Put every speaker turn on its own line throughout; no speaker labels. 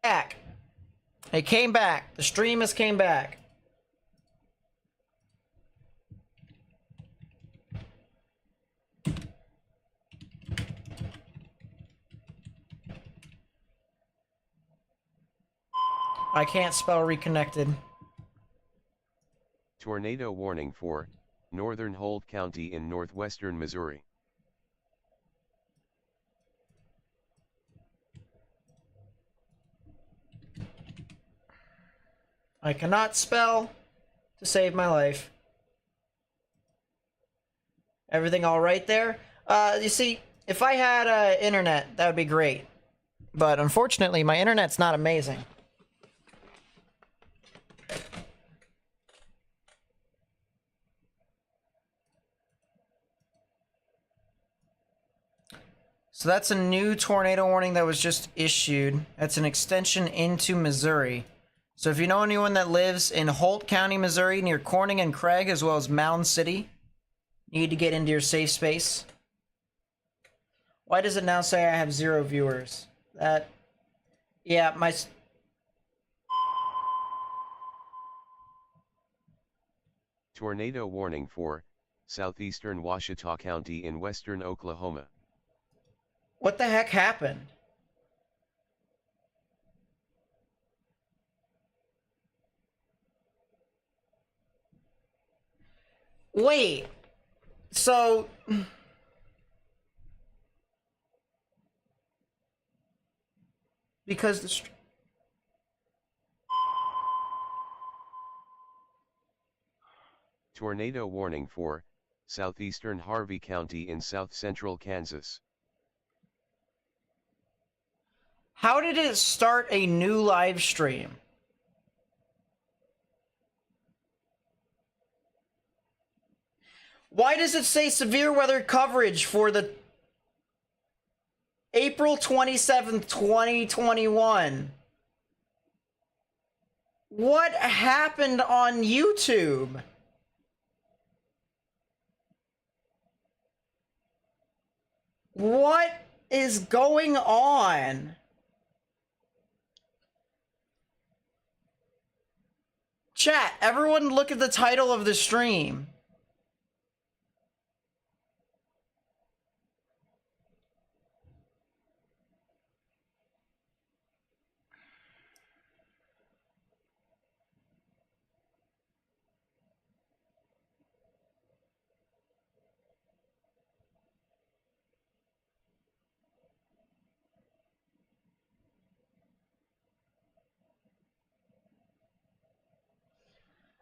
back. It came back. The stream has came back. I can't spell reconnected.
Tornado warning for northern Holt County in northwestern Missouri.
I cannot spell to save my life. Everything all right there? You see, if I had internet, that would be great. But unfortunately, my internet's not amazing. So that's a new tornado warning that was just issued. That's an extension into Missouri. So if you know anyone that lives in Holt County, Missouri, near Corning and Craig, as well as Mound City, you need to get into your safe space. Why does it now say I have 0 viewers? Yeah, my...
Tornado warning for southeastern Ouachita County in western Oklahoma.
What the heck happened? Wait, so... Because the...
Tornado warning for southeastern Harvey County in south central Kansas.
How did it start a new live stream? Why does it say severe weather coverage for the April 27th, 2021? What happened on YouTube? What is going on? Chat, everyone look at the title of the stream.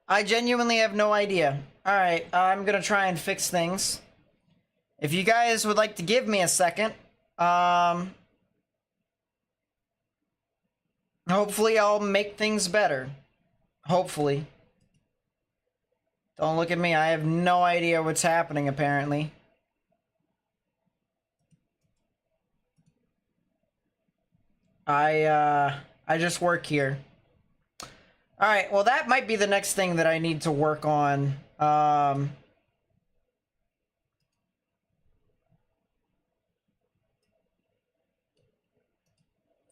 I genuinely have no idea. Alright, I'm gonna try and fix things. If you guys would like to give me a second, hopefully I'll make things better. Hopefully. Don't look at me, I have no idea what's happening apparently. I just work here. Alright, well that might be the next thing that I need to work on. For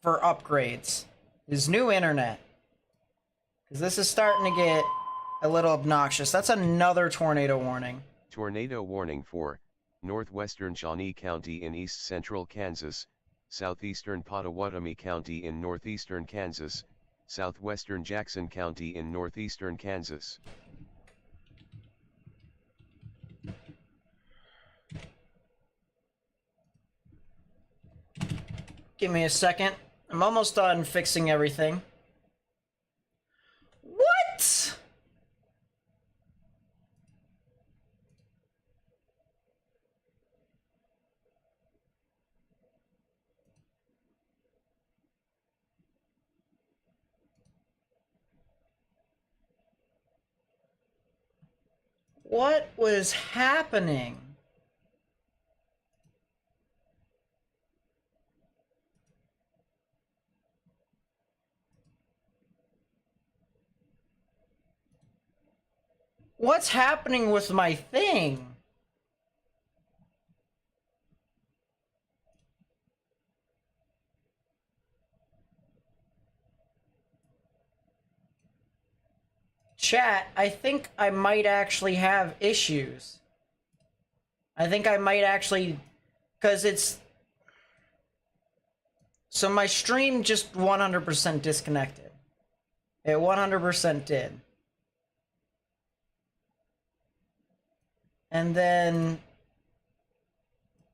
upgrades. Is new internet. Because this is starting to get a little obnoxious. That's another tornado warning.
Tornado warning for northwestern Shawnee County in east central Kansas, southeastern Pottawatomie County in northeastern Kansas, southwestern Jackson County in northeastern Kansas.
Give me a second. I'm almost done fixing everything. What? What was happening? What's happening with my thing? Chat, I think I might actually have issues. I think I might actually, because it's, so my stream just 100% disconnected. It 100% did. And then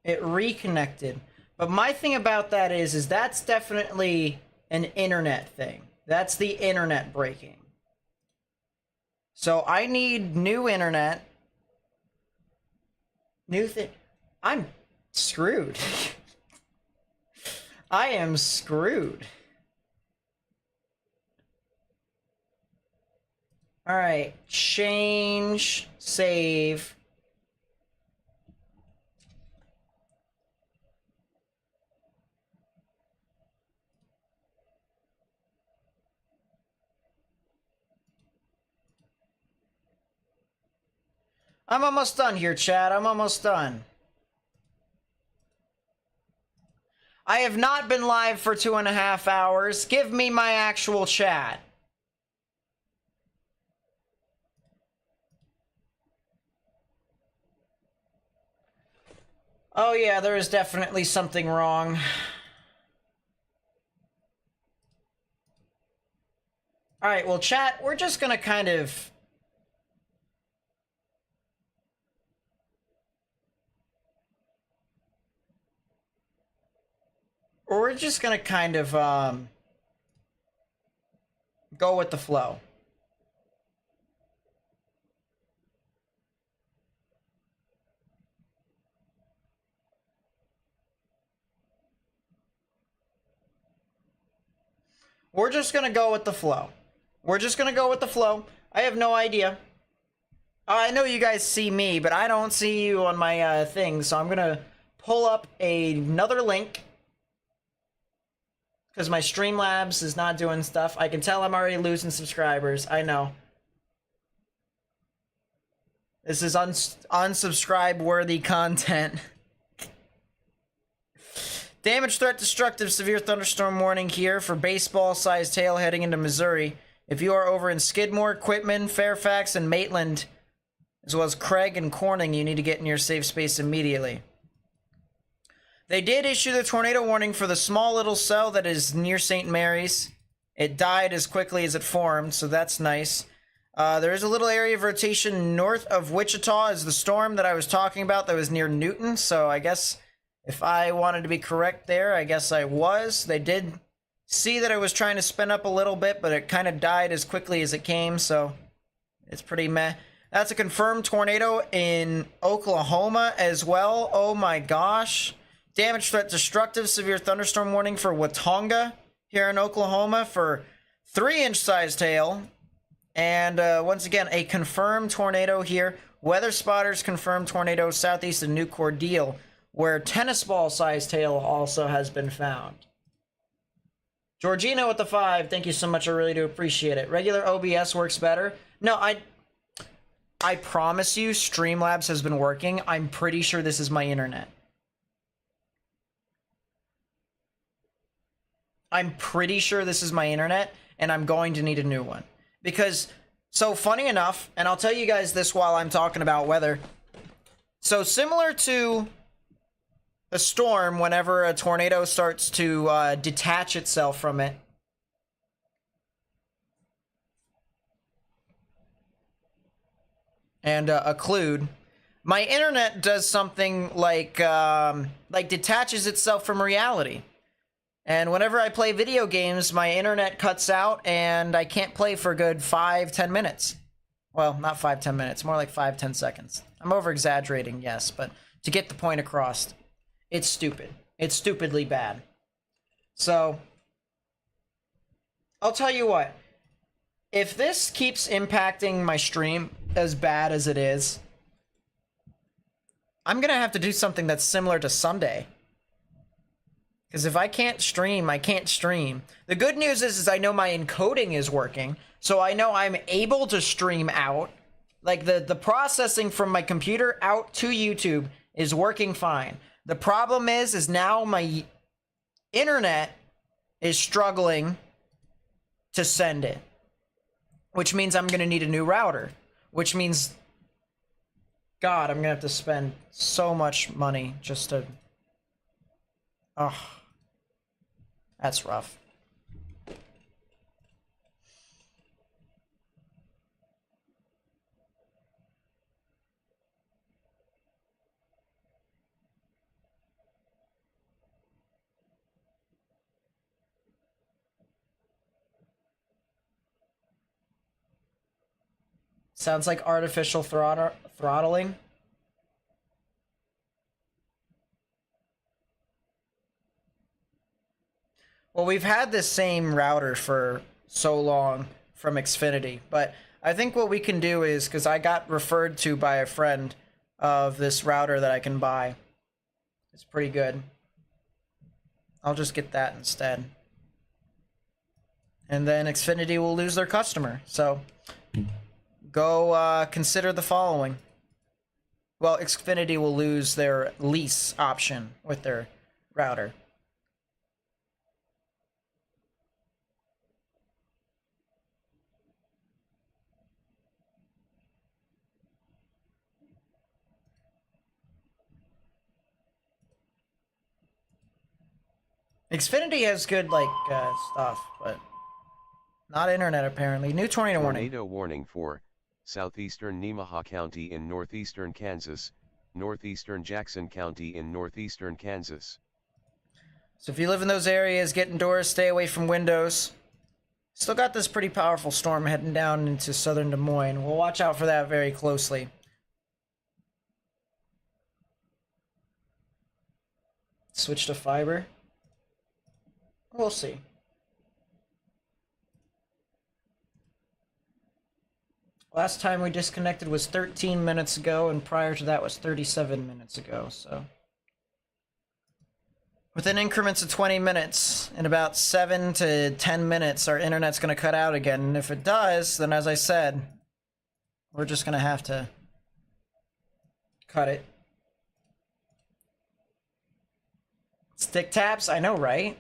it reconnected. But my thing about that is that's definitely an internet thing. That's the internet breaking. So I need new internet. New thing. I'm screwed. I am screwed. All right, change, save. I'm almost done here, chat. I'm almost done. I have not been live for 2.5 hours. Give me my actual chat. Oh yeah, there is definitely something wrong. Alright, well chat, we're just gonna kind of... We're just gonna kind of, go with the flow. We're just gonna go with the flow. We're just gonna go with the flow. I have no idea. I know you guys see me, but I don't see you on my thing, so I'm gonna pull up another link. Because my Streamlabs is not doing stuff. I can tell I'm already losing subscribers. I know. This is unsubscribe-worthy content. Damage, threat, destructive, severe thunderstorm warning here for baseball-sized hail heading into Missouri. If you are over in Skidmore, Quitman, Fairfax, and Maitland, as well as Craig and Corning, you need to get in your safe space immediately. They did issue the tornado warning for the small little cell that is near St. Mary's. It died as quickly as it formed, so that's nice. There is a little area of rotation north of Wichita is the storm that I was talking about that was near Newton, so I guess if I wanted to be correct there, I guess I was. They did see that I was trying to spin up a little bit, but it kind of died as quickly as it came, so it's pretty meh. That's a confirmed tornado in Oklahoma as well. Oh my gosh. Damage, threat, destructive, severe thunderstorm warning for Watonga here in Oklahoma for 3-inch sized hail. And once again, a confirmed tornado here. Weather spotters confirmed tornado southeast of New Cordele, where tennis ball sized hail also has been found. Georgina with the 5, thank you so much. I really do appreciate it. Regular OBS works better. No, I promise you, Streamlabs has been working. I'm pretty sure this is my internet. I'm pretty sure this is my internet, and I'm going to need a new one. Because, so funny enough, and I'll tell you guys this while I'm talking about weather. So similar to a storm, whenever a tornado starts to detach itself from it, and occlude, my internet does something like detaches itself from reality. And whenever I play video games, my internet cuts out and I can't play for a good 5-10 minutes. Well, not 5-10 minutes, more like 5-10 seconds. I'm over exaggerating, yes, but to get the point across, it's stupid. It's stupidly bad. So, I'll tell you what. If this keeps impacting my stream as bad as it is, I'm gonna have to do something that's similar to Sunday. Because if I can't stream, I can't stream. The good news is I know my encoding is working, so I know I'm able to stream out. Like, the processing from my computer out to YouTube is working fine. The problem is now my internet is struggling to send it. which means I'm gonna need a new router, which means, God, I'm gonna have to spend so much money just to, oh, that's rough. Sounds like artificial throttling. Well, we've had this same router for so long from Xfinity, but I think what we can do is, because I got referred to by a friend of this router that I can buy. It's pretty good. I'll just get that instead. And then Xfinity will lose their customer. So go consider the following. Well, Xfinity will lose their lease option with their router. Xfinity has good, like, stuff, but not internet, apparently. New tornado warning.
Tornado warning for southeastern Nemaha County in northeastern Kansas, northeastern Jackson County in northeastern Kansas.
So if you live in those areas, get indoors, stay away from windows. Still got this pretty powerful storm heading down into southern Des Moines. We'll watch out for that very closely. Switch to fiber. We'll see. Last time we disconnected was 13 minutes ago, and prior to that was 37 minutes ago, so. Within increments of 20 minutes, in about 7 to 10 minutes, our internet's going to cut out again. And if it does, then as I said, we're just going to have to cut it. Stick taps? I know, right?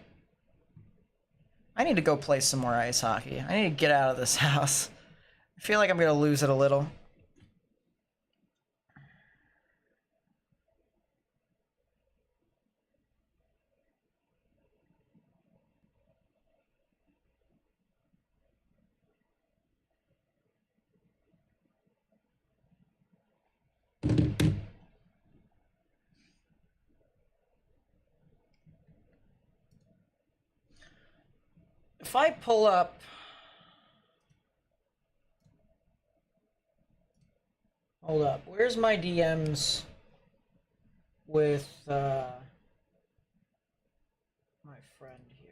I need to go play some more ice hockey. I need to get out of this house. I feel like I'm going to lose it a little. If I pull up hold up, where's my DMs with my friend here?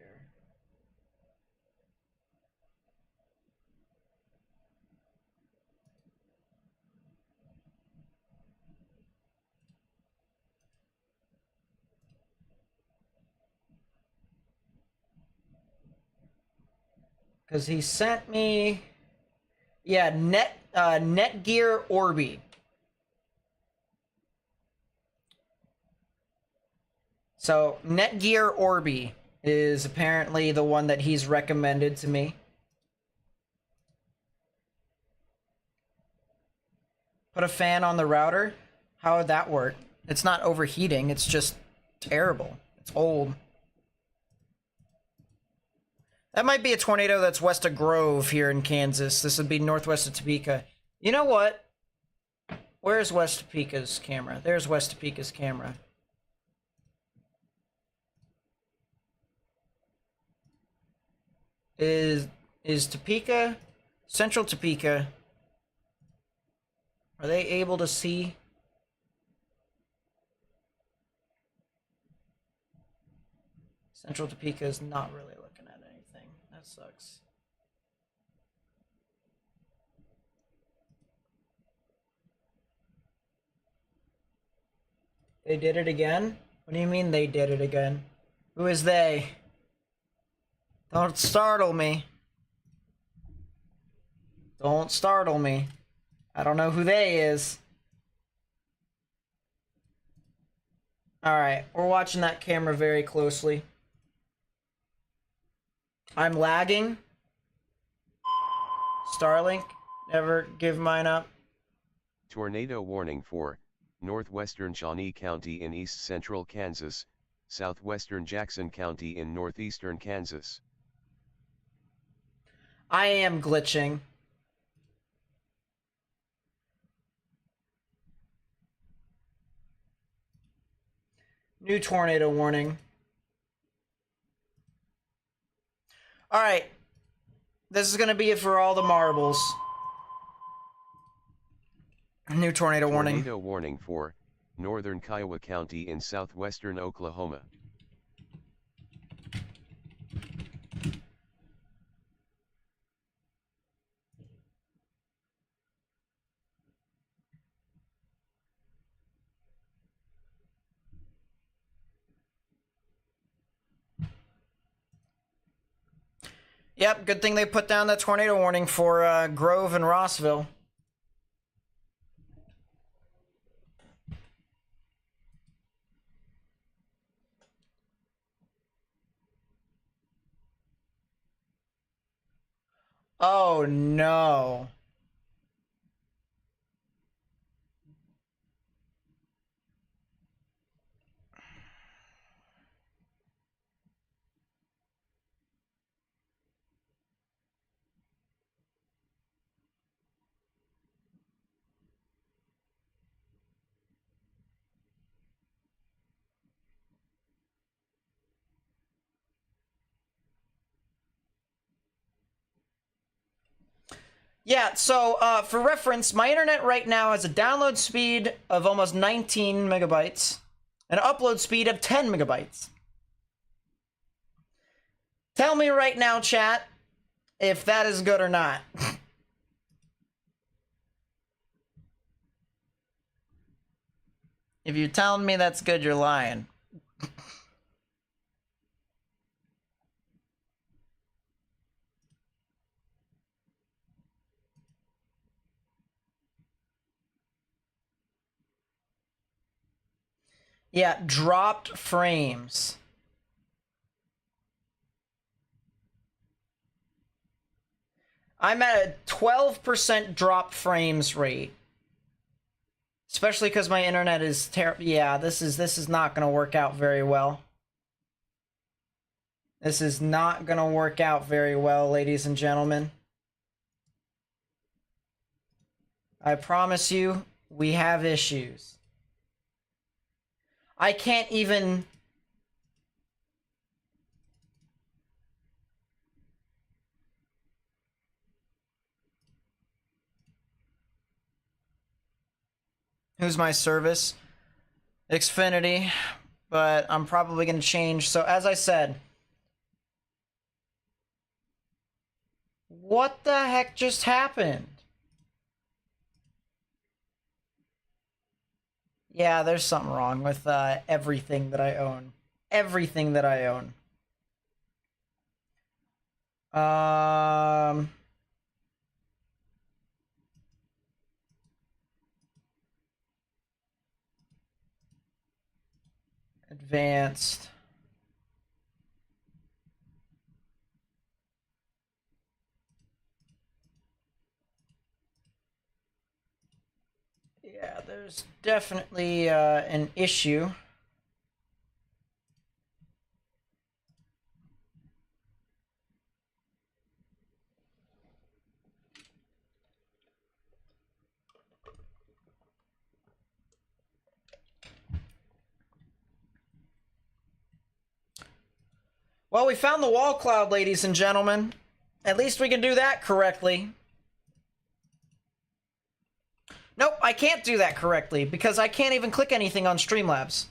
Because he sent me, yeah, Netgear Orbi. So Netgear Orbi is apparently the one that he's recommended to me. Put a fan on the router? How would that work? It's not overheating, it's just terrible. It's old. That might be a tornado that's west of Grove here in Kansas. This would be northwest of Topeka. You know what? Where's West Topeka's camera? There's West Topeka's camera. Is Topeka, central Topeka, are they able to see? Central Topeka is not really looking at anything. That sucks. They did it again? What do you mean they did it again? Who is they? Don't startle me. Don't startle me. I don't know who they is. Alright, we're watching that camera very closely. I'm lagging. Starlink, never give mine up.
Tornado warning for northwestern Shawnee County in east central Kansas, southwestern Jackson County in northeastern Kansas.
I am glitching. New tornado warning. All right. This is going to be it for all the marbles. New tornado warning.
Tornado warning for northern Kiowa County in southwestern Oklahoma.
Yep, good thing they put down that tornado warning for Grove and Rossville. Oh no. Yeah, so for reference, my internet right now has a download speed of almost 19 megabytes, and an upload speed of 10 megabytes. Tell me right now, chat, if that is good or not. If you're telling me that's good, you're lying. Yeah, dropped frames. I'm at a 12% drop frames rate. Especially because my internet is terrible. Yeah, this is not going to work out very well. This is not going to work out very well, ladies and gentlemen. I promise you, we have issues. I can't even... Who's my service? Xfinity, but I'm probably going to change. So as I said, what the heck just happened? Yeah, there's something wrong with everything that I own. Everything that I own. Advanced. Yeah, there's definitely an issue. Well, we found the wall cloud, ladies and gentlemen. At least we can do that correctly. Nope, I can't do that correctly because I can't even click anything on Streamlabs.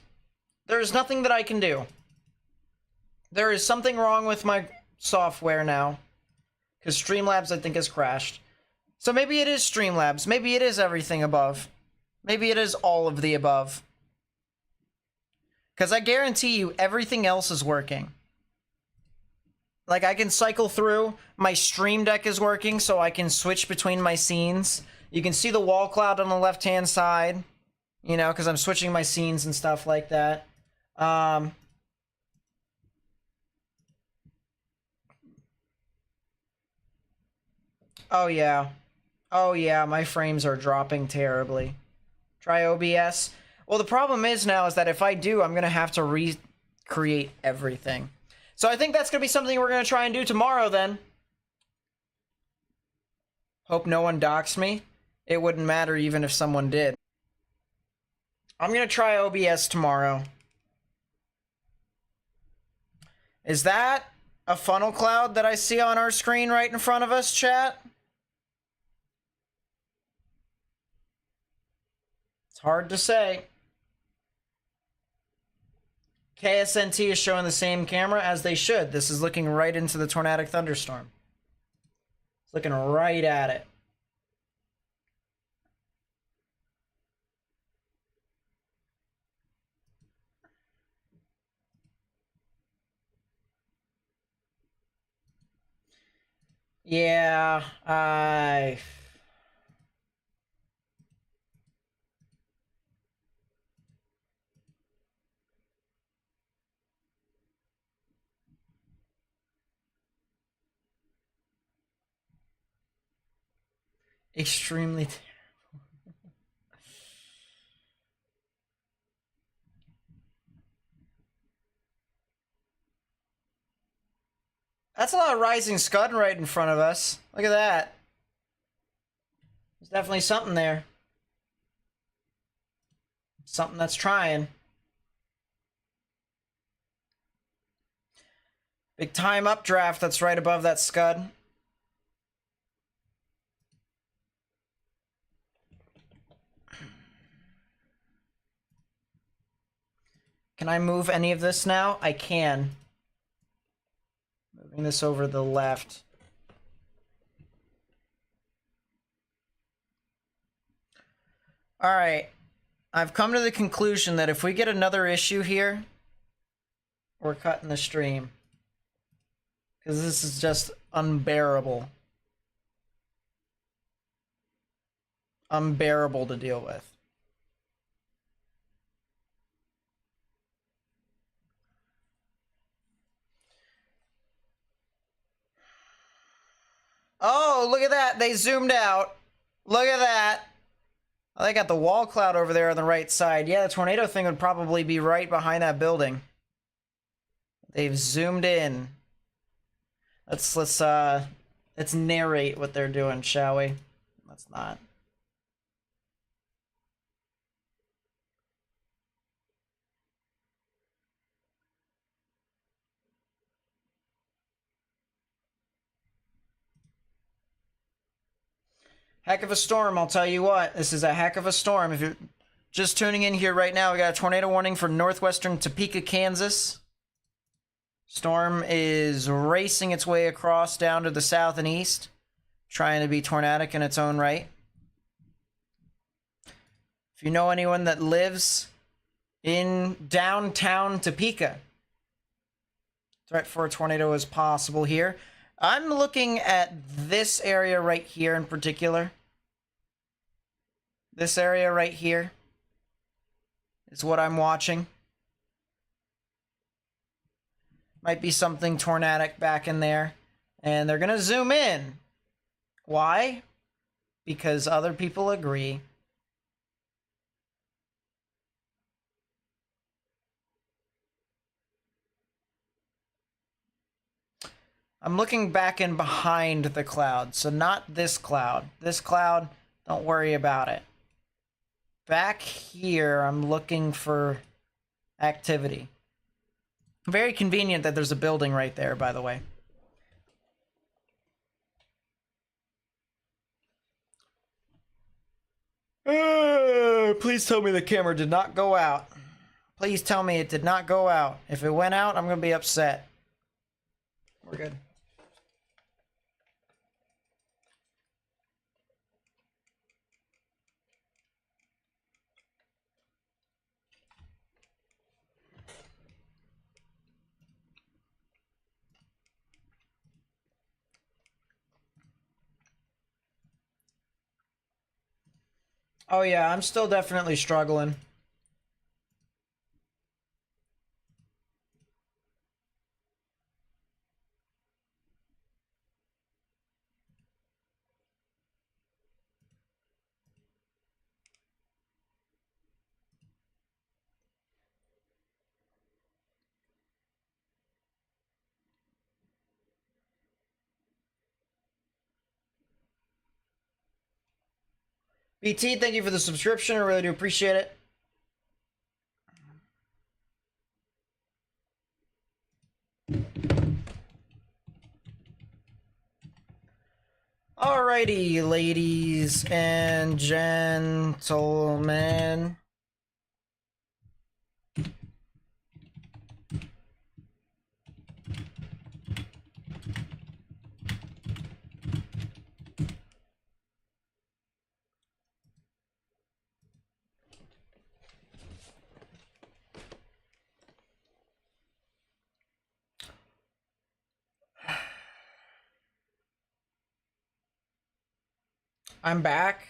There is nothing that I can do. There is something wrong with my software now. Because Streamlabs, I think, has crashed. So maybe it is Streamlabs. Maybe it is everything above. Maybe it is all of the above. Because I guarantee you, everything else is working. Like, I can cycle through. My Stream Deck is working, so I can switch between my scenes. You can see the wall cloud on the left-hand side. You know, because I'm switching my scenes and stuff like that. Oh yeah. Oh yeah, my frames are dropping terribly. Try OBS. Well, the problem is now is that if I do, I'm going to have to recreate everything. So I think that's going to be something we're going to try and do tomorrow then. Hope no one doxed me. It wouldn't matter even if someone did. I'm going to try OBS tomorrow. Is that a funnel cloud that I see on our screen right in front of us, chat? It's hard to say. KSNT is showing the same camera as they should. This is looking right into the tornadic thunderstorm. It's looking right at it. Yeah, extremely. That's a lot of rising scud right in front of us. Look at that. There's definitely something there. Something that's trying. Big time updraft that's right above that scud. Can I move any of this now? I can. Moving this over to the left. All right. I've come to the conclusion that if we get another issue here, we're cutting the stream. Because this is just unbearable. Unbearable to deal with. Oh, look at that. They zoomed out. Look at that. Oh, they got the wall cloud over there on the right side. Yeah, the tornado thing would probably be right behind that building. They've zoomed in. Let's narrate what they're doing, shall we? Let's not. Heck of a storm, I'll tell you what. This is a heck of a storm. If you're just tuning in here right now, we got a tornado warning for northwestern Topeka, Kansas. Storm is racing its way across down to the south and east, trying to be tornadic in its own right. If you know anyone that lives in downtown Topeka, threat for a tornado is possible here. I'm looking at this area right here in particular. This area right here is what I'm watching. Might be something tornadic back in there. And they're going to zoom in. Why? Because other people agree. I'm looking back in behind the cloud. So not this cloud. This cloud, don't worry about it. Back here, I'm looking for activity. Very convenient that there's a building right there, by the way. Please tell me the camera did not go out. Please tell me it did not go out. If it went out, I'm going to be upset. We're good. Oh yeah, I'm still definitely struggling. BT, thank you for the subscription. I really do appreciate it. Alrighty, ladies and gentlemen. I'm back.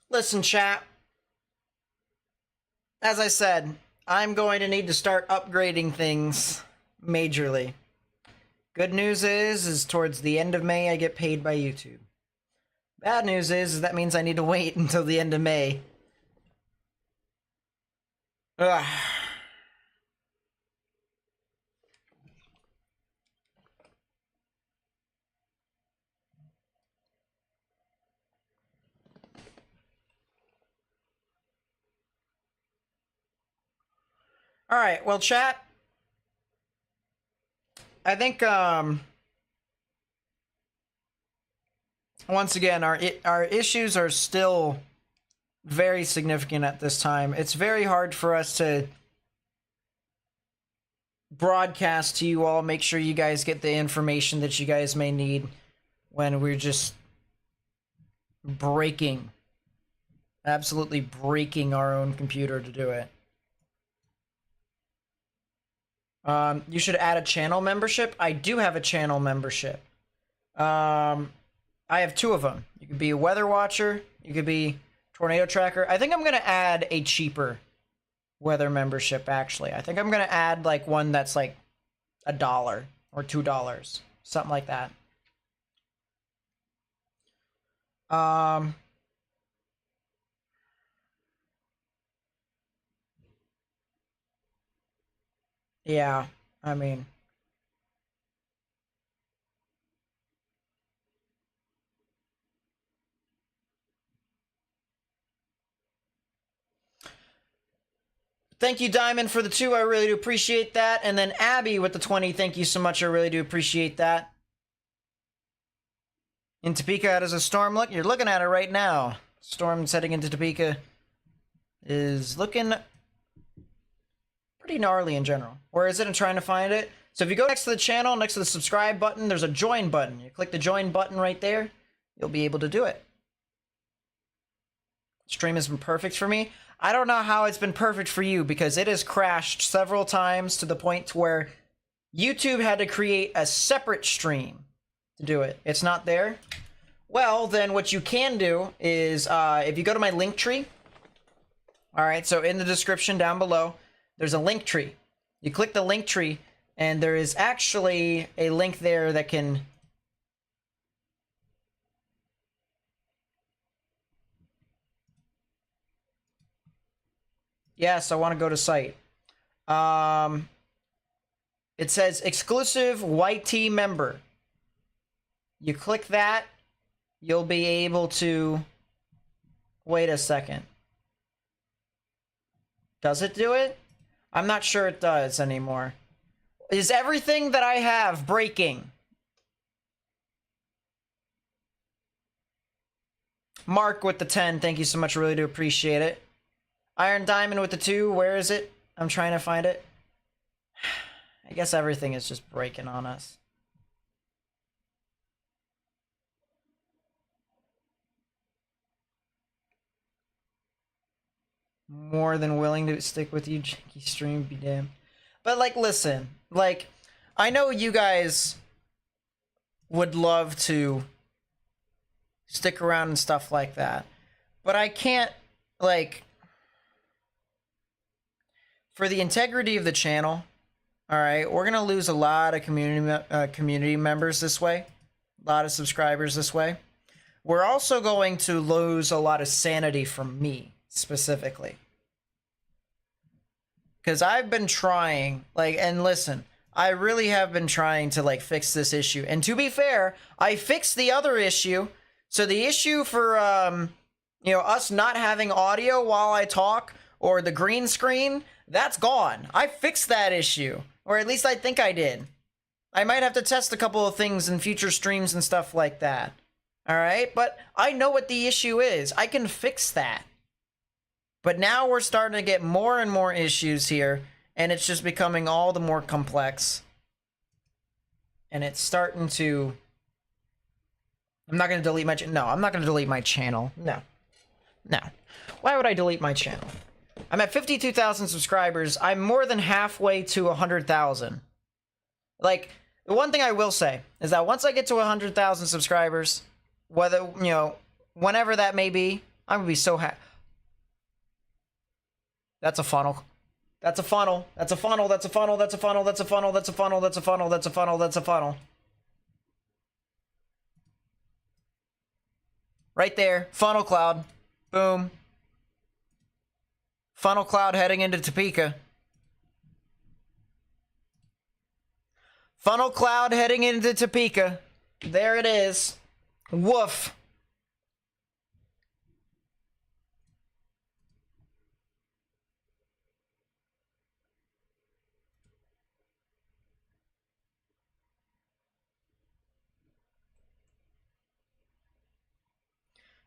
Listen, chat. As I said, I'm going to need to start upgrading things majorly. Good news is towards the end of May, I get paid by YouTube. Bad news is that means I need to wait until the end of May. Ugh. All right, well, chat. I think once again our issues are still very significant at this time. It's very hard for us to broadcast to you all, make sure you guys get the information that you guys may need when we're just absolutely breaking our own computer to do it. You should add a channel membership. I do have a channel membership. I have 2 of them. You could be a weather watcher. You could be tornado tracker. I think I'm going to add a cheaper weather membership, actually. I think I'm going to add like one that's like $1 or $2. Something like that. Yeah, I mean, thank you, Diamond, for the 2. I really do appreciate that. And then Abby with the 20. Thank you so much. I really do appreciate that. In Topeka, how does a storm look? You're looking at it right now. Storm heading into Topeka is looking pretty gnarly in general. Where is it? I'm trying to find it. So if you go next to the channel, next to the subscribe button, there's a join button. You click the join button right there, you'll be able to do it. Stream has been perfect for me. I don't know how it's been perfect for you because it has crashed several times to the point to where YouTube had to create a separate stream to do it. It's not there. Well, then what you can do is if you go to my link tree, all right, so in the description down below, there's a link tree. You click the link tree, and there is actually a link there that can... Yes, I want to go to site. It says exclusive YT member. You click that, you'll be able to... Wait a second. Does it do it? I'm not sure it does anymore. Is everything that I have breaking? Mark with the 10, thank you so much, I really do appreciate it. Iron Diamond with the 2, where is it? I'm trying to find it. I guess everything is just breaking on us. More than willing to stick with you, janky stream, be damned. But, like, listen. Like, I know you guys would love to stick around and stuff like that. But I can't, like... For the integrity of the channel, alright, we're gonna lose a lot of community members this way. A lot of subscribers this way. we're also going to lose a lot of sanity from me, specifically. Because I've been trying, like, and listen, I really have been trying to, like, fix this issue. And to be fair, I fixed the other issue. So the issue for, you know, us not having audio while I talk, or the green screen, that's gone. I fixed that issue. Or at least I think I did. I might have to test a couple of things in future streams and stuff like that. Alright? But I know what the issue is. I can fix that. But now we're starting to get more and more issues here. And it's just becoming all the more complex. And it's starting to... I'm not going to delete my... No, I'm not going to delete my channel. No. No. Why would I delete my channel? I'm at 52,000 subscribers. I'm more than halfway to 100,000. Like, the one thing I will say is that once I get to 100,000 subscribers, whether, you know, whenever that may be, I'm going to be so happy. That's a funnel. That's a funnel. That's a funnel. That's a funnel. That's a funnel. That's a funnel. That's a funnel. That's a funnel. That's a funnel. That's a funnel. Right there. Funnel cloud. Boom. Funnel cloud heading into Topeka. Funnel cloud heading into Topeka. There it is. Woof.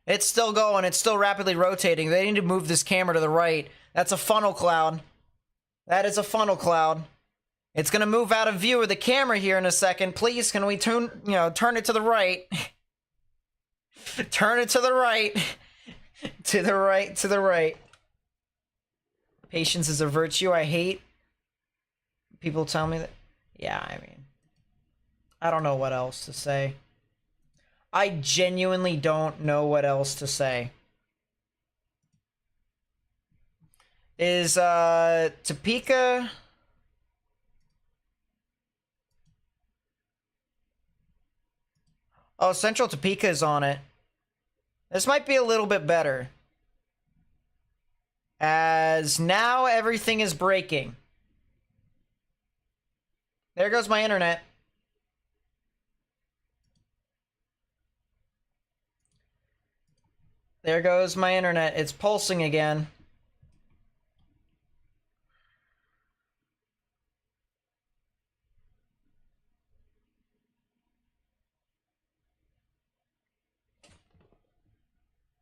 It's still going. It's still rapidly rotating. They need to move this camera to the right. That's a funnel cloud. That is a funnel cloud. It's going to move out of view of the camera here in a second. Please, can we turn it to the right? Turn it to the right. To the right, to the right. Patience is a virtue I hate. People tell me that. Yeah, I mean, I don't know what else to say. I genuinely don't know what else to say. Is Topeka... Oh, Central Topeka is on it. This might be a little bit better. As now everything is breaking. There goes my internet. There goes my internet. It's pulsing again.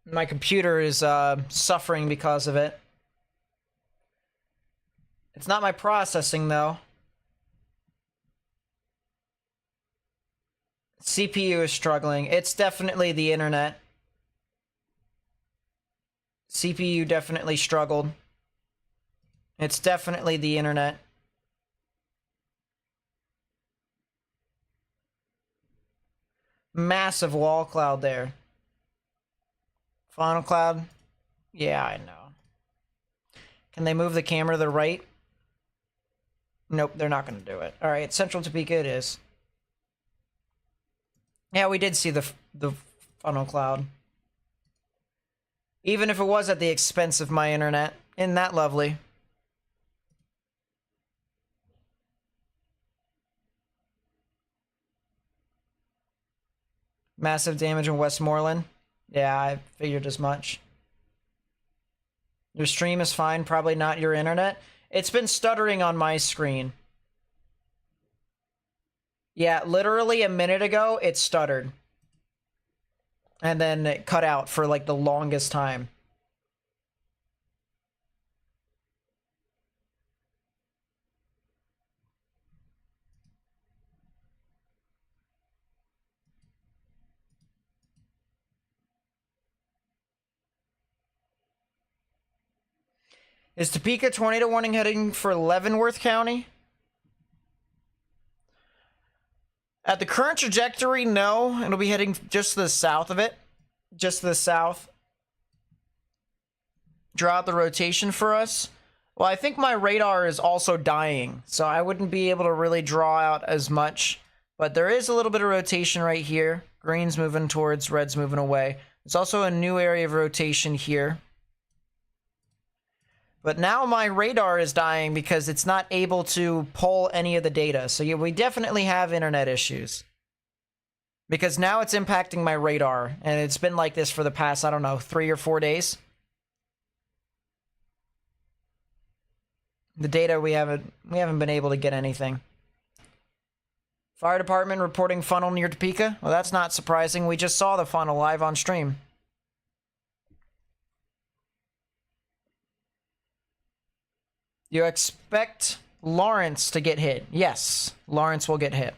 My computer is suffering because of it. It's not my processing, though. CPU is struggling. It's definitely the internet. CPU definitely struggled. It's definitely the internet. Massive wall cloud there. Funnel cloud? Yeah, I know. Can they move the camera to the right? Nope, they're not going to do it. Alright, Central Topeka it is. Yeah, we did see the funnel cloud. Even if it was at the expense of my internet. Isn't that lovely? Massive damage in Westmoreland. Yeah, I figured as much. Your stream is fine, probably not your internet. It's been stuttering on my screen. Yeah, literally a minute ago, it stuttered. And then it cut out for like the longest time. Is Topeka tornado warning heading for Leavenworth County? At the current trajectory, no. It'll be heading just to the south of it. Just to the south. Draw out the rotation for us. Well, I think my radar is also dying, so I wouldn't be able to really draw out as much But there is a little bit of rotation right here. Green's moving towards, red's moving away. There's also a new area of rotation here. But now my radar is dying because it's not able to pull any of the data. So yeah, we definitely have internet issues. Because now it's impacting my radar. And it's been like this for the past, I don't know, 3 or 4 days. The data, we haven't been able to get anything. Fire department reporting funnel near Topeka. Well, that's not surprising. We just saw the funnel live on stream. You expect Lawrence to get hit? Yes, Lawrence will get hit.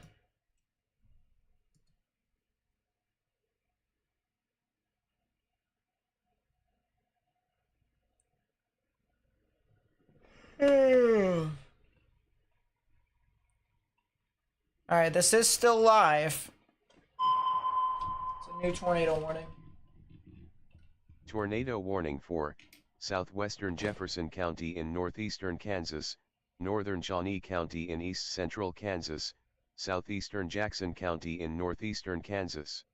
Alright, this is still live. It's a new tornado warning.
Tornado warning for southwestern Jefferson County in northeastern Kansas, northern Shawnee County in east central Kansas, southeastern Jackson County in northeastern Kansas.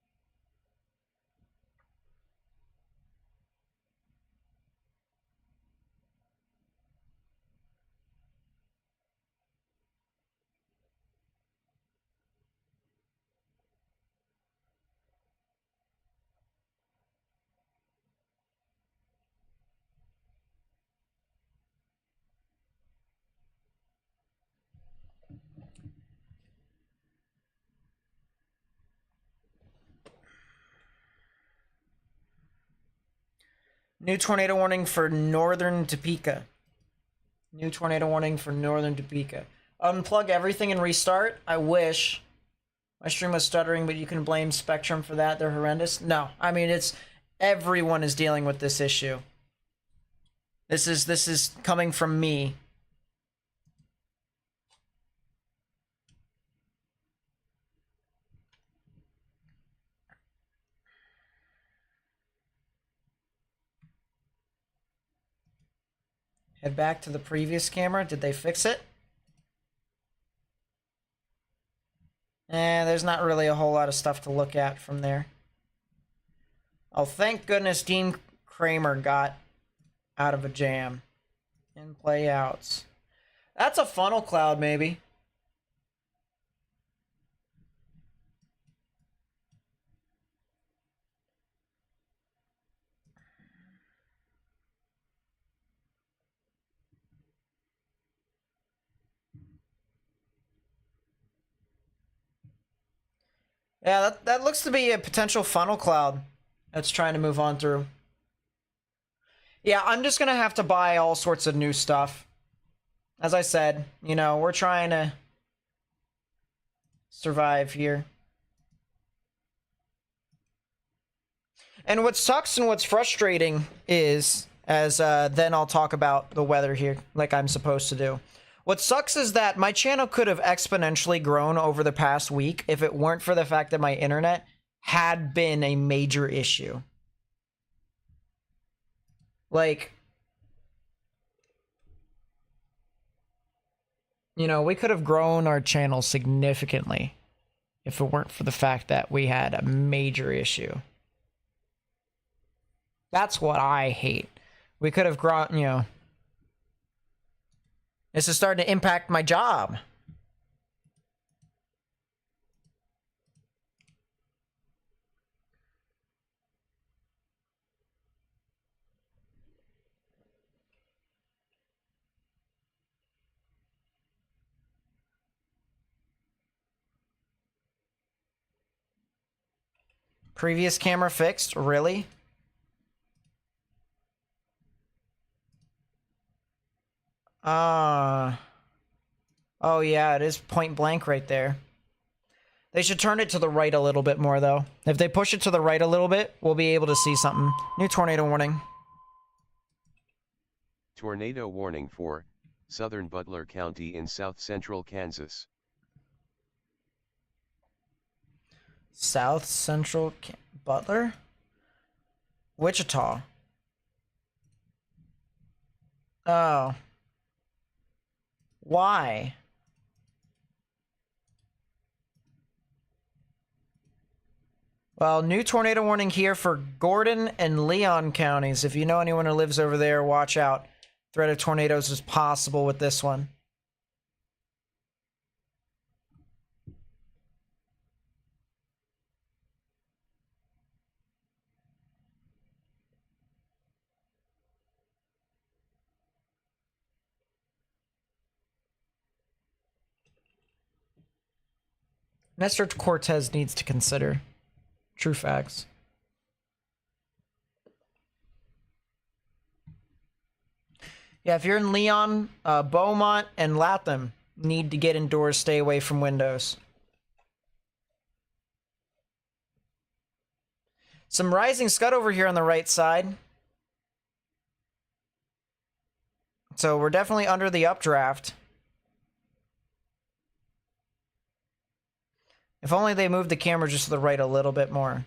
New tornado warning for northern Topeka. New tornado warning for northern Topeka. Unplug everything and restart? I wish. My stream was stuttering, but you can blame Spectrum for that. They're horrendous. No, I mean, it's everyone is dealing with this issue. This is coming from me. Head back to the previous camera. Did they fix it? There's not really a whole lot of stuff to look at from there. Oh, thank goodness Dean Kramer got out of a jam. In play outs. That's a funnel cloud, maybe. Yeah, that looks to be a potential funnel cloud that's trying to move on through. Yeah, I'm just gonna have to buy all sorts of new stuff. As I said, you know, we're trying to survive here. And what sucks and what's frustrating is, as then I'll talk about the weather here, like I'm supposed to do. What sucks is that my channel could have exponentially grown over the past week if it weren't for the fact that my internet had been a major issue. Like, you know, we could have grown our channel significantly if it weren't for the fact that we had a major issue. That's what I hate. We could have grown, you know. This is starting to impact my job. Previous camera fixed? Really? Oh yeah, it is point blank right there. They should turn it to the right a little bit more, though. If they push it to the right a little bit, we'll be able to see something. New tornado warning.
Tornado warning for southern Butler County in south central Kansas.
South Central Butler? Wichita. Oh. Why? Well, new tornado warning here for Gordon and Leon counties. If you know anyone who lives over there, watch out. Threat of tornadoes is possible with this one. Nestor Cortez needs to consider. True facts. Yeah, if you're in Leon, Beaumont, and Latham, need to get indoors, stay away from windows. Some rising scud over here on the right side. So we're definitely under the updraft. If only they moved the camera just to the right a little bit more.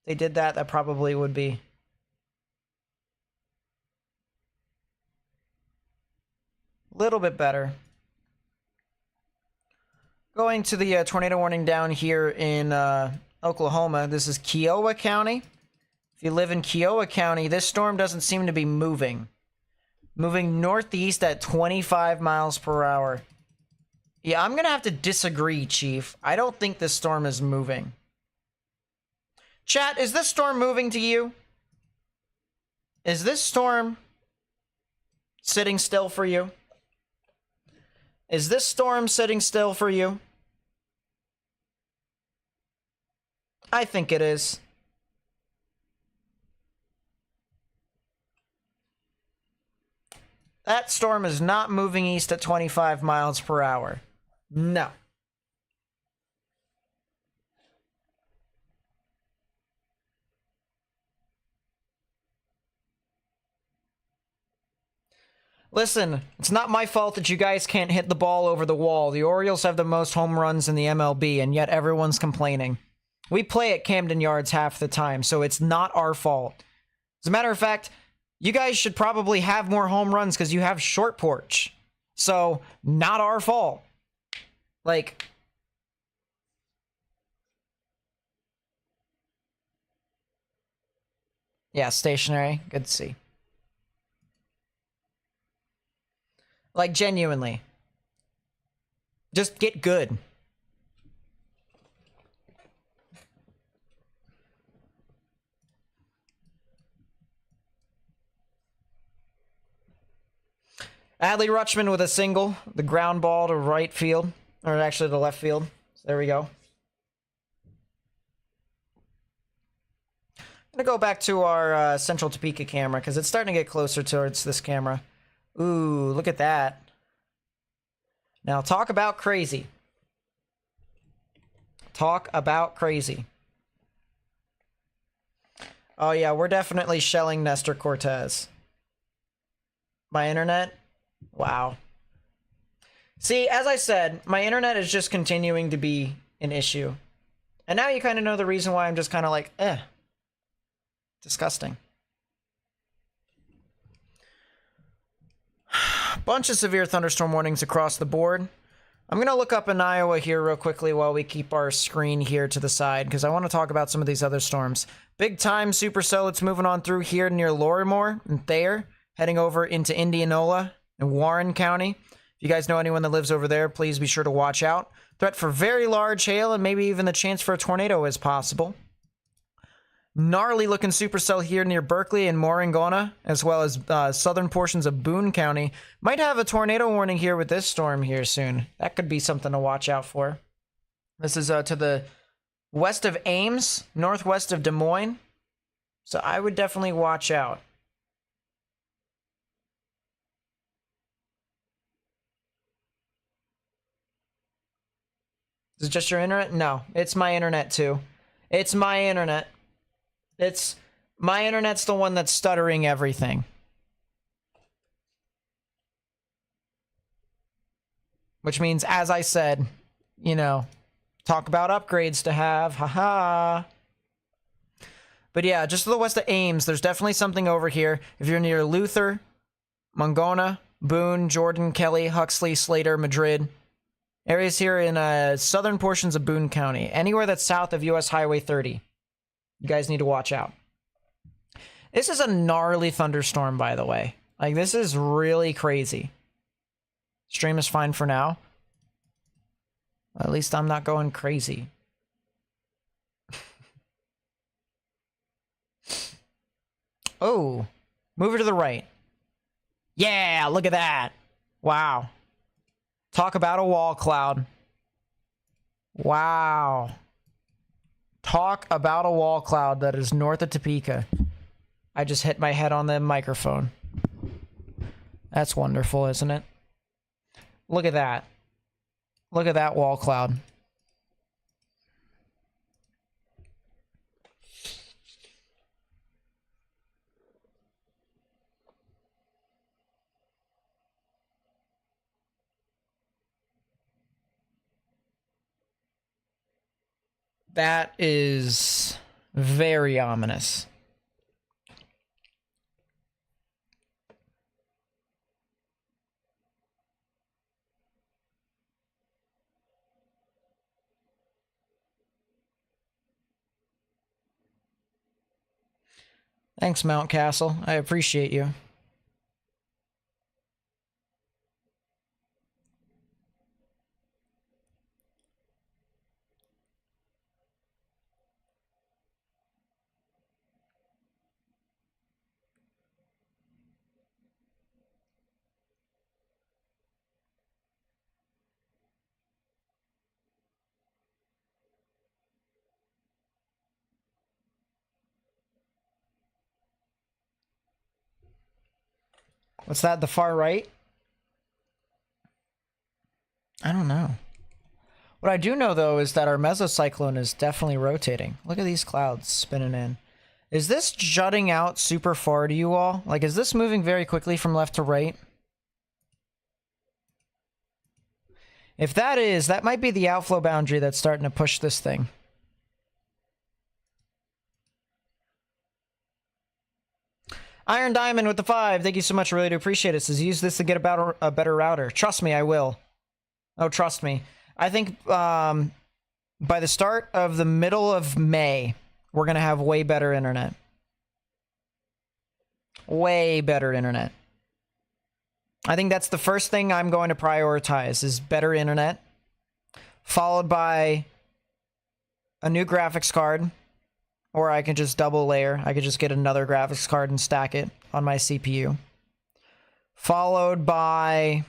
If they did that, that probably would be a little bit better. Going to the tornado warning down here in Oklahoma. This is Kiowa County. If you live in Kiowa County, this storm doesn't seem to be moving. Moving northeast at 25 miles per hour. Yeah, I'm going to have to disagree, Chief. I don't think this storm is moving. Chat, is this storm moving to you? Is this storm sitting still for you? Is this storm sitting still for you? I think it is. That storm is not moving east at 25 miles per hour. No. Listen, it's not my fault that you guys can't hit the ball over the wall. The Orioles have the most home runs in the MLB, and yet everyone's complaining. We play at Camden Yards half the time, so it's not our fault. As a matter of fact, you guys should probably have more home runs because you have short porch. So, not our fault. Like, yeah, stationary. Good to see. Like, genuinely. Just get good. Adley Rutschman with a single. The ground ball to right field. Or actually to left field. So there we go. I'm going to go back to our central Topeka camera because it's starting to get closer towards this camera. Ooh, look at that. Now, talk about crazy. Talk about crazy. Oh, yeah, we're definitely shelling Nestor Cortez. My internet? Wow. See, as I said, my internet is just continuing to be an issue. And now you kind of know the reason why I'm just kind of like, disgusting. Bunch of severe thunderstorm warnings across the board. I'm going to look up in Iowa here real quickly while we keep our screen here to the side, because I want to talk about some of these other storms. Big time supercell, it's moving on through here near Lorimore and Thayer, heading over into Indianola and Warren County. If you guys know anyone that lives over there, please be sure to watch out. Threat for very large hail and maybe even the chance for a tornado is possible. Gnarly looking supercell here near Berkeley and Morangona, as well as southern portions of Boone County. Might have a tornado warning here with this storm here soon. That could be something to watch out for. This is to the west of Ames, northwest of Des Moines. So I would definitely watch out. Is it just your internet? No, it's my internet too. It's my internet. It's my internet's the one that's stuttering everything. Which means, as I said, you know, talk about upgrades to have, haha. But yeah, just to the west of Ames, there's definitely something over here. If you're near Luther, Mongona, Boone, Jordan, Kelly, Huxley, Slater, Madrid. Areas here in southern portions of Boone County. Anywhere that's south of US Highway 30. You guys need to watch out. This is a gnarly thunderstorm, by the way. Like, this is really crazy. Stream is fine for now. At least I'm not going crazy. Oh, move it to the right. Yeah, look at that. Wow. Talk about a wall cloud. Wow. Talk about a wall cloud that is north of Topeka. I just hit my head on the microphone. That's wonderful, isn't it? Look at that. Look at that wall cloud. That is very ominous. Thanks, Mount Castle. I appreciate you. What's that, the far right? I don't know. What I do know, though, is that our mesocyclone is definitely rotating. Look at these clouds spinning in. Is this jutting out super far to you all? Like, is this moving very quickly from left to right? If that is, that might be the outflow boundary that's starting to push this thing. Iron Diamond with the 5. Thank you so much. I really do appreciate it. Says use this to get a better router. Trust me, I will. Oh, trust me. I think by the start of the middle of May, we're going to have way better internet. Way better internet. I think that's the first thing I'm going to prioritize is better internet, followed by a new graphics card. Or I can just double layer. I could just get another graphics card and stack it on my CPU. Followed by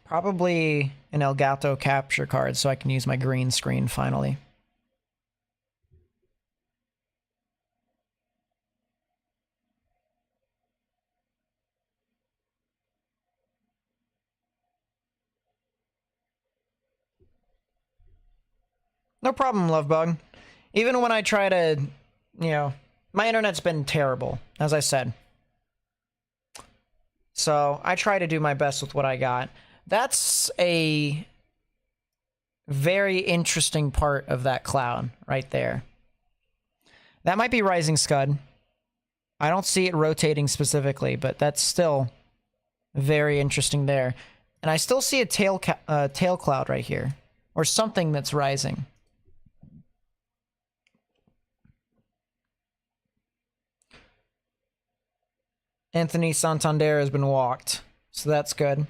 probably an Elgato capture card so I can use my green screen finally. No problem, Lovebug. Even when I try to, you know, my internet's been terrible, as I said. So I try to do my best with what I got. That's a very interesting part of that cloud right there. That might be Rising Scud. I don't see it rotating specifically, but that's still very interesting there. And I still see a tail cloud right here, or something that's rising. Anthony Santander has been walked, so that's good.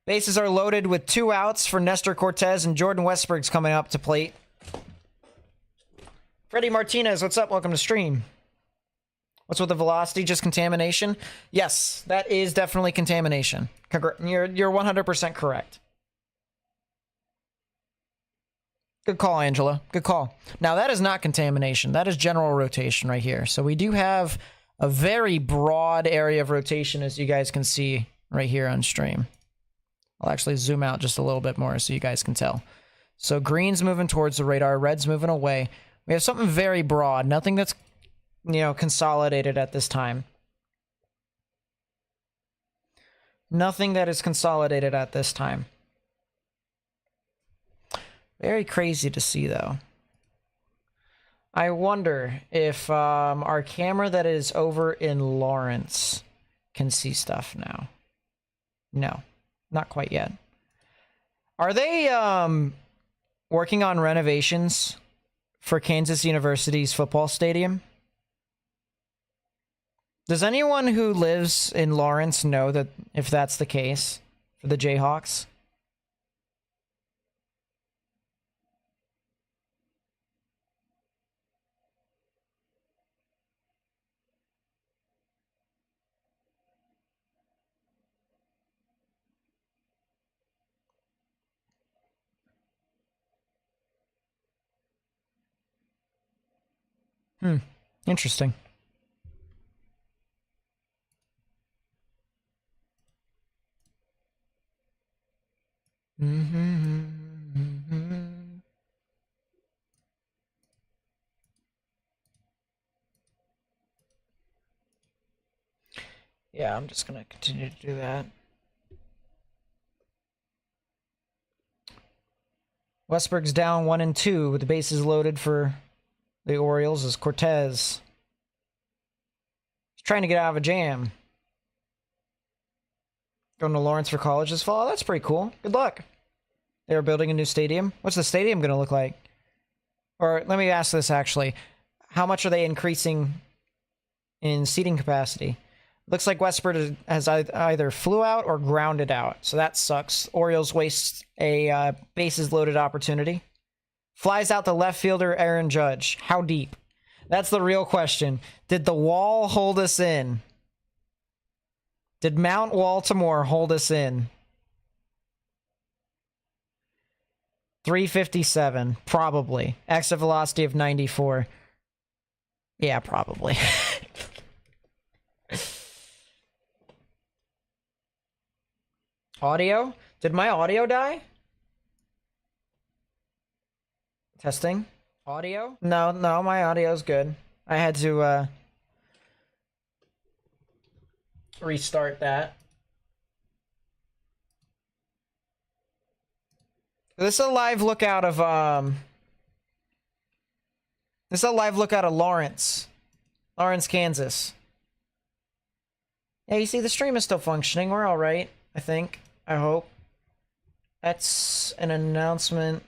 Bases are loaded with 2 outs for Nestor Cortez, and Jordan Westberg's coming up to plate. Freddie Martinez, what's up? Welcome to stream. What's with the velocity? Just contamination? Yes, that is definitely contamination. You're 100% correct. Good call, Angela. Good call. Now, that is not contamination. That is general rotation right here. So we do have a very broad area of rotation, as you guys can see right here on stream. I'll actually zoom out just a little bit more so you guys can tell. So green's moving towards the radar, red's moving away. We have something very broad, nothing that's, you know, consolidated at this time. Nothing that is consolidated at this time. Very crazy to see, though. I wonder if our camera that is over in Lawrence can see stuff now. No, not quite yet. Are they working on renovations for Kansas University's football stadium? Does anyone who lives in Lawrence know that if that's the case for the Jayhawks? Interesting. Yeah, I'm just gonna continue to do that. Westberg's down 1-2 with the bases loaded for the Orioles as Cortez is trying to get out of a jam. Going to Lawrence for college this fall. That's pretty cool. Good luck. They're building a new stadium. What's the stadium going to look like? Or let me ask this actually. How much are they increasing in seating capacity? Looks like Westford has either flew out or grounded out. So that sucks. Orioles waste a bases loaded opportunity. Flies out the left fielder Aaron Judge. How deep? That's the real question. Did the wall hold us in? Did Mount Baltimore hold us in? 357. Probably. Exit velocity of 94. Yeah, probably. Audio? Did my audio die? Testing. Audio? No, my audio's good. I had to restart that. This is a live lookout of Lawrence. Lawrence, Kansas. Yeah, you see the stream is still functioning. We're all right, I think. I hope. That's an announcement.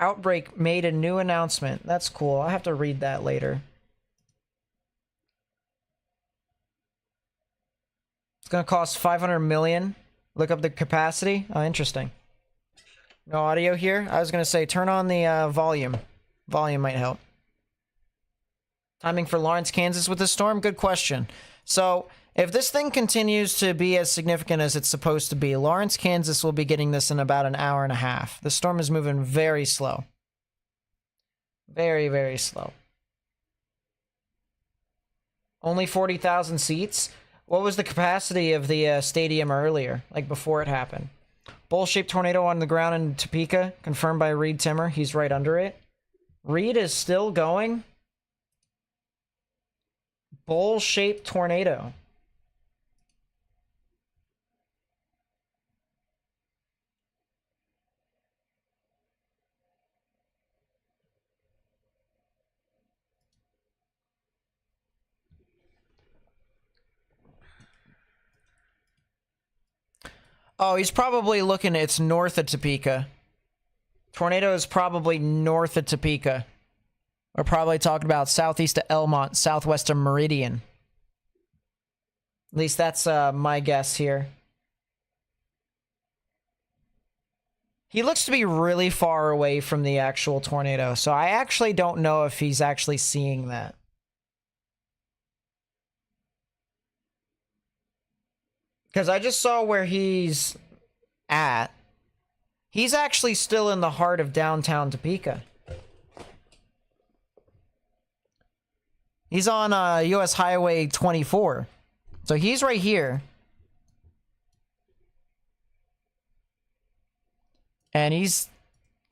Outbreak made a new announcement. That's cool. I have to read that later. It's gonna cost 500 million. Look up the capacity. Oh, interesting. No audio here. I was gonna say turn on the volume. Volume might help. Timing for Lawrence, Kansas with this storm? Good question. So, if this thing continues to be as significant as it's supposed to be, Lawrence, Kansas will be getting this in about an hour and a half. The storm is moving very slow. Very, very slow. Only 40,000 seats? What was the capacity of the stadium earlier, like before it happened? Bowl-shaped tornado on the ground in Topeka, confirmed by Reed Timmer. He's right under it. Reed is still going? Bowl-shaped tornado. Oh, he's probably looking, it's north of Topeka. Tornado is probably north of Topeka. We're probably talking about southeast of Elmont, southwest of Meridian. At least that's my guess here. He looks to be really far away from the actual tornado, so I actually don't know if he's actually seeing that. Because I just saw where he's at. He's actually still in the heart of downtown Topeka. He's on US Highway 24. So he's right here. And he's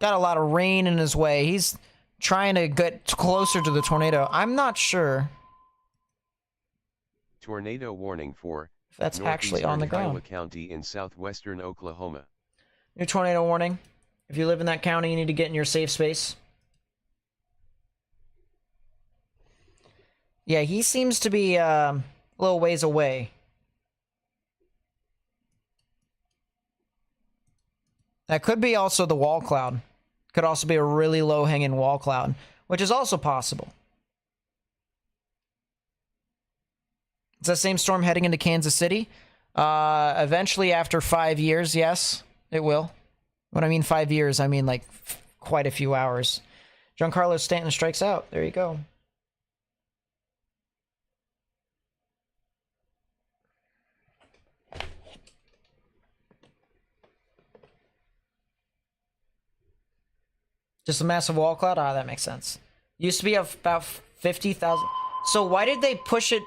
got a lot of rain in his way. He's trying to get closer to the tornado. I'm not sure
Tornado warning for
if that's actually on the ground.
Iowa County in southwestern Oklahoma.
New tornado warning. If you live in that county, you need to get in your safe space. Yeah, he seems to be a little ways away. That could be also the wall cloud. Could also be a really low-hanging wall cloud, which is also possible. Is that same storm heading into Kansas City? Eventually, after 5 years, yes, it will. When I mean 5 years, I mean like quite a few hours. Giancarlo Stanton strikes out. There you go. Just a massive wall cloud? Ah, that makes sense. Used to be about 50,000. So why did they push it?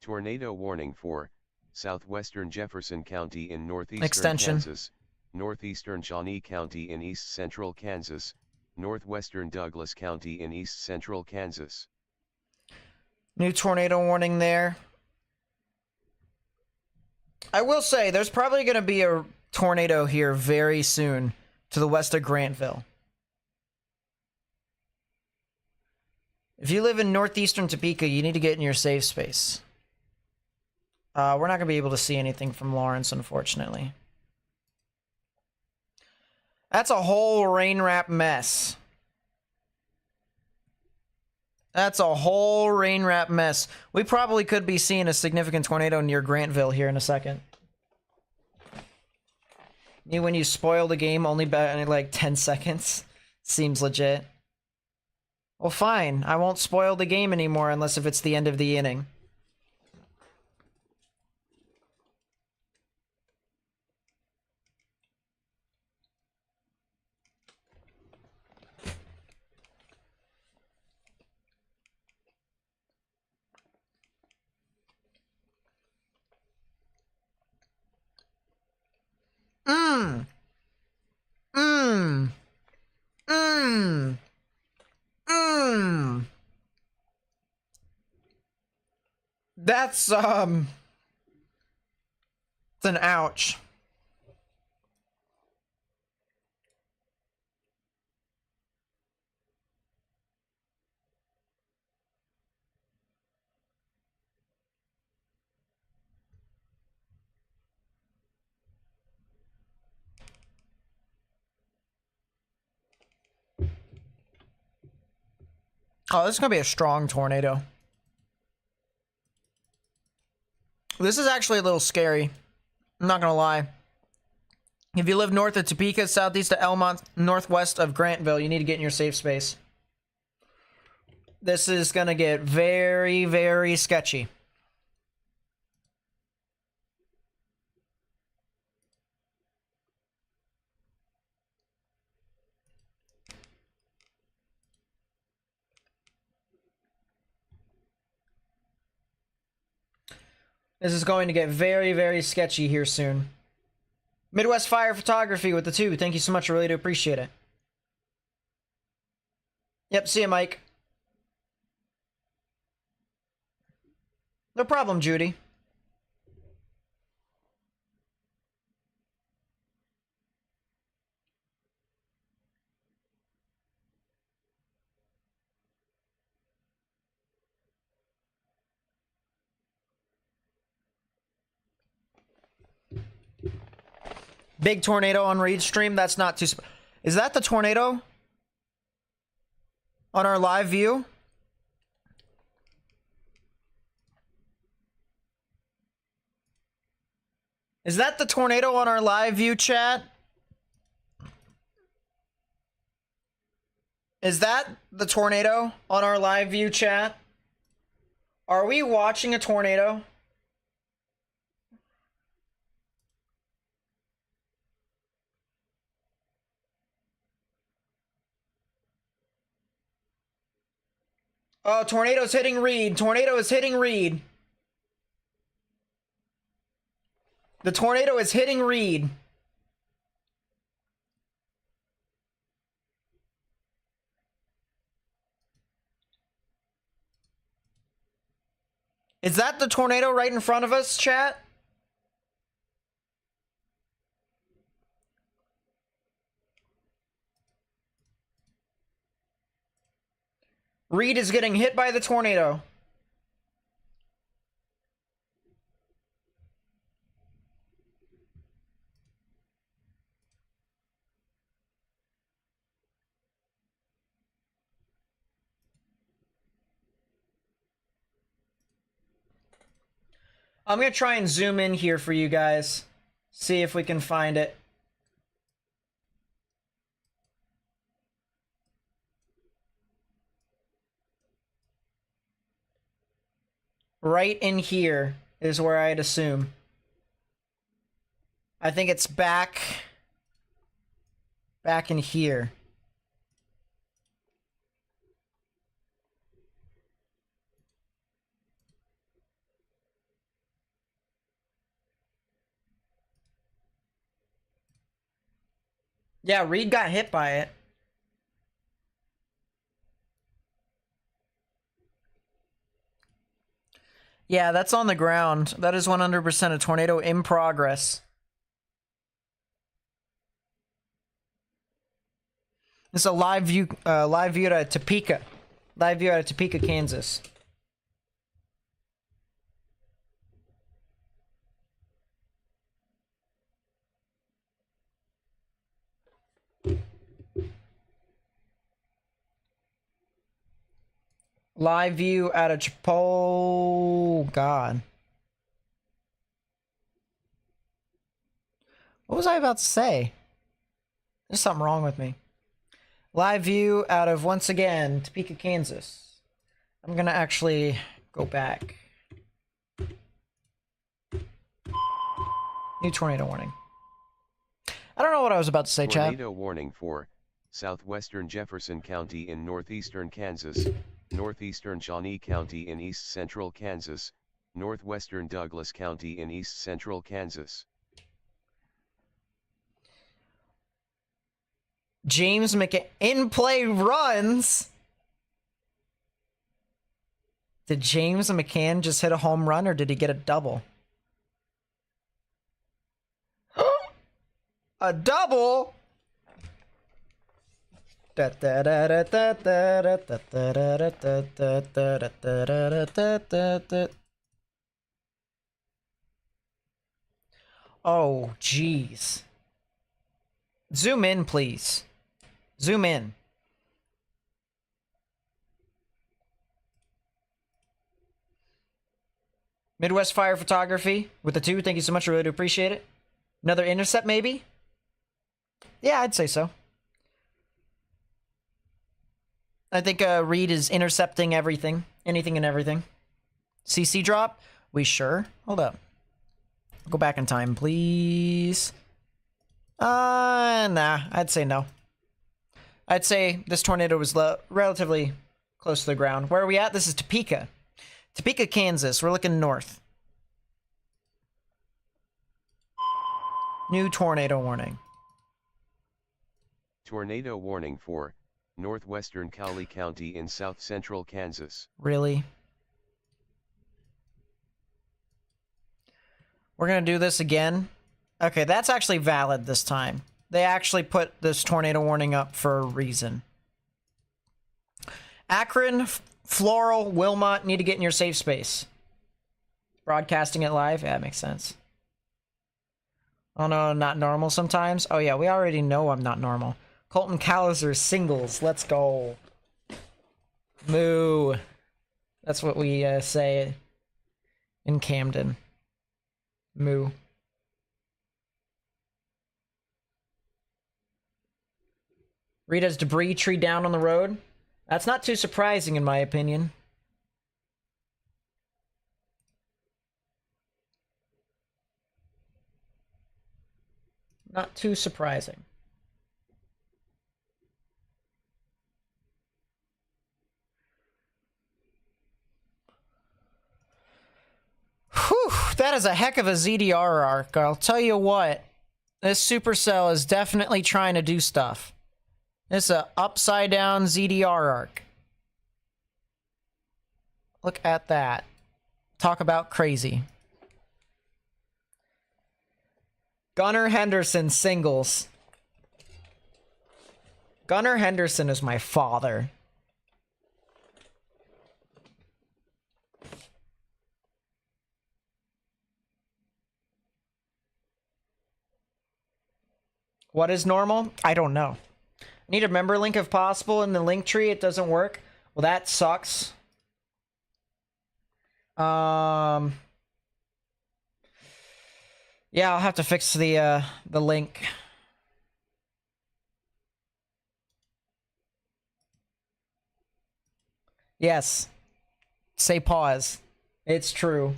Tornado warning for southwestern Jefferson County in northeastern
Extension.
Kansas, northeastern Shawnee County in east central Kansas, northwestern Douglas County in east central Kansas.
New tornado warning there. I will say, there's probably going to be a tornado here very soon to the west of Grantville. If you live in northeastern Topeka, you need to get in your safe space. We're not going to be able to see anything from Lawrence, unfortunately. That's a whole rain wrap mess. That's a whole rain wrap mess. We probably could be seeing a significant tornado near Grantville here in a second. When you spoil the game only by like 10 seconds, seems legit. Well, fine. I won't spoil the game anymore unless if it's the end of the inning. Mmm. Mmm. Mmm. Mmm. That's, it's an ouch. Oh, this is going to be a strong tornado. This is actually a little scary. I'm not going to lie. If you live north of Topeka, southeast of Elmont, northwest of Grantville, you need to get in your safe space. This is going to get very, very sketchy. This is going to get very, very sketchy here soon. Midwest Fire Photography with the 2. Thank you so much. I really do appreciate it. Yep, see you, Mike. No problem, Judy. Big tornado on Reed's stream. That's not too... Is that the tornado? On our live view? Is that the tornado on our live view, chat? Is that the tornado on our live view, chat? Are we watching a tornado? Oh, tornado's hitting Reed. Tornado is hitting Reed. The tornado is hitting Reed. Is that the tornado right in front of us, chat? Reed is getting hit by the tornado. I'm gonna try and zoom in here for you guys. See if we can find it. Right in here is where I'd assume. I think it's back in here. Yeah, Reed got hit by it. Yeah, that's on the ground. That is 100% a tornado in progress. It's a live view out of Topeka. Live view out of Topeka, Kansas. Live view out of Oh, God. What was I about to say? There's something wrong with me. Live view out of, once again, Topeka, Kansas. I'm gonna actually go back. New tornado warning. I don't know what I was about to say, Chad.
Tornado warning for southwestern Jefferson County in northeastern Kansas, northeastern Shawnee County in east central Kansas, northwestern Douglas County in east central Kansas.
James McCann in play runs. Did James McCann just hit a home run or did he get a double? A double? Oh, jeez. Zoom in, please. Zoom in. Midwest Fire Photography with the 2. Thank you so much. I really do appreciate it. Another intercept, maybe? Yeah, I'd say so. I think Reed is intercepting everything. Anything and everything. CC drop? We sure? Hold up. Go back in time, please. Nah. I'd say no. I'd say this tornado was relatively close to the ground. Where are we at? This is Topeka. Topeka, Kansas. We're looking north. New tornado warning.
Tornado warning for northwestern Cowley County in south central Kansas.
Really? We're gonna do this again. Okay, that's actually valid this time. They actually put this tornado warning up for a reason. Akron, Floral, Wilmot need to get in your safe space. Broadcasting it live? Yeah, that makes sense. Oh no, not normal sometimes? Oh yeah, we already know I'm not normal. Colton Calliser singles. Let's go. Moo. That's what we say in Camden. Moo. Rita's debris tree down on the road. That's not too surprising in my opinion. Not too surprising. Whew, that is a heck of a ZDR arc. I'll tell you what. This Supercell is definitely trying to do stuff. It's a upside down ZDR arc. Look at that. Talk about crazy. Gunnar Henderson singles. Gunnar Henderson is my father. What is normal? I don't know. I need a member link if possible in the link tree. It doesn't work. Well, that sucks. Yeah, I'll have to fix the link. Yes. Say pause. It's true.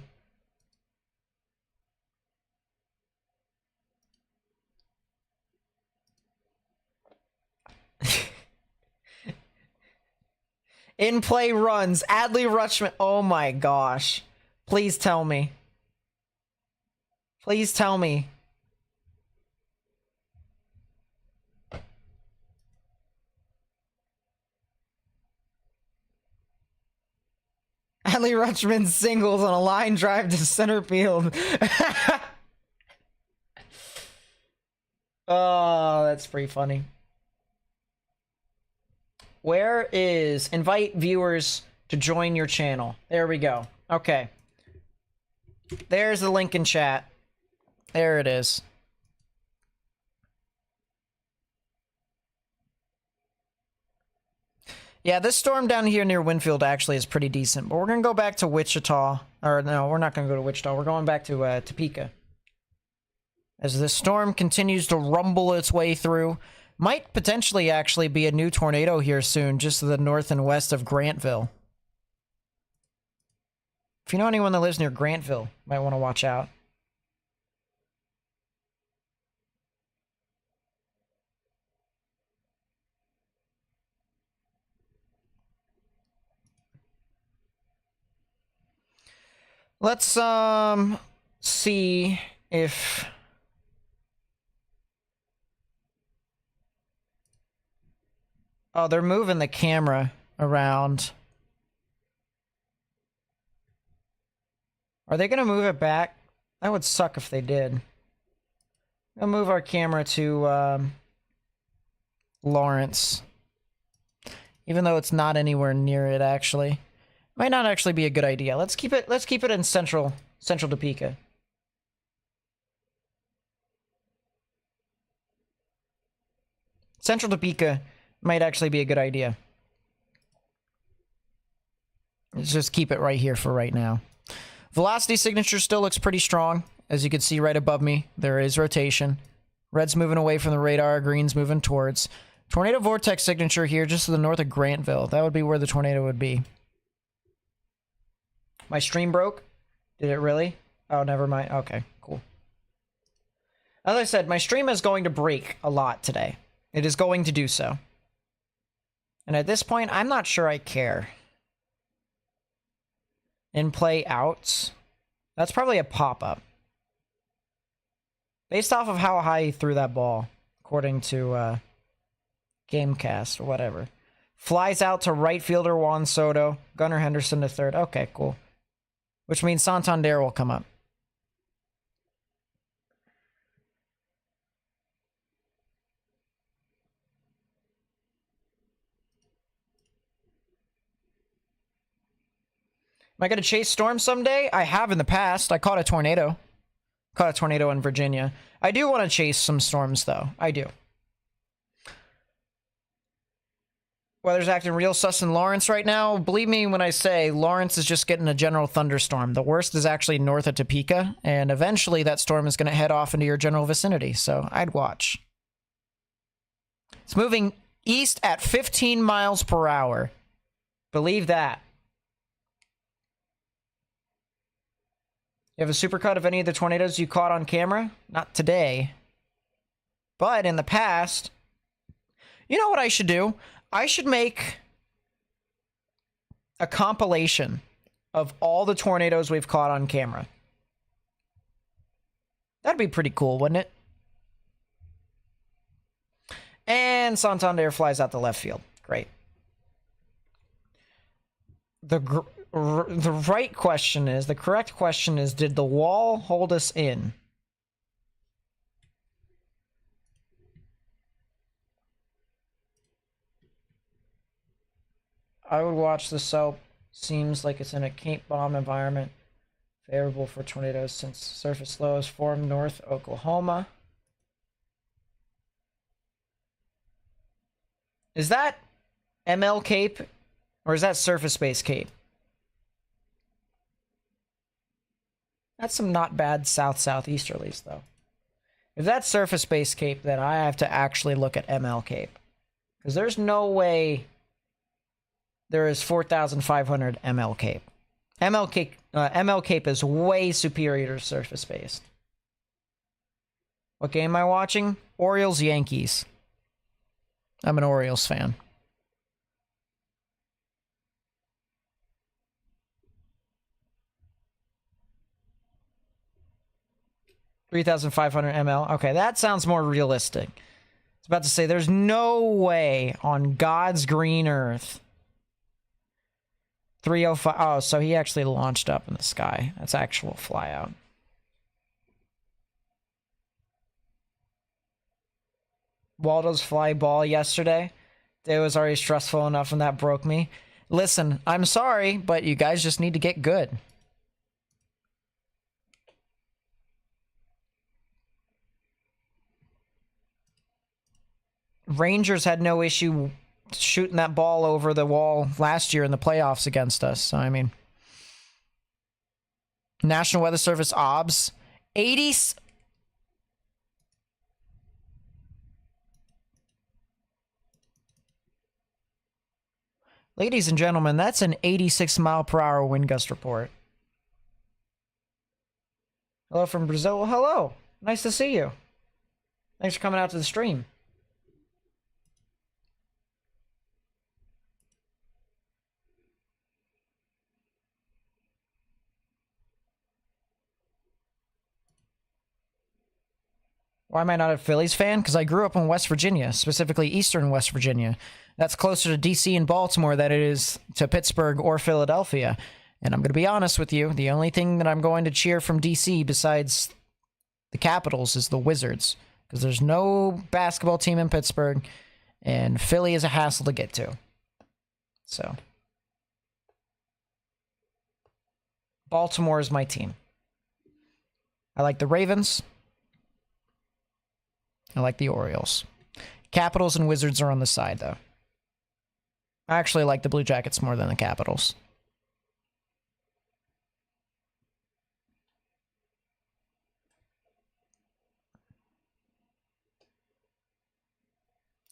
In play runs. Adley Rutschman. Oh my gosh. Please tell me. Please tell me. Adley Rutschman singles on a line drive to center field. Oh, that's pretty funny. Where is invite viewers to join your channel? There we go. Okay. There's the link in chat. There it is. Yeah, this storm down here near Winfield actually is pretty decent, but we're going to go back to Wichita. Or no, we're not going to go to Wichita. We're going back to Topeka. As this storm continues to rumble its way through, might potentially actually be a new tornado here soon, just to the north and west of Grantville. If you know anyone that lives near Grantville, might want to watch out. Let's see if oh, they're moving the camera around. Are they going to move it back? That would suck if they did. We'll move our camera to Lawrence. Even though it's not anywhere near it, actually. Might not actually be a good idea. Let's keep it in central Topeka. Central Topeka might actually be a good idea. Let's just keep it right here for right now. Velocity signature still looks pretty strong. As you can see right above me, there is rotation. Red's moving away from the radar, green's moving towards. Tornado vortex signature here just to the north of Grantville. That would be where the tornado would be. My stream broke? Did it really? Oh, never mind. Okay, cool. As I said, my stream is going to break a lot today. It is going to do so. And at this point, I'm not sure I care. In play outs. That's probably a pop-up. Based off of how high he threw that ball, according to Gamecast or whatever. Flies out to right fielder Juan Soto. Gunnar Henderson to third. Okay, cool. Which means Santander will come up. Am I going to chase storms someday? I have in the past. I caught a tornado. Caught a tornado in Virginia. I do want to chase some storms, though. I do. Weather's acting real sus in Lawrence right now. Believe me when I say Lawrence is just getting a general thunderstorm. The worst is actually north of Topeka, and eventually that storm is going to head off into your general vicinity, so I'd watch. It's moving east at 15 miles per hour. Believe that. You have a supercut of any of the tornadoes you caught on camera? Not today. But in the past, you know what I should do? I should make a compilation of all the tornadoes we've caught on camera. That'd be pretty cool, wouldn't it? And Santander flies out to left field. Great. The right question is, the correct question is, did the wall hold us in? I would watch the soap. Seems like it's in a Cape Bomb environment. Favorable for tornadoes since surface lows formed north Oklahoma. Is that ML Cape? Or is that surface-based Cape? That's some not bad south-southeasterlies, though. If that's surface-based Cape, then I have to actually look at ML Cape. Because there's no way there is 4,500 ML Cape. ML Cape is way superior to surface-based. What game am I watching? Orioles, Yankees. I'm an Orioles fan. $3,500 ML. Okay, that sounds more realistic. I was about to say, there's no way on God's green earth. 305. Oh, so he actually launched up in the sky. That's actual flyout. Waldo's fly ball yesterday. It was already stressful enough and that broke me. Listen, I'm sorry, but you guys just need to get good. Rangers had no issue shooting that ball over the wall last year in the playoffs against us. So, I mean, National Weather Service OBS, 80. Ladies and gentlemen, that's an 86 mile per hour wind gust report. Hello from Brazil. Well, hello. Nice to see you. Thanks for coming out to the stream. Why am I not a Phillies fan? Because I grew up in West Virginia, specifically Eastern West Virginia. That's closer to D.C. and Baltimore than it is to Pittsburgh or Philadelphia. And I'm going to be honest with you, the only thing that I'm going to cheer from D.C. besides the Capitals is the Wizards. Because there's no basketball team in Pittsburgh, and Philly is a hassle to get to. So, Baltimore is my team. I like the Ravens. I like the Orioles. Capitals and Wizards are on the side, though. I actually like the Blue Jackets more than the Capitals.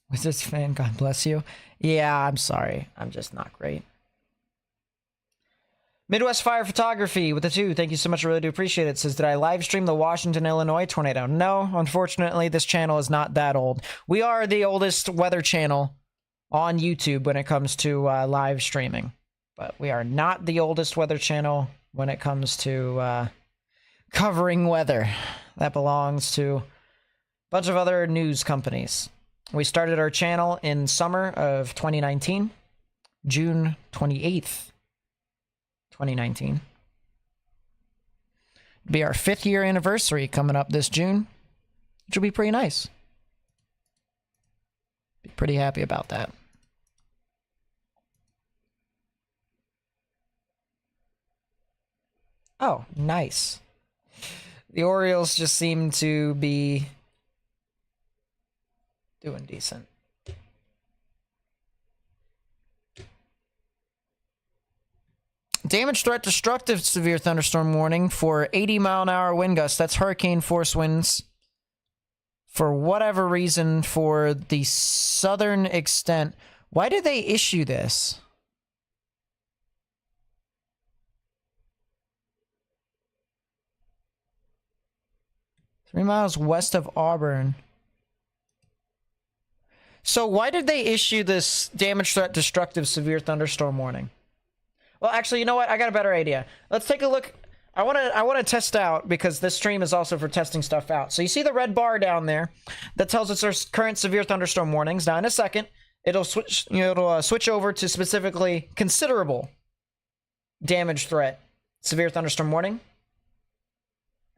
Wizards fan, God bless you. Yeah, I'm sorry. I'm just not great. Midwest Fire Photography with the 2. Thank you so much. I really do appreciate it. Says, did I live stream the Washington, Illinois tornado? No, unfortunately, this channel is not that old. We are the oldest weather channel on YouTube when it comes to live streaming. But we are not the oldest weather channel when it comes to covering weather. That belongs to a bunch of other news companies. We started our channel in summer of 2019, June 28th. 2019. It'll be our 5th year anniversary coming up this June, which will be pretty nice. Be pretty happy about that. Oh, nice. The Orioles just seem to be doing decent. Damage threat, destructive severe thunderstorm warning for 80-mile-an-hour wind gusts. That's hurricane force winds. For whatever reason, for the southern extent. Why did they issue this? Three miles west of Auburn. So why did they issue this damage threat, destructive severe thunderstorm warning? Well, actually, you know what? I got a better idea. Let's take a look. I want to test out, because this stream is also for testing stuff out. So you see the red bar down there that tells us there's current severe thunderstorm warnings. Now, in a second, it'll switch. It'll switch over to specifically considerable damage threat, severe thunderstorm warning.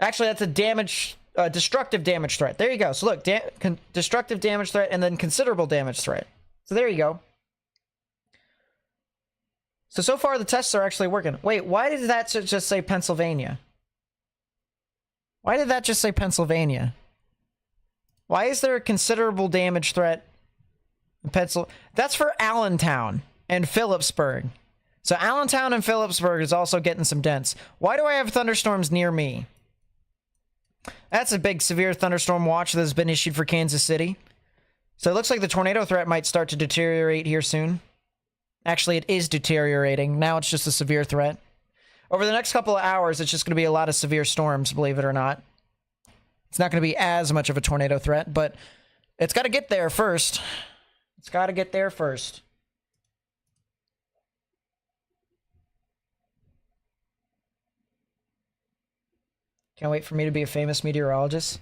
Actually, that's a destructive damage threat. There you go. So look, destructive damage threat and then considerable damage threat. So there you go. So far the tests are actually working. Wait, why did that just say Pennsylvania? Why did that just say Pennsylvania? Why is there a considerable damage threat in Pennsylvania? That's for Allentown and Phillipsburg. So Allentown and Phillipsburg is also getting some dents. Why do I have thunderstorms near me? That's a big severe thunderstorm watch that has been issued for Kansas City. So it looks like the tornado threat might start to deteriorate here soon. Actually, it is deteriorating. Now it's just a severe threat. Over the next couple of hours, it's just going to be a lot of severe storms, believe it or not. It's not going to be as much of a tornado threat, but it's got to get there first. It's got to get there first. Can't wait for me to be a famous meteorologist.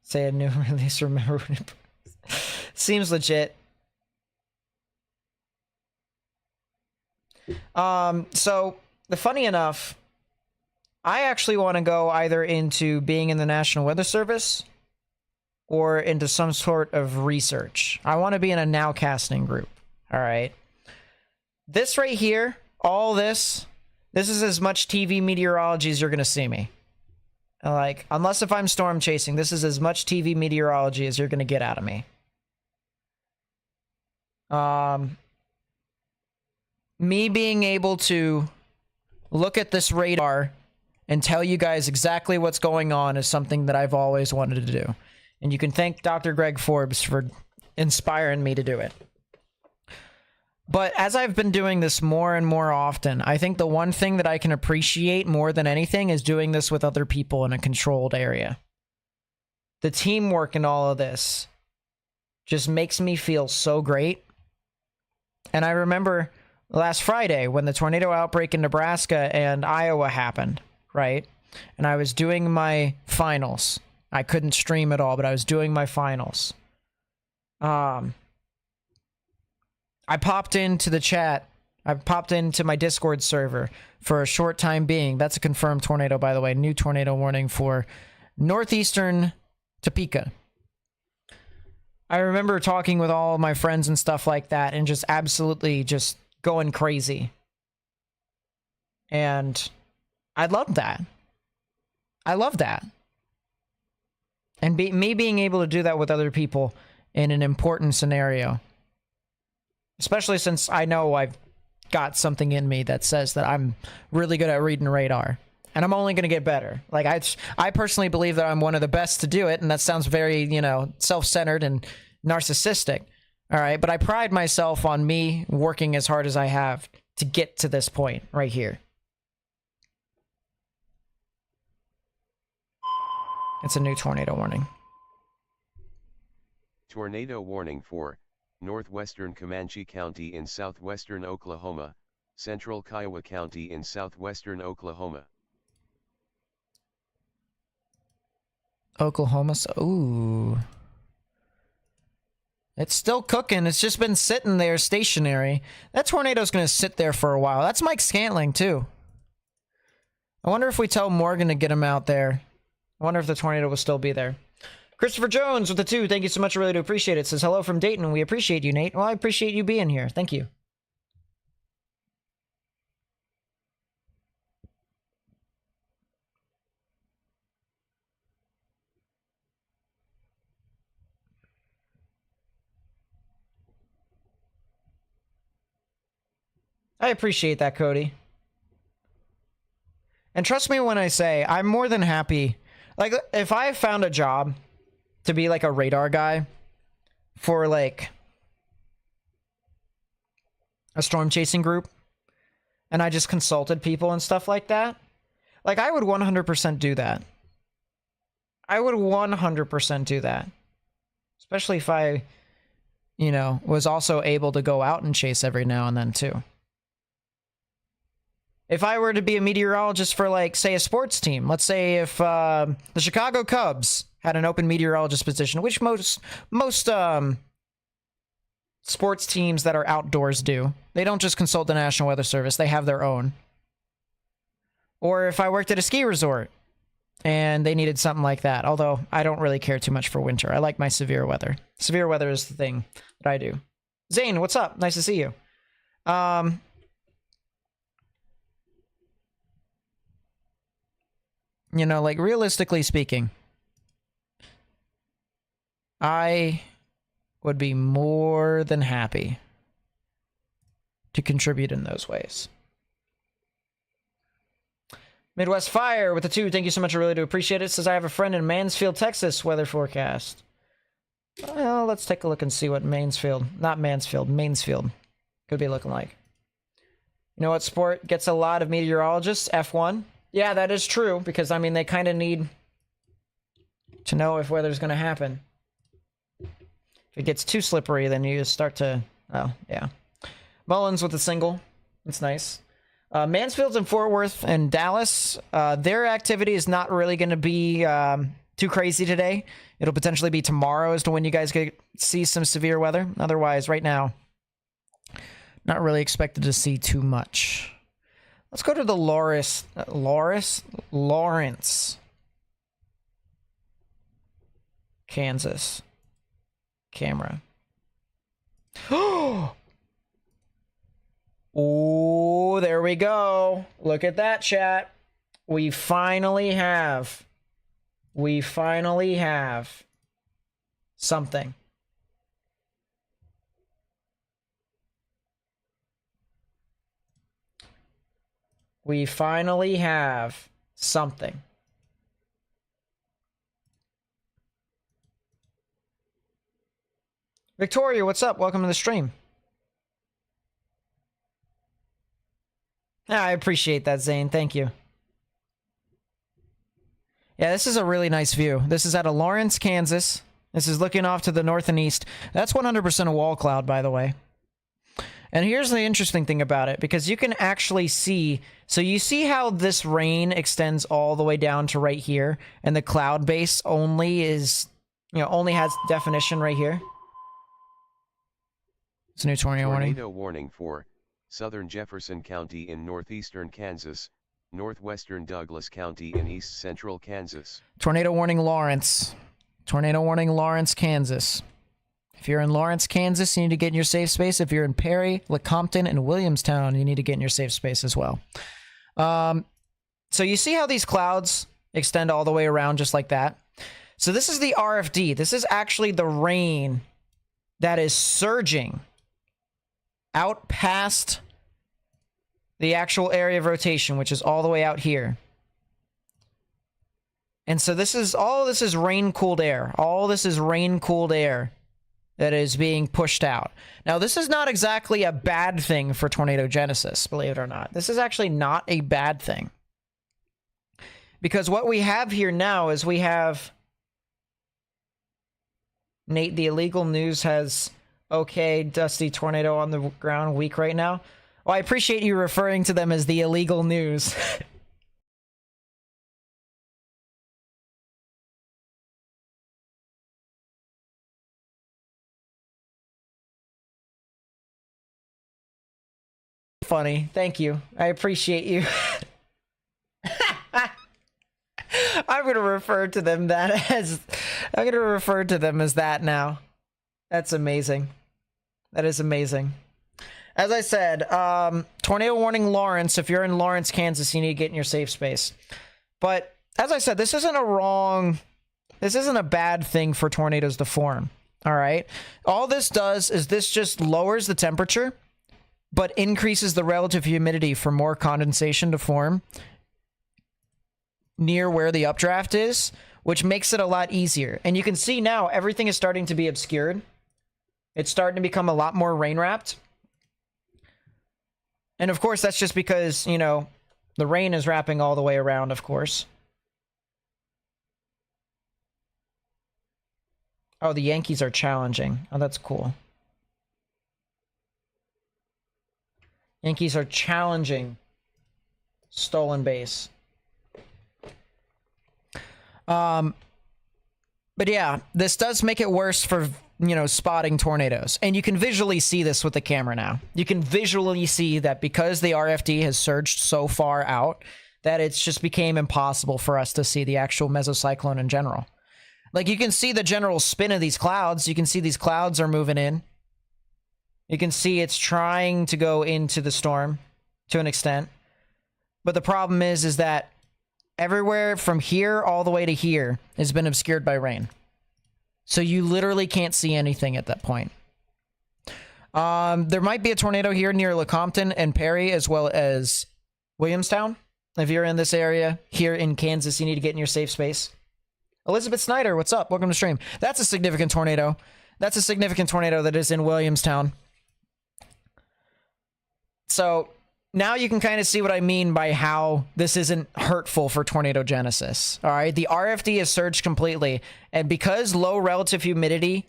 Say a new release, remember when it... Seems legit. So, funny enough, I actually want to go either into being in the National Weather Service or into some sort of research. I want to be in a nowcasting group. All right. This right here, all this is as much TV meteorology as you're going to see me. Like, unless if I'm storm chasing, this is as much TV meteorology as you're going to get out of me. Me being able to look at this radar and tell you guys exactly what's going on is something that I've always wanted to do. And you can thank Dr. Greg Forbes for inspiring me to do it. But as I've been doing this more and more often, I think the one thing that I can appreciate more than anything is doing this with other people in a controlled area. The teamwork in all of this just makes me feel so great. And I remember last Friday when the tornado outbreak in Nebraska and Iowa happened, right? And I was doing my finals. I couldn't stream at all, but I was doing my finals. I popped into the chat. I popped into my Discord server for a short time being. That's a confirmed tornado, by the way. New tornado warning for northeastern Topeka. I remember talking with all of my friends and stuff like that and just absolutely just going crazy. And I loved that. I love that. And me being able to do that with other people in an important scenario. Especially since I know I've got something in me that says that I'm really good at reading radar. And I'm only going to get better. Like, I personally believe that I'm one of the best to do it. And that sounds very, self-centered and narcissistic. All right. But I pride myself on me working as hard as I have to get to this point right here. It's a new tornado warning.
Tornado warning for northwestern Comanche County in southwestern Oklahoma, central Kiowa County in southwestern Oklahoma.
Oklahoma, ooh. It's still cooking. It's just been sitting there stationary. That tornado's going to sit there for a while. That's Mike Scantling, too. I wonder if we tell Morgan to get him out there. I wonder if the tornado will still be there. Christopher Jones with the 2. Thank you so much. I really do appreciate it. Says hello from Dayton. We appreciate you, Nate. Well, I appreciate you being here. Thank you. I appreciate that, Cody. And trust me when I say I'm more than happy. Like, if I found a job to be like a radar guy for like a storm chasing group and I just consulted people and stuff like that, like, I would 100% do that. I would 100% do that. Especially if I, was also able to go out and chase every now and then too. If I were to be a meteorologist for, like, say, a sports team, let's say if the Chicago Cubs had an open meteorologist position, which most sports teams that are outdoors do. They don't just consult the National Weather Service. They have their own. Or if I worked at a ski resort and they needed something like that. Although I don't really care too much for winter. I like my severe weather. Severe weather is the thing that I do. Zane, what's up? Nice to see you. Like, realistically speaking, I would be more than happy to contribute in those ways. Midwest Fire with the 2. Thank you so much. I really do appreciate it. Says, I have a friend in Mansfield, Texas. Weather forecast. Well, let's take a look and see what Mansfield could be looking like. You know what sport gets a lot of meteorologists? F1. Yeah, that is true, because, I mean, they kind of need to know if weather's going to happen. If it gets too slippery, then you just start to... Oh, yeah. Mullins with a single. It's nice. Mansfield's in Fort Worth and Dallas. Their activity is not really going to be too crazy today. It'll potentially be tomorrow as to when you guys could see some severe weather. Otherwise, right now, not really expected to see too much. Let's go to the Lawrence, Kansas camera. Oh, there we go. Look at that, chat. We finally have something. We finally have something. Victoria, what's up? Welcome to the stream. I appreciate that, Zane. Thank you. Yeah, this is a really nice view. This is out of Lawrence, Kansas. This is looking off to the north and east. That's 100% a wall cloud, by the way. And here's the interesting thing about it, because you can actually see... So you see how this rain extends all the way down to right here, and the cloud base only is, only has definition right here? It's a new tornado warning.
Tornado warning for southern Jefferson County in northeastern Kansas, northwestern Douglas County in east central Kansas.
Tornado warning Lawrence. Tornado warning Lawrence, Kansas. If you're in Lawrence, Kansas, you need to get in your safe space. If you're in Perry, Lecompton, and Williamstown, you need to get in your safe space as well. So you see how these clouds extend all the way around just like that? So this is the RFD. This is actually the rain that is surging out past the actual area of rotation, which is all the way out here. And so this is rain-cooled air. All this is rain-cooled air that is being pushed out. Now, this is not exactly a bad thing for tornado genesis, believe it or not. This is actually not a bad thing. Because what we have here now is we have... Nate, the illegal news has... Okay, Dusty, tornado on the ground, weak right now. Well, I appreciate you referring to them as the illegal news. Funny. Thank you. I appreciate you. I'm going to refer to them as that now. That's amazing. That is amazing. As I said, tornado warning Lawrence. If you're in Lawrence, Kansas, you need to get in your safe space. But as I said, this isn't a bad thing for tornadoes to form. All right. All this does is this just lowers the temperature, but increases the relative humidity for more condensation to form near where the updraft is, which makes it a lot easier. And you can see now everything is starting to be obscured. It's starting to become a lot more rain-wrapped. And of course, that's just because, the rain is wrapping all the way around, of course. Oh, the Yankees are challenging. Oh, that's cool. Yankees are challenging stolen base. But yeah, this does make it worse for, spotting tornadoes. And you can visually see this with the camera now. You can visually see that because the RFD has surged so far out, that it's just became impossible for us to see the actual mesocyclone in general. Like, you can see the general spin of these clouds. You can see these clouds are moving in. You can see it's trying to go into the storm to an extent. But the problem is that everywhere from here all the way to here has been obscured by rain. So you literally can't see anything at that point. There might be a tornado here near Lecompton and Perry as well as Williamstown. If you're in this area here in Kansas, you need to get in your safe space. Elizabeth Snyder, what's up? Welcome to stream. That's a significant tornado. That's a significant tornado that is in Williamstown. So now you can kind of see what I mean by how this isn't hurtful for tornado genesis. All right, the RFD has surged completely, and because low relative humidity,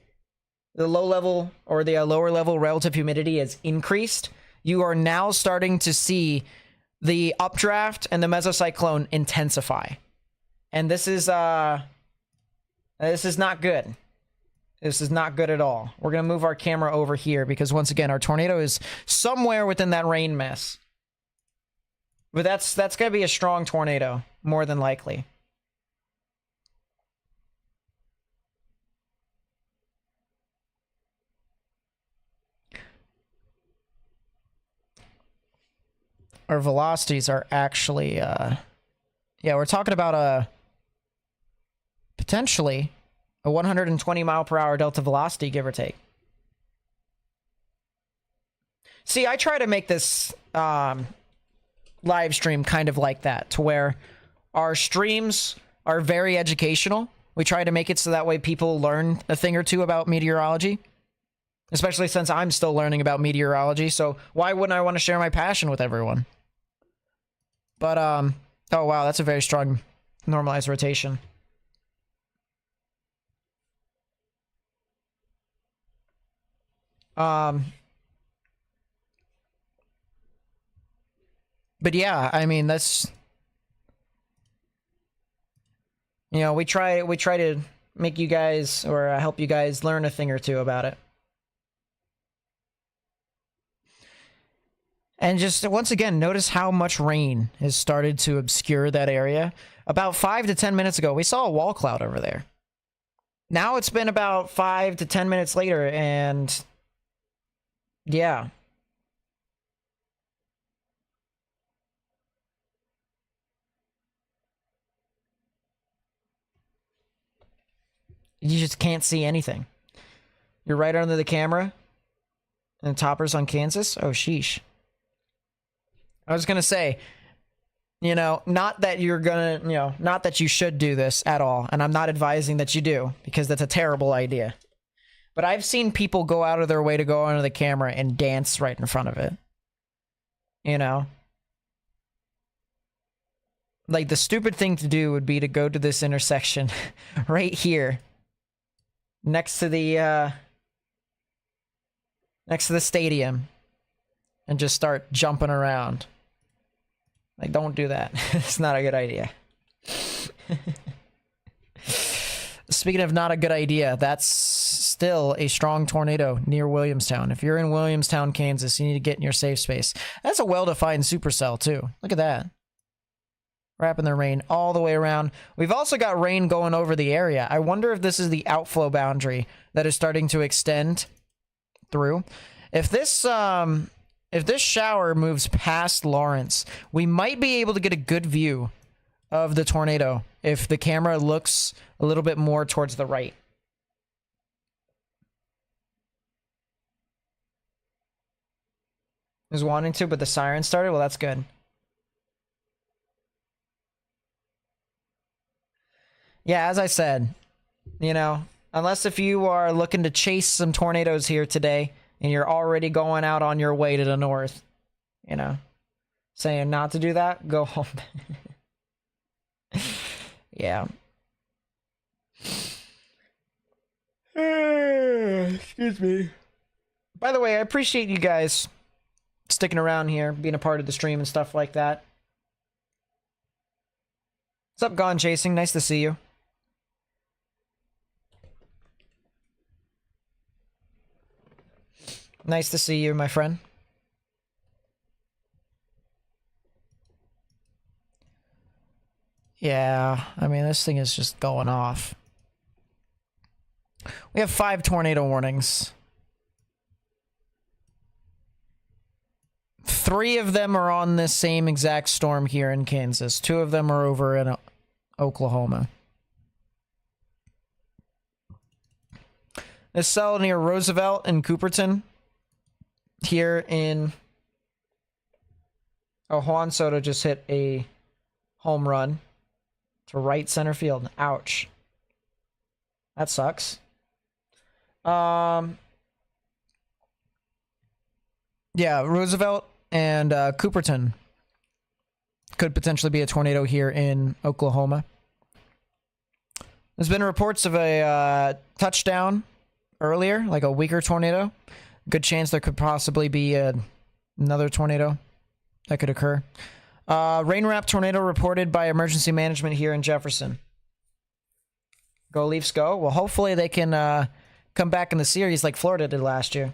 the low level or the lower level relative humidity has increased, you are now starting to see the updraft and the mesocyclone intensify, and this is not good. This is not good at all. We're gonna move our camera over here because once again, our tornado is somewhere within that rain mess. But that's gonna be a strong tornado, more than likely. Our velocities are actually, yeah, we're talking about potentially a 120 mile per hour delta velocity, give or take. See, I try to make this live stream kind of like that, to where our streams are very educational. We try to make it so that way people learn a thing or two about meteorology, especially since I'm still learning about meteorology. So why wouldn't I want to share my passion with everyone? But, oh wow, that's a very strong normalized rotation. But yeah, I mean, that's, you know, we try to make you guys, or help you guys learn a thing or two about it. And just once again, notice how much rain has started to obscure that area. About 5 to 10 minutes ago, we saw a wall cloud over there. Now it's been about 5 to 10 minutes later, and yeah. You just can't see anything. You're right under the camera. And toppers on Kansas? Oh, sheesh. I was gonna say, you know, not that you're gonna, you know, not that you should do this at all, and I'm not advising that you do, because that's a terrible idea. But I've seen people go out of their way to go under the camera and dance right in front of it. You know? Like, the stupid thing to do would be to go to this intersection right here, next to the stadium, and just start jumping around. Like, don't do that. It's not a good idea. Speaking of not a good idea, that's still a strong tornado near Williamstown. If you're in Williamstown, Kansas, you need to get in your safe space. That's a well-defined supercell, too. Look at that. Wrapping the rain all the way around. We've also got rain going over the area. I wonder if this is the outflow boundary that is starting to extend through. If this shower moves past Lawrence, we might be able to get a good view of the tornado if the camera looks a little bit more towards the right. I was wanting to, but the siren started? Well, that's good. Yeah, as I said, you know, unless if you are looking to chase some tornadoes here today, and you're already going out on your way to the north, you know, saying not to do that, go home. Yeah. Excuse me. By the way, I appreciate you guys sticking around here, being a part of the stream and stuff like that. What's up, Gone Chasing? Nice to see you. Nice to see you, my friend. Yeah, I mean, this thing is just going off. We have 5 tornado warnings. 3 of them are on this same exact storm here in Kansas. 2 of them are over in Oklahoma. This cell near Roosevelt and Cooperton here in... Oh, Juan Soto just hit a home run to right center field. Ouch. That sucks. Yeah, Roosevelt and Cooperton could potentially be a tornado here in Oklahoma. There's been reports of a touchdown earlier, like a weaker tornado. Good chance there could possibly be another tornado that could occur. Rain-wrapped tornado reported by emergency management here in Jefferson. Go Leafs go. Well, hopefully they can come back in the series like Florida did last year.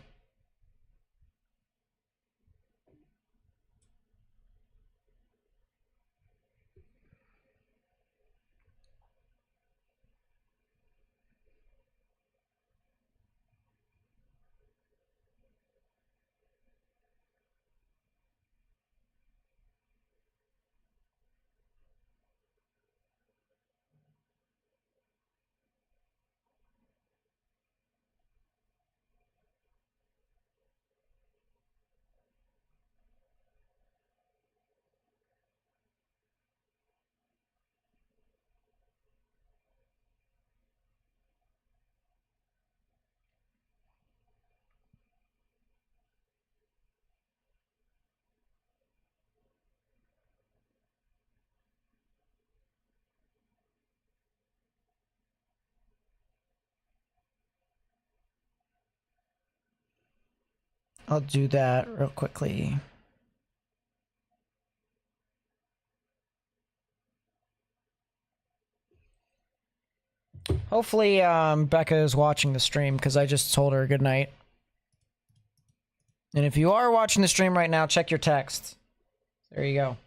I'll do that real quickly. Hopefully, Becca is watching the stream because I just told her good night. And if you are watching the stream right now, check your texts. There you go.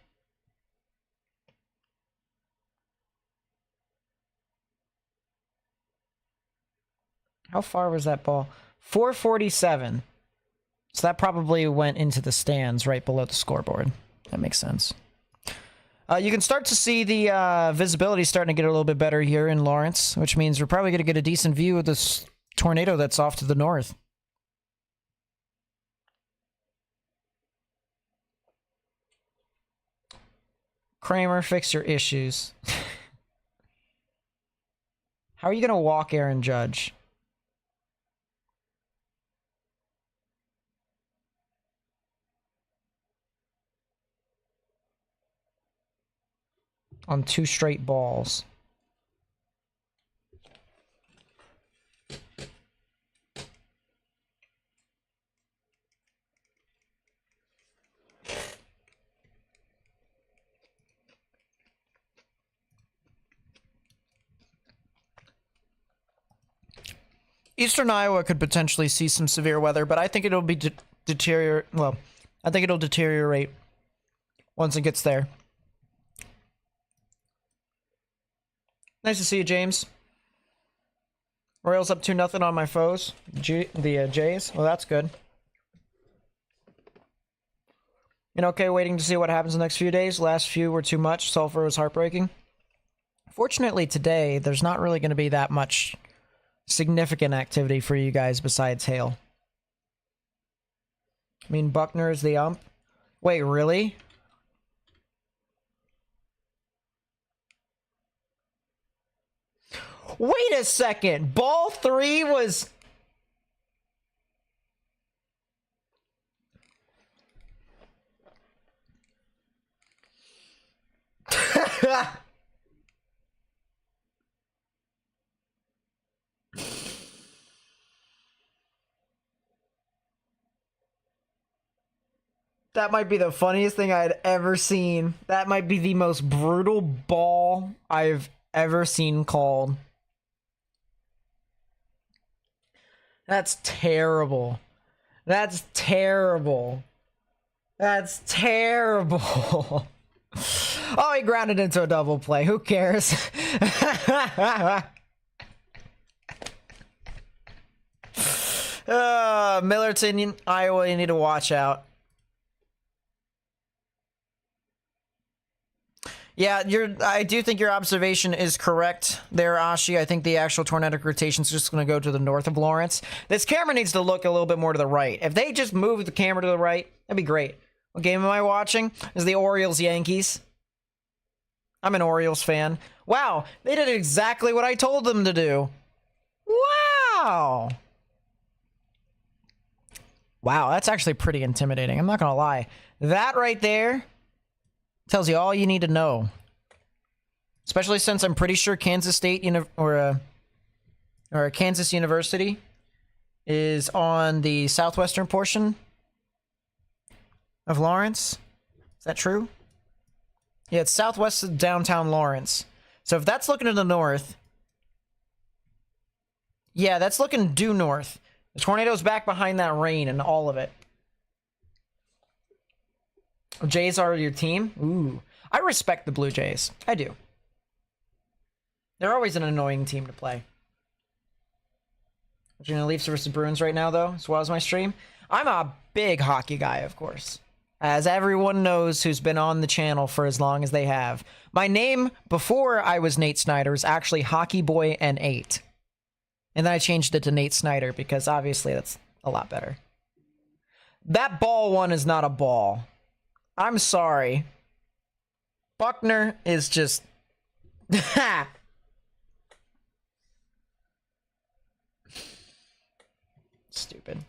How far was that ball? 447. So that probably went into the stands right below the scoreboard. That makes sense. You can start to see the visibility starting to get a little bit better here in Lawrence, which means we're probably going to get a decent view of this tornado that's off to the north. Kramer, fix your issues. How are you going to walk Aaron Judge? On 2 straight balls. Eastern Iowa could potentially see some severe weather, but I think it'll be I think it'll deteriorate once it gets there. Nice to see you, James. Royals up 2-0 on my foes. The Jays. Well, that's good. And okay, waiting to see what happens the next few days. Last few were too much. Sulfur was heartbreaking. Fortunately, today, there's not really going to be that much significant activity for you guys besides hail. I mean, Buckner is the ump. Wait, really? Wait a second. Ball 3 was... That might be the funniest thing I'd ever seen. That might be the most brutal ball I've ever seen called. That's terrible. That's terrible. That's terrible. Oh, he grounded into a double play. Who cares? Millerton, Iowa, you need to watch out. Yeah, I do think your observation is correct there, Ashi. I think the actual tornadic rotation is just going to go to the north of Lawrence. This camera needs to look a little bit more to the right. If they just move the camera to the right, that'd be great. What game am I watching? Is the Orioles-Yankees. I'm an Orioles fan. Wow, they did exactly what I told them to do. Wow. Wow, that's actually pretty intimidating. I'm not gonna lie. That right there tells you all you need to know. Especially since I'm pretty sure Kansas State or Kansas University is on the southwestern portion of Lawrence. Is that true? Yeah, it's southwest of downtown Lawrence. So if that's looking to the north, yeah, that's looking due north. The tornado's back behind that rain and all of it. Jays are your team? Ooh. I respect the Blue Jays. I do. They're always an annoying team to play. Virginia Leafs versus Bruins right now, though, as well as my stream. I'm a big hockey guy, of course. As everyone knows who's been on the channel for as long as they have. My name, before I was Nate Snyder, was actually Hockey Boy N8. And then I changed it to Nate Snyder because obviously that's a lot better. That ball one is not a ball. I'm sorry. Buckner is just... Stupid.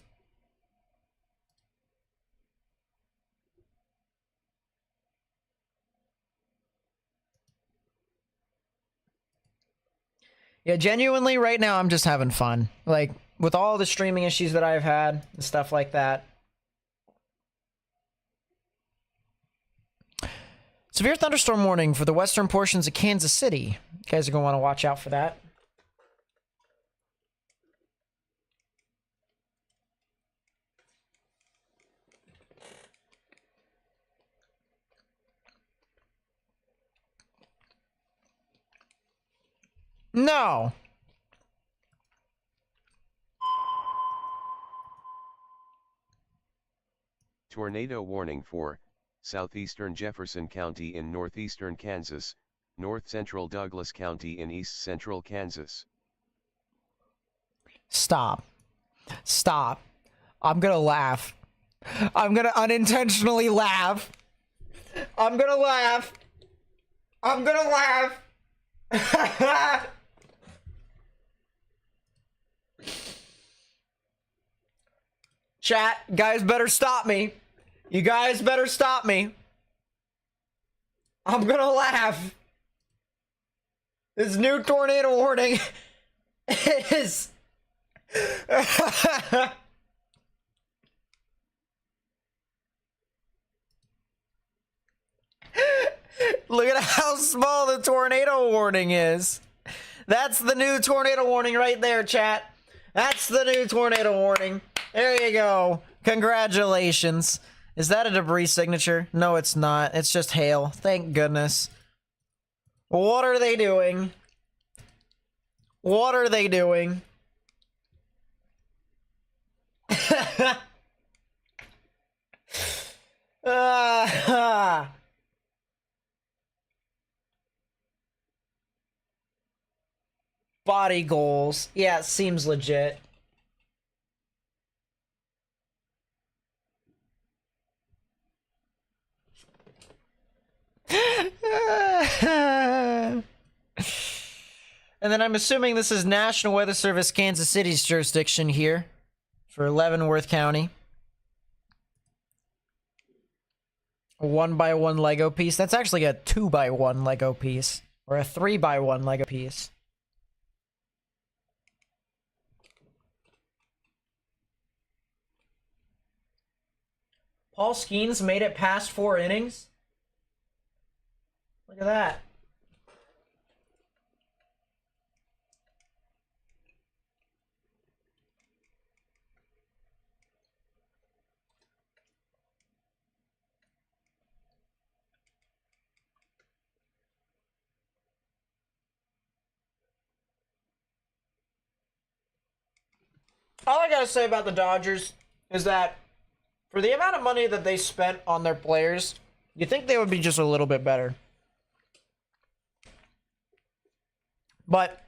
Yeah, genuinely right now I'm just having fun. Like, with all the streaming issues that I've had and stuff like that. Severe thunderstorm warning for the western portions of Kansas City. You guys are going to want to watch out for that. No.
Tornado warning for southeastern Jefferson County in northeastern Kansas, north central Douglas County in east central Kansas.
Stop. Stop. I'm gonna laugh. I'm gonna unintentionally laugh. I'm gonna laugh. I'm gonna laugh. Chat, guys better stop me. You guys better stop me. I'm gonna laugh. This new tornado warning is... Look at how small the tornado warning is. That's the new tornado warning right there, chat. That's the new tornado warning. There you go. Congratulations. Is that a debris signature? No, it's not. It's just hail. Thank goodness. What are they doing? What are they doing? Body goals. Yeah, it seems legit. And then I'm assuming this is National Weather Service Kansas City's jurisdiction here for Leavenworth County. A 1x1 Lego piece. That's actually a 2x1 Lego piece. Or a 3x1 Lego piece. Paul Skeens made it past 4 innings. Look at that. All I gotta say about the Dodgers is that for the amount of money that they spent on their players, you think they would be just a little bit better. But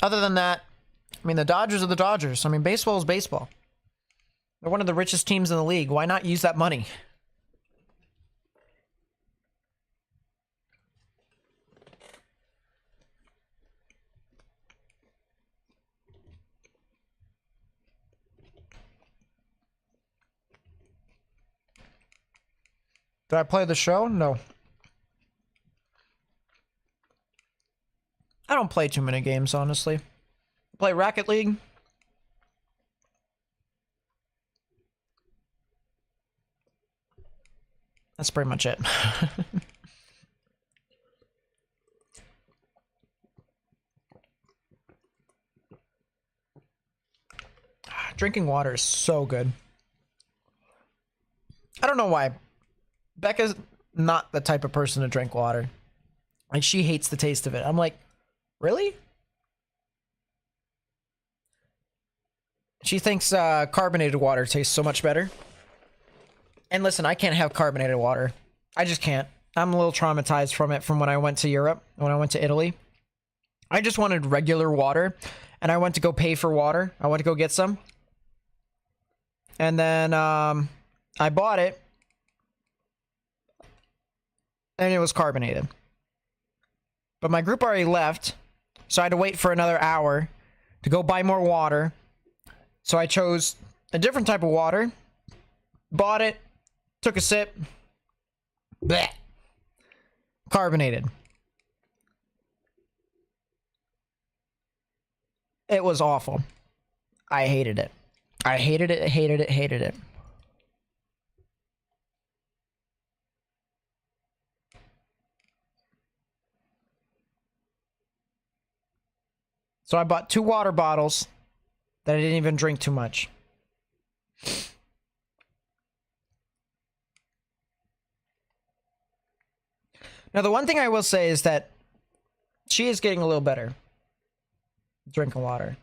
other than that, I mean, the Dodgers are the Dodgers. I mean, baseball is baseball. They're one of the richest teams in the league. Why not use that money? Did I play the show? No. I don't play too many games, honestly. I play Rocket League. That's pretty much it. Drinking water is so good. I don't know why. Becca's not the type of person to drink water. Like, she hates the taste of it. I'm like, really? She thinks carbonated water tastes so much better. And listen, I can't have carbonated water. I just can't. I'm a little traumatized from it from when I went to Europe, when I went to Italy. I just wanted regular water, and I went to go pay for water. I went to go get some. And then I bought it, and it was carbonated. But my group already left, so I had to wait for another hour to go buy more water. So I chose a different type of water, bought it, took a sip. Blech. Carbonated. It was awful. I hated it. I hated it, hated it, hated it. So I bought 2 water bottles that I didn't even drink too much. Now, the one thing I will say is that she is getting a little better drinking water.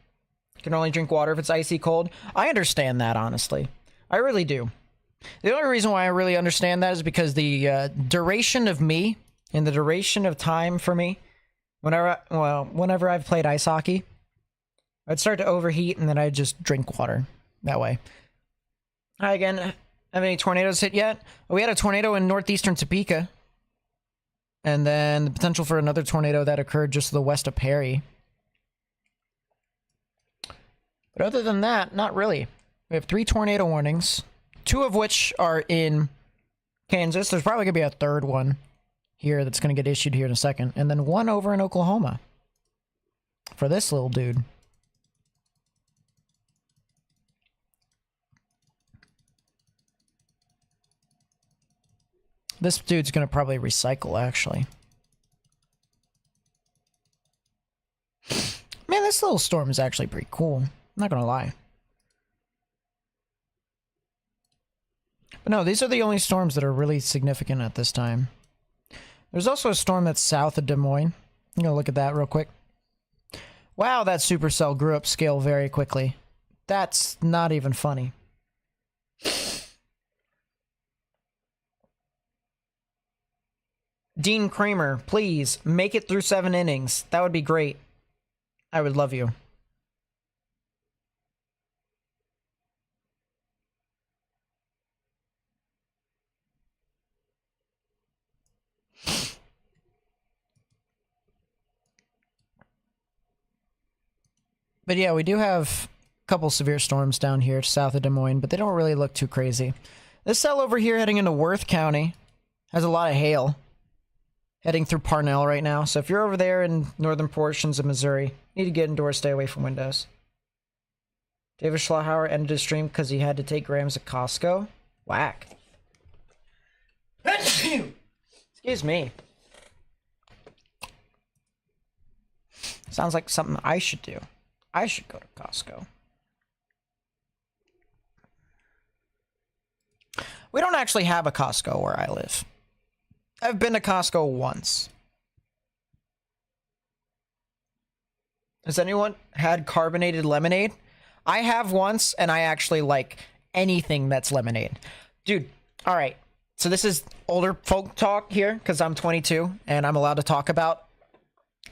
You can only drink water if it's icy cold. I understand that, honestly. I really do. The only reason why I really understand that is because the duration of me and the duration of time for me, whenever I've played ice hockey, I'd start to overheat and then I'd just drink water that way. Hi again. Have any tornadoes hit yet? We had a tornado in northeastern Topeka. And then the potential for another tornado that occurred just to the west of Perry. But other than that, not really. We have 3 tornado warnings, 2 of which are in Kansas. There's probably going to be a third one here that's going to get issued here in a second. And then 1 over in Oklahoma for this little dude. This dude's going to probably recycle, actually. Man, this little storm is actually pretty cool. I'm not going to lie. But no, these are the only storms that are really significant at this time. There's also a storm that's south of Des Moines. I'm going to look at that real quick. Wow, that supercell grew up scale very quickly. That's not even funny. Dean Kramer, please make it through 7 innings. That would be great. I would love you. But yeah, we do have a couple severe storms down here south of Des Moines, but they don't really look too crazy. This cell over here heading into Worth County has a lot of hail heading through Parnell right now. So if you're over there in northern portions of Missouri, you need to get indoors, stay away from windows. David Schlauhauer ended his stream because he had to take grams at Costco. Whack. Excuse me. Sounds like something I should do. I should go to Costco. We don't actually have a Costco where I live. I've been to Costco once. Has anyone had carbonated lemonade? I have once, and I actually like anything that's lemonade. Dude, all right. So this is older folk talk here, because I'm 22, and I'm allowed to talk about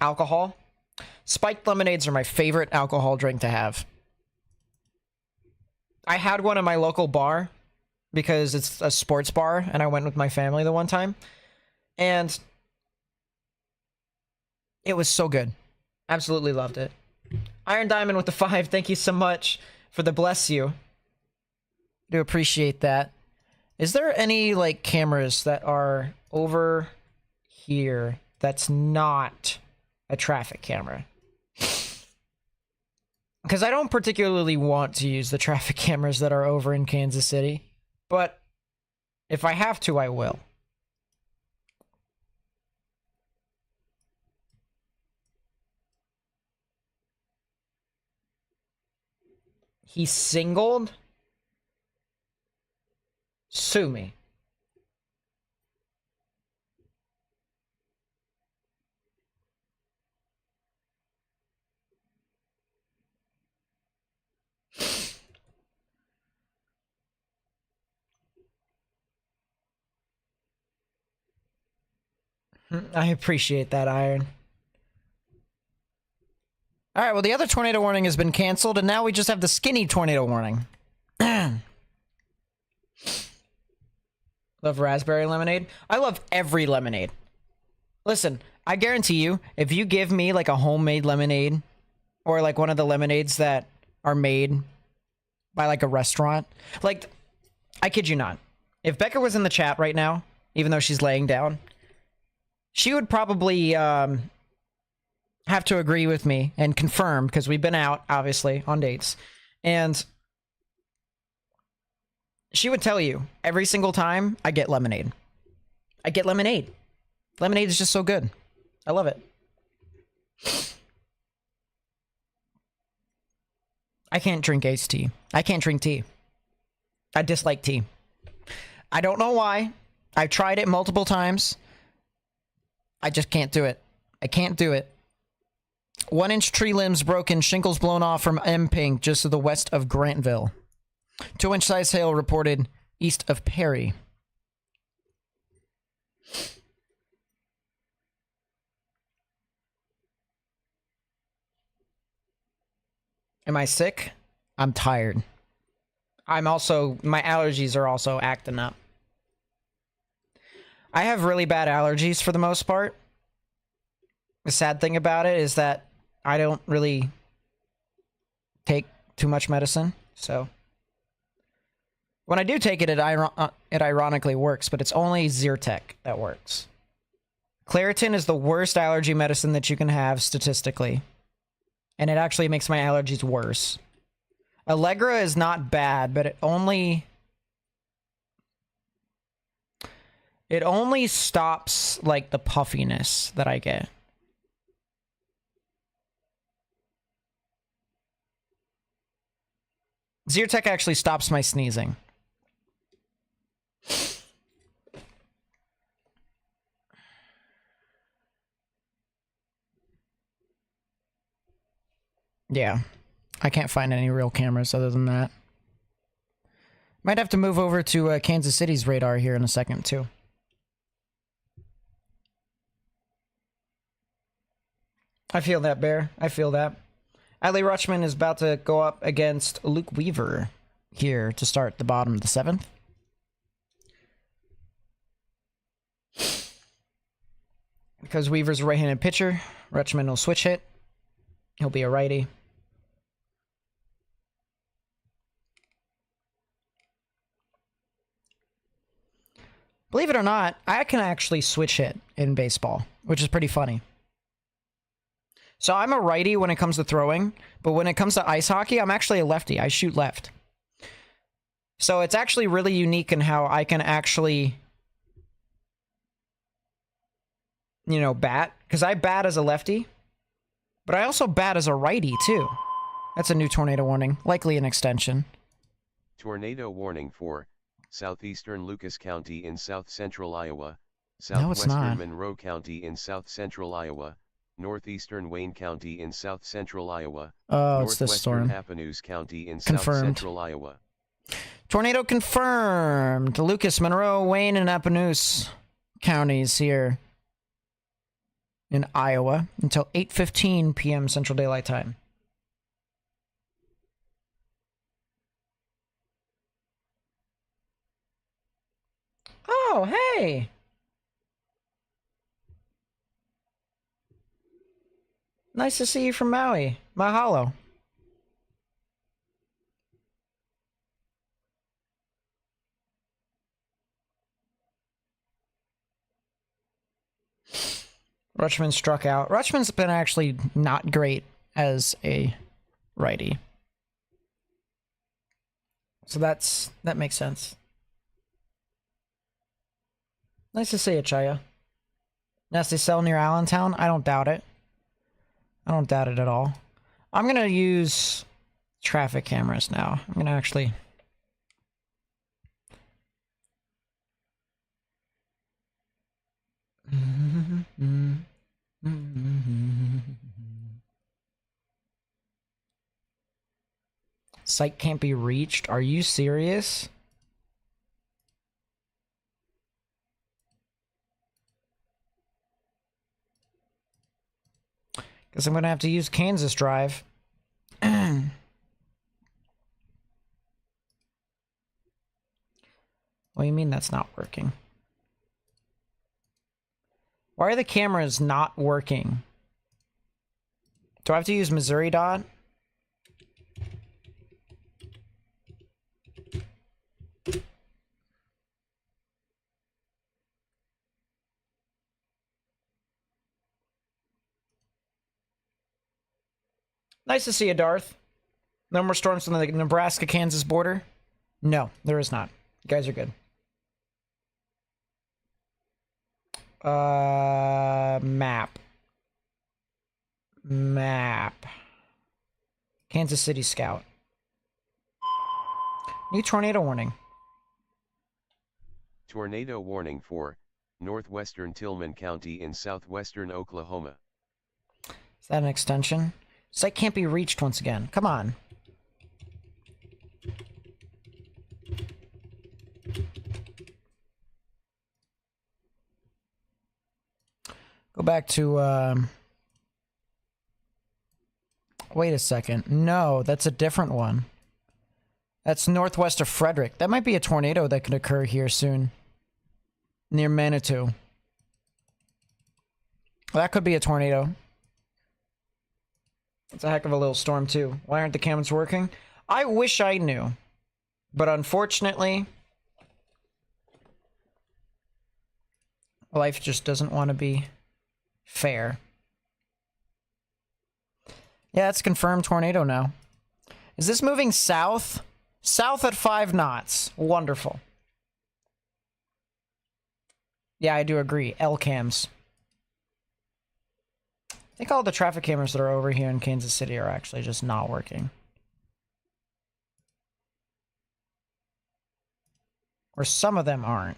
alcohol. Spiked lemonades are my favorite alcohol drink to have. I had one at my local bar, because it's a sports bar, and I went with my family the one time. And it was so good. Absolutely loved it. Iron Diamond with the 5. Thank you so much for the bless you. Do appreciate that. Is there any, like, cameras that are over here that's not a traffic camera? Because I don't particularly want to use the traffic cameras that are over in Kansas City, but if I have to, I will. He singled? Sue me. I appreciate that, Iron. Alright, well, the other tornado warning has been canceled, and now we just have the skinny tornado warning. Love raspberry lemonade? I love every lemonade. Listen, I guarantee you, if you give me, like, a homemade lemonade, or, like, one of the lemonades that are made by, like, a restaurant, like, I kid you not. If Becca was in the chat right now, even though she's laying down, she would probably have to agree with me and confirm, because we've been out, obviously, on dates. And she would tell you, every single time, I get lemonade. I get lemonade. Lemonade is just so good. I love it. I can't drink iced tea. I can't drink tea. I dislike tea. I don't know why. I've tried it multiple times. I just can't do it. I can't do it. 1-inch tree limbs broken, shingles blown off from M-Pink, just to the west of Grantville. 2-inch size hail reported east of Perry. Am I sick? I'm tired. I'm also, my allergies are also acting up. I have really bad allergies for the most part. The sad thing about it is that I don't really take too much medicine, so when I do take it, it ironically works, but it's only Zyrtec that works. Claritin is the worst allergy medicine that you can have statistically, and it actually makes my allergies worse. Allegra is not bad, but it only stops, like, the puffiness that I get. Zyrtec actually stops my sneezing. Yeah. I can't find any real cameras other than that. Might have to move over to Kansas City's radar here in a second, too. I feel that, Bear. I feel that. Adley Rutschman is about to go up against Luke Weaver here to start the bottom of the 7th. Because Weaver's a right-handed pitcher, Rutschman will switch hit. He'll be a righty. Believe it or not, I can actually switch hit in baseball, which is pretty funny. So I'm a righty when it comes to throwing, but when it comes to ice hockey, I'm actually a lefty. I shoot left. So it's actually really unique in how I can actually, you know, bat. Because I bat as a lefty, but I also bat as a righty, too. That's a new tornado warning, likely an extension.
Tornado warning for southeastern Lucas County in south-central Iowa,
No, it's not.
southwestern Monroe County in south-central Iowa, northeastern Wayne County in south-central Iowa,
Oh, it's this storm.
northwestern Appanoose County in
Confirmed.
south-central Iowa.
Tornado confirmed. Lucas, Monroe, Wayne, and Appanoose counties here in Iowa until 8:15 p.m. Central Daylight Time. Oh, hey! Nice to see you from Maui. Mahalo. Rutschman struck out. Rutschman's been actually not great as a righty. So that makes sense. Nice to see you, Chaya. Nasty cell near Allentown? I don't doubt it. I don't doubt it at all. I'm gonna use traffic cameras now. I'm gonna actually... Site can't be reached? Are you serious? Guess I'm gonna have to use Kansas Drive. What do you mean that's not working? Why are the cameras not working? Do I have to use Missouri Dot? Nice to see you, Darth. No more storms on the Nebraska-Kansas border? No, there is not. You guys are good. Map. Kansas City Scout. New tornado warning.
Tornado warning for northwestern Tillman County in southwestern Oklahoma.
Is that an extension? Site can't be reached once again. Come on. Go back to, wait a second. No, that's a different one. That's northwest of Frederick. That might be a tornado that could occur here soon. Near Manitou. That could be a tornado. It's a heck of a little storm, too. Why aren't the cameras working? I wish I knew. But unfortunately, life just doesn't want to be fair. Yeah, it's confirmed tornado now. Is this moving south? South at 5 knots. Wonderful. Yeah, I do agree. L-cams. I think all the traffic cameras that are over here in Kansas City are actually just not working. Or some of them aren't.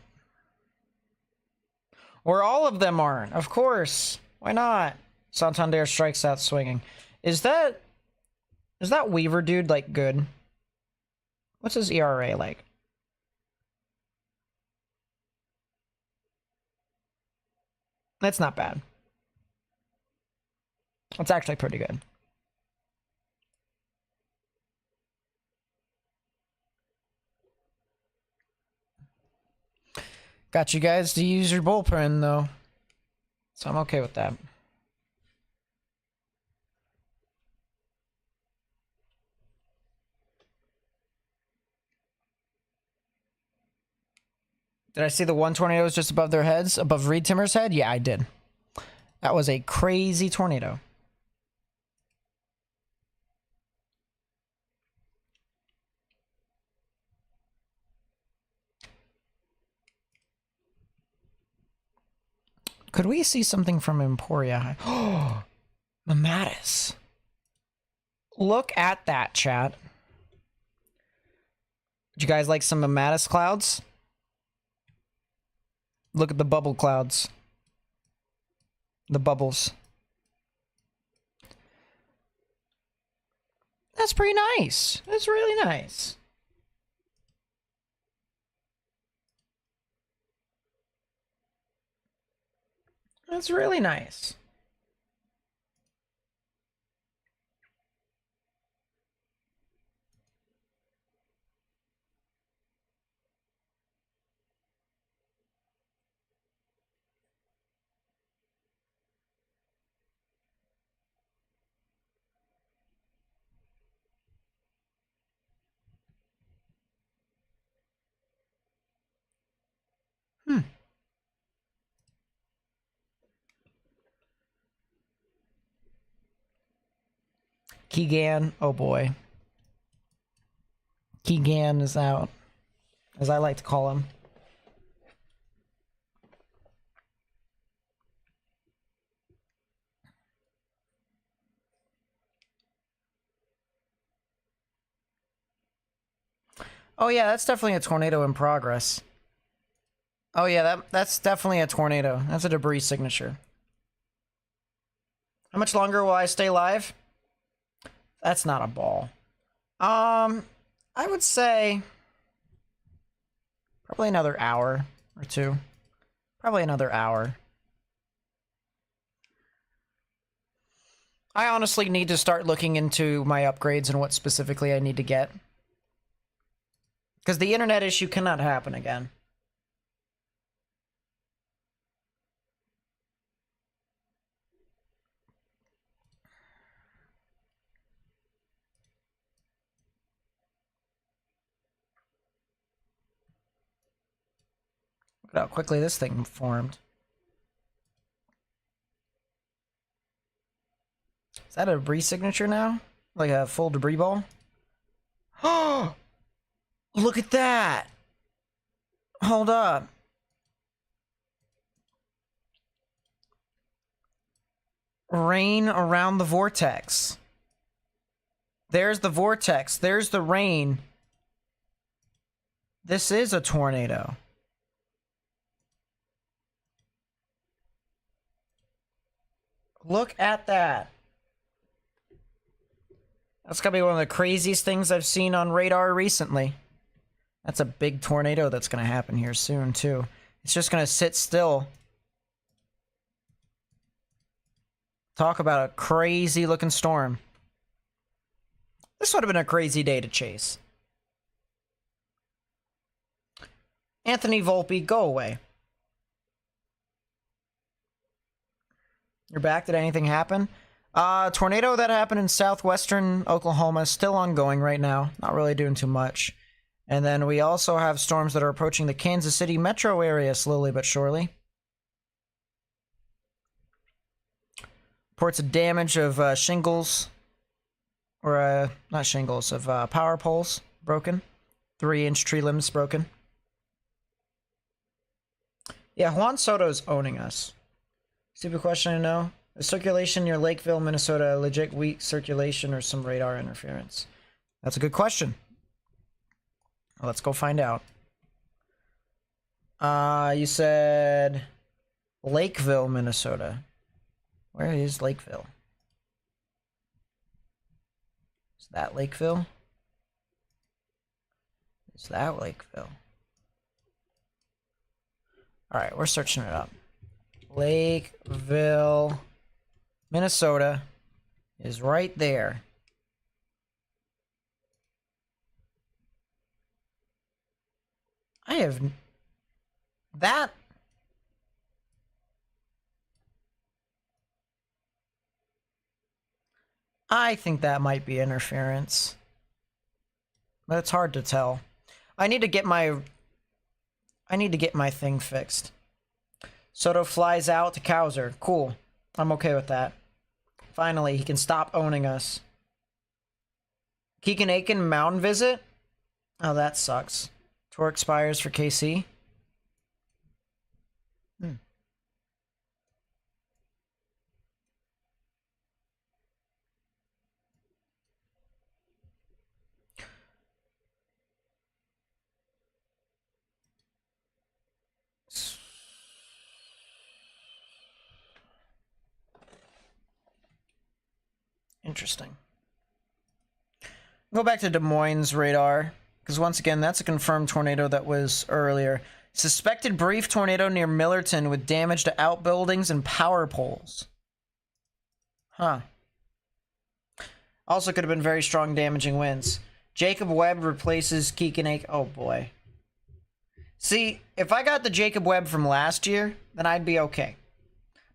Or all of them aren't. Of course. Why not? Santander strikes out swinging. Is that Weaver dude, like, good? What's his ERA like? That's not bad. It's actually pretty good. Got you guys to use your bullpen, though. So I'm okay with that. Did I see the one tornado just above their heads? Above Reed Timmer's head? Yeah, I did. That was a crazy tornado. Could we see something from Emporia? Oh, Mamatis. Look at that, chat. Would you guys like some Mamatis clouds? Look at the bubble clouds. The bubbles. That's pretty nice. That's really nice. That's really nice. Keegan, oh boy. Keegan is out, as I like to call him. Oh yeah, that's definitely a tornado in progress. Oh yeah, that's definitely a tornado. That's a debris signature. How much longer will I stay live? That's not a ball. I would say probably another hour or two. Probably another hour. I honestly need to start looking into my upgrades and what specifically I need to get. Because the internet issue cannot happen again. Look at how quickly this thing formed. Is that a debris signature now? Like a full debris ball? Oh! Look at that! Hold up. Rain around the vortex. There's the vortex. There's the rain. This is a tornado. Look at that. That's gotta be one of the craziest things I've seen on radar recently. That's a big tornado that's gonna happen here soon, too. It's just gonna sit still. Talk about a crazy looking storm. This would have been a crazy day to chase. Anthony Volpe, go away. You're back? Did anything happen? Tornado that happened in southwestern Oklahoma, still ongoing right now. Not really doing too much. And then we also have storms that are approaching the Kansas City metro area slowly but surely. Reports of damage of shingles, or not shingles, of power poles broken. 3-inch tree limbs broken. Yeah, Juan Soto's owning us. Stupid question, I know. Is circulation near Lakeville, Minnesota, legit weak circulation or some radar interference? That's a good question. Well, let's go find out. You said Lakeville, Minnesota. Where is Lakeville? Is that Lakeville? Is that Lakeville? Alright, we're searching it up. Lakeville, Minnesota is right there. I have that. I think that might be interference, but it's hard to tell. I need to get my thing fixed. Soto flies out to Cowser. Cool. I'm okay with that. Finally, he can stop owning us. Keegan Aiken mound visit? Oh, that sucks. Tour expires for KC. Interesting. Go back to Des Moines radar, because once again, that's a confirmed tornado that was earlier. Suspected brief tornado near Millerton with damage to outbuildings and power poles. Huh. Also could have been very strong damaging winds. Jacob Webb replaces Keegan Aiken. Oh boy. See, if I got the Jacob Webb from last year, then I'd be okay.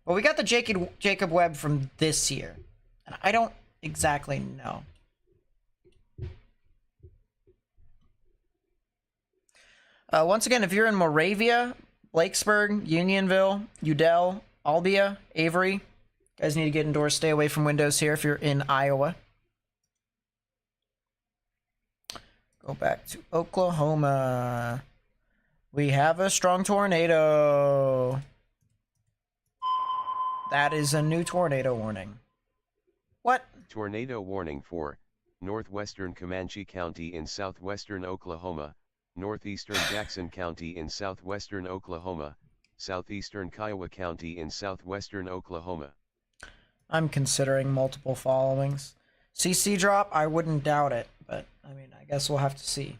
But we got the Jacob Webb from this year. And I don't exactly know. Once again, if you're in Moravia, Blakesburg, Unionville, Udell, Albia, Avery, you guys need to get indoors, stay away from windows here if you're in Iowa. Go back to Oklahoma. We have a strong tornado. That is a new tornado warning. What?
Tornado warning for northwestern Comanche County in southwestern Oklahoma, northeastern Jackson County in southwestern Oklahoma, southeastern Kiowa County in southwestern Oklahoma.
I'm considering multiple followings. CC drop, I wouldn't doubt it, but I mean, I guess we'll have to see.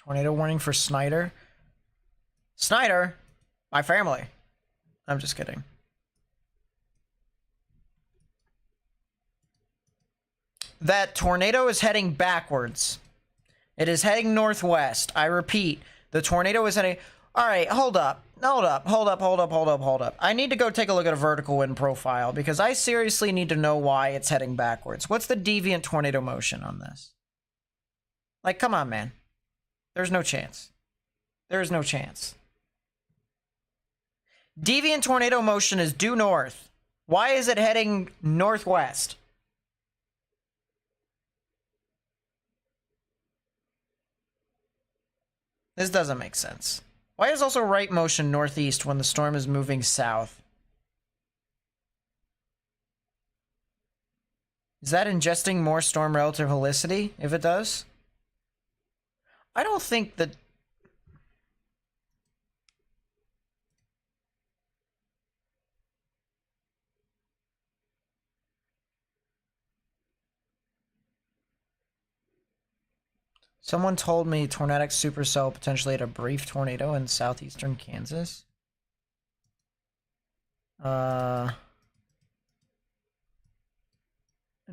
Tornado warning for Snyder. Snyder? My family. I'm just kidding. That tornado is heading backwards. It is heading northwest. I repeat, the tornado is heading... Alright, hold up. Hold up. I need to go take a look at a vertical wind profile because I seriously need to know why it's heading backwards. What's the deviant tornado motion on this? Like, come on, man. There's no chance. There is no chance. Deviant tornado motion is due north. Why is it heading northwest? This doesn't make sense. Why is also right motion northeast when the storm is moving south? Is that ingesting more storm relative helicity, if it does? I don't think that... Someone told me Tornadic supercell potentially had a brief tornado in southeastern Kansas. It'd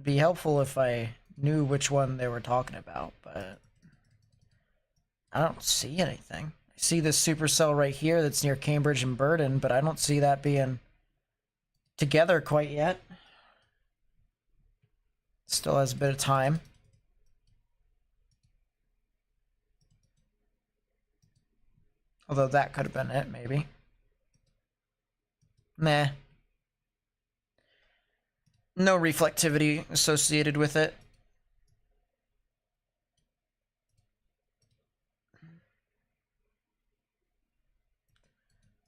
be helpful if I knew which one they were talking about, but I don't see anything. I see this supercell right here that's near Cambridge and Burden, but I don't see that being together quite yet. Still has a bit of time. Although that could have been it, maybe. Meh. No reflectivity associated with it.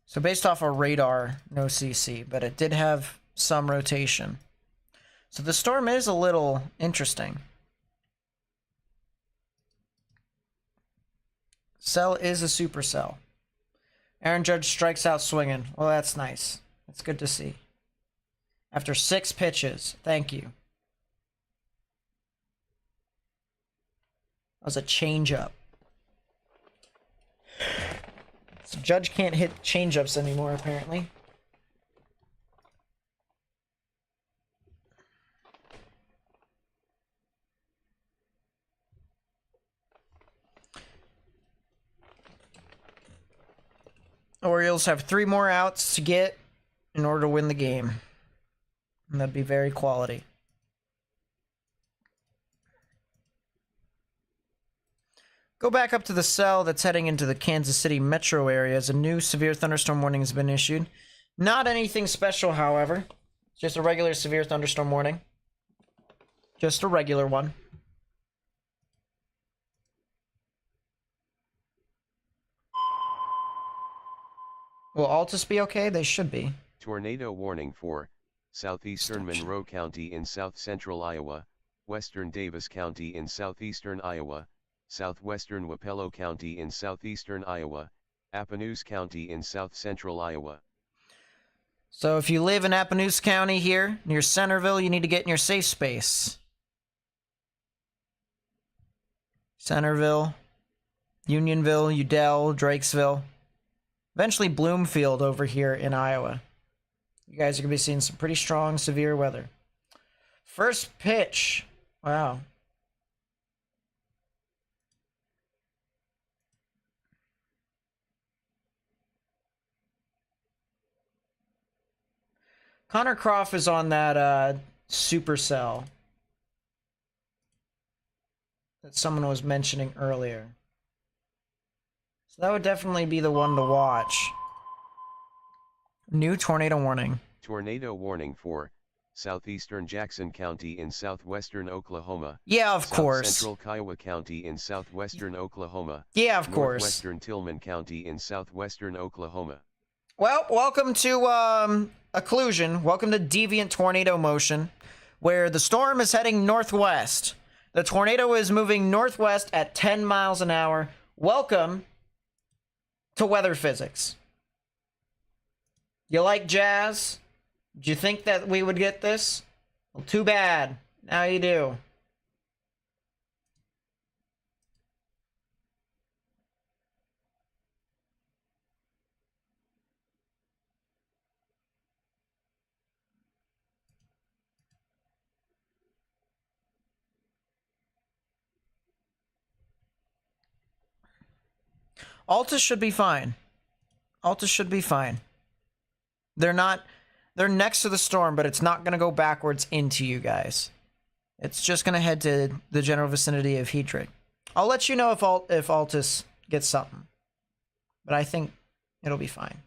So based off of radar, no CC, but it did have some rotation. So the storm is a little interesting. Cell is a supercell. Aaron Judge strikes out swinging. Well, that's nice. That's good to see. After 6 pitches. Thank you. That was a changeup. So Judge can't hit changeups anymore, apparently. Orioles have 3 more outs to get in order to win the game. And that'd be very quality. Go back up to the cell that's heading into the Kansas City metro area as a new severe thunderstorm warning has been issued. Not anything special, however. Just a regular severe thunderstorm warning. Just a regular one. Will Altus be okay? They should be.
Tornado warning for southeastern Monroe County in south-central Iowa, western Davis County in southeastern Iowa, southwestern Wapello County in southeastern Iowa, Appanoose County in south-central Iowa.
So if you live in Appanoose County here, near Centerville, you need to get in your safe space. Centerville, Unionville, Udell, Drakesville. Eventually Bloomfield over here in Iowa. You guys are going to be seeing some pretty strong, severe weather. First pitch. Wow. Connor Croft is on that supercell that someone was mentioning earlier. So that would definitely be the one to watch. New tornado warning.
Tornado warning for southeastern Jackson County in southwestern Oklahoma.
Yeah, of course.
Central Kiowa County in southwestern Oklahoma.
Yeah, of course.
Northwestern Tillman County in southwestern Oklahoma.
Well, welcome to occlusion. Welcome to deviant tornado motion, where the storm is heading northwest. The tornado is moving northwest at 10 miles an hour. Welcome to weather physics. You like jazz? Did you think that we would get this? Well, too bad. Now you do. Altus should be fine. Altus should be fine. They're next to the storm, but it's not going to go backwards into you guys. It's just going to head to the general vicinity of Hedrick. I'll let you know if Altus gets something. But I think it'll be fine.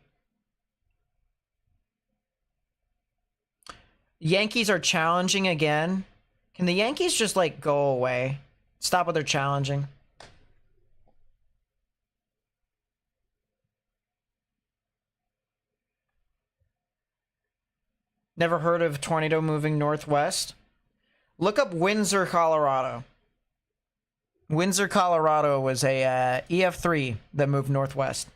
Yankees are challenging again. Can the Yankees just, like, go away? Stop with their challenging. Never heard of tornado moving northwest? Look up Windsor, Colorado. Windsor, Colorado was a EF3 that moved northwest.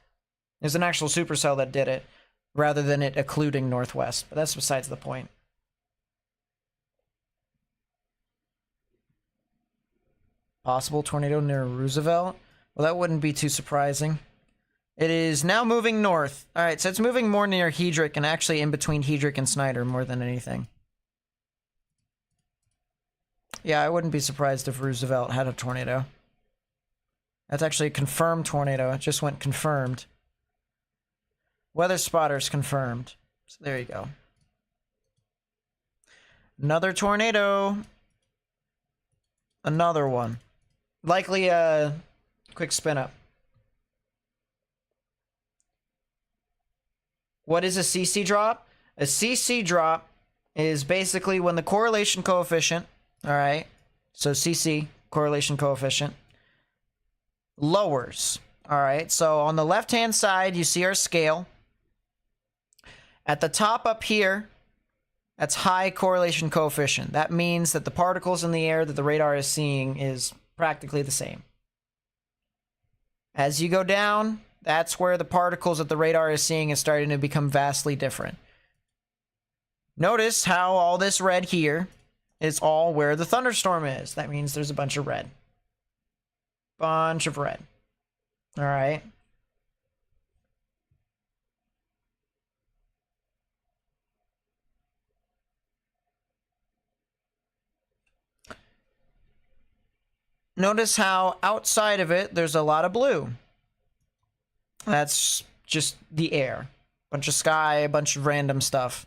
There's an actual supercell that did it, rather than it occluding northwest. But that's besides the point. Possible tornado near Roosevelt? Well, that wouldn't be too surprising. It is now moving north. Alright, so it's moving more near Hedrick and actually in between Hedrick and Snyder more than anything. Yeah, I wouldn't be surprised if Roosevelt had a tornado. That's actually a confirmed tornado. It just went confirmed. Weather spotters confirmed. So there you go. Another tornado. Another one. Likely a quick spin up. What is a CC drop? A CC drop is basically when the correlation coefficient, all right, so CC, correlation coefficient, lowers, all right? So on the left-hand side, you see our scale. At the top up here, that's high correlation coefficient. That means that the particles in the air that the radar is seeing is practically the same. As you go down, that's where the particles that the radar is seeing is starting to become vastly different. Notice how all this red here is all where the thunderstorm is. That means there's a bunch of red. Bunch of red. All right. Notice how outside of it, there's a lot of blue. That's just the air. Bunch of sky, a bunch of random stuff.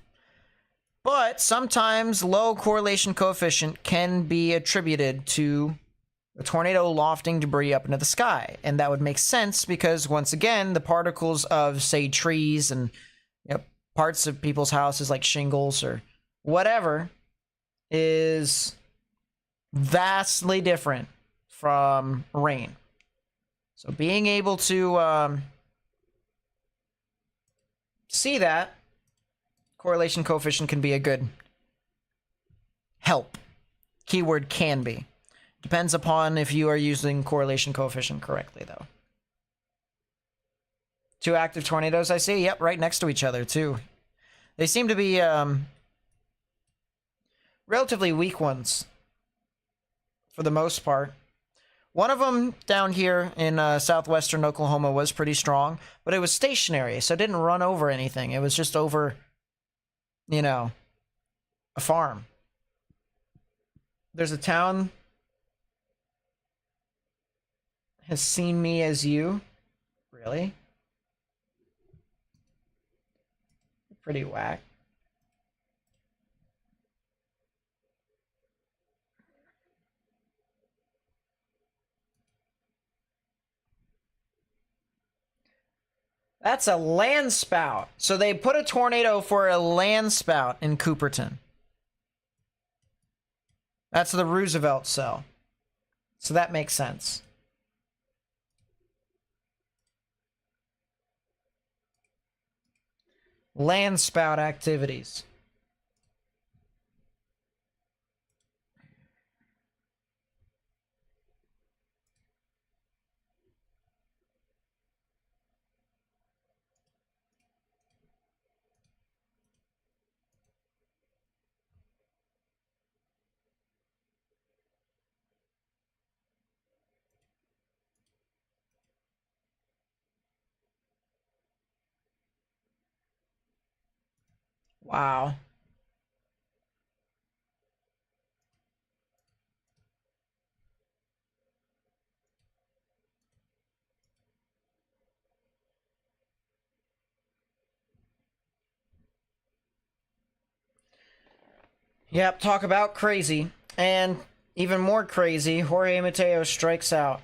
But sometimes low correlation coefficient can be attributed to a tornado lofting debris up into the sky. And that would make sense because, once again, the particles of, say, trees and parts of people's houses like shingles or whatever is vastly different from rain. So being able to see that, correlation coefficient can be a good help. Keyword can be. Depends upon if you are using correlation coefficient correctly, though. Two active tornadoes I see. Yep, right next to each other, too. They seem to be relatively weak ones, for the most part. One of them down here in southwestern Oklahoma was pretty strong, but it was stationary, so it didn't run over anything. It was just over, a farm. There's a town has seen me as you. Really? Pretty whack. That's a land spout. So they put a tornado for a land spout in Cooperton. That's the Roosevelt cell. So that makes sense. Land spout activities. Wow. Yep, talk about crazy. And even more crazy, Jorge Mateo strikes out.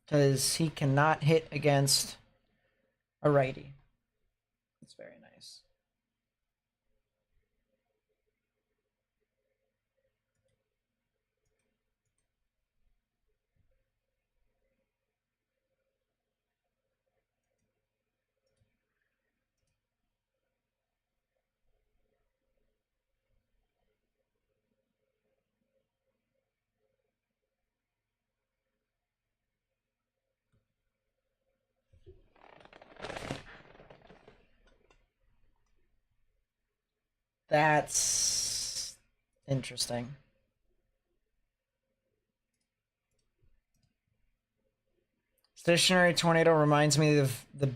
Because he cannot hit against a righty. That's very nice. That's interesting. Stationary tornado reminds me of the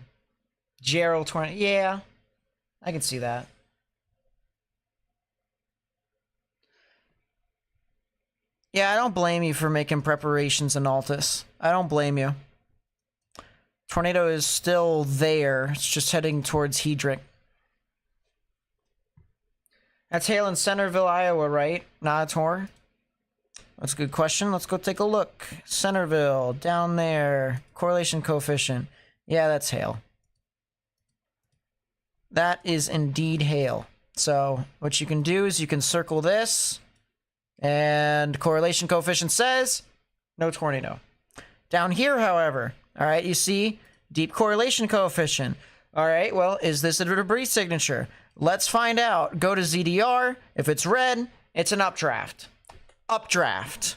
Gerald tornado. Yeah, I can see that. Yeah, I don't blame you for making preparations in Altus. I don't blame you. Tornado is still there. It's just heading towards Hedrick. That's hail in Centerville, Iowa, right? Not a Tor? That's a good question. Let's go take a look. Centerville, down there. Correlation coefficient. Yeah, that's hail. That is indeed hail. So what you can do is you can circle this, and correlation coefficient says no tornado. Down here, however, all right, you see deep correlation coefficient. All right, well, is this a debris signature? Let's find out. Go to ZDR. If it's red, it's an updraft. Updraft.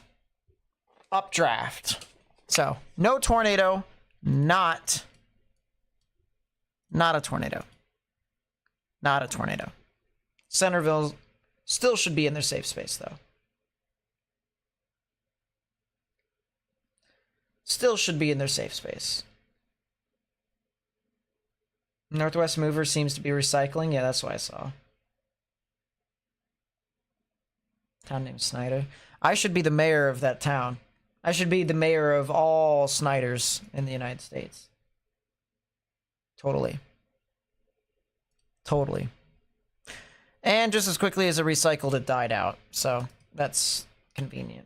Updraft. So, no tornado, not a tornado. Not a tornado. Centerville still should be in their safe space, though. Still should be in their safe space. Northwest Mover seems to be recycling. Yeah, that's what I saw. Town named Snyder. I should be the mayor of that town. I should be the mayor of all Snyders in the United States. Totally. Totally. And just as quickly as it recycled, it died out. So that's convenient.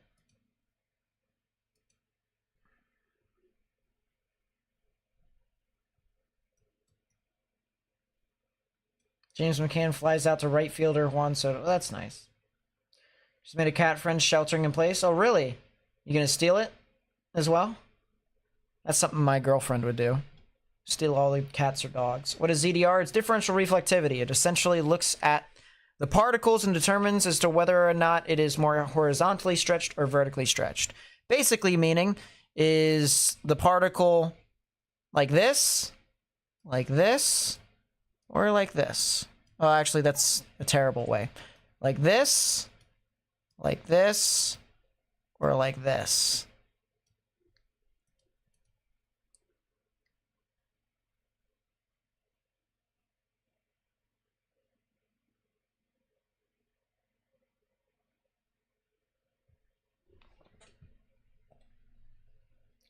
James McCann flies out to right fielder Juan Soto. That's nice. Just made a cat friend sheltering in place. Oh, really? You gonna steal it as well? That's something my girlfriend would do. Steal all the cats or dogs. What is ZDR? It's differential reflectivity. It essentially looks at the particles and determines as to whether or not it is more horizontally stretched or vertically stretched. Basically meaning is the particle like this, or like this. Oh, actually, that's a terrible way. Like this, or like this.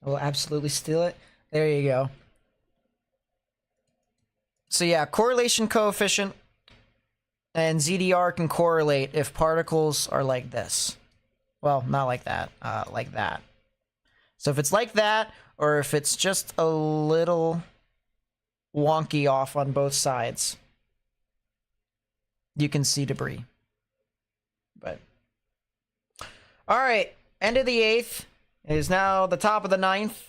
I will absolutely steal it. There you go. So yeah, correlation coefficient and ZDR can correlate if particles are like this. Well, not like that, like that. So if it's like that, or if it's just a little wonky off on both sides, you can see debris. But all right, end of the 8th. It is now the top of the 9th.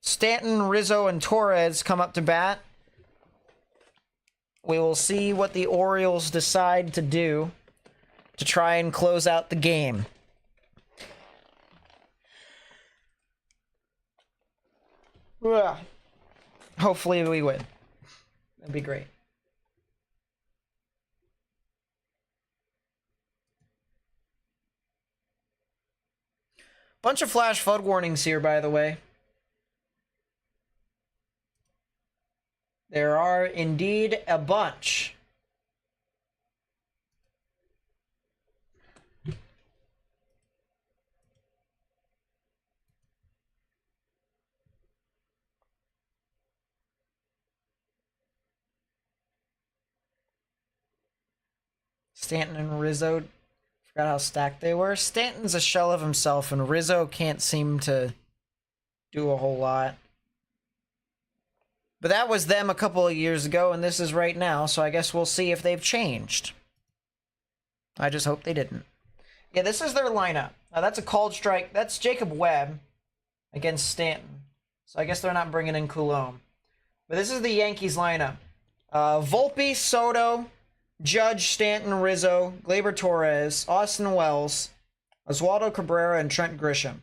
Stanton, Rizzo, and Torres come up to bat. We will see what the Orioles decide to do to try and close out the game. Ugh. Hopefully we win. That'd be great. Bunch of flash flood warnings here, by the way. There are indeed a bunch. Stanton and Rizzo, forgot how stacked they were. Stanton's a shell of himself, and Rizzo can't seem to do a whole lot. But that was them a couple of years ago, and this is right now, so I guess we'll see if they've changed. I just hope they didn't. Yeah, this is their lineup. That's a called strike. That's Jacob Webb against Stanton. So I guess they're not bringing in Coulomb. But this is the Yankees lineup. Volpe, Soto, Judge, Stanton, Rizzo, Gleyber Torres, Austin Wells, Oswaldo Cabrera, and Trent Grisham.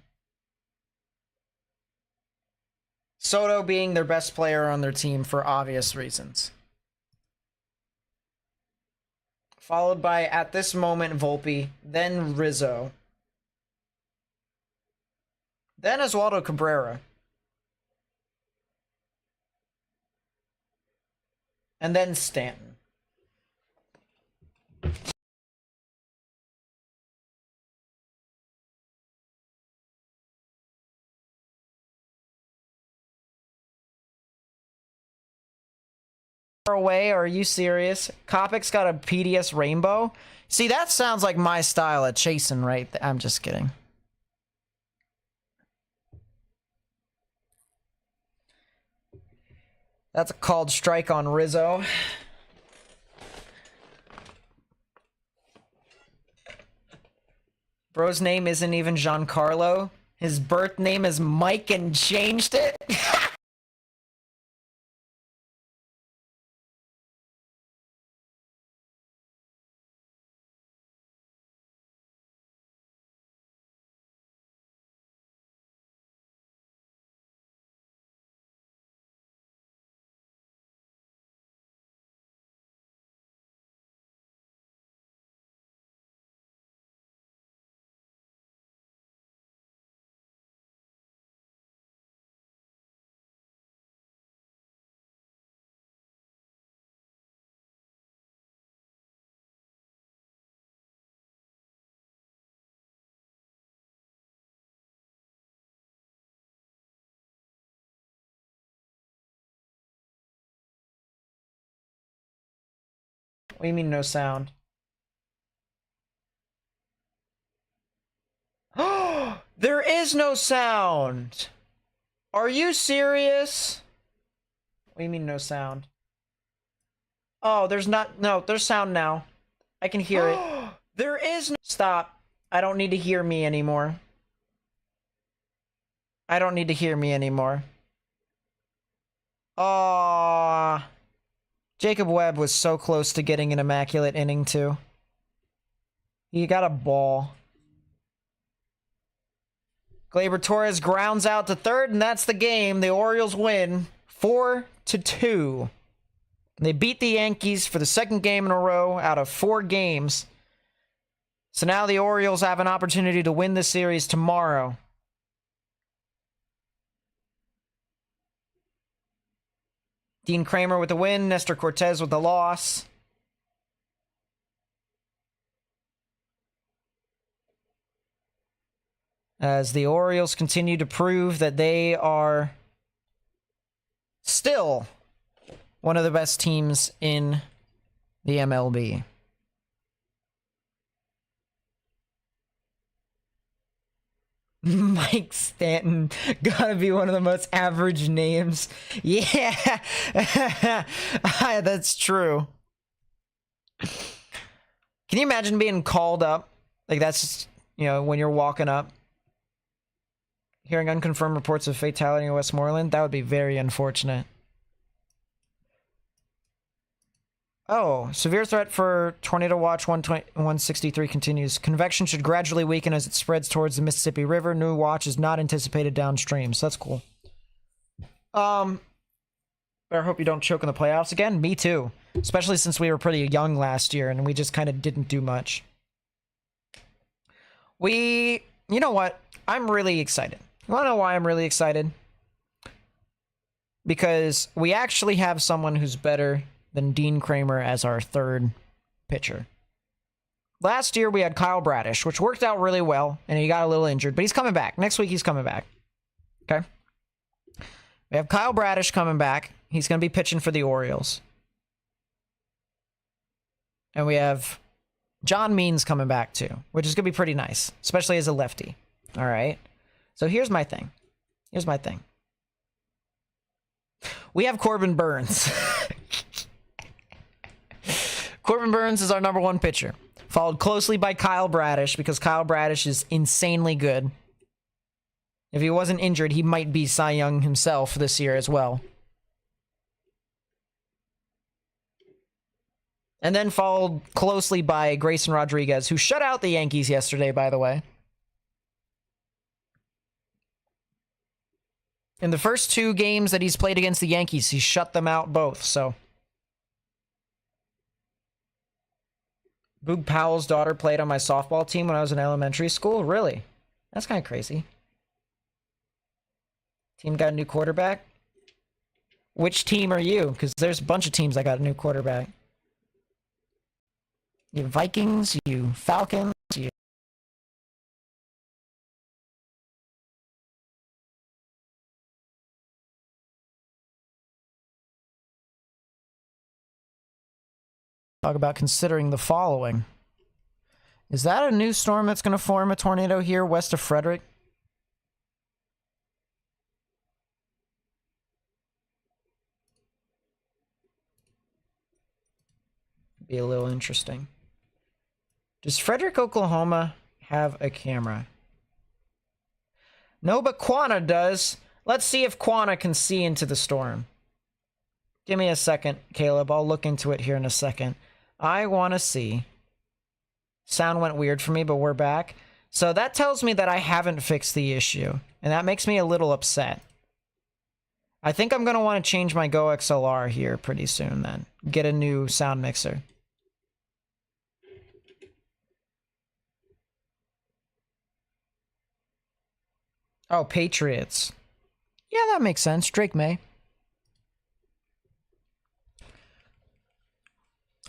Soto being their best player on their team for obvious reasons. Followed by, at this moment, Volpe, then Rizzo. Then Oswaldo Cabrera. And then Stanton. Away, are you serious? Kopic's got a PDS rainbow. See, that sounds like my style of chasing, right? I'm just kidding. That's a called strike on Rizzo. Bro's name isn't even Giancarlo. His birth name is Mike and changed it. What do you mean no sound? There is no sound! Are you serious? What do you mean no sound? Oh, there's not... No, there's sound now. I can hear it. There is no... Stop. I don't need to hear me anymore. I don't need to hear me anymore. Aww. Jacob Webb was so close to getting an immaculate inning, too. He got a ball. Gleyber Torres grounds out to third, and that's the game. The Orioles win 4-2. They beat the Yankees for the second game in a row out of 4 games. So now the Orioles have an opportunity to win the series tomorrow. Dean Kramer with the win, Nestor Cortez with the loss. As the Orioles continue to prove that they are still one of the best teams in the MLB. Mike Stanton, gotta be one of the most average names. Yeah, that's true. Can you imagine being called up? Like, that's, you know, when you're walking up, hearing unconfirmed reports of fatality in Westmoreland? That would be very unfortunate. Oh, severe threat for tornado watch 163 continues. Convection should gradually weaken as it spreads towards the Mississippi River. New watch is not anticipated downstream, so that's cool. But I hope you don't choke in the playoffs again. Me too. Especially since we were pretty young last year and we just kind of didn't do much. You know what? I'm really excited. You want to know why I'm really excited? Because we actually have someone who's better than Dean Kramer as our third pitcher. Last year we had Kyle Bradish, which worked out really well, and he got a little injured, but he's coming back. Next week he's coming back. Okay? We have Kyle Bradish coming back. He's going to be pitching for the Orioles. And we have John Means coming back too, which is going to be pretty nice, especially as a lefty. All right? So here's my thing. We have Corbin Burns. Corbin Burns is our number one pitcher, followed closely by Kyle Bradish, because Kyle Bradish is insanely good. If he wasn't injured, he might be Cy Young himself this year as well. And then followed closely by Grayson Rodriguez, who shut out the Yankees yesterday, by the way. In the first two games that he's played against the Yankees, he shut them out both, so. Boog Powell's daughter played on my softball team when I was in elementary school? Really? That's kind of crazy. Team got a new quarterback? Which team are you? Because there's a bunch of teams that got a new quarterback. You Vikings, you Falcons, you... Talk about considering the following. Is that a new storm that's going to form a tornado here west of Frederick? Be a little interesting. Does Frederick, Oklahoma have a camera? No, but Quanah does. Let's see if Quanah can see into the storm. Give me a second, Caleb. I'll look into it here in a second. I want to see. Sound went weird for me, but we're back. So that tells me that I haven't fixed the issue, and that makes me a little upset. I think I'm going to want to change my Go XLR here pretty soon then. Get a new sound mixer. Oh, Patriots. Yeah, that makes sense. Drake May.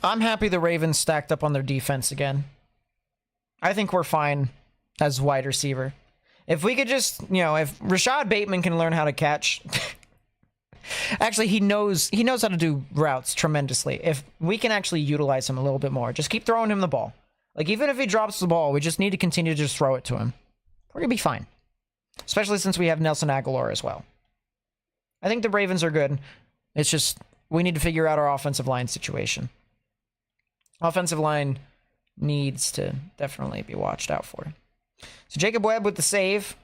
I'm happy the Ravens stacked up on their defense again. I think we're fine as wide receiver. If we could just, you know, if Rashad Bateman can learn how to catch... Actually, he knows how to do routes tremendously. If we can actually utilize him a little bit more, just keep throwing him the ball. Like, even if he drops the ball, we just need to continue to just throw it to him. We're going to be fine. Especially since we have Nelson Aguilar as well. I think the Ravens are good. It's just, we need to figure out our offensive line situation. Offensive line needs to definitely be watched out for. So Jacob Webb with the save.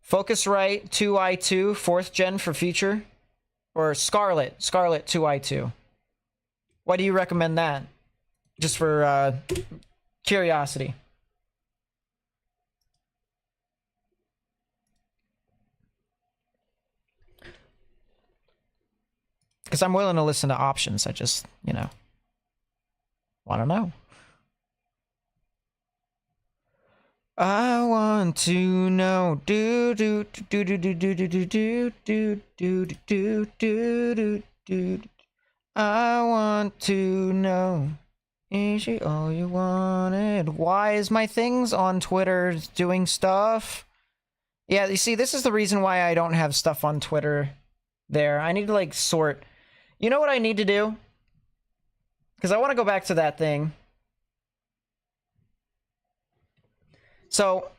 Focusrite 2i2, 4th gen for future. Or Scarlet 2i2. Why do you recommend that? Just for curiosity. Because I'm willing to listen to options. I just, you know, want to know. I want to know. Do do do do do do do do do do do do do do. I want to know. Is she all you wanted? Why is my things on Twitter doing stuff? Yeah, you see, this is the reason why I don't have stuff on Twitter there. I need to, like, sort. You know what I need to do? Because I want to go back to that thing. So,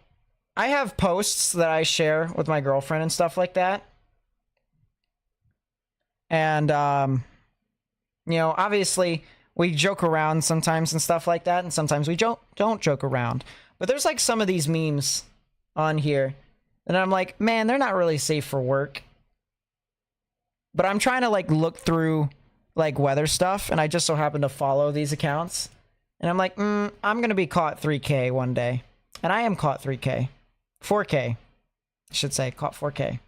I have posts that I share with my girlfriend and stuff like that. And, you know, obviously, we joke around sometimes and stuff like that, and sometimes we don't joke around. But there's, like, some of these memes on here. And I'm like, man, they're not really safe for work. But I'm trying to, like, look through, like, weather stuff, and I just so happen to follow these accounts. And I'm like, I'm going to be caught 3K one day. And I am caught 3K. 4K. I should say, caught 4K.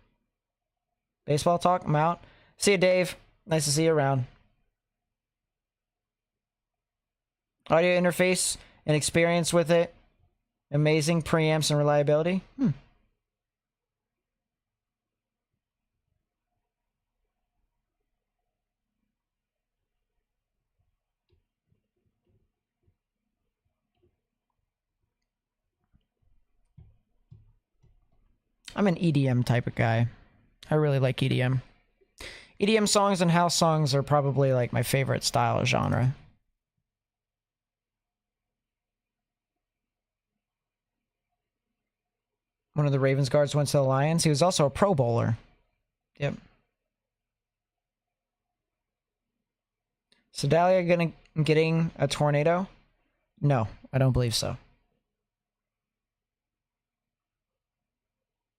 Baseball talk, I'm out. See you, Dave. Nice to see you around. Audio interface and experience with it. Amazing preamps and reliability. I'm an EDM type of guy. I really like EDM. EDM songs and house songs are probably like my favorite style of genre. One of the Ravens guards went to the Lions. He was also a Pro Bowler. Yep. Sedalia getting a tornado? No, I don't believe so.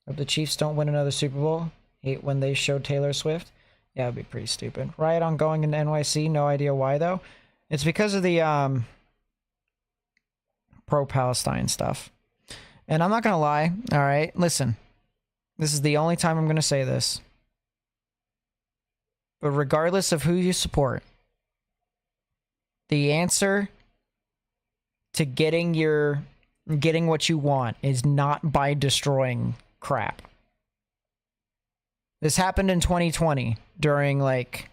Hope the Chiefs don't win another Super Bowl. Hate when they showed Taylor Swift. Yeah, it'd be pretty stupid. Riot ongoing in NYC. No idea why, though. It's because of the pro-Palestine stuff. And I'm not going to lie. All right, listen. This is the only time I'm going to say this. But regardless of who you support, the answer to getting what you want is not by destroying crap. This happened in 2020 during, like,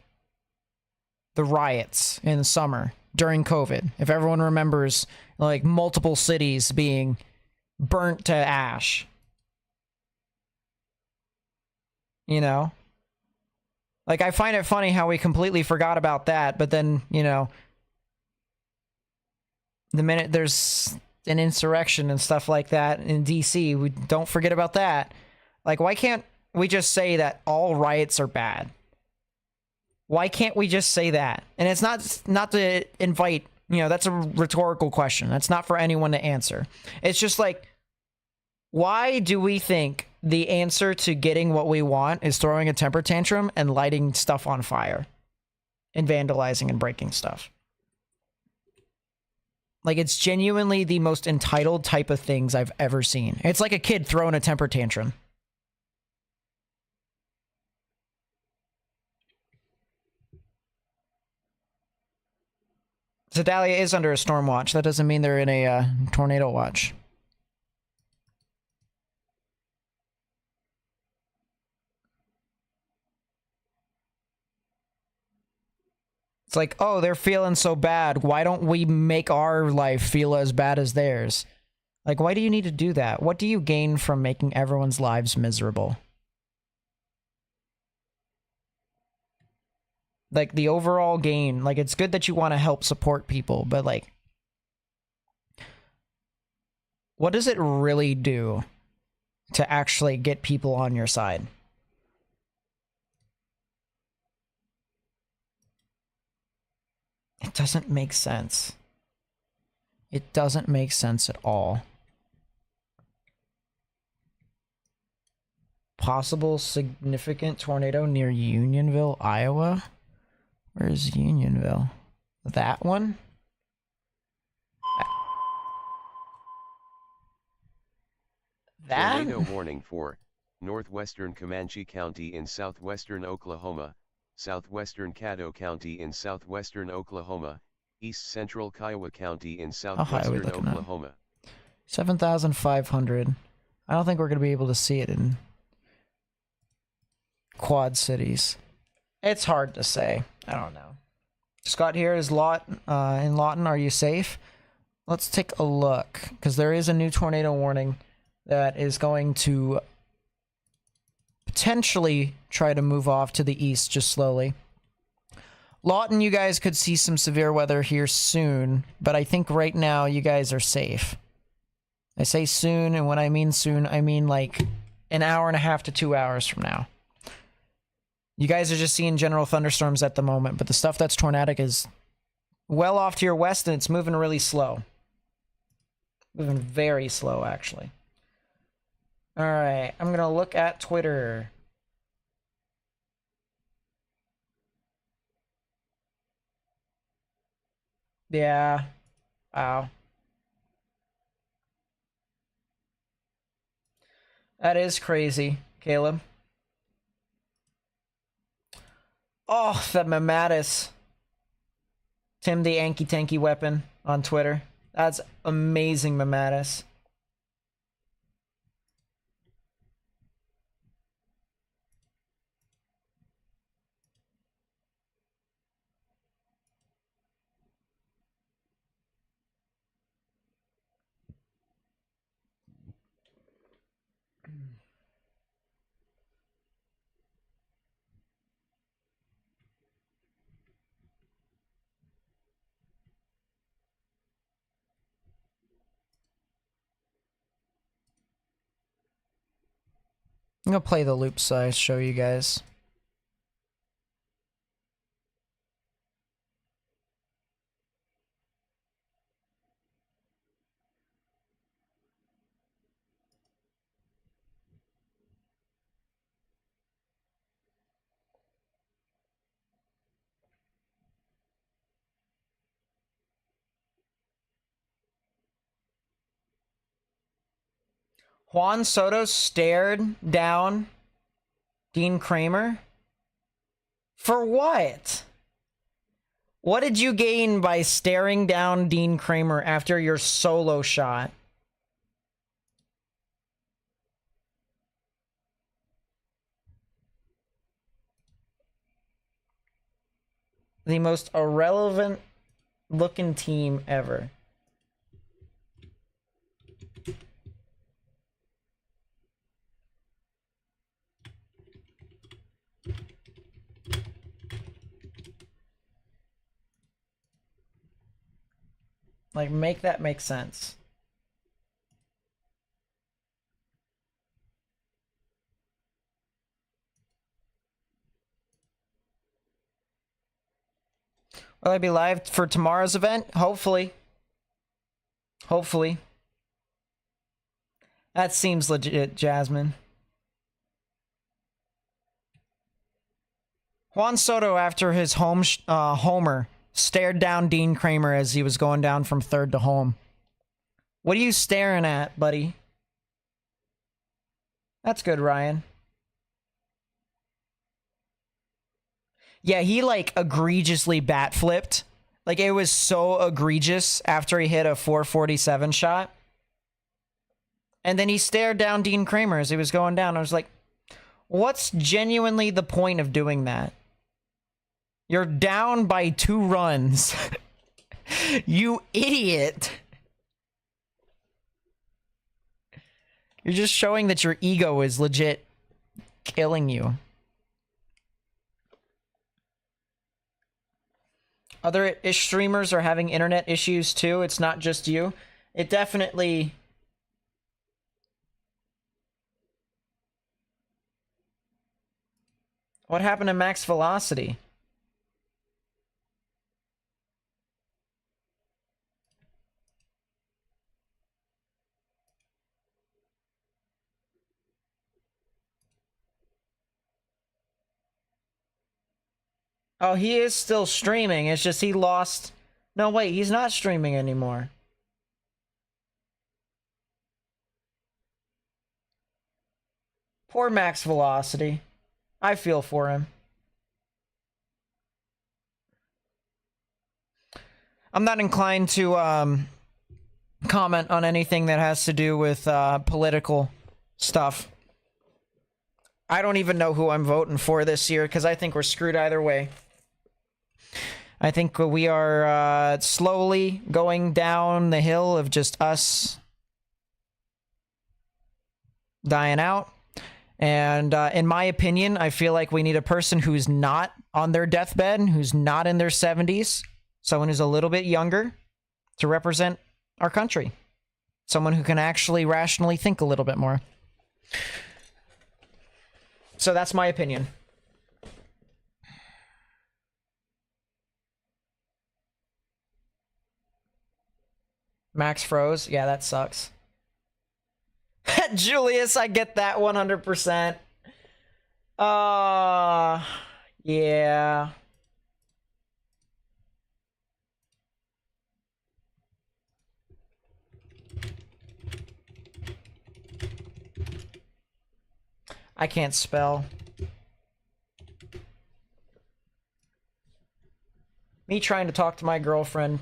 the riots in the summer during COVID. If everyone remembers, like, multiple cities being burnt to ash. You know? Like, I find it funny how we completely forgot about that, but then, you know, the minute there's an insurrection and stuff like that in DC, we don't forget about that. Like, why can't we just say that all riots are bad? Why can't we just say that? And it's not to invite, you know, that's a rhetorical question. That's not for anyone to answer. It's just like, why do we think the answer to getting what we want is throwing a temper tantrum and lighting stuff on fire and vandalizing and breaking stuff? Like, it's genuinely the most entitled type of things I've ever seen. It's like a kid throwing a temper tantrum. Sedalia is under a storm watch. That doesn't mean they're in a tornado watch. It's like, oh, they're feeling so bad. Why don't we make our life feel as bad as theirs? Like, why do you need to do that? What do you gain from making everyone's lives miserable? Like, the overall gain, like, it's good that you want to help support people, but, like, what does it really do to actually get people on your side? It doesn't make sense. It doesn't make sense at all. Possible significant tornado near Unionville, Iowa? Where's Unionville? That one? That?
Tornado warning for northwestern Comanche County in southwestern Oklahoma, southwestern Caddo County in southwestern Oklahoma, east central Kiowa County in southwestern Oklahoma.
7,500. I don't think we're going to be able to see it in Quad Cities. It's hard to say. I don't know. Scott here is in Lawton. Are you safe? Let's take a look, because there is a new tornado warning that is going to potentially try to move off to the east just slowly. Lawton, you guys could see some severe weather here soon, but I think right now you guys are safe. I say soon, and when I mean soon, I mean like an hour and a half to 2 hours from now. You guys are just seeing general thunderstorms at the moment, but the stuff that's tornadic is well off to your west, and it's moving really slow. Moving very slow, actually. Alright, I'm gonna look at Twitter. Yeah. Wow. That is crazy, Caleb. Oh, the Mamatis. Tim the Anky Tanky Weapon on Twitter. That's amazing, Mamatis. I'm gonna play the loop size, show you guys. Juan Soto stared down Dean Kramer? For what? What did you gain by staring down Dean Kramer after your solo shot? The most irrelevant looking team ever. Like, make that make sense. Will I be live for tomorrow's event? Hopefully. Hopefully. That seems legit, Jasmine. Juan Soto, after his homer, stared down Dean Kramer as he was going down from third to home. What are you staring at, buddy? That's good, Ryan. Yeah, he like egregiously bat flipped. Like it was so egregious after he hit a 447 shot. And then he stared down Dean Kramer as he was going down. I was like, what's genuinely the point of doing that? You're down by 2 runs. You idiot. You're just showing that your ego is legit killing you. Other streamers are having internet issues too. It's not just you. It definitely... What happened to max velocity? Oh, he is still streaming. It's just he lost... No, wait, he's not streaming anymore. Poor max velocity. I feel for him. I'm not inclined to comment on anything that has to do with political stuff. I don't even know who I'm voting for this year because I think we're screwed either way. I think we are slowly going down the hill of just us dying out. And in my opinion, I feel like we need a person who's not on their deathbed, who's not in their 70s, someone who's a little bit younger to represent our country. Someone who can actually rationally think a little bit more. So that's my opinion. Max froze. Yeah, that sucks. Julius, I get that 100%. Yeah. I can't spell. Me trying to talk to my girlfriend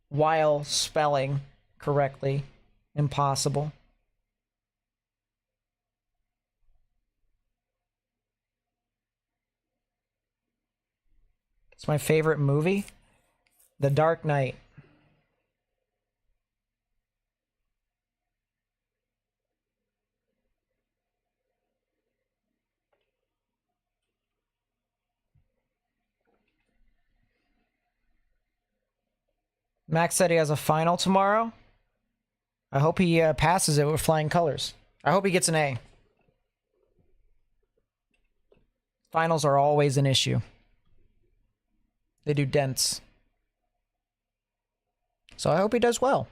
while spelling correctly. Impossible. It's my favorite movie. The Dark Knight. Max said he has a final tomorrow. I hope he passes it with flying colors. I hope he gets an A. Finals are always an issue. They do dents. So I hope he does well.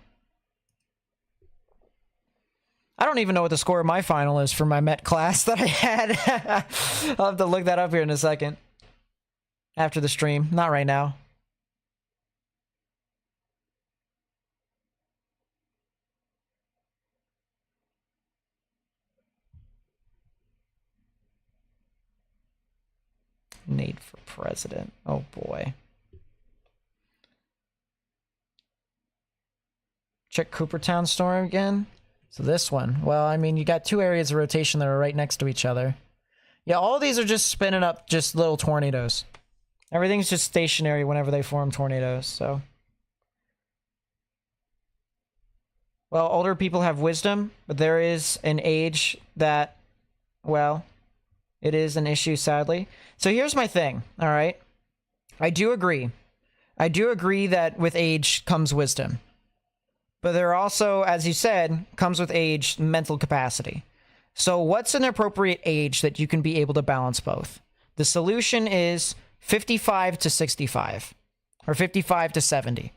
I don't even know what the score of my final is for my Met class that I had. I'll have to look that up here in a second. After the stream. Not right now. Nate for president. Oh boy. Check Coopertown storm again. So this one. Well, I mean, you got two areas of rotation that are right next to each other. Yeah, all these are just spinning up just little tornadoes. Everything's just stationary whenever they form tornadoes, so. Well, older people have wisdom, but there is an age that, well, it is an issue, sadly. So here's my thing, all right? I do agree. I do agree that with age comes wisdom. But there also, as you said, comes with age mental capacity. So what's an appropriate age that you can be able to balance both? The solution is 55 to 65 or 55 to 70.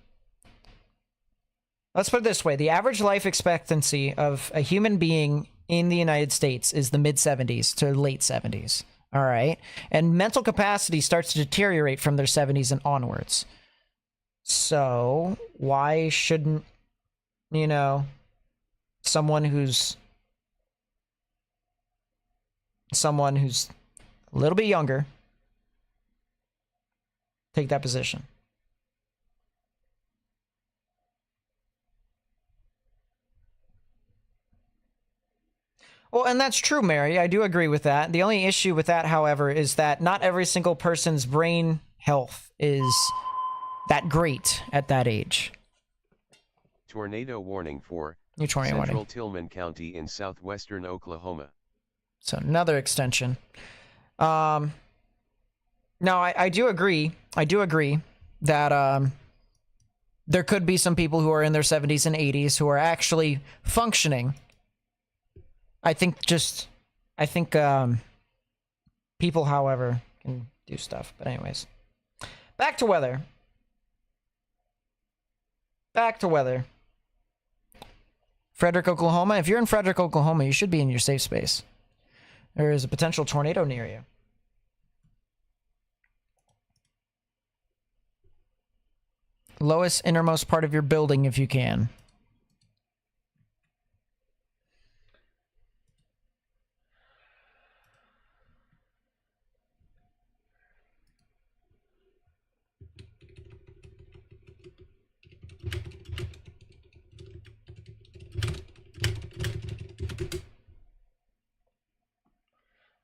Let's put it this way. The average life expectancy of a human being in the United States is the mid-70s to late 70s. All right. And mental capacity starts to deteriorate from their 70s and onwards. So why shouldn't, you know, someone who's a little bit younger take that position? Well, and that's true, Mary. I do agree with that. The only issue with that, however, is that not every single person's brain health is that great at that age.
Tornado warning for
New tornado
Central
warning.
Tillman County in southwestern Oklahoma.
So another extension. No, I do agree. I do agree that there could be some people who are in their 70s and 80s who are actually functioning. I think people, however, can do stuff. But anyways, back to weather. Back to weather. Frederick, Oklahoma. If you're in Frederick, Oklahoma, you should be in your safe space. There is a potential tornado near you. Lowest innermost part of your building if you can.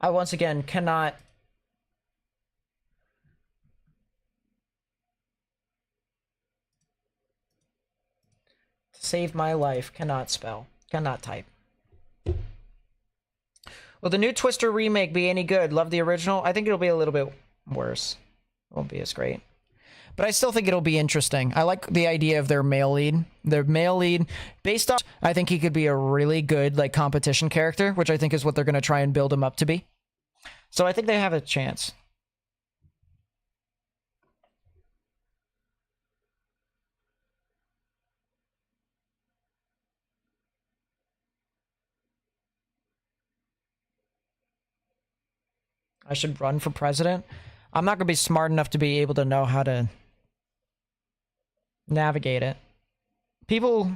I once again cannot save my life, cannot spell, cannot type. Will the new Twister remake be any good? Love the original. I think it'll be a little bit worse. It won't be as great. But I still think it'll be interesting. I like the idea of their male lead. Their male lead, based on, I think he could be a really good like competition character, which I think is what they're going to try and build him up to be. So I think they have a chance. I should run for president. I'm not going to be smart enough to be able to know how to navigate it. People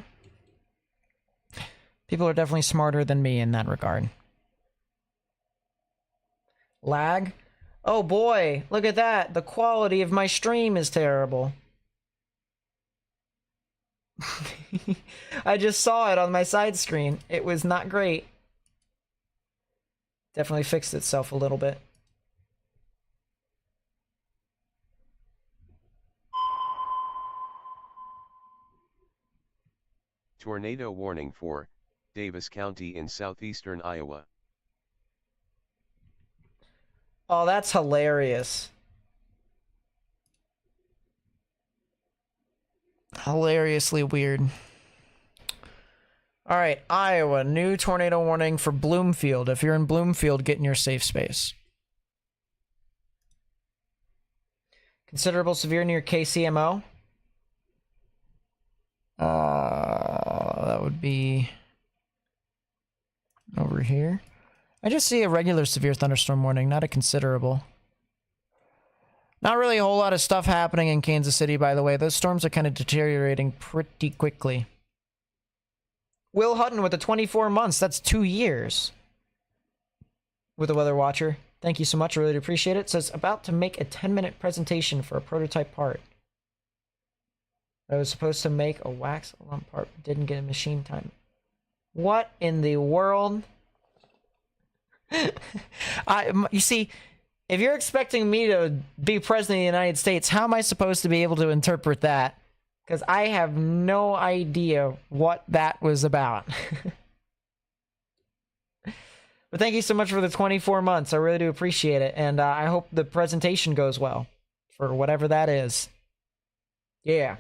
are definitely smarter than me in that regard. Lag? Oh boy, look at that. The quality of my stream is terrible. I just saw it on my side screen. It was not great. Definitely fixed itself a little bit.
Tornado warning for Davis County in southeastern Iowa.
Oh, that's hilarious. Hilariously weird. All right, Iowa, new tornado warning for Bloomfield. If you're in Bloomfield, get in your safe space. Considerable severe near KCMO. That would be over here. I just see a regular severe thunderstorm warning, not a considerable. Not really a whole lot of stuff happening in Kansas City, by the way. Those storms are kind of deteriorating pretty quickly. Will Hutton with the 24 months. That's 2 years. With the Weather Watcher. Thank you so much. I really appreciate it. Says, about to make a 10-minute presentation for a prototype part. I was supposed to make a wax alarm part, but didn't get a machine time. What in the world? You see, if you're expecting me to be president of the United States, how am I supposed to be able to interpret that? Because I have no idea what that was about. But thank you so much for the 24 months. I really do appreciate it. And I hope the presentation goes well for whatever that is. Yeah.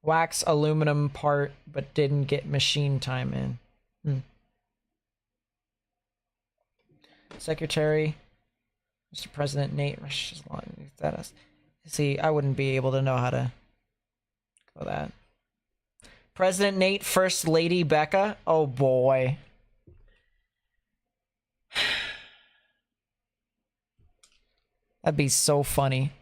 Wax aluminum part, but didn't get machine time in. Secretary, Mr. President Nate. See, I wouldn't be able to know how to go that. President Nate, First Lady Becca. Oh boy. That'd be so funny.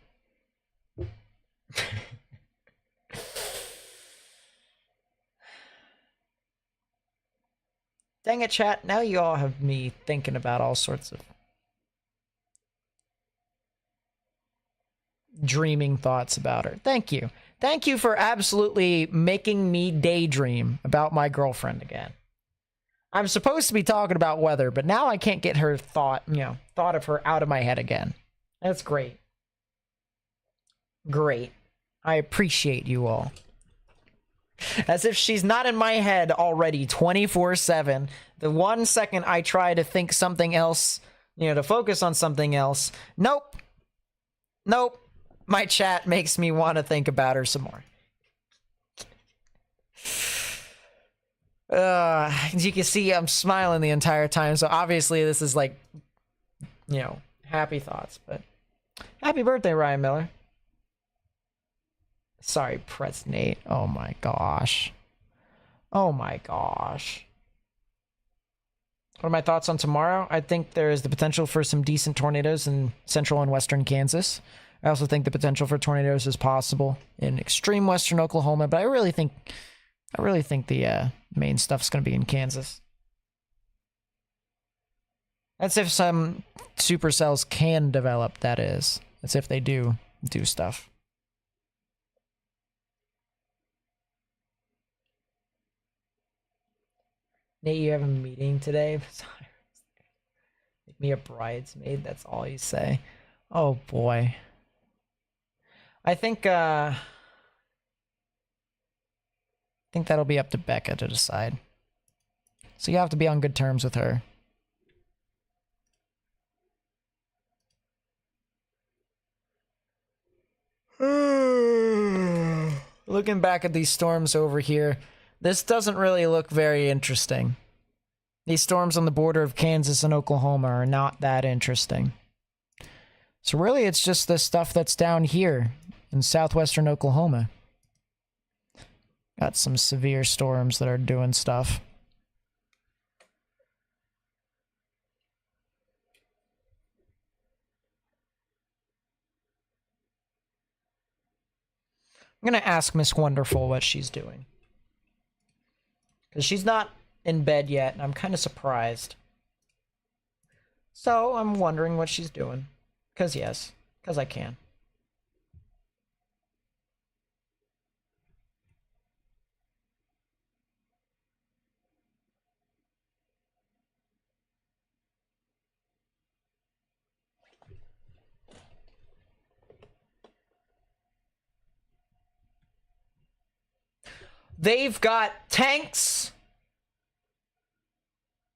Dang it, chat. Now you all have me thinking about all sorts of dreaming thoughts about her. Thank you. Thank you for absolutely making me daydream about my girlfriend again. I'm supposed to be talking about weather, but now I can't get her thought of her out of my head again. That's great. Great. I appreciate you all. As if she's not in my head already 24/7. The 1 second I try to think something else, to focus on something else, nope. My chat makes me want to think about her some more. As you can see, I'm smiling the entire time, so obviously this is like, happy thoughts, but happy birthday, Ryan Miller. Sorry, Press Nate. Oh my gosh. Oh my gosh. What are my thoughts on tomorrow? I think there is the potential for some decent tornadoes in central and western Kansas. I also think the potential for tornadoes is possible in extreme western Oklahoma, but I really think the main stuff's going to be in Kansas. That's if some supercells can develop, that is. That's if they do stuff. Nate, you have a meeting today? Make me a bridesmaid, that's all you say. Oh boy. I think that'll be up to Becca to decide. So you have to be on good terms with her. Looking back at these storms over here, this doesn't really look very interesting. These storms on the border of Kansas and Oklahoma are not that interesting. So really, it's just the stuff that's down here in southwestern Oklahoma. Got some severe storms that are doing stuff. I'm going to ask Miss Wonderful what she's doing. Because she's not in bed yet, and I'm kind of surprised. So, I'm wondering what she's doing. Because yes, because I can. They've got tanks.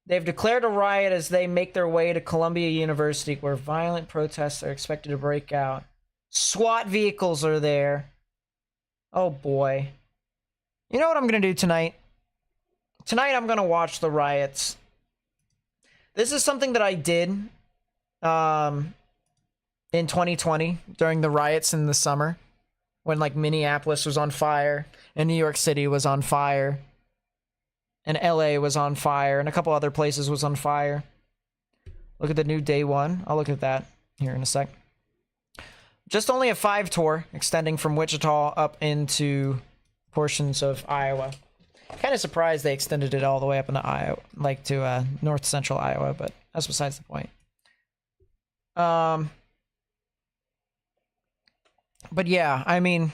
They've declared a riot as they make their way to Columbia University, where violent protests are expected to break out. SWAT vehicles are there. Oh boy. You know what I'm going to do tonight? Tonight I'm going to watch the riots. This is something that I did in 2020 during the riots in the summer, when like Minneapolis was on fire and New York City was on fire and LA was on fire and a couple other places was on fire. Look at the new day one. I'll look at that here in a sec. Just only a 5 tour extending from Wichita up into portions of Iowa. Kind of surprised they extended it all the way up into Iowa, like to north central Iowa, but that's besides the point. But yeah, I mean,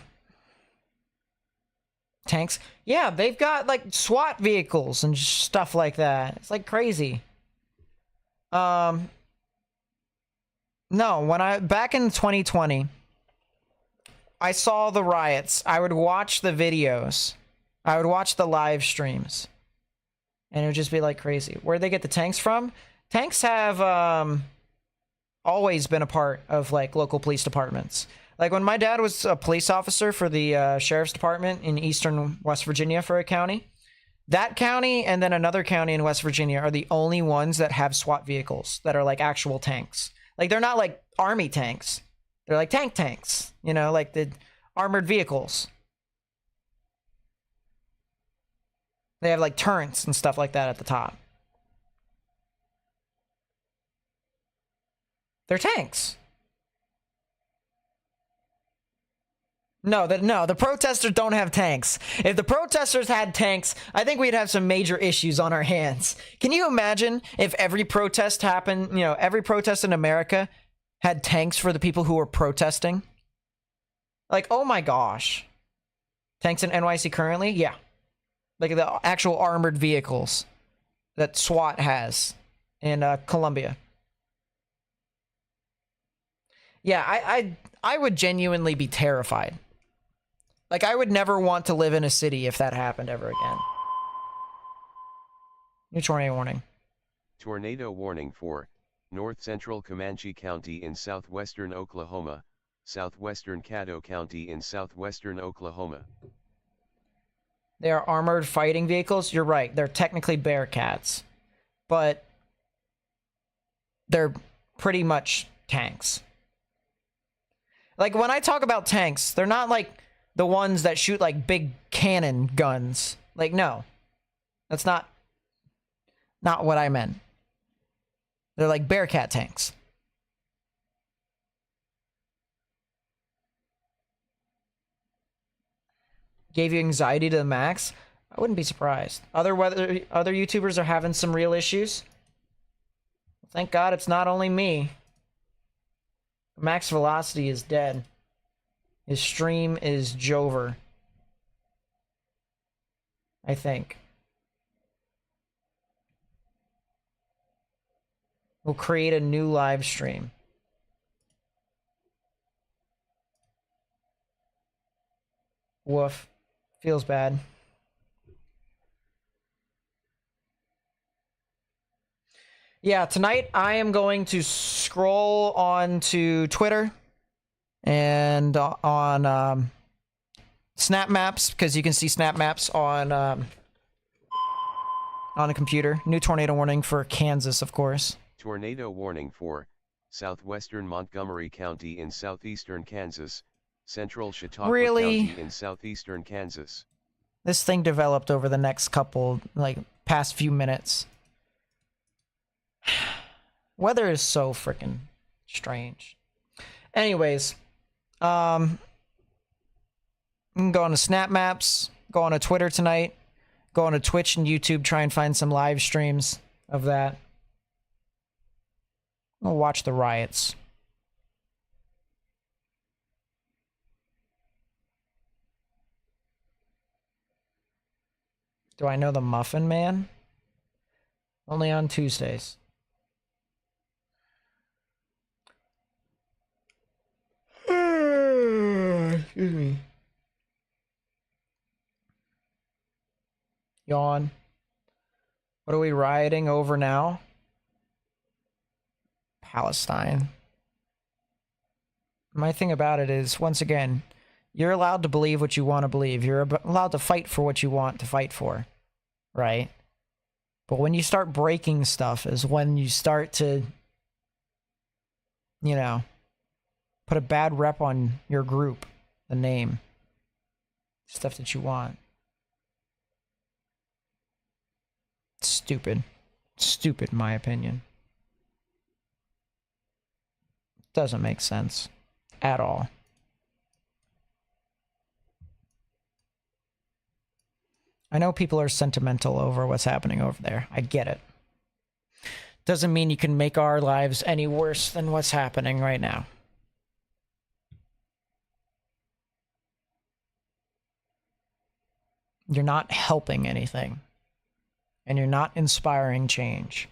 tanks. Yeah, they've got like SWAT vehicles and stuff like that. It's like crazy. No, back in 2020, I saw the riots. I would watch the videos. I would watch the live streams. And it would just be like crazy. Where'd they get the tanks from? Tanks have always been a part of like local police departments. Like when my dad was a police officer for the sheriff's department in eastern West Virginia for a county, that county and then another county in West Virginia are the only ones that have SWAT vehicles that are like actual tanks. Like they're not like army tanks. They're like tanks, you know, like the armored vehicles. They have like turrets and stuff like that at the top. They're tanks. No, the protesters don't have tanks. If the protesters had tanks, I think we'd have some major issues on our hands. Can you imagine if every protest happened, you know, every protest in America had tanks for the people who were protesting? Like, oh my gosh. Tanks in NYC currently? Yeah. Like the actual armored vehicles that SWAT has in Columbia. Yeah, I would genuinely be terrified. Like, I would never want to live in a city if that happened ever again. New tornado warning.
Tornado warning for north central Comanche County in southwestern Oklahoma, southwestern Caddo County in southwestern Oklahoma.
They are armored fighting vehicles. You're right. They're technically Bearcats. But they're pretty much tanks. Like, when I talk about tanks, they're not like the ones that shoot like big cannon guns. Like, no. That's not what I meant. They're like Bearcat tanks. Gave you anxiety to the max? I wouldn't be surprised. Other YouTubers are having some real issues. Thank God it's not only me. Max Velocity is dead. His stream is Jover. I think. We'll create a new live stream. Woof. Feels bad. Yeah, tonight I am going to scroll on to Twitter and on snap maps, because you can see snap maps on a computer. New tornado warning for Kansas, of course.
Tornado warning for southwestern Montgomery County in southeastern Kansas, central Chautauqua
Really?
County in southeastern Kansas.
This thing developed over the next couple, like, past few minutes. Weather is so freaking strange. Anyways, you can go on to Snap Maps, go on to Twitter tonight, go on to Twitch and YouTube, try and find some live streams of that. We'll watch the riots. Do I know the Muffin Man? Only on Tuesdays. Excuse me. Yawn. What are we rioting over now? Palestine. My thing about it is, once again, you're allowed to believe what you want to believe. You're allowed to fight for what you want to fight for, right? But when you start breaking stuff is when you start to, you know, put a bad rep on your group, the name, stuff that you want. Stupid. Stupid, in my opinion. Doesn't make sense at all. I know people are sentimental over what's happening over there. I get it. Doesn't mean you can make our lives any worse than what's happening right now. You're not helping anything. And you're not inspiring change.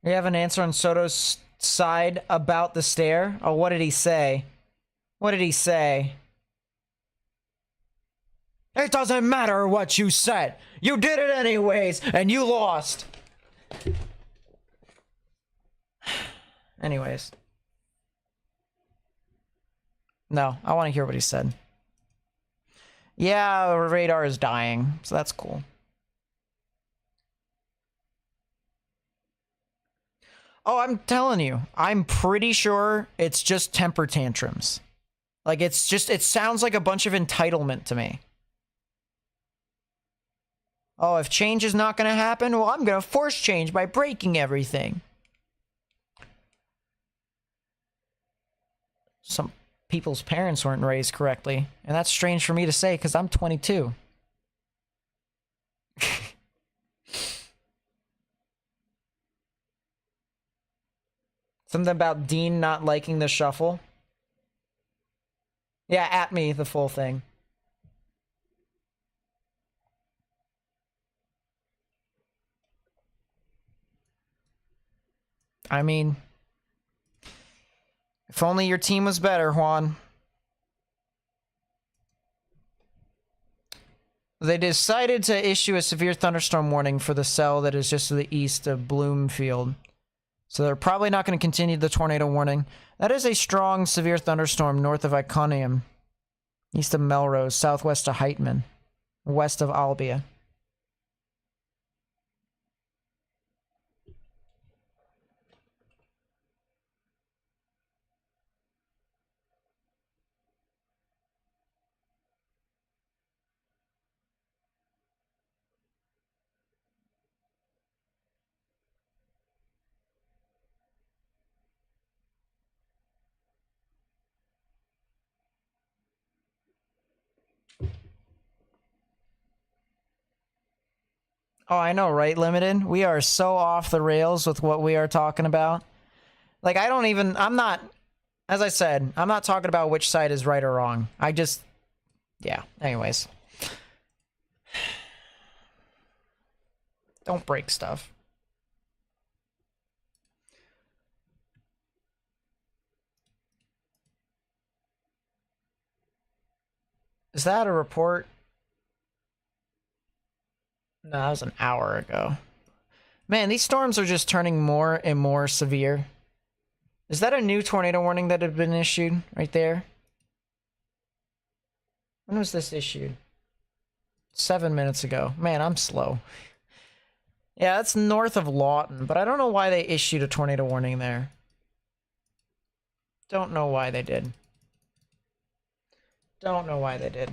You have an answer on Soto's side about the stare? Oh, what did he say? What did he say? It doesn't matter what you said. You did it anyways, and you lost. Anyways. No, I want to hear what he said. Yeah, radar is dying, so that's cool. Oh, I'm telling you, I'm pretty sure it's just temper tantrums. Like, it's just, it sounds like a bunch of entitlement to me. Oh, if change is not going to happen, well, I'm going to force change by breaking everything. Some people's parents weren't raised correctly, and that's strange for me to say because I'm 22. Something about Dean not liking the shuffle. Yeah, at me, the full thing. I mean, if only your team was better, Juan. They decided to issue a severe thunderstorm warning for the cell that is just to the east of Bloomfield. So they're probably not going to continue the tornado warning. That is a strong, severe thunderstorm north of Iconium, east of Melrose, southwest of Heitman, west of Albia. Oh, I know, right, Limited? We are so off the rails with what we are talking about. Like, I'm not As I said, I'm not talking about which side is right or wrong. I just, yeah, anyways. Don't break stuff. Is that a report? No, that was an hour ago. Man, these storms are just turning more and more severe. Is that a new tornado warning that had been issued right there? When was this issued? 7 minutes ago. Man, I'm slow. Yeah, that's north of Lawton, but I don't know why they issued a tornado warning there. Don't know why they did. Don't know why they did.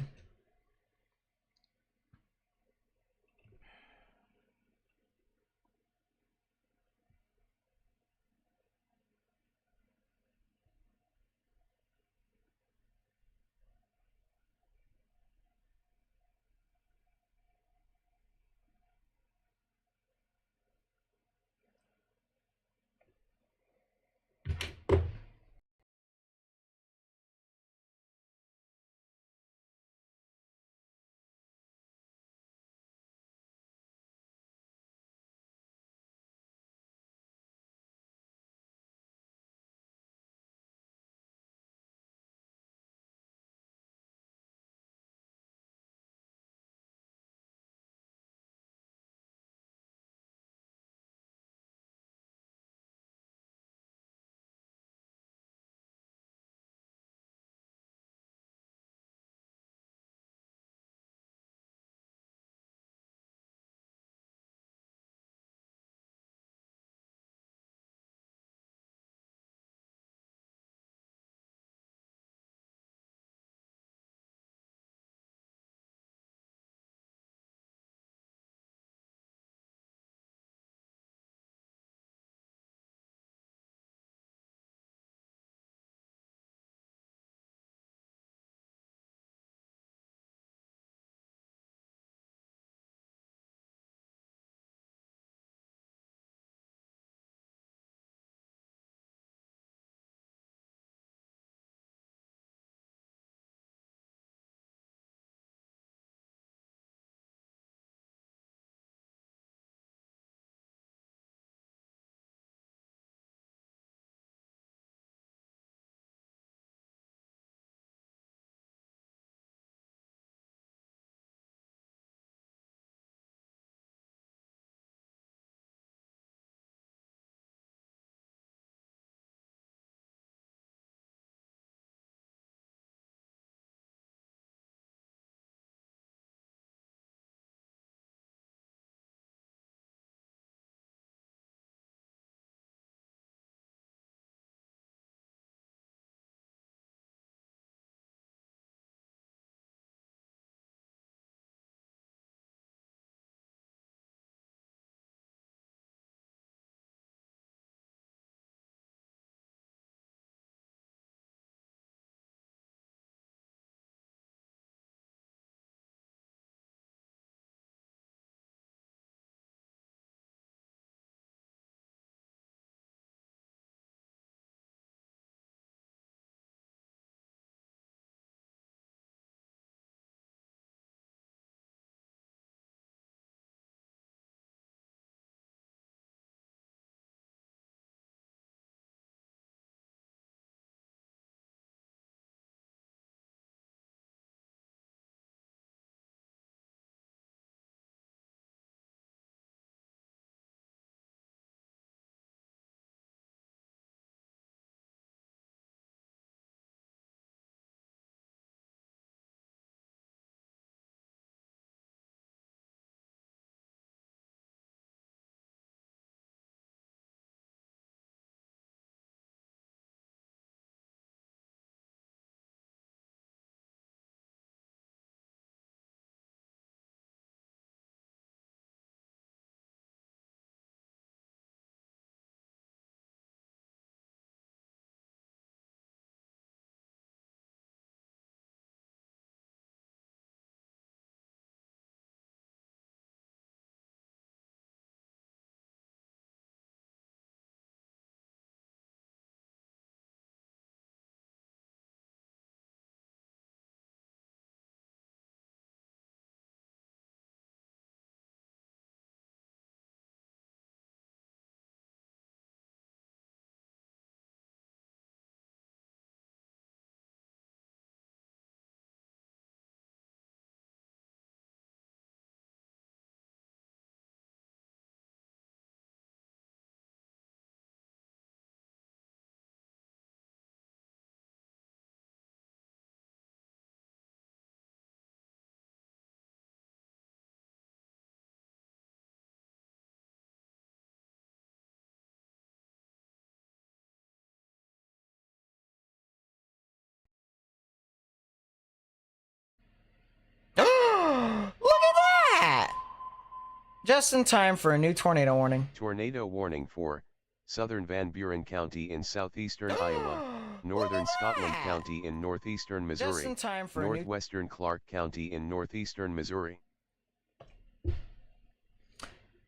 Just in time for a new tornado warning.
Tornado warning for southern Van Buren County in southeastern Iowa, northern Scotland County in northeastern Missouri,
Just in time for
northwestern Clark County in northeastern Missouri.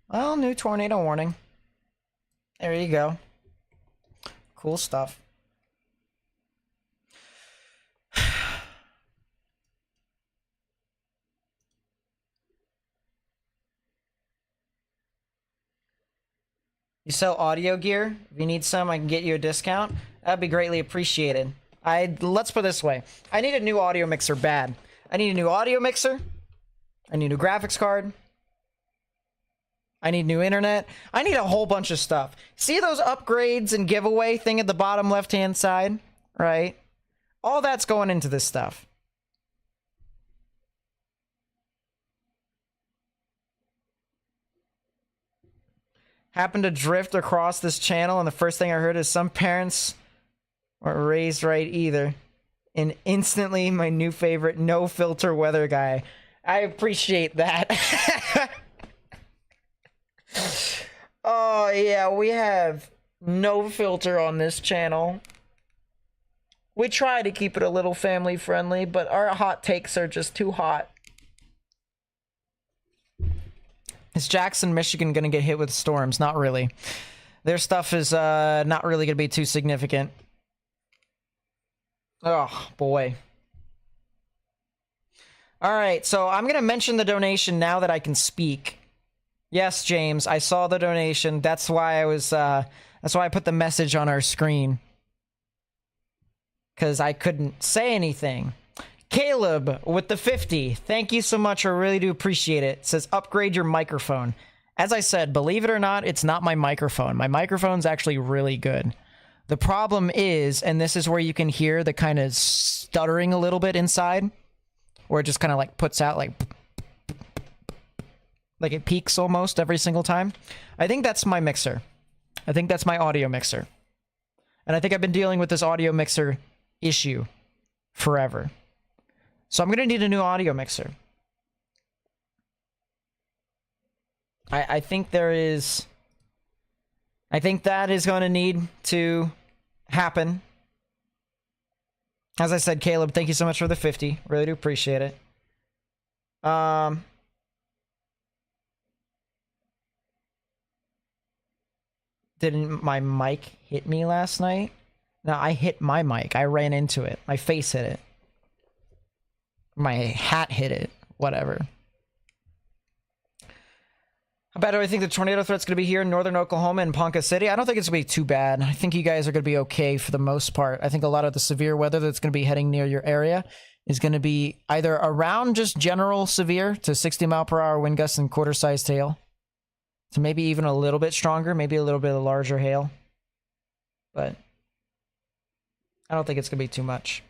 Well, new tornado warning. There you go. Cool stuff. You sell audio gear? If you need some, I can get you a discount. That'd be greatly appreciated. Let's put it this way. I need a new audio mixer bad. I need a new audio mixer. I need a new graphics card. I need new internet. I need a whole bunch of stuff. See those upgrades and giveaway thing at the bottom left-hand side? Right? All that's going into this stuff. Happened to drift across this channel, and the first thing I heard is some parents weren't raised right either. And instantly, my new favorite, no filter weather guy. I appreciate that. Oh, yeah, we have no filter on this channel. We try to keep it a little family friendly, but our hot takes are just too hot. Is Jackson, Michigan gonna get hit with storms? Not really. Their stuff is not really gonna be too significant. Oh, boy. Alright, so I'm gonna mention the donation now that I can speak. Yes, James, I saw the donation. That's why I was, that's why I put the message on our screen. Because I couldn't say anything. Caleb with the 50. Thank you so much. I really do appreciate it. It says upgrade your microphone. As I said, believe it or not, it's not my microphone. My microphone's actually really good. The problem is, and this is where you can hear the kind of stuttering a little bit inside, where it just kind of like puts out like it peaks almost every single time. I think that's my mixer. I think that's my audio mixer. And I think I've been dealing with this audio mixer issue forever. So I'm going to need a new audio mixer. I think there is... I think that is going to need to happen. As I said, Caleb, thank you so much for the 50. Really do appreciate it. Didn't my mic hit me last night? No, I hit my mic. I ran into it. My face hit it. My hat hit it. Whatever. How bad do I think the tornado threat's going to be here in northern Oklahoma and Ponca City? I don't think it's going to be too bad. I think you guys are going to be okay for the most part. I think a lot of the severe weather that's going to be heading near your area is going to be either around just general severe to 60 mile per hour wind gusts and quarter-sized hail. So maybe even a little bit stronger, maybe a little bit of larger hail. But I don't think it's going to be too much.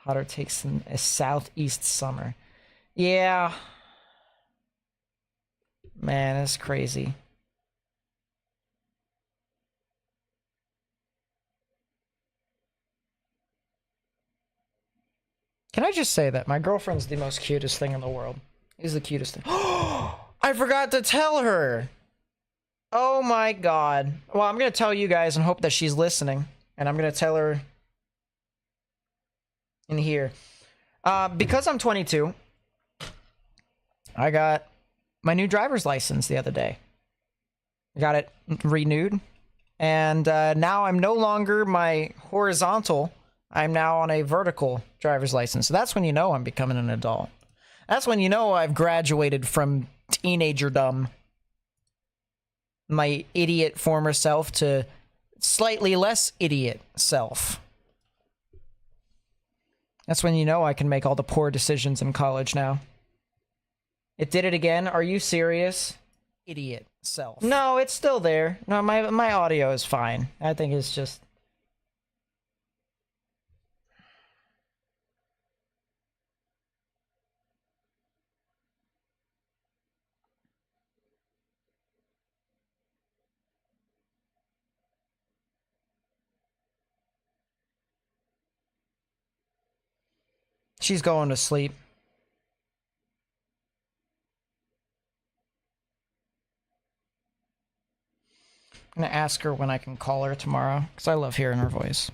Hotter takes in a southeast summer. Yeah. Man, that's crazy. Can I just say that my girlfriend's the most cutest thing in the world? Is the cutest thing. I forgot to tell her. Oh my god. Well, I'm going to tell you guys and hope that she's listening. And I'm going to tell her in here. Because I'm 22, I got my new driver's license the other day. I got it renewed. And now I'm no longer my horizontal. I'm now on a vertical driver's license. So that's when you know I'm becoming an adult. That's when you know I've graduated from teenagerdom, my idiot former self, to slightly less idiot self. That's when you know I can make all the poor decisions in college now. It did it again? Are you serious? Idiot self. No, it's still there. No, my audio is fine. I think it's just... She's going to sleep. I'm gonna ask her when I can call her tomorrow, because I love hearing her voice.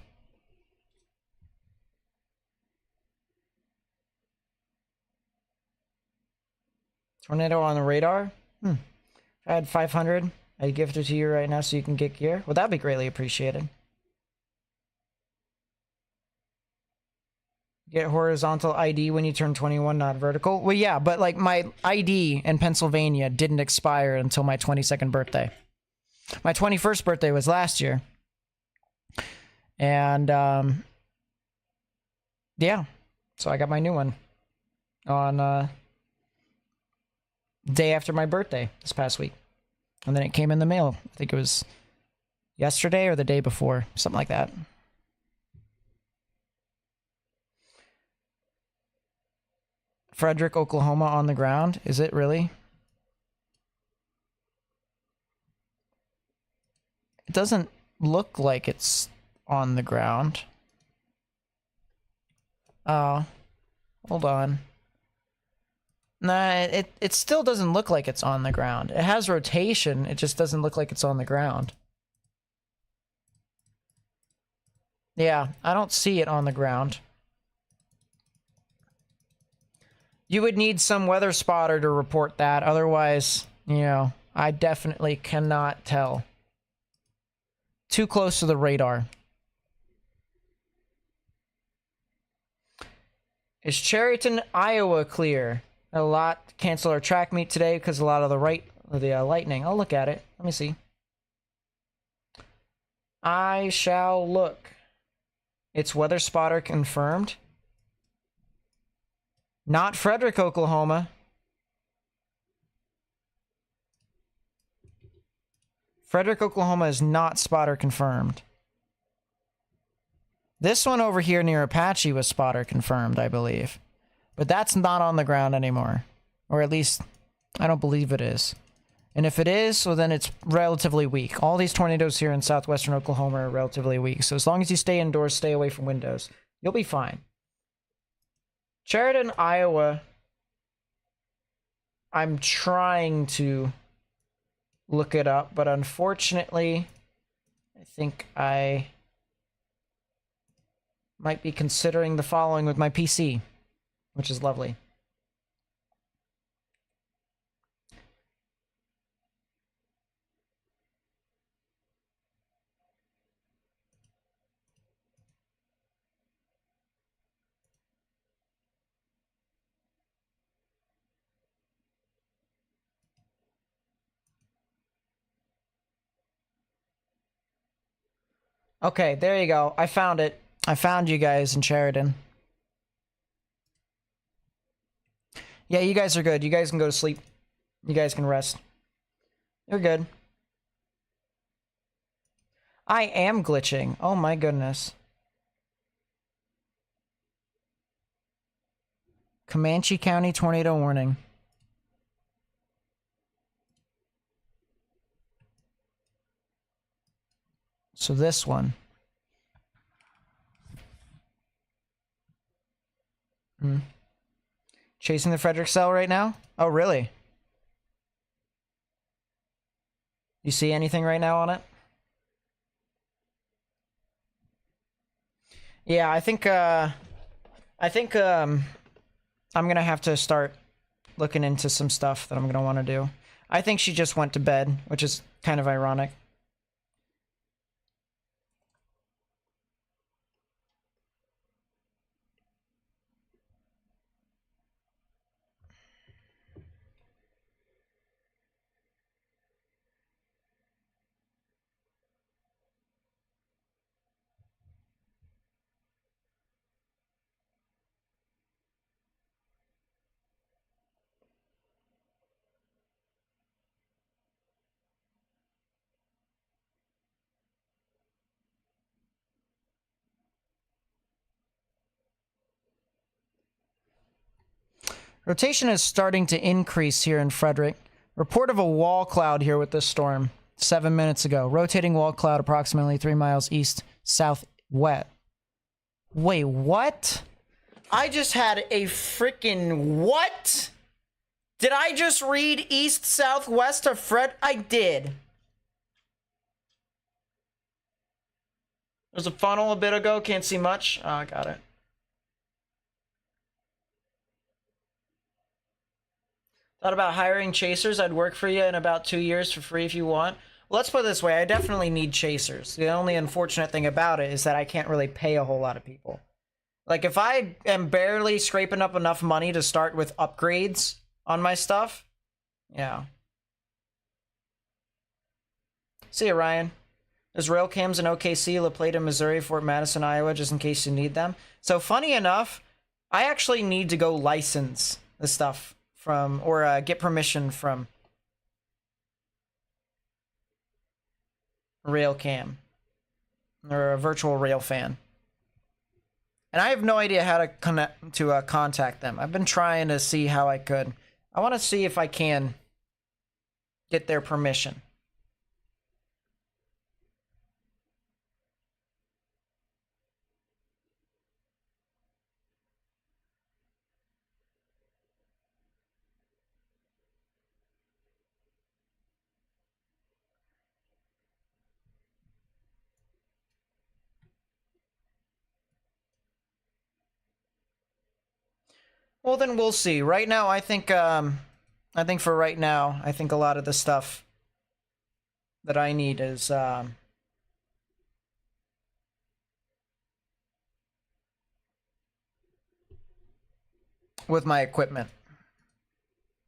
Tornado on the radar? If I had 500, I'd gift it to you right now so you can get gear. Well, that'd be greatly appreciated. Get horizontal ID when you turn 21, not vertical. Well, yeah, but like my ID in Pennsylvania didn't expire until my 22nd birthday. My 21st birthday was last year. And, yeah. So I got my new one on, day after my birthday this past week. And then it came in the mail. I think it was yesterday or the day before. Something like that. Frederick, Oklahoma on the ground. Is it really? It doesn't look like it's on the ground. Oh, hold on. Nah, it still doesn't look like it's on the ground. It has rotation, it just doesn't look like it's on the ground. Yeah, I don't see it on the ground. You would need some weather spotter to report that. Otherwise, you know, I definitely cannot tell. Too close to the radar. Is Cherryton, Iowa clear? A lot cancel our track meet today because a lot of the lightning. I'll look at it. Let me see. I shall look. It's weather spotter confirmed. Not Frederick, Oklahoma. Frederick, Oklahoma is not spotter confirmed. This one over here near Apache was spotter confirmed, I believe. But that's not on the ground anymore. Or at least, I don't believe it is. And if it is, well then it's relatively weak. All these tornadoes here in southwestern Oklahoma are relatively weak. So as long as you stay indoors, stay away from windows, you'll be fine. Cherryton, Iowa. I'm trying to look it up, but unfortunately, I think I might be considering the following with my PC, which is lovely. Okay, there you go. I found it. I found you guys in Sheridan. Yeah, you guys are good. You guys can go to sleep. You guys can rest. You're good. I am glitching. Oh my goodness. Comanche County tornado warning. So this one. Chasing the Frederick cell right now? Oh, really? You see anything right now on it? Yeah, I think I'm gonna have to start looking into some stuff that I'm gonna want to do. I think she just went to bed, which is kind of ironic. Rotation is starting to increase here in Frederick. Report of a wall cloud here with this storm 7 minutes ago. Rotating wall cloud approximately 3 miles east southwest. Wait, what? I just had a freaking what? Did I just read east, southwest of Fred? I did. There's a funnel a bit ago. Can't see much. Oh, I got it. Thought about hiring chasers. I'd work for you in about 2 years for free if you want. Well, let's put it this way. I definitely need chasers. The only unfortunate thing about it is that I can't really pay a whole lot of people. Like, if I am barely scraping up enough money to start with upgrades on my stuff, yeah. See you, Ryan. There's rail cams in OKC, La Plata, Missouri, Fort Madison, Iowa, just in case you need them. So, funny enough, I actually need to go license the stuff from, or get permission from Railcam, or a virtual rail fan. And I have no idea how to connect to contact them. I've been trying to see how I could. I want to see if I can get their permission. Well, then we'll see. Right now, I think for right now, I think a lot of the stuff that I need is with my equipment.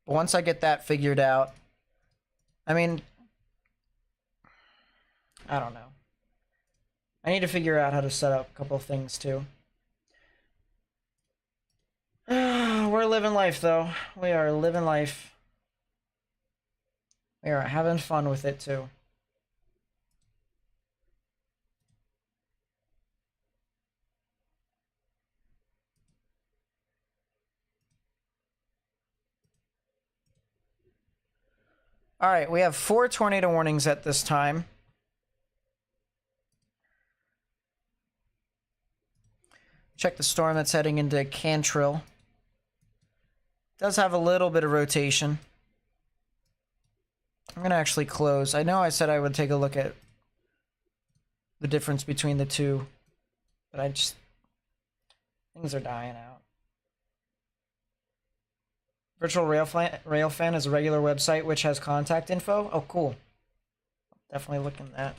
But once I get that figured out, I mean, I don't know. I need to figure out how to set up a couple of things too. We're living life, though. We are living life. We are having fun with it, too. All right, we have 4 tornado warnings at this time. Check the storm that's heading into Cantrell. Does have a little bit of rotation. I'm going to actually close. I know I said I would take a look at the difference between the two, but I just... things are dying out. Virtual Railfan is a regular website which has contact info. Oh, cool. Definitely looking at that.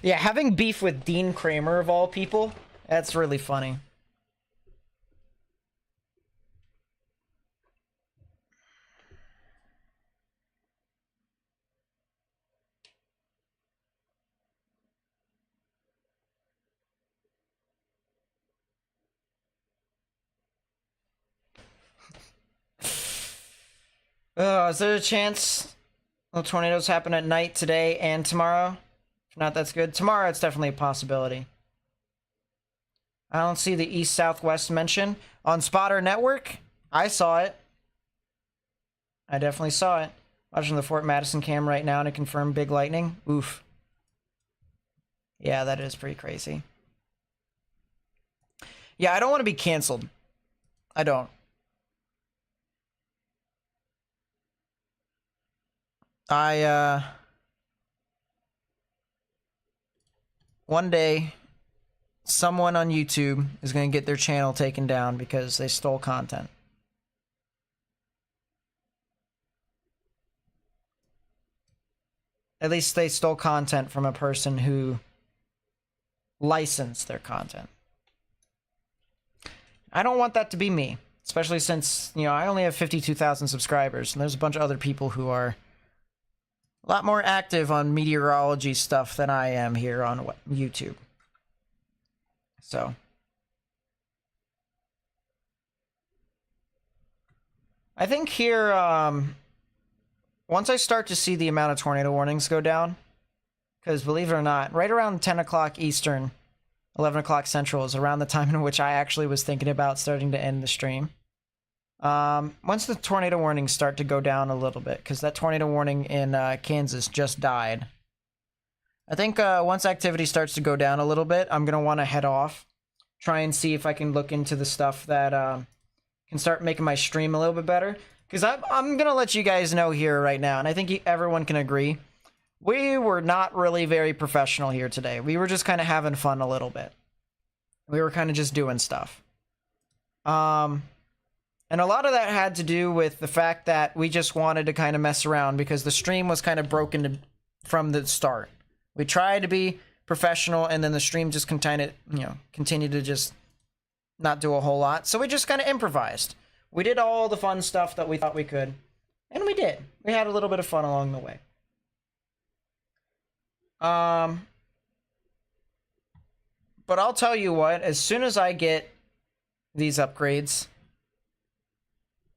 Yeah, having beef with Dean Kramer, of all people, that's really funny. Is there a chance the tornadoes happen at night today and tomorrow? If not, that's good. Tomorrow, it's definitely a possibility. I don't see the east-southwest mention. On Spotter Network, I saw it. I definitely saw it. Watching the Fort Madison cam right now to confirm big lightning. Oof. Yeah, that is pretty crazy. Yeah, I don't want to be canceled. I don't. One day, someone on YouTube is going to get their channel taken down because they stole content. At least they stole content from a person who licensed their content. I don't want that to be me, especially since, you know, I only have 52,000 subscribers, and there's a bunch of other people who are a lot more active on meteorology stuff than I am here on YouTube. So I think here, once I start to see the amount of tornado warnings go down, because believe it or not, right around 10 o'clock Eastern, 11 o'clock Central is around the time in which I actually was thinking about starting to end the stream. Once the tornado warnings start to go down a little bit, because that tornado warning in Kansas just died. I think once activity starts to go down a little bit, I'm going to want to head off. Try and see if I can look into the stuff that can start making my stream a little bit better. Because I'm going to let you guys know here right now, and I think everyone can agree, we were not really very professional here today. We were just kind of having fun a little bit. We were kind of just doing stuff. And a lot of that had to do with the fact that we just wanted to kind of mess around because the stream was kind of broken from the start. We tried to be professional, and then the stream just continued to just not do a whole lot. So we just kind of improvised. We did all the fun stuff that we thought we could, and we did. We had a little bit of fun along the way. But I'll tell you what, as soon as I get these upgrades,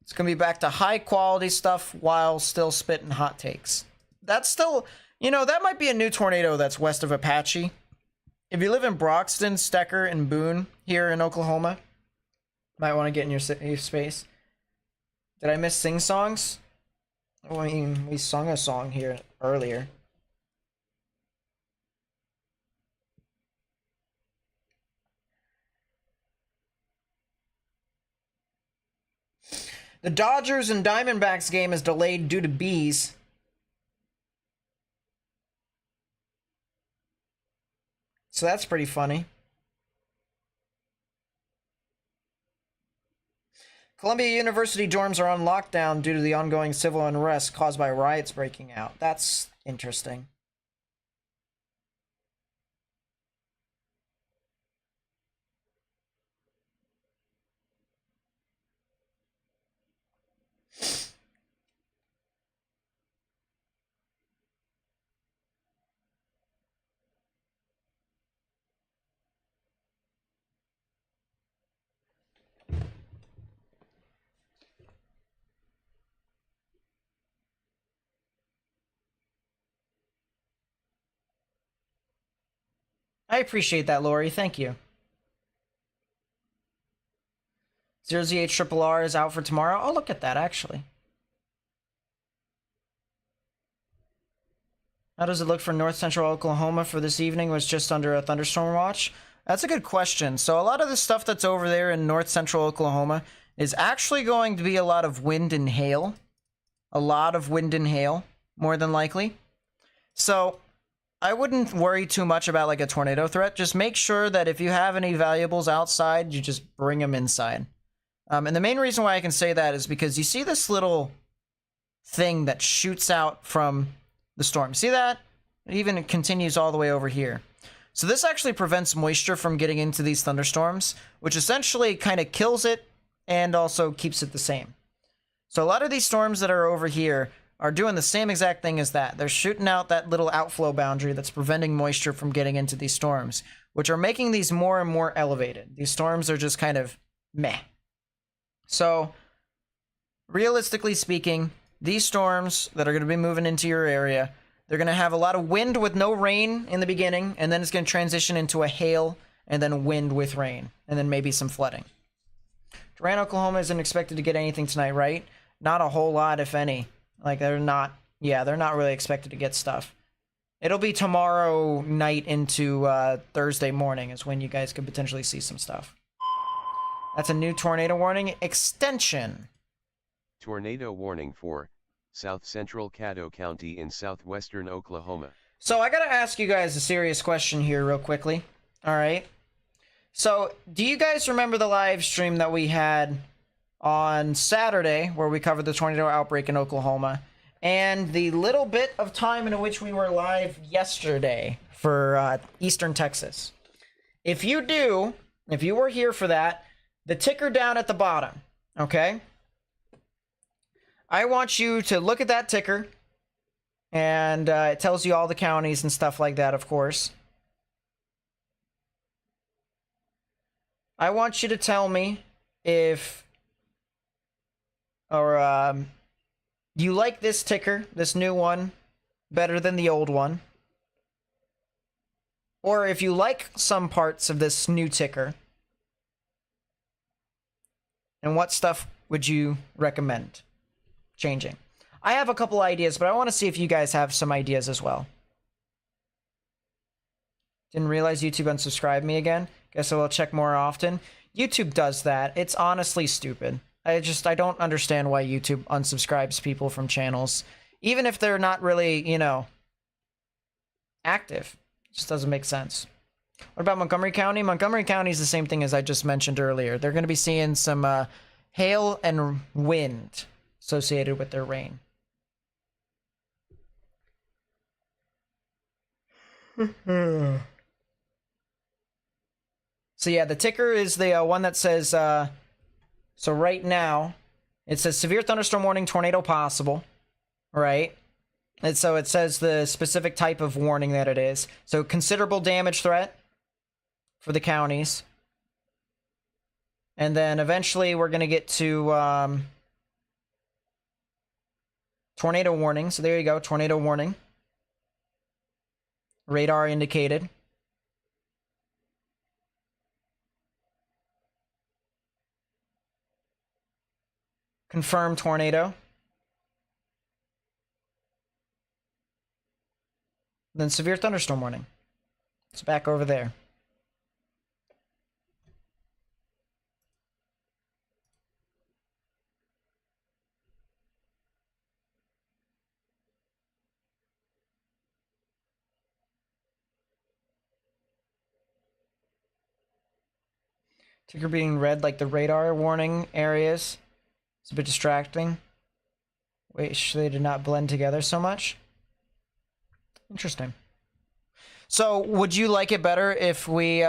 it's going to be back to high quality stuff while still spitting hot takes. That's still, that might be a new tornado that's west of Apache. If you live in Broxton, Stecker, and Boone here in Oklahoma, might want to get in your safe space. Did I miss sing songs? Oh, I mean, we sung a song here earlier. The Dodgers and Diamondbacks game is delayed due to bees. So that's pretty funny. Columbia University dorms are on lockdown due to the ongoing civil unrest caused by riots breaking out. That's interesting. I appreciate that, Lori. Thank you. 0ZH is out for tomorrow. I'll look at that, actually. How does it look for north central Oklahoma for this evening? Was just under a thunderstorm watch? That's a good question. So a lot of the stuff that's over there in north central Oklahoma is actually going to be a lot of wind and hail. A lot of wind and hail, more than likely. So I wouldn't worry too much about like a tornado threat. Just make sure that if you have any valuables outside, you just bring them inside. And the main reason why I can say that is because you see this little thing that shoots out from the storm. See that? It even continues all the way over here. So this actually prevents moisture from getting into these thunderstorms, which essentially kind of kills it and also keeps it the same. So a lot of these storms that are over here are doing the same exact thing as that. They're shooting out that little outflow boundary that's preventing moisture from getting into these storms, which are making these more and more elevated. These storms are just kind of meh. So, realistically speaking, these storms that are going to be moving into your area, they're going to have a lot of wind with no rain in the beginning, and then it's going to transition into a hail, and then wind with rain, and then maybe some flooding. Durant, Oklahoma isn't expected to get anything tonight, right? Not a whole lot, if any. Like, they're not really expected to get stuff. It'll be tomorrow night into Thursday morning is when you guys could potentially see some stuff. That's a new tornado warning extension.
Tornado warning for South Central Caddo County in southwestern Oklahoma.
So I gotta ask you guys a serious question here real quickly. All right. So do you guys remember the live stream that we had on Saturday where we covered the tornado outbreak in Oklahoma and the little bit of time in which we were live yesterday for Eastern Texas? If you do, if you were here for that, the ticker down at the bottom, okay? I want you to look at that ticker, and it tells you all the counties and stuff like that, of course. I want you to tell me if, or Do you like this ticker, this new one, better than the old one? Or if you like some parts of this new ticker, and what stuff would you recommend changing? I have a couple ideas, but I want to see if you guys have some ideas as well. Didn't realize YouTube unsubscribed me again. Guess I will check more often. YouTube does that. It's honestly stupid. I don't understand why YouTube unsubscribes people from channels. Even if they're not really, you know, active. It just doesn't make sense. What about Montgomery County? Montgomery County is the same thing as I just mentioned earlier. They're going to be seeing some hail and wind associated with their rain. So yeah, the ticker is the one that says, so right now, it says severe thunderstorm warning, tornado possible, right? And so it says the specific type of warning that it is. So considerable damage threat for the counties. And then eventually we're going to get to tornado warning. So there you go, tornado warning. Radar indicated. Confirmed tornado. Then severe thunderstorm warning. It's back over there. Ticker being red like the radar warning areas. It's a bit distracting. Wish they did not blend together so much. Interesting. So, would you like it better if we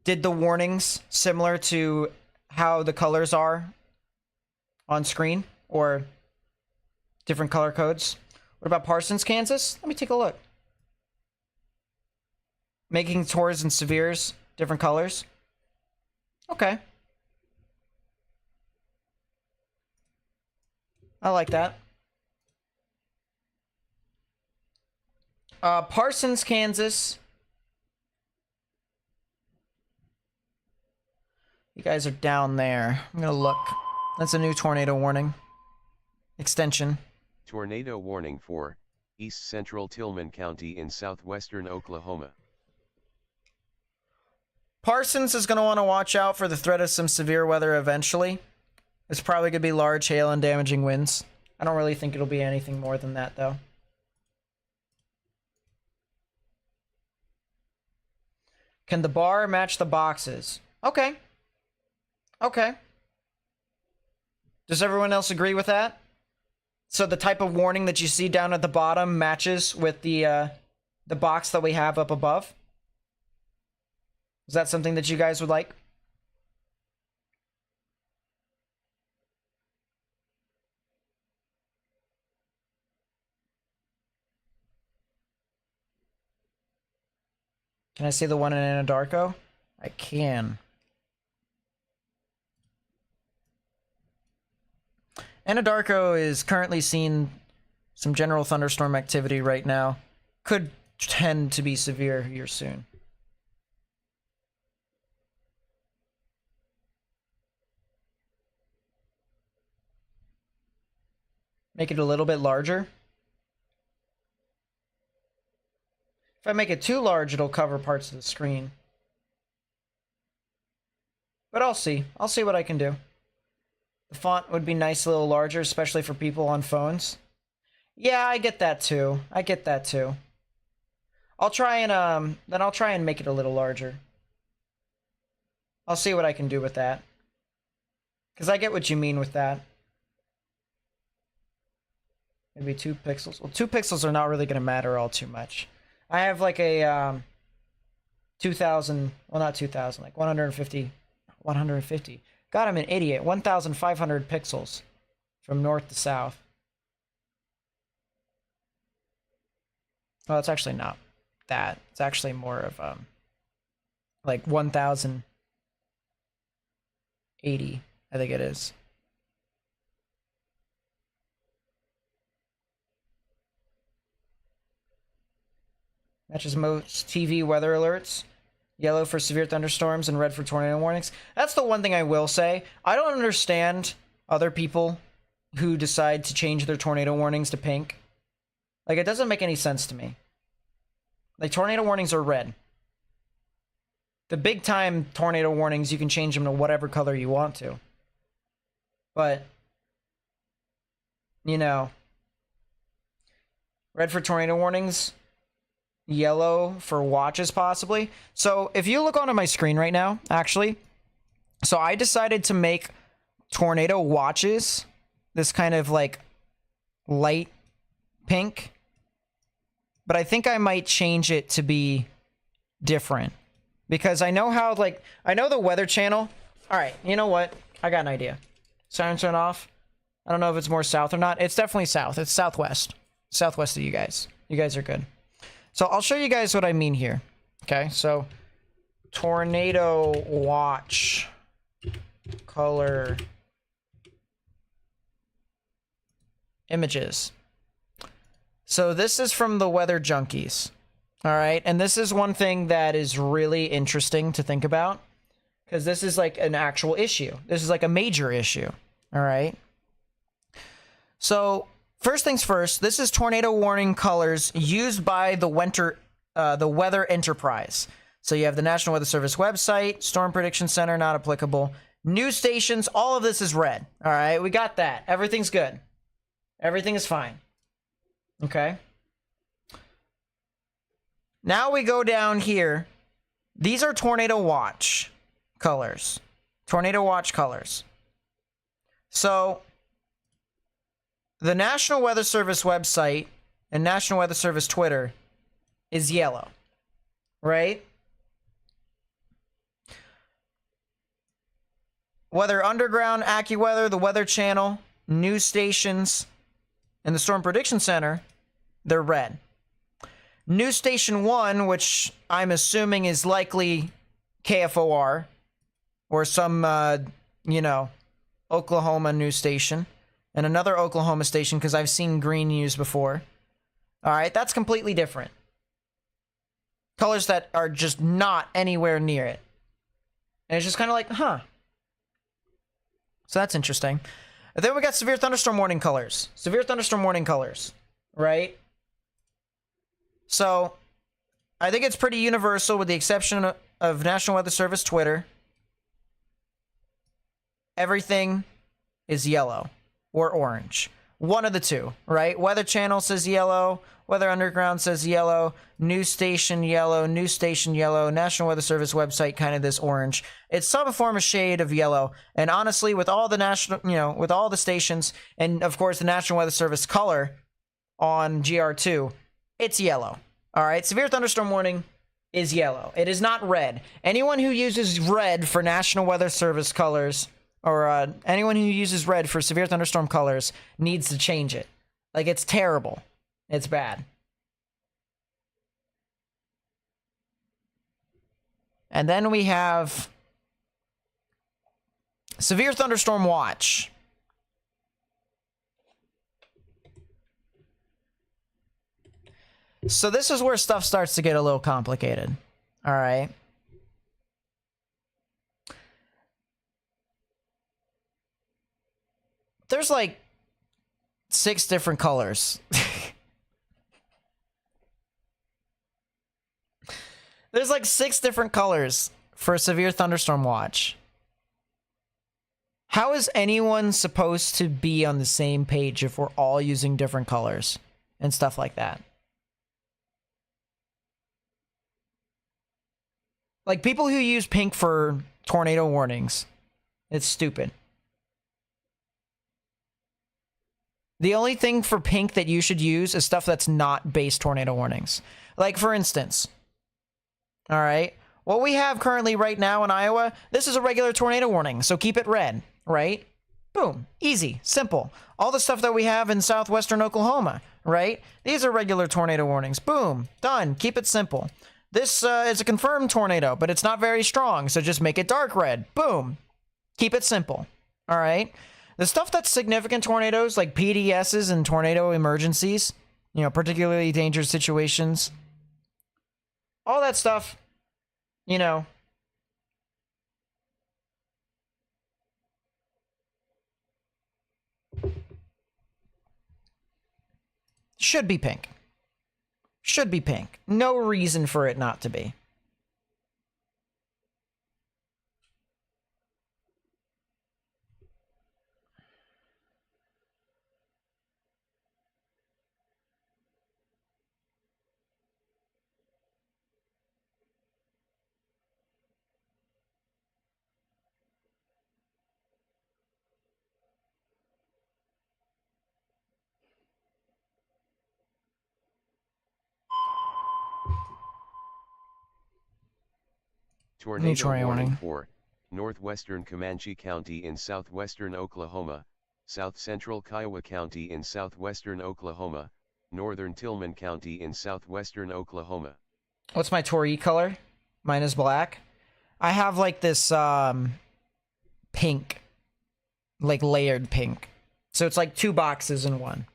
did the warnings similar to how the colors are on screen, or different color codes? What about Parsons, Kansas? Let me take a look. Making tours and severes different colors. Okay. I like that. Parsons, Kansas. You guys are down there. I'm gonna look. That's a new tornado warning. Extension.
Tornado warning for East Central Tillman County in southwestern Oklahoma.
Parsons is gonna want to watch out for the threat of some severe weather eventually. It's probably gonna be large hail and damaging winds. I don't really think it'll be anything more than that, though. Can the bar match the boxes? Okay. Okay. Does everyone else agree with that? So the type of warning that you see down at the bottom matches with the box that we have up above? Is that something that you guys would like? Can I see the one in Anadarko? I can. Anadarko is currently seeing some general thunderstorm activity right now. Could tend to be severe here soon. Make it a little bit larger. If I make it too large, it'll cover parts of the screen. But I'll see. I'll see what I can do. The font would be nice a little larger, especially for people on phones. Yeah, I get that too. I get that too. I'll try and make it a little larger. I'll see what I can do with that. Because I get what you mean with that. Maybe 2 pixels. Well, 2 pixels are not really going to matter all too much. I have like a 2,000, well not 2,000, like 150. God, I'm an idiot. 1,500 pixels from north to south. Well, it's actually not that. It's actually more of like 1,080, I think it is. Matches most TV weather alerts. Yellow for severe thunderstorms and red for tornado warnings. That's the one thing I will say. I don't understand other people who decide to change their tornado warnings to pink. Like, it doesn't make any sense to me. Like, tornado warnings are red. The big time tornado warnings, you can change them to whatever color you want to. But, you know, red for tornado warnings, yellow for watches possibly. So if you look onto my screen right now, actually, so I decided to make tornado watches this kind of like light pink, but I think I might change it to be different because I know how, like, I know the Weather Channel. All right, you know what? I got an idea. Siren turn off. I don't know if it's more south or not. It's definitely south. It's southwest. Southwest of you guys. You guys are good. So I'll show you guys what I mean here. Okay, so tornado watch color images. So this is from the Weather Junkies. All right, and this is one thing that is really interesting to think about because this is like an actual issue. This is like a major issue. All right. So first things first, this is tornado warning colors used by the Weather Enterprise. So you have the National Weather Service website, Storm Prediction Center, not applicable. News stations, all of this is red. All right, we got that. Everything's good. Everything is fine. Okay. Now we go down here. These are tornado watch colors. Tornado watch colors. So the National Weather Service website and National Weather Service Twitter is yellow, right? Weather Underground, AccuWeather, the Weather Channel, news stations, and the Storm Prediction Center, they're red. News Station 1, which I'm assuming is likely KFOR or some, Oklahoma news station, and another Oklahoma station because I've seen green news before. All right, that's completely different. Colors that are just not anywhere near it. And it's just kind of like, huh. So that's interesting. And then we got severe thunderstorm warning colors. Severe thunderstorm warning colors, right? So I think it's pretty universal with the exception of National Weather Service Twitter. Everything is yellow or orange. One of the two, right? Weather Channel says yellow. Weather Underground says yellow. News station yellow. News station yellow. National Weather Service website kind of this orange. It's some form of shade of yellow. And honestly, with all the national, with all the stations, and of course the National Weather Service color on GR2, it's yellow. All right. Severe thunderstorm warning is yellow. It is not red. Anyone who uses red for National Weather Service colors, or anyone who uses red for severe thunderstorm colors, needs to change it. Like, it's terrible. It's bad. And then we have severe thunderstorm watch. So this is where stuff starts to get a little complicated. All right. There's like 6 different colors. There's like 6 different colors for a severe thunderstorm watch. How is anyone supposed to be on the same page if we're all using different colors and stuff like that? Like, people who use pink for tornado warnings, it's stupid. The only thing for pink that you should use is stuff that's not base tornado warnings. Like, for instance, all right, what we have currently right now in Iowa, this is a regular tornado warning, so keep it red, right? Boom. Easy. Simple. All the stuff that we have in southwestern Oklahoma, right? These are regular tornado warnings. Boom. Done. Keep it simple. This is a confirmed tornado, but it's not very strong, so just make it dark red. Boom. Keep it simple. All right? The stuff that's significant tornadoes, like PDSs and tornado emergencies, particularly dangerous situations, all that stuff, you know, should be pink. Should be pink. No reason for it not to be.
Tornado
warning.
warning for northwestern Comanche County in southwestern Oklahoma, south central Kiowa County in southwestern Oklahoma, northern Tillman County in southwestern Oklahoma.
What's my Tori color? Mine is black. I have like this pink, like layered pink. So it's like 2 boxes in one.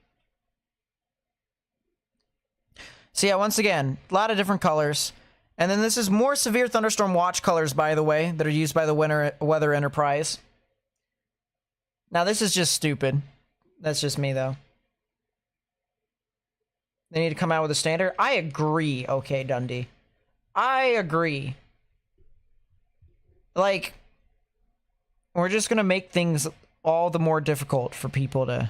So yeah, once again, a lot of different colors. And then this is more severe thunderstorm watch colors, by the way, that are used by the Weather Enterprise. Now this is just stupid. That's just me, though. They need to come out with a standard. I agree, okay, Dundee. I agree. Like, we're just gonna make things all the more difficult for people to,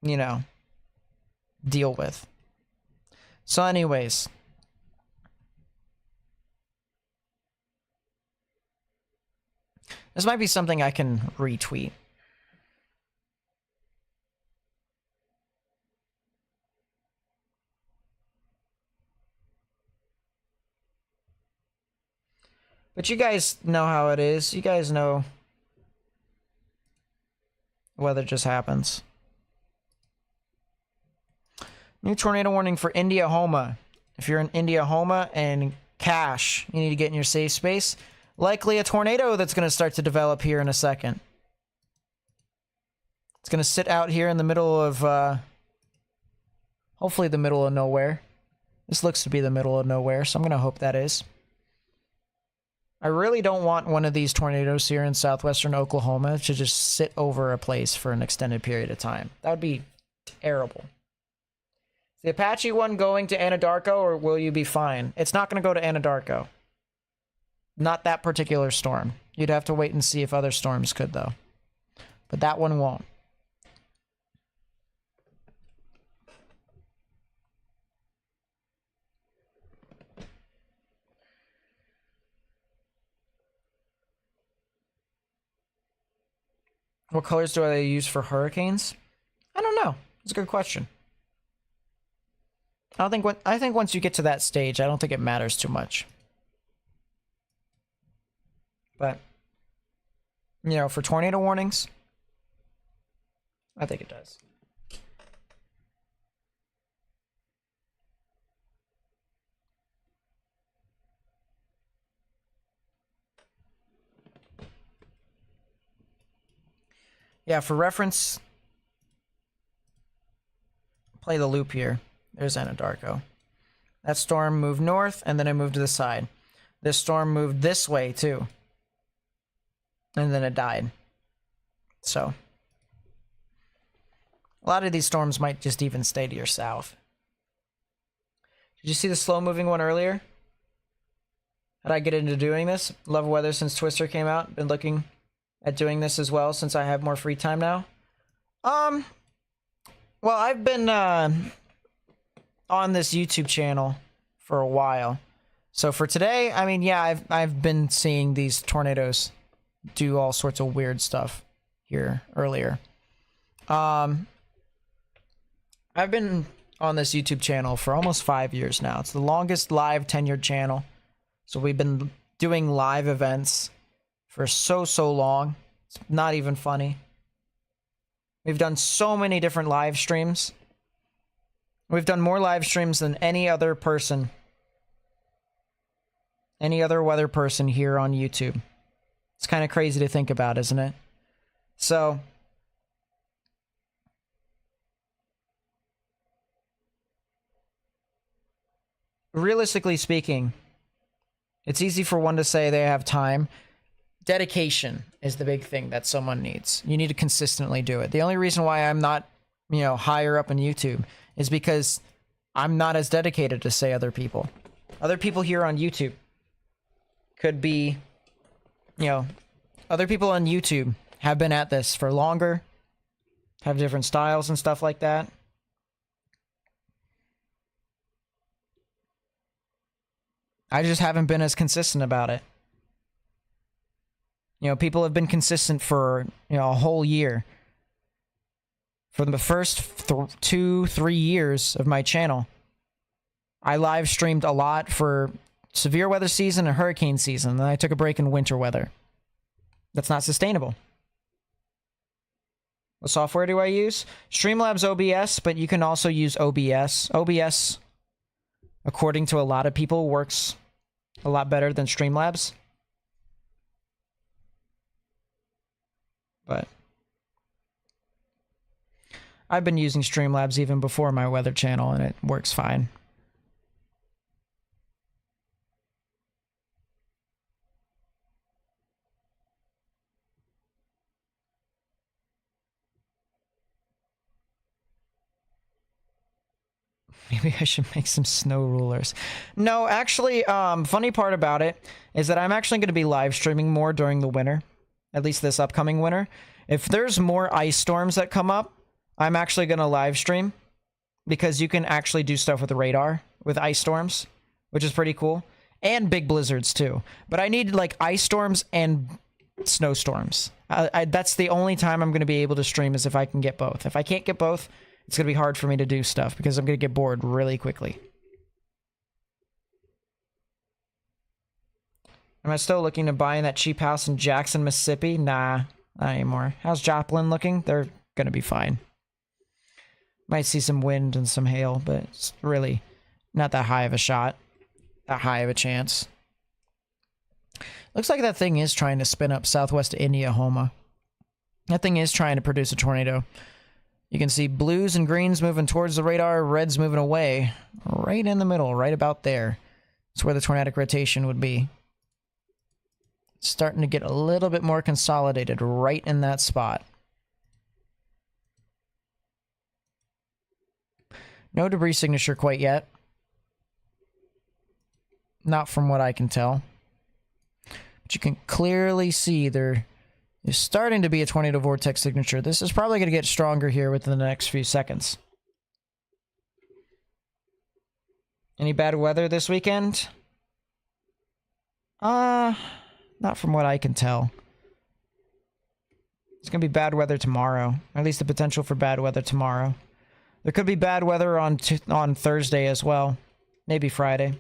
you know, deal with. So anyways, this might be something I can retweet. But you guys know how it is. You guys know weather just happens. New tornado warning for Indiahoma. If you're in Indiahoma and Cache, you need to get in your safe space. Likely a tornado that's going to start to develop here in a second. It's going to sit out here in the middle of, hopefully the middle of nowhere. This looks to be the middle of nowhere, so I'm going to hope that is. I really don't want one of these tornadoes here in southwestern Oklahoma to just sit over a place for an extended period of time. That would be terrible. Is the Apache one going to Anadarko, or will you be fine? It's not going to go to Anadarko. Not that particular storm. You'd have to wait and see if other storms could, though. But that one won't. What colors do I use for hurricanes? I don't know. It's a good question. I think once you get to that stage, I don't think it matters too much. But, you know, for tornado warnings, I think it does. Yeah, for reference, play the loop here. There's Anadarko. That storm moved north, and then it moved to the side. This storm moved this way, too. And then it died. So, a lot of these storms might just even stay to your south. Did you see the slow-moving one earlier? How'd I get into doing this? Love weather since Twister came out. Been looking at doing this as well since I have more free time now. Well, I've been on this YouTube channel for a while. So for today, I mean, yeah, I've been seeing these tornadoes do all sorts of weird stuff here earlier. I've been on this YouTube channel for almost 5 years now. It's the longest live tenured channel. So we've been doing live events for so long. It's not even funny. We've done so many different live streams. We've done more live streams than any other person, any other weather person here on YouTube. It's kind of crazy to think about, isn't it? So, realistically speaking, it's easy for one to say they have time. Dedication is the big thing that someone needs. You need to consistently do it. The only reason why I'm not, higher up in YouTube is because I'm not as dedicated to, say, other people. Other people here on YouTube could be, other people on YouTube have been at this for longer, have different styles and stuff like that. I just haven't been as consistent about it. People have been consistent for, a whole year. For the first 2-3 years of my channel, I live streamed a lot for severe weather season and hurricane season. Then I took a break in winter weather. That's not sustainable. What software do I use? Streamlabs OBS, but you can also use OBS. OBS, according to a lot of people, works a lot better than Streamlabs. But I've been using Streamlabs even before my weather channel, and it works fine. Maybe I should make some snow rulers. No, actually, funny part about it is that I'm actually going to be live streaming more during the winter. At least this upcoming winter. If there's more ice storms that come up, I'm actually going to live stream. Because you can actually do stuff with the radar with ice storms, which is pretty cool. And big blizzards too. But I need like ice storms and snowstorms. That's the only time I'm going to be able to stream is if I can get both. If I can't get both, it's going to be hard for me to do stuff because I'm going to get bored really quickly. Am I still looking to buy in that cheap house in Jackson, Mississippi? Nah, not anymore. How's Joplin looking? They're going to be fine. Might see some wind and some hail, but it's really not that high of a shot. That high of a chance. Looks like that thing is trying to spin up southwest Indiahoma. That thing is trying to produce a tornado. You can see blues and greens moving towards the radar, reds moving away. Right in the middle, right about there. That's where the tornadic rotation would be. It's starting to get a little bit more consolidated right in that spot. No debris signature quite yet. Not from what I can tell. But you can clearly see there is starting to be a tornado vortex signature. This is probably going to get stronger here within the next few seconds. Any bad weather this weekend? Not from what I can tell. It's going to be bad weather tomorrow. At least the potential for bad weather tomorrow. There could be bad weather on Thursday as well. Maybe Friday.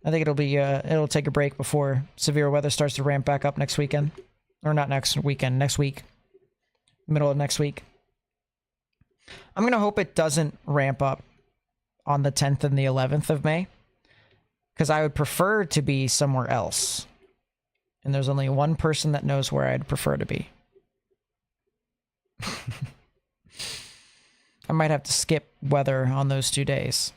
I think it'll take a break before severe weather starts to ramp back up next weekend. Or not next weekend, next week. Middle of next week. I'm going to hope it doesn't ramp up on the 10th and the 11th of May. Because I would prefer to be somewhere else. And there's only one person that knows where I'd prefer to be. I might have to skip weather on those 2 days.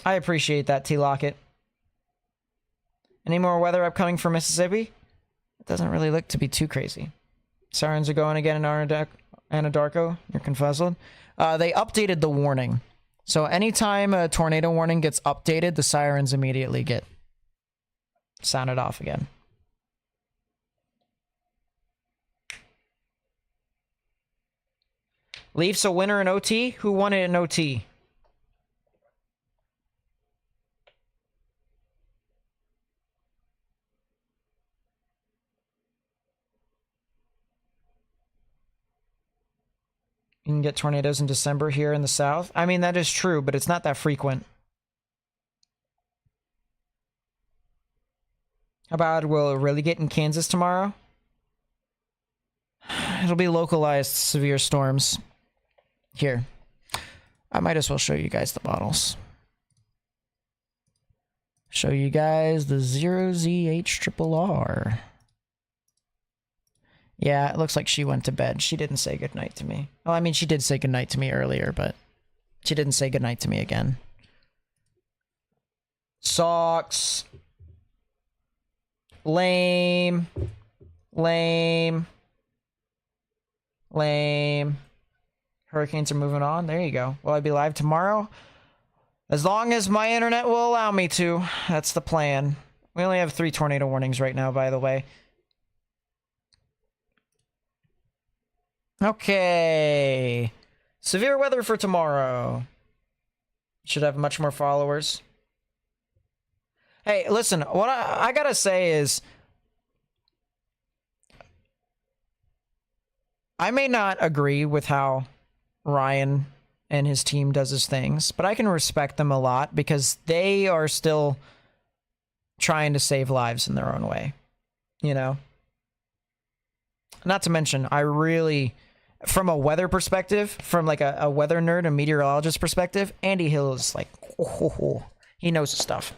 I appreciate that, T-Locket. Any more weather upcoming for Mississippi? It doesn't really look to be too crazy. Sirens are going again in Anadarko. You're confuzzled. They updated the warning. So anytime a tornado warning gets updated, the sirens immediately get sounded off again. Leafs a winner in OT? Who won it in OT? You can get tornadoes in December here in the south. I mean, that is true, but it's not that frequent. How bad will it really get in Kansas tomorrow? It'll be localized severe storms. Here. I might as well show you guys the models. Show you guys the 0ZH triple R. Yeah, it looks like she went to bed. She didn't say goodnight to me. Well, I mean, she did say goodnight to me earlier, but she didn't say goodnight to me again. Socks. Lame. Lame. Lame. Hurricanes are moving on. There you go. Will I be live tomorrow? As long as my internet will allow me to. That's the plan. We only have 3 tornado warnings right now, by the way. Okay. Severe weather for tomorrow. Should have much more followers. Hey, listen, what I gotta say is, I may not agree with how Ryan and his team does his things, but I can respect them a lot because they are still trying to save lives in their own way, you know? Not to mention, I really, from a weather perspective, from like a weather nerd and meteorologist perspective, Andy Hill is like, oh, he knows his stuff.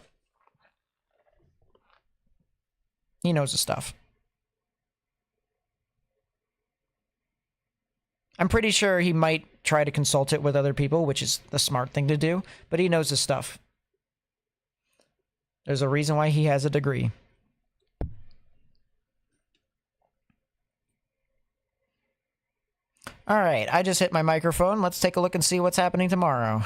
He knows his stuff. I'm pretty sure he might try to consult it with other people, which is the smart thing to do, but he knows his stuff. There's a reason why he has a degree. All right, I just hit my microphone. Let's take a look and see what's happening tomorrow.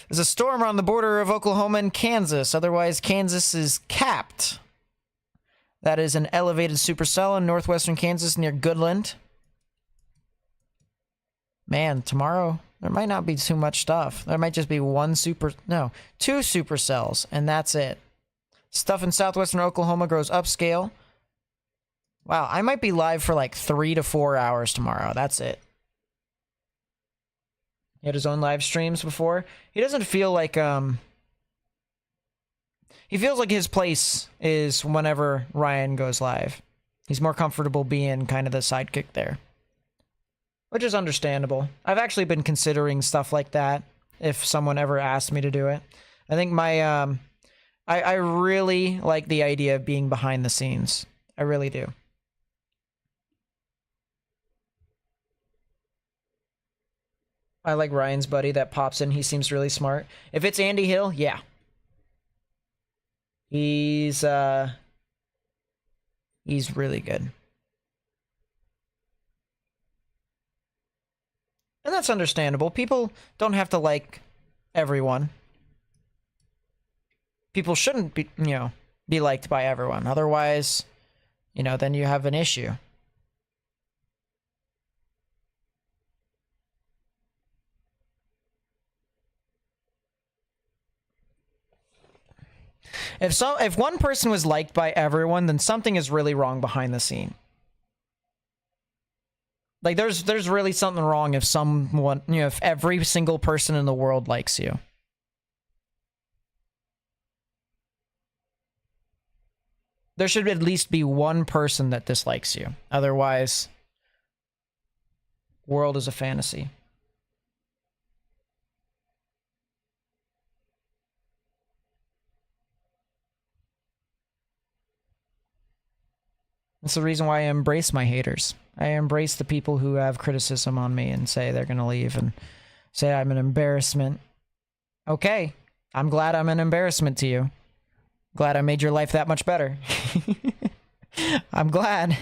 There's a storm on the border of Oklahoma and Kansas. Otherwise, Kansas is capped. That is an elevated supercell in northwestern Kansas near Goodland. Man, tomorrow, there might not be too much stuff. There might just be 2 supercells, and that's it. Stuff in southwestern Oklahoma grows upscale. Wow, I might be live for like 3 to 4 hours tomorrow. That's it. He had his own live streams before. He doesn't feel like, he feels like his place is whenever Ryan goes live. He's more comfortable being kind of the sidekick there. Which is understandable. I've actually been considering stuff like that if someone ever asked me to do it. I think my, I really like the idea of being behind the scenes. I really do. I like Ryan's buddy that pops in. He seems really smart. If it's Andy Hill, yeah. He's really good. And that's understandable. People don't have to like everyone. People shouldn't be, be liked by everyone. Otherwise, then you have an issue. If one person was liked by everyone, then something is really wrong behind the scene. Like there's really something wrong if someone, if every single person in the world likes you. There should at least be one person that dislikes you. Otherwise, world is a fantasy. That's the reason why I embrace my haters. I embrace the people who have criticism on me and say they're going to leave and say I'm an embarrassment. Okay, I'm glad I'm an embarrassment to you. Glad I made your life that much better. I'm glad.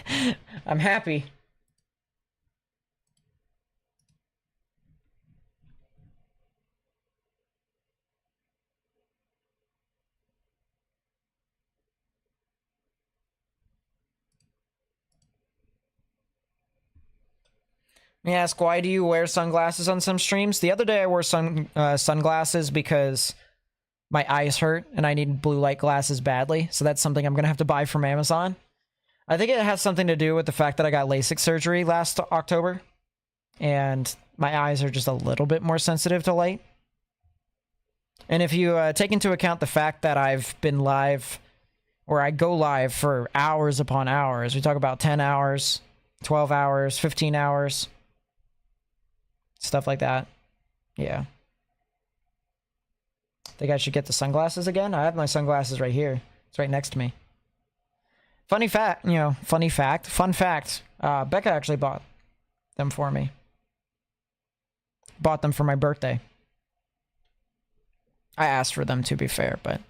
I'm happy. Let me ask, why do you wear sunglasses on some streams? The other day I wore sunglasses because my eyes hurt and I need blue light glasses badly. So that's something I'm going to have to buy from Amazon. I think it has something to do with the fact that I got LASIK surgery last October. And my eyes are just a little bit more sensitive to light. And if you take into account the fact that I've been live, or I go live for hours upon hours. We talk about 10 hours, 12 hours, 15 hours. Stuff like that. Yeah. Think I should get the sunglasses again? I have my sunglasses right here. It's right next to me. Funny fact, fun fact. Becca actually bought them for me. Bought them for my birthday. I asked for them, to be fair, but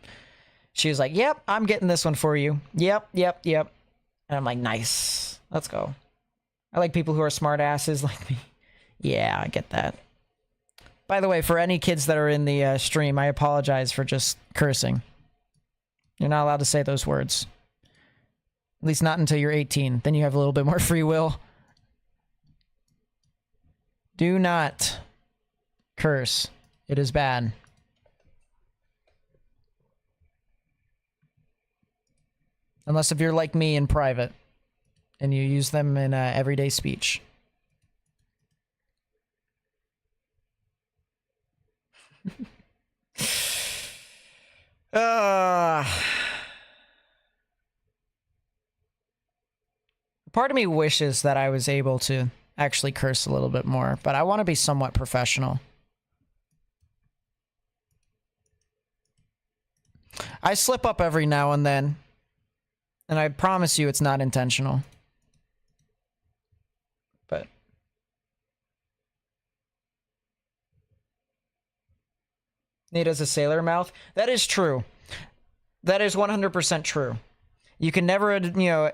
she was like, yep, I'm getting this one for you. Yep. And I'm like, nice. Let's go. I like people who are smart asses like me. Yeah, I get that. By the way, for any kids that are in the stream, I apologize for just cursing. You're not allowed to say those words. At least not until you're 18. Then you have a little bit more free will. Do not curse. It is bad. Unless if you're like me in private and you use them in everyday speech. Part of me wishes that I was able to actually curse a little bit more, but I want to be somewhat professional. I slip up every now and then, and I promise you it's not intentional. But Nate has a sailor mouth. That is true. That is 100% true. You can never,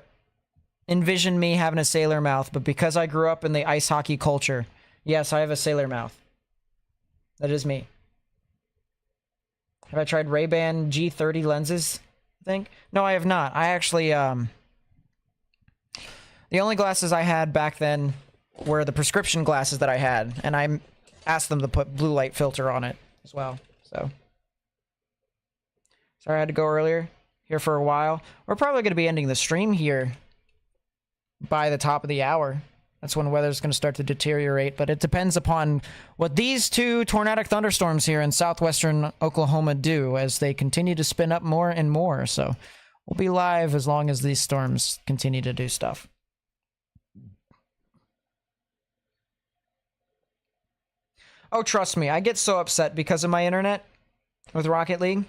envision me having a sailor mouth, but because I grew up in the ice hockey culture, yes, I have a sailor mouth. That is me. Have I tried Ray-Ban G30 lenses? I think? No, I have not. I actually, the only glasses I had back then were the prescription glasses that I had, and I asked them to put blue light filter on it as well, so. Sorry I had to go earlier, here for a while. We're probably going to be ending the stream here by the top of the hour. That's when weather's going to start to deteriorate, but it depends upon what these two tornadic thunderstorms here in southwestern Oklahoma do as they continue to spin up more and more. So we'll be live as long as these storms continue to do stuff. Oh, trust me, I get so upset because of my internet with Rocket League.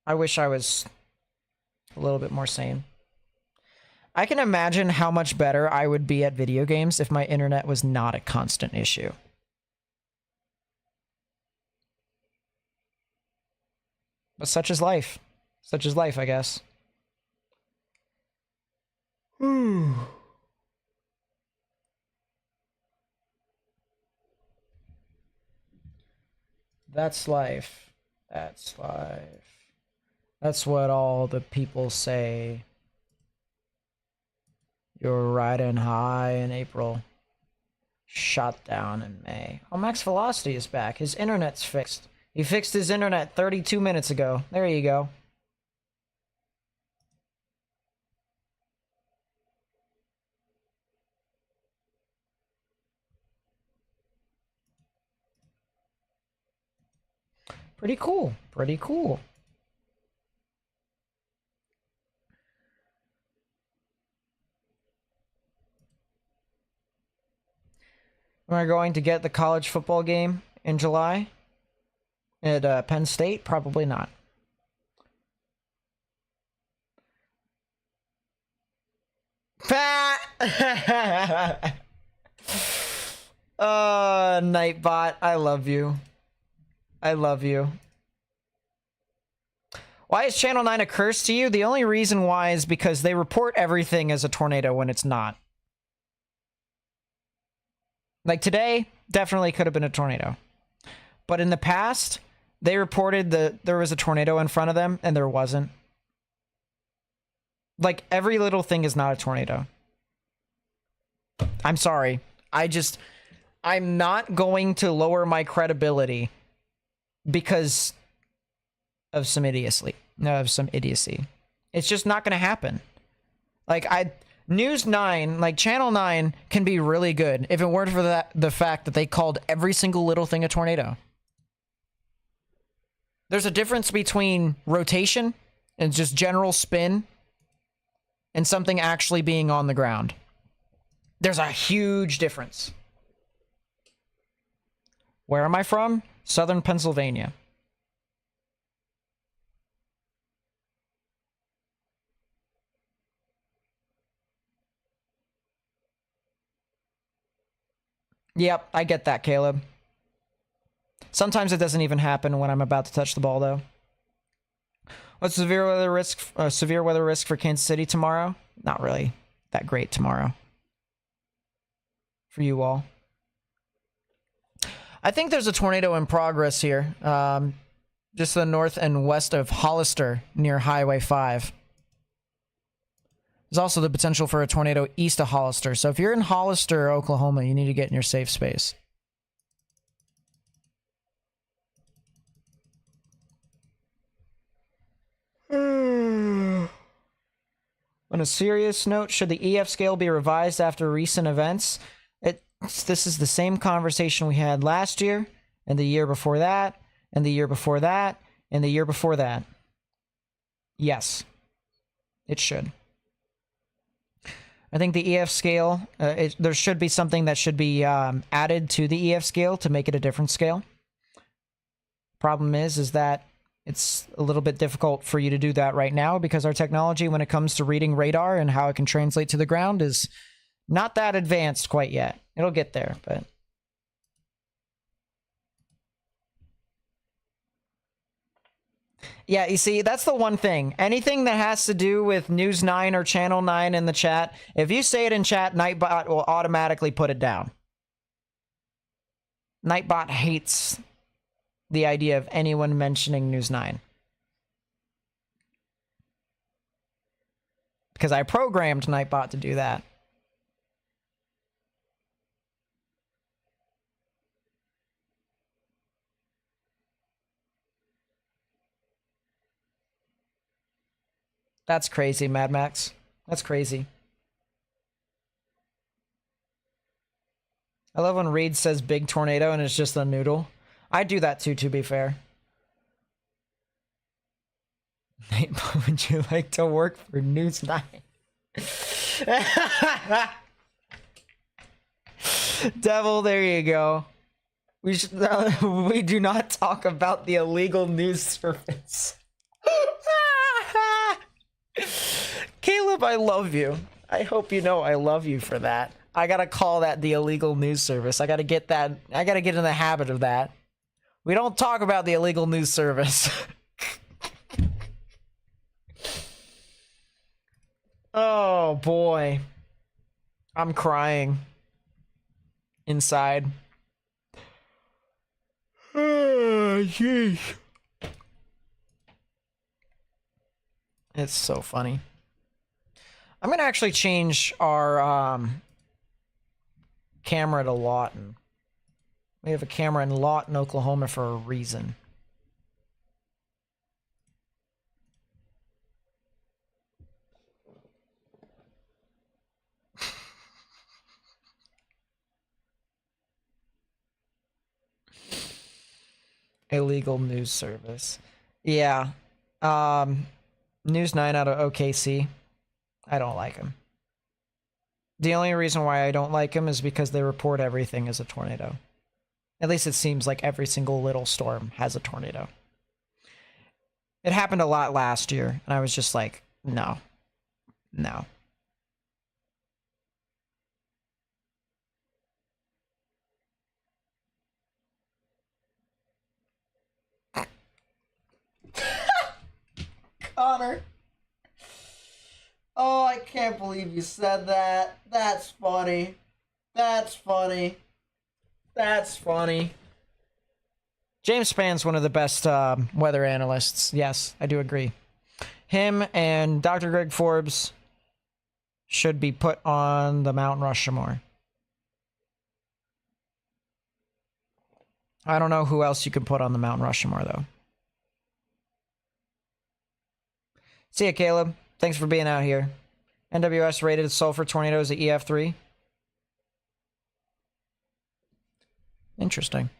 I wish I was a little bit more sane. I can imagine how much better I would be at video games if my internet was not a constant issue. But such is life. Such is life, I guess. That's life. That's life. That's what all the people say. You're riding high in April. Shot down in May. Oh, Max Velocity is back. His internet's fixed. He fixed his internet 32 minutes ago. There you go. Pretty cool. Pretty cool. We're going to get the college football game in July at Penn State? Probably not. Nightbot, I love you. I love you. Why is Channel 9 a curse to you? The only reason why is because they report everything as a tornado when it's not. Like today, definitely could have been a tornado. But in the past, they reported that there was a tornado in front of them, and there wasn't. Like, every little thing is not a tornado. I'm sorry. I'm not going to lower my credibility because of some idiocy. It's just not going to happen. Like, News 9, like Channel 9, can be really good if it weren't for the fact that they called every single little thing a tornado. There's a difference between rotation and just general spin and something actually being on the ground. There's a huge difference. Where am I from? Southern Pennsylvania. Yep, I get that, Caleb. Sometimes it doesn't even happen when I'm about to touch the ball, though. What's severe weather risk for Kansas City tomorrow? Not really that great tomorrow. For you all. I think there's a tornado in progress here. Just to the north and west of Hollister, near Highway 5. There's also the potential for a tornado east of Hollister. So if you're in Hollister, Oklahoma, you need to get in your safe space. On a serious note, should the EF scale be revised after recent events? This is the same conversation we had last year, and the year before that, and the year before that, and the year before that. Yes, it should. I think the EF scale, there should be something that should be added to the EF scale to make it a different scale. Problem is that it's a little bit difficult for you to do that right now because our technology, when it comes to reading radar and how it can translate to the ground, is not that advanced quite yet. It'll get there, but... Yeah, you see, that's the one thing. Anything that has to do with News 9 or Channel 9 in the chat, if you say it in chat, Nightbot will automatically put it down. Nightbot hates the idea of anyone mentioning News 9. Because I programmed Nightbot to do that. That's crazy, Mad Max. That's crazy. I love when Reed says big tornado and it's just a noodle. I do that too, to be fair. Would you like to work for News 9? Devil, there you go. We should, we do not talk about the illegal news service. Caleb, I love you. I hope you know I love you for that. I gotta call that the illegal news service. I gotta get that. I gotta get in the habit of that. We don't talk about the illegal news service. Oh boy. I'm crying. Inside. Oh, jeez. It's so funny. I'm gonna actually change our camera to Lawton. We have a camera in Lawton, Oklahoma for a reason. Illegal news service. Yeah. News 9 out of OKC. I don't like them. The only reason why I don't like them is because they report everything as a tornado. At least it seems like every single little storm has a tornado. It happened a lot last year, and I was just like, no. No. Connor. Oh, I can't believe you said that. That's funny. That's funny. That's funny. James Spann's one of the best weather analysts. Yes, I do agree. Him and Dr. Greg Forbes should be put on the Mount Rushmore. I don't know who else you can put on the Mount Rushmore, though. See ya, Caleb. Thanks for being out here. NWS rated sulfur tornadoes at EF3. Interesting.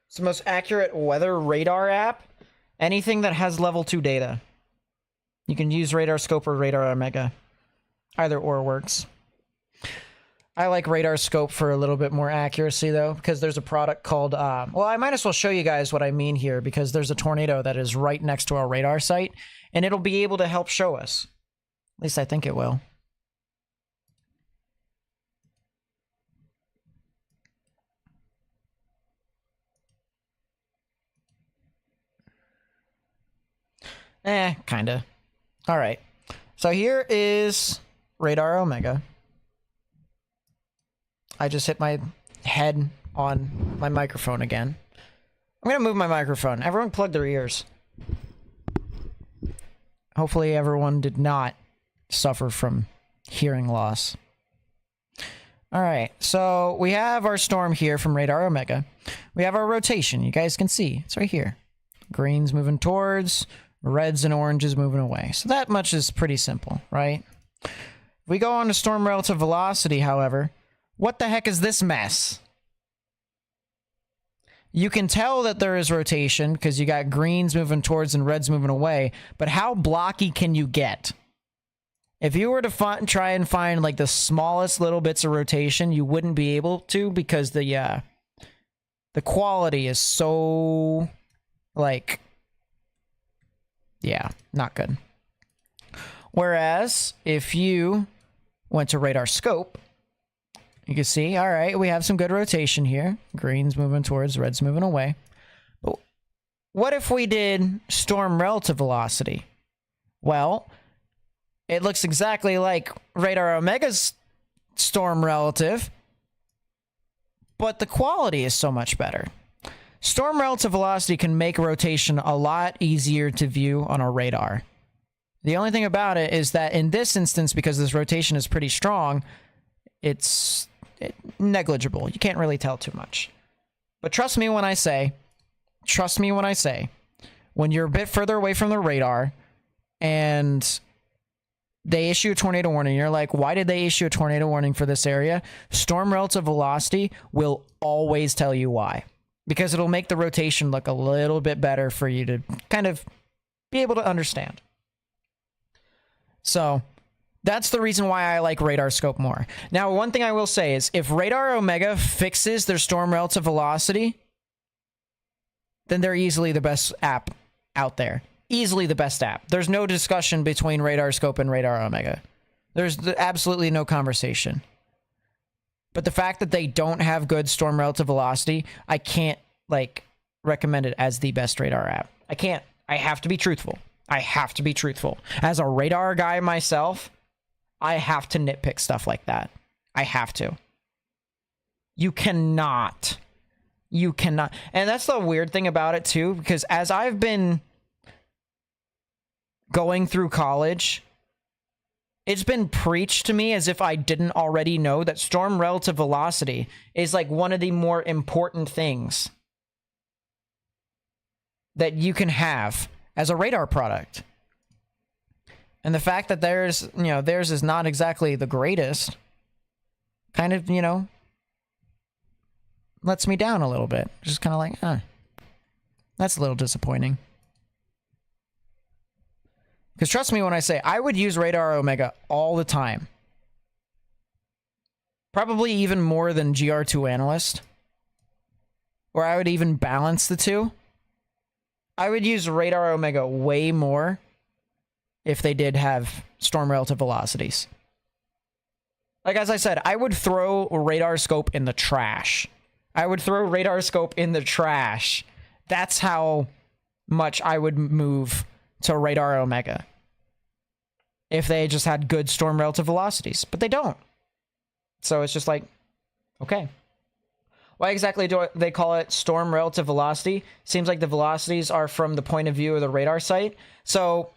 It's the most accurate weather radar app. Anything that has level 2 data. You can use Radar Scope or Radar Omega. Either or works. I like radar scope for a little bit more accuracy, though, because there's a product called... well, I might as well show you guys what I mean here, because there's a tornado that is right next to our radar site, and it'll be able to help show us. At least I think it will. Kinda. All right. So here is radar Omega. I just hit my head on my microphone again. I'm gonna move my microphone. Everyone plug their ears. Hopefully everyone did not suffer from hearing loss. All right, so we have our storm here from radar Omega. We have our rotation. You guys can see it's right here. Green's moving towards, reds and oranges moving away. So that much is pretty simple, right? If we go on to storm relative velocity, however, what the heck is this mess? You can tell that there is rotation because you got greens moving towards and reds moving away, but how blocky can you get? If you were to try and find like the smallest little bits of rotation, you wouldn't be able to because the quality is so, like, yeah, not good. Whereas if you went to radar scope, you can see, all right, we have some good rotation here. Green's moving towards, red's moving away. But what if we did storm relative velocity? Well, it looks exactly like radar Omega's storm relative, but the quality is so much better. Storm relative velocity can make rotation a lot easier to view on our radar. The only thing about it is that in this instance, because this rotation is pretty strong, it's negligible. You can't really tell too much. But trust me when I say, when you're a bit further away from the radar and they issue a tornado warning, you're like, why did they issue a tornado warning for this area? Storm relative velocity will always tell you why. Because it'll make the rotation look a little bit better for you to kind of be able to understand. So that's the reason why I like radar scope more. Now, one thing I will say is if radar Omega fixes their storm relative velocity, then they're easily the best app out there. Easily the best app. There's no discussion between radar scope and radar Omega. There's absolutely no conversation. But the fact that they don't have good storm relative velocity, I can't, like, recommend it as the best radar app. I can't. I have to be truthful. As a radar guy myself, I have to nitpick stuff like that. I have to. You cannot. And that's the weird thing about it, too, because as I've been going through college, it's been preached to me as if I didn't already know that storm relative velocity is like one of the more important things that you can have as a radar product. And the fact that theirs is not exactly the greatest kind of, lets me down a little bit. Just kind of like, that's a little disappointing. Because trust me when I say I would use radar Omega all the time. Probably even more than GR2 Analyst. Or I would even balance the two. I would use radar Omega way more if they did have storm relative velocities. Like, as I said, I would throw radar scope in the trash. That's how much I would move to radar Omega if they just had good storm relative velocities, but they don't. So it's just like, okay. Why exactly do they call it storm relative velocity? Seems like the velocities are from the point of view of the radar site. So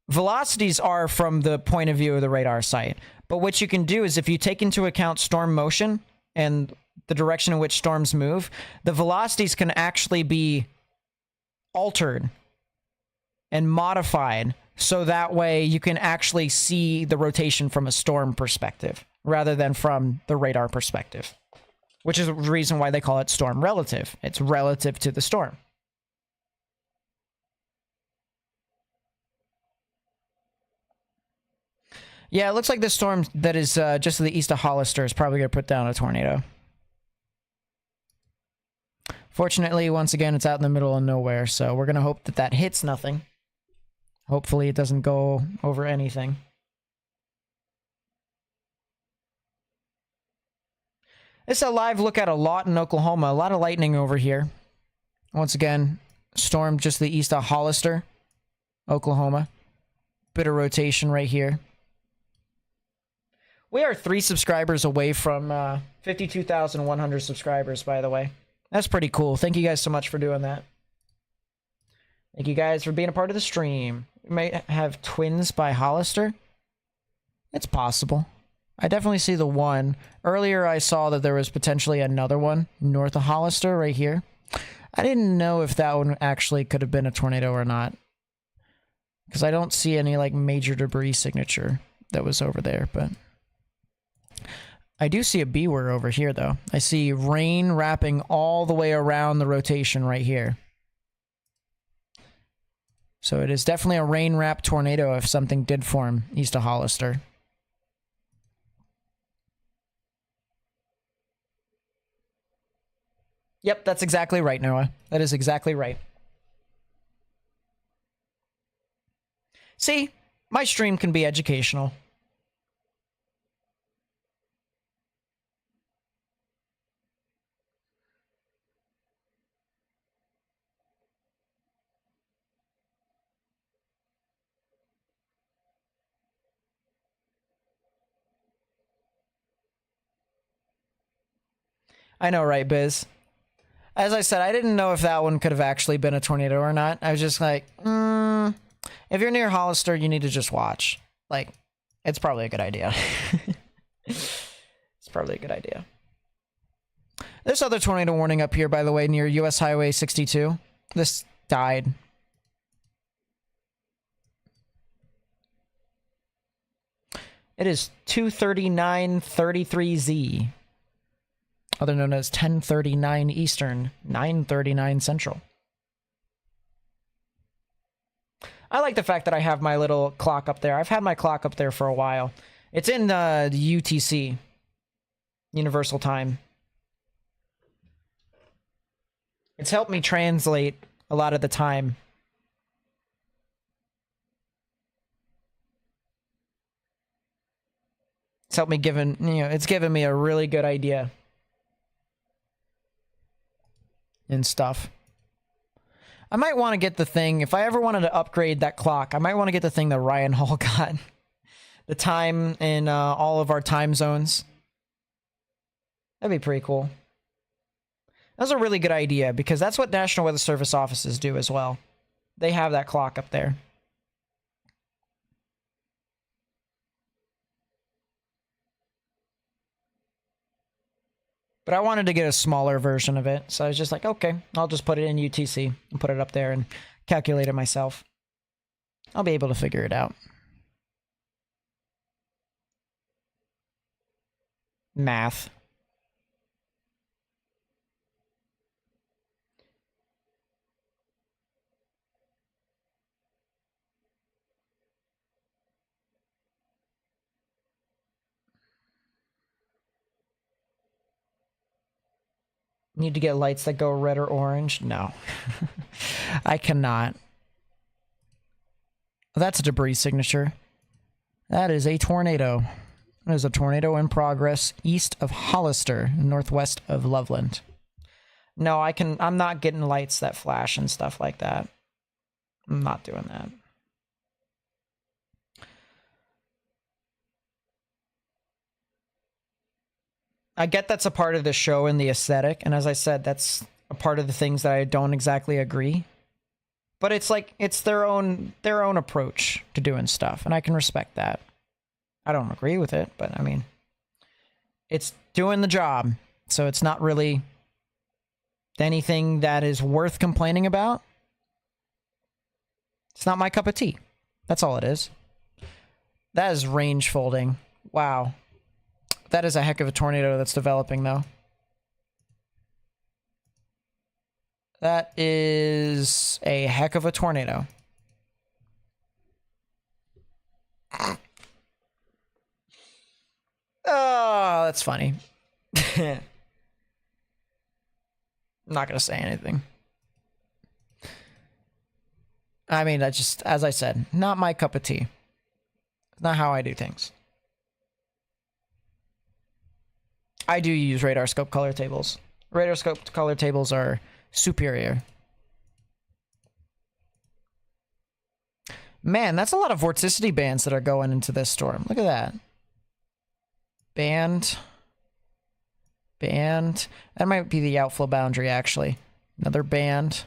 velocities are from the point of view of the radar site. But what you can do is if you take into account storm motion and the direction in which storms move, the velocities can actually be altered and modified so that way you can actually see the rotation from a storm perspective rather than from the radar perspective, which is the reason why they call it storm relative. It's relative to the storm. Yeah, it looks like this storm that is just to the east of Hollister is probably going to put down a tornado. Fortunately, once again, it's out in the middle of nowhere, so we're going to hope that that hits nothing. Hopefully it doesn't go over anything. This is a live look at a lot in Oklahoma. A lot of lightning over here. Once again, storm just to the east of Hollister, Oklahoma. Bit of rotation right here. We are 3 subscribers away from 52,100 subscribers, by the way. That's pretty cool. Thank you guys so much for doing that. Thank you guys for being a part of the stream. We might have twins by Hollister. It's possible. I definitely see the one. Earlier I saw that there was potentially another one north of Hollister right here. I didn't know if that one actually could have been a tornado or not. Because I don't see any like major debris signature that was over there, but I do see a B-word over here though. I see rain wrapping all the way around the rotation right here. So it is definitely a rain-wrapped tornado if something did form east of Hollister. Yep, that's exactly right, Noah. That is exactly right. See, my stream can be educational. I know, right, Biz? As I said, I didn't know if that one could have actually been a tornado or not. I was just like, if you're near Hollister, you need to just watch. Like, it's probably a good idea. It's probably a good idea. There's other tornado warning up here, by the way, near US Highway 62. This died. It is 23933Z. Other known as 1039 Eastern, 939 Central. I like the fact that I have my little clock up there. I've had my clock up there for a while. It's in the UTC, Universal Time. It's helped me translate a lot of the time. It's helped me it's given me a really good idea. And stuff. I might want to get the thing, if I ever wanted to upgrade that clock, I might want to get the thing that Ryan Hall got. The time in all of our time zones. That'd be pretty cool. That's a really good idea, because that's what National Weather Service offices do as well. They have that clock up there. But I wanted to get a smaller version of it, so I was just like, okay, I'll just put it in UTC and put it up there and calculate it myself. I'll be able to figure it out. Math. Need to get lights that go red or orange? No. I cannot. That's a debris signature. That is a tornado. That is a tornado in progress east of Hollister, northwest of Loveland. No, I'm not getting lights that flash and stuff like that. I'm not doing that. I get that's a part of the show and the aesthetic, and as I said, that's a part of the things that I don't exactly agree. But it's like, it's their own approach to doing stuff, and I can respect that. I don't agree with it, but I mean, it's doing the job, so it's not really anything that is worth complaining about. It's not my cup of tea. That's all it is. That is range folding. Wow. That is a heck of a tornado that's developing, though. That is a heck of a tornado. that's funny. I'm not gonna say anything. I mean, that's just, as I said, not my cup of tea. It's not how I do things. I do use radar scope color tables. Radar scope color tables are superior. Man, that's a lot of vorticity bands that are going into this storm. Look at that. Band. Band. That might be the outflow boundary, actually. Another band.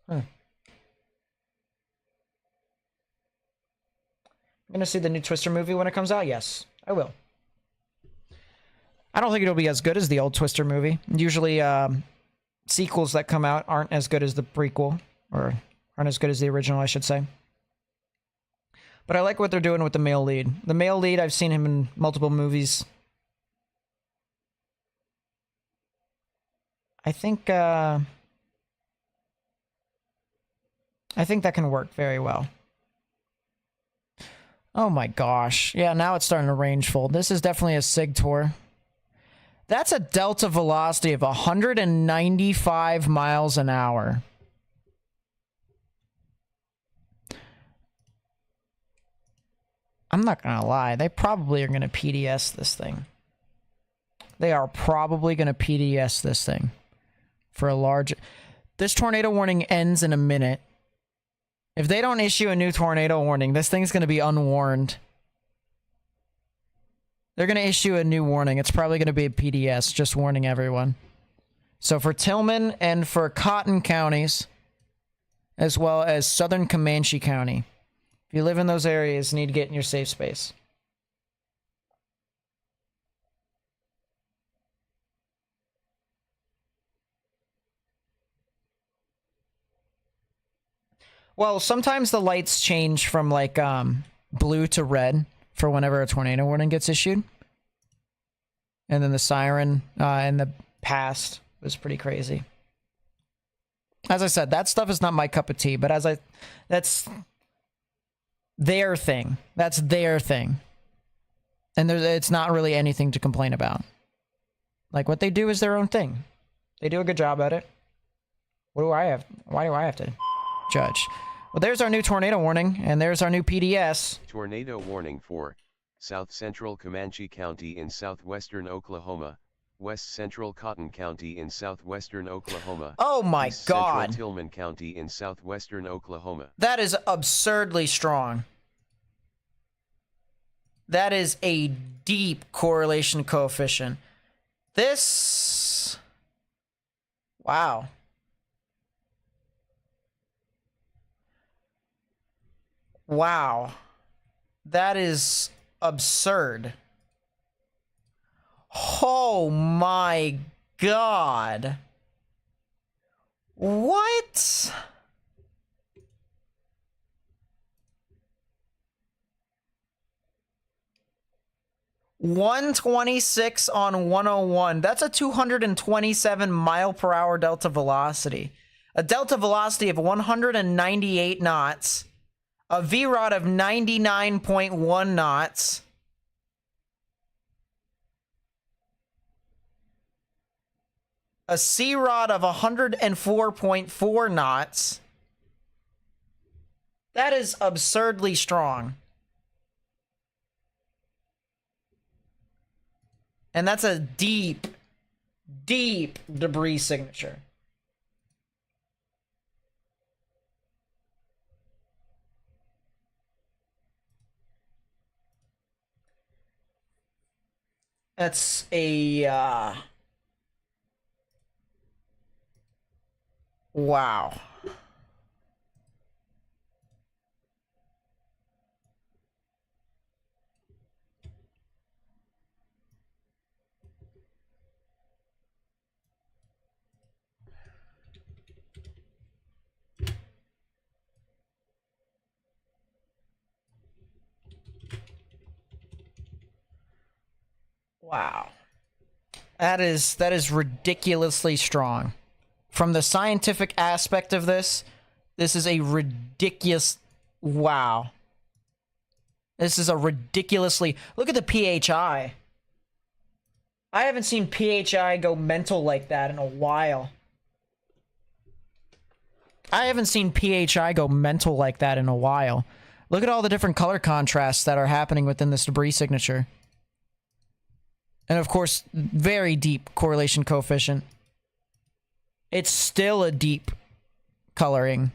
Huh. I'm gonna see the new Twister movie when it comes out? Yes, I will. I don't think it'll be as good as the old Twister movie. Usually, sequels that come out aren't as good as the prequel. Or aren't as good as the original, I should say. But I like what they're doing with the male lead. The male lead, I've seen him in multiple movies. I think that can work very well. Oh my gosh. Yeah, now it's starting to range fold. This is definitely a SIG tour. That's a delta velocity of 195 miles an hour. I'm not going to lie. They probably are going to PDS this thing. They are probably going to PDS this thing. For a large... This tornado warning ends in a minute. If they don't issue a new tornado warning, this thing's going to be unwarned. They're going to issue a new warning. It's probably going to be a PDS, just warning everyone. So for Tillman and for Cotton counties, as well as southern Comanche County, if you live in those areas, you need to get in your safe space. Well, sometimes the lights change from like blue to red for whenever a tornado warning gets issued. And then the siren in the past was pretty crazy. As I said, that stuff is not my cup of tea, but that's their thing. That's their thing. And it's not really anything to complain about. Like, what they do is their own thing. They do a good job at it. Why do I have to judge? Well, there's our new tornado warning, and there's our new PDS.
Tornado warning for South Central Comanche County in southwestern Oklahoma, West Central Cotton County in southwestern Oklahoma.
Oh my
East
God.
Central Tillman County in southwestern Oklahoma.
That is absurdly strong. That is a deep correlation coefficient. This... Wow. Wow. That is absurd. Oh my God. What? $126 on 101. That's a 227 mile per hour delta velocity. A delta velocity of 198 knots. A VROD of 99.1 knots. A CROD of 104.4 knots. That is absurdly strong. And that's a deep, deep debris signature. That's a, wow. Wow. That is ridiculously strong. From the scientific aspect of this is a ridiculous... Wow. This is a ridiculously... Look at the PHI. I haven't seen PHI go mental like that in a while. I haven't seen PHI go mental like that in a while. Look at all the different color contrasts that are happening within this debris signature. And of course, very deep correlation coefficient. It's still a deep coloring.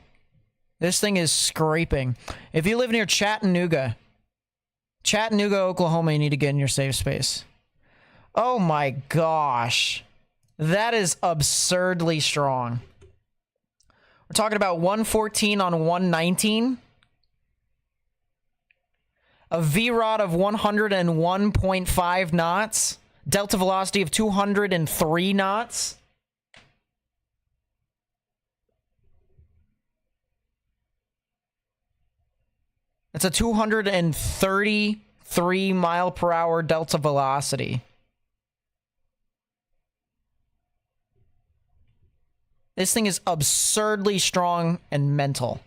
This thing is scraping. If you live near Chattanooga, Oklahoma, you need to get in your safe space. Oh my gosh. That is absurdly strong. We're talking about 114 on 119. A V-rod of 101.5 knots. Delta velocity of 203 knots. It's a 233 mile per hour delta velocity. This thing is absurdly strong and mental.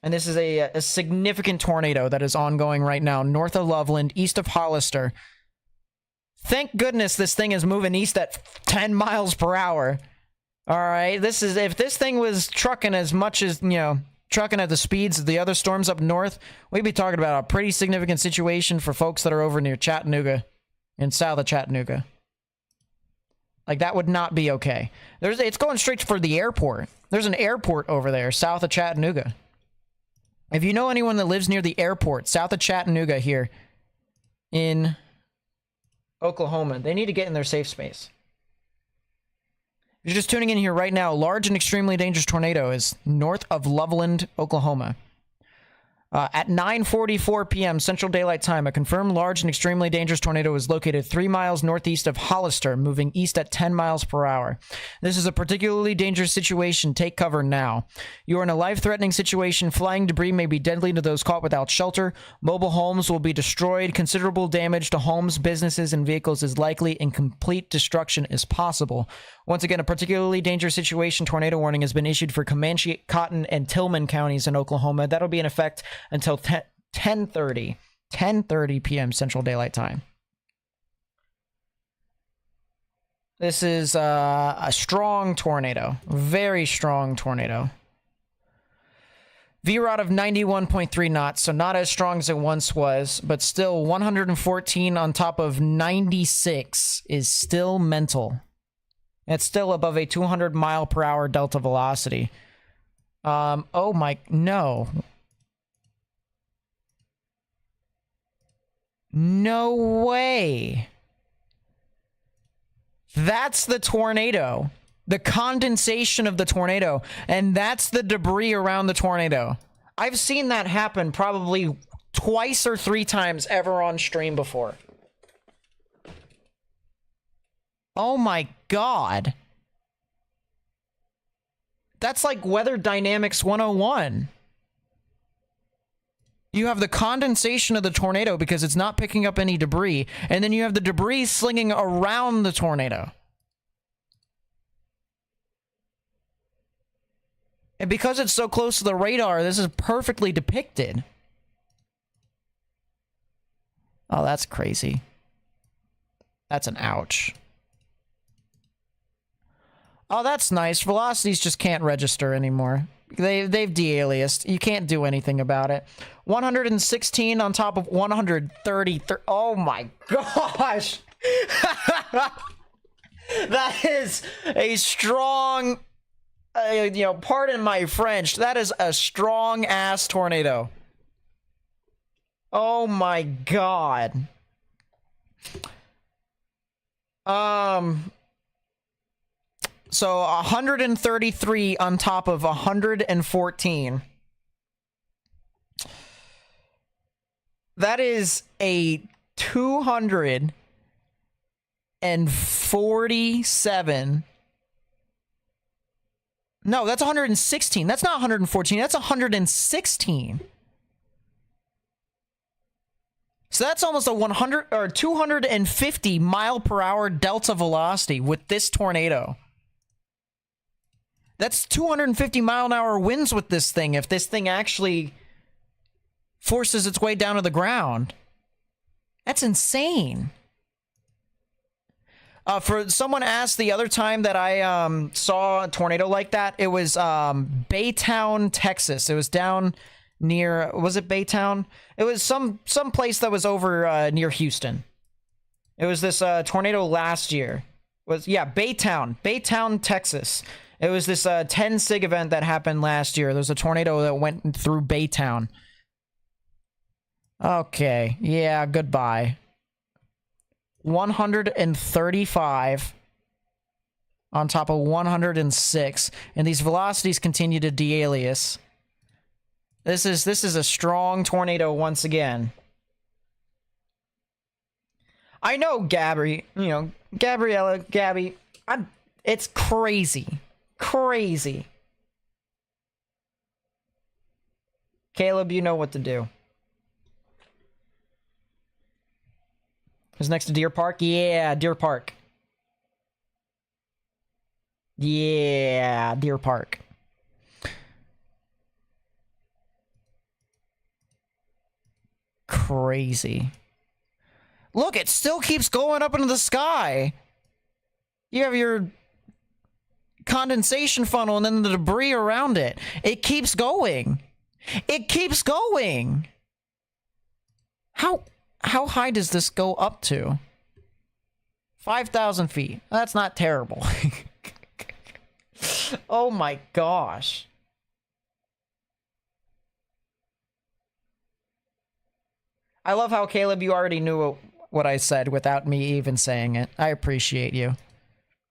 And this is a significant tornado that is ongoing right now, north of Loveland, east of Hollister. Thank goodness this thing is moving east at 10 miles per hour. All right, this is, if this thing was trucking as much as, you know, trucking at the speeds of the other storms up north, we'd be talking about a pretty significant situation for folks that are over near Chattanooga and south of Chattanooga. Like, that would not be okay. It's going straight for the airport. There's an airport over there, south of Chattanooga. If you know anyone that lives near the airport, south of Chattanooga here in Oklahoma, they need to get in their safe space. If you're just tuning in here right now, large and extremely dangerous tornado is north of Loveland, Oklahoma. At 9:44 p.m. Central Daylight Time, a confirmed large and extremely dangerous tornado is located 3 miles northeast of Hollister, moving east at 10 miles per hour. This is a particularly dangerous situation. Take cover now. You are in a life-threatening situation. Flying debris may be deadly to those caught without shelter. Mobile homes will be destroyed. Considerable damage to homes, businesses, and vehicles is likely, and complete destruction is possible. Once again, a particularly dangerous situation tornado warning has been issued for Comanche, Cotton, and Tillman counties in Oklahoma. That'll be in effect until 10:30 p.m. Central Daylight Time. This is a strong tornado. Very strong tornado. V-rod of 91.3 knots, so not as strong as it once was, but still 114 on top of 96 is still mental. It's still above a 200 mile per hour delta velocity. Oh my, no. No way. That's the tornado. The condensation of the tornado. And that's the debris around the tornado. I've seen that happen probably twice or 3 times ever on stream before. Oh my God. That's like Weather Dynamics 101. You have the condensation of the tornado because it's not picking up any debris, and then you have the debris slinging around the tornado. And because it's so close to the radar, this is perfectly depicted. Oh, that's crazy. That's an ouch. Oh, that's nice. Velocities just can't register anymore. They've de-aliased. You can't do anything about it. 116 on top of 130. Oh my gosh. That is a strong, pardon my French. That is a strong ass tornado. Oh my God. So 133 on top of 114. That is a 247. No, that's 116. That's not 114. That's 116. So that's almost a 100 or 250 mile per hour delta velocity with this tornado. That's 250 mile an hour winds with this thing. If this thing actually forces its way down to the ground. That's insane. For someone asked the other time that I saw a tornado like that, it was Baytown, Texas. It was down near, was it Baytown? It was some place that was over near Houston. It was this tornado last year. Baytown, Texas. It was this 10 sig event that happened last year. There was a tornado that went through Baytown. Okay, yeah, goodbye. 135 on top of 106, and these velocities continue to de-alias. This is a strong tornado once again. I know Gabby, Gabby, it's crazy. Crazy. Caleb, you know what to do. Is next to Deer Park? Yeah, Deer Park. Yeah, Deer Park. Crazy. Look, it still keeps going up into the sky. You have your condensation funnel and then the debris around it. It keeps going. It keeps going. How high does this go up to? 5,000 feet. That's not terrible. Oh my gosh. I love how, Caleb, you already knew what I said without me even saying it. I appreciate you.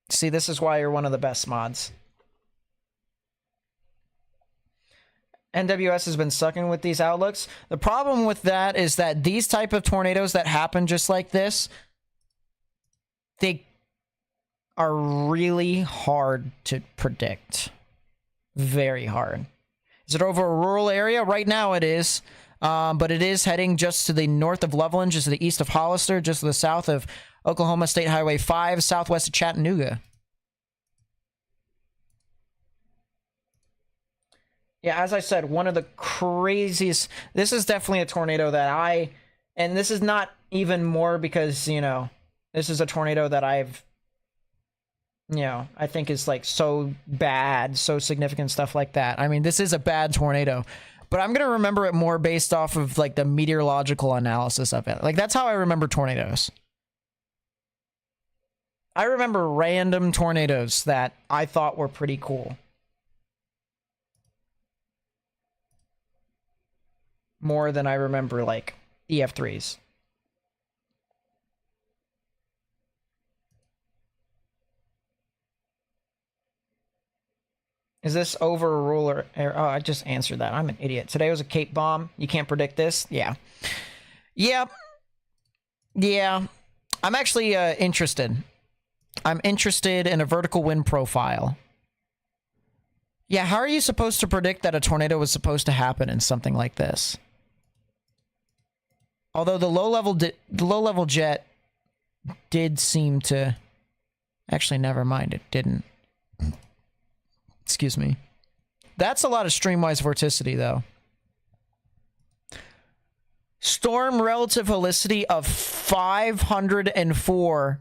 See, this is why you're one of the best mods. NWS has been sucking with these outlooks. The problem with that is that these type of tornadoes that happen just like this, they are really hard to predict. Very hard. Is it over a rural area? Right now it is. But it is heading just to the north of Loveland, just to the east of Hollister, just to the south of Oklahoma State Highway 5, southwest of Chattanooga. Yeah, as I said, one of the craziest... This is definitely a tornado that and this is not even more because, this is a tornado that I've... I think is like so bad, so significant, stuff like that. I mean, this is a bad tornado. But I'm going to remember it more based off of like the meteorological analysis of it. Like, that's how I remember tornadoes. I remember random tornadoes that I thought were pretty cool. More than I remember, like, EF3s. Is this over a ruler? Oh, I just answered that. I'm an idiot. Today was a Cape bomb. You can't predict this? Yeah. Yep. Yeah. I'm actually interested. I'm interested in a vertical wind profile. Yeah, how are you supposed to predict that a tornado was supposed to happen in something like this? Although the low-level jet did seem to... Actually, never mind. It didn't. Excuse me. That's a lot of streamwise vorticity, though. Storm relative helicity of 504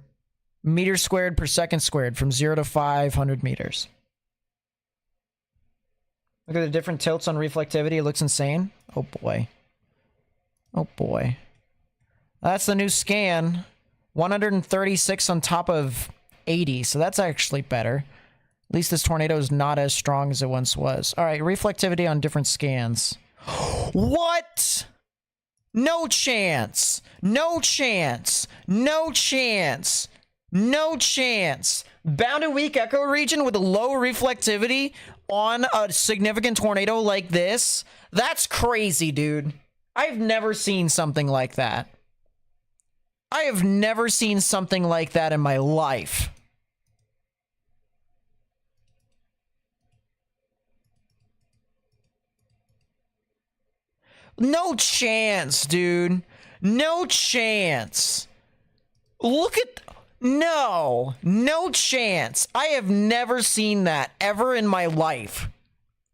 meters squared per second squared from 0 to 500 meters. Look at the different tilts on reflectivity. It looks insane. Oh, boy. Oh, boy. That's the new scan. 136 on top of 80, so that's actually better. At least this tornado is not as strong as it once was. All right, reflectivity on different scans. What? No chance. No chance. No chance. No chance. Bounded weak echo region with a low reflectivity on a significant tornado like this? That's crazy, dude. I've never seen something like that. I have never seen something like that in my life. No chance, dude. No chance. Look at... No. No chance. I have never seen that ever in my life.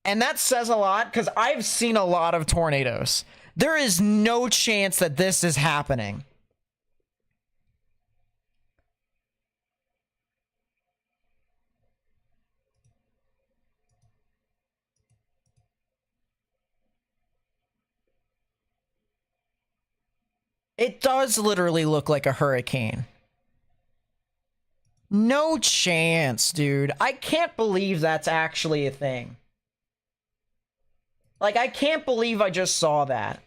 And that says a lot, because I've seen a lot of tornadoes. There is no chance that this is happening. It does literally look like a hurricane. No chance, dude. I can't believe that's actually a thing. Like, I can't believe I just saw that.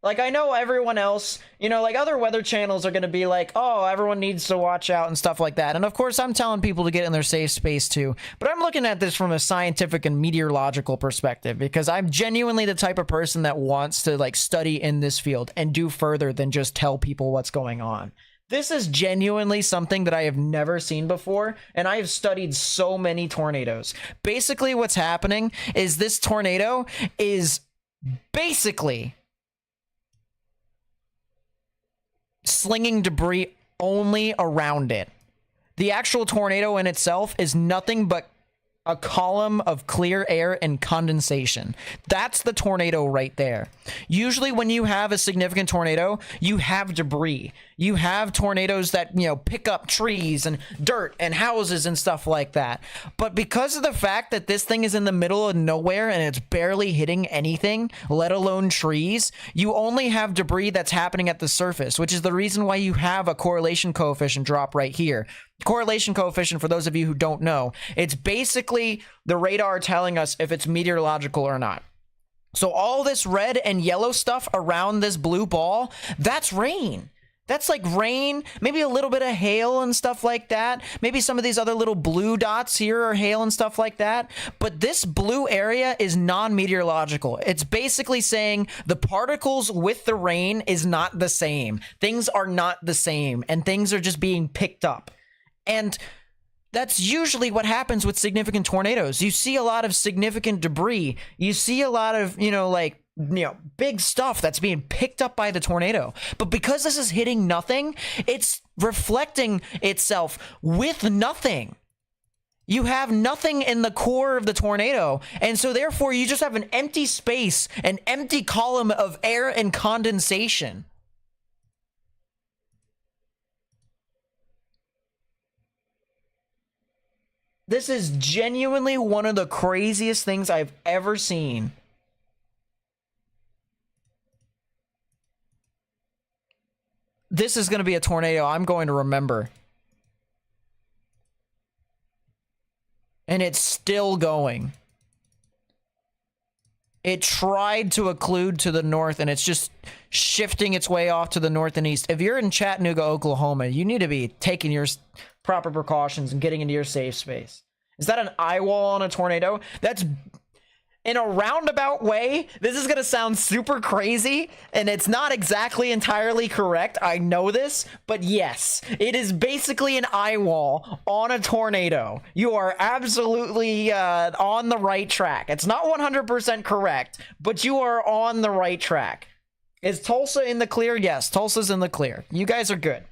Like, I know everyone else, you know, like other weather channels are going to be like, oh, everyone needs to watch out and stuff like that. And of course, I'm telling people to get in their safe space too. But I'm looking at this from a scientific and meteorological perspective because I'm genuinely the type of person that wants to like study in this field and do further than just tell people what's going on. This is genuinely something that I have never seen before, and I have studied so many tornadoes. Basically, what's happening is this tornado is basically slinging debris only around it. The actual tornado in itself is nothing but a column of clear air and condensation. That's the tornado right there. Usually when you have a significant tornado, you have debris. You have tornadoes that, you know, pick up trees and dirt and houses and stuff like that. But because of the fact that this thing is in the middle of nowhere and it's barely hitting anything, let alone trees, you only have debris that's happening at the surface, which is the reason why you have a correlation coefficient drop right here. Correlation coefficient, for those of you who don't know, it's basically the radar telling us if it's meteorological or not. So all this red and yellow stuff around this blue ball, that's rain. That's like rain, maybe a little bit of hail and stuff like that. Maybe some of these other little blue dots here are hail and stuff like that. But this blue area is non-meteorological. It's basically saying the particles with the rain is not the same. Things are not the same, and things are just being picked up. And that's usually what happens with significant tornadoes. You see a lot of significant debris. You see a lot of, big stuff that's being picked up by the tornado. But because this is hitting nothing, it's reflecting itself with nothing. You have nothing in the core of the tornado. And so therefore you just have an empty space, an empty column of air and condensation. This is genuinely one of the craziest things I've ever seen. This is going to be a tornado I'm going to remember. And it's still going. It tried to occlude to the north, and it's just shifting its way off to the north and east. If you're in Chattanooga, Oklahoma, you need to be taking your proper precautions and getting into your safe space. Is that an eye wall on a tornado? That's in a roundabout way. This is going to sound super crazy, and it's not exactly entirely correct. I know this, but yes, it is basically an eye wall on a tornado. You are absolutely on the right track. It's not 100% correct, but you are on the right track. Is Tulsa in the clear? Yes, Tulsa's in the clear. You guys are good.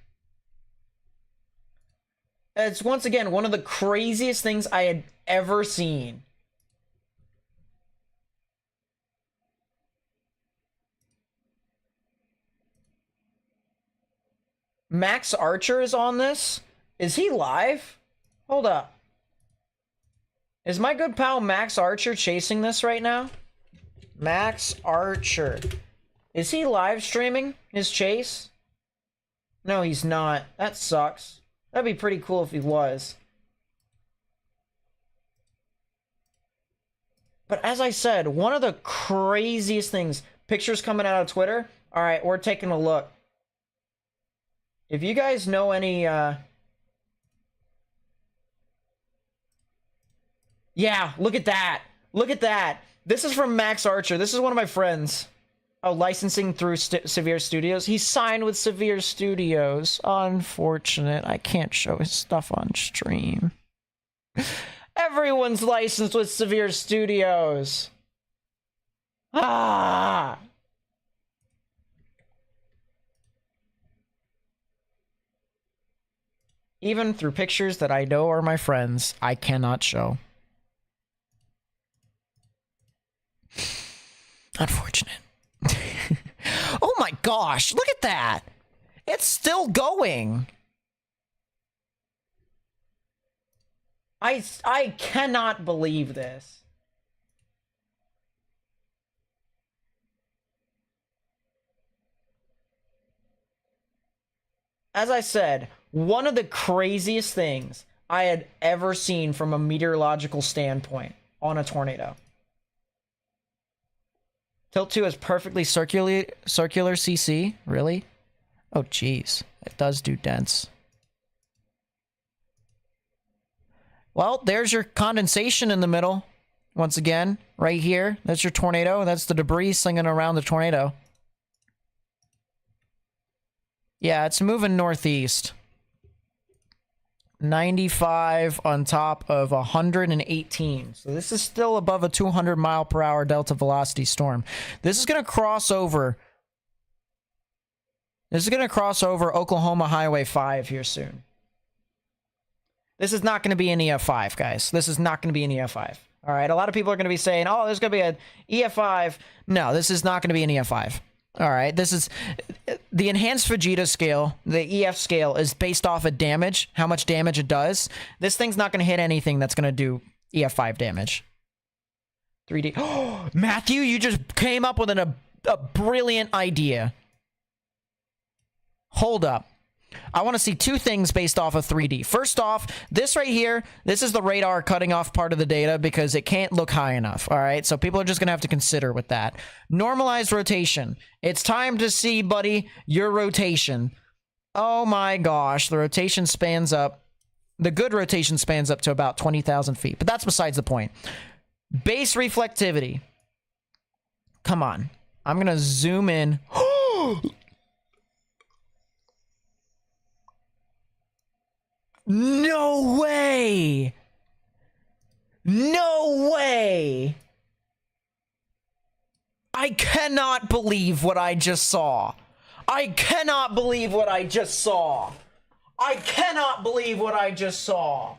It's once again one of the craziest things I had ever seen. Max Archer is on this? Is he live? Hold up. Is my good pal Max Archer chasing this right now? Max Archer. Is he live streaming his chase? No, he's not. That sucks. That'd be pretty cool if he was. But as I said, one of the craziest things, pictures coming out of Twitter. All right, we're taking a look. If you guys know any, yeah, look at that. Look at that. This is from Max Archer. This is one of my friends. Oh, licensing through Severe Studios. He's signed with Severe Studios. Unfortunate. I can't show his stuff on stream. Everyone's licensed with Severe Studios. Ah! Even through pictures that I know are my friends, I cannot show. Unfortunate. gosh, look at that. It's still going. I cannot believe this. As I said, one of the craziest things I had ever seen from a meteorological standpoint on a tornado. Tilt 2 is perfectly circular CC? Really? Oh, jeez. It does do dense. Well, there's your condensation in the middle. Once again, right here. That's your tornado. That's the debris slinging around the tornado. Yeah, it's moving northeast. 95 on top of 118. So this is still above a 200 mile per hour delta velocity storm. This is going to cross over. This is going to cross over Oklahoma Highway 5 here soon. This is not going to be an EF5, guys. This is not going to be an EF5. All right. A lot of people are going to be saying, oh, there's going to be an EF5. No, this is not going to be an EF5. All right. This is the enhanced Fujita scale. The EF scale is based off of damage, how much damage it does. This thing's not going to hit anything that's going to do EF5 damage. 3D. Oh, Matthew, you just came up with a brilliant idea. Hold up. I want to see two things based off of 3D. First off, this right here, this is the radar cutting off part of the data because it can't look high enough, all right? So people are just going to have to consider with that. Normalized rotation. It's time to see, buddy, your rotation. Oh my gosh, the rotation spans up. The good rotation spans up to about 20,000 feet, but that's besides the point. Base reflectivity. Come on. I'm going to zoom in. No way! No way! I cannot believe what I just saw. I cannot believe what I just saw. I cannot believe what I just saw.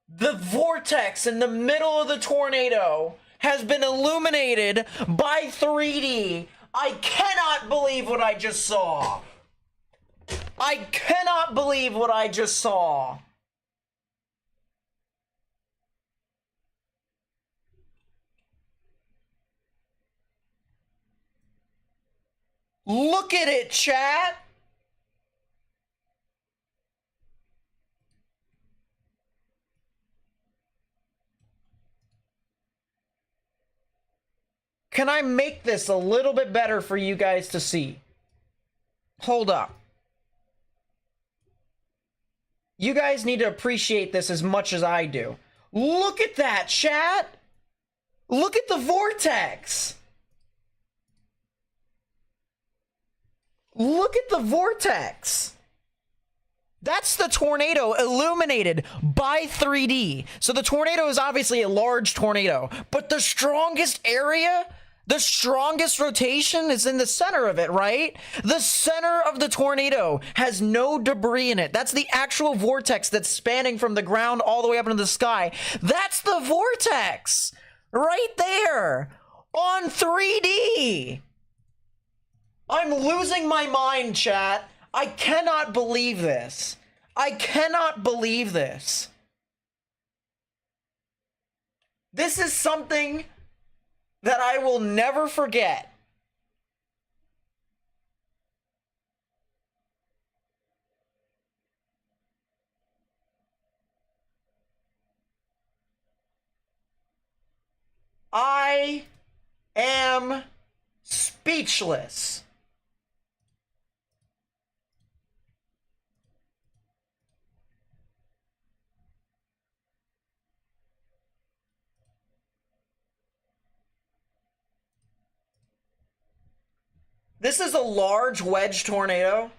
The vortex in the middle of the tornado has been illuminated by 3D. I cannot believe what I just saw. I cannot believe what I just saw. Look at it, chat. Can I make this a little bit better for you guys to see? Hold up. You guys need to appreciate this as much as I do. Look at that, chat! Look at the vortex! Look at the vortex! That's the tornado illuminated by 3D. So the tornado is obviously a large tornado, but the strongest area, the strongest rotation is in the center of it, right? The center of the tornado has no debris in it. That's the actual vortex that's spanning from the ground all the way up into the sky. That's the vortex right there on 3D. I'm losing my mind, chat. I cannot believe this. I cannot believe this. This is something that I will never forget. I am speechless. This is a large wedge tornado.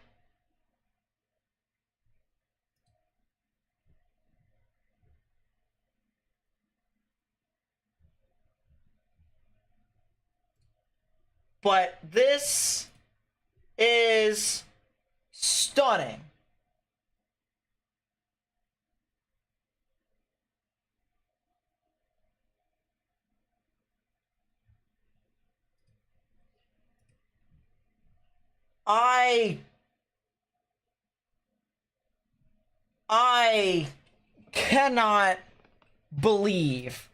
But this is stunning. I cannot believe.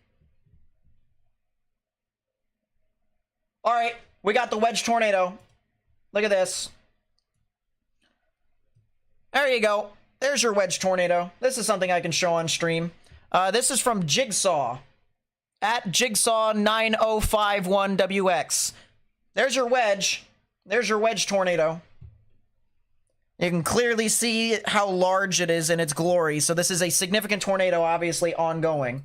All right, we got the wedge tornado. Look at this. There you go. There's your wedge tornado. This is something I can show on stream. This is from Jigsaw at Jigsaw9051WX. There's your wedge. There's your wedge tornado. You can clearly see how large it is in its glory. So this is a significant tornado, obviously ongoing.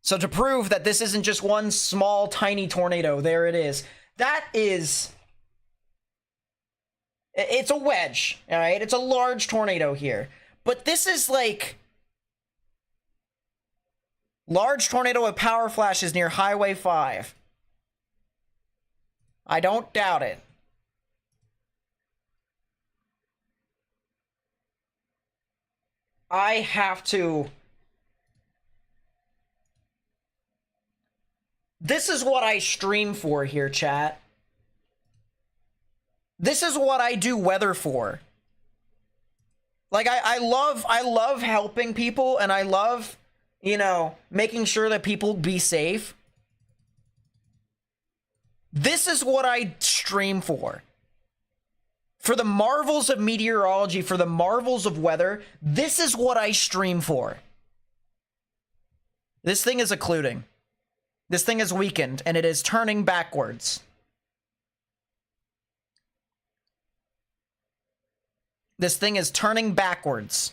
So to prove that this isn't just one small, tiny tornado, there it is. That is... It's a wedge, all right? It's a large tornado here. But this is like... Large tornado with power flashes near Highway 5. I don't doubt it. I have to... This is what I stream for here, chat. This is what I do weather for. Like, I love helping people, and I love, you know, making sure that people be safe. This is what I stream for. For the marvels of meteorology, for the marvels of weather, this is what I stream for. This thing is occluding. This thing is weakened, and it is turning backwards. This thing is turning backwards.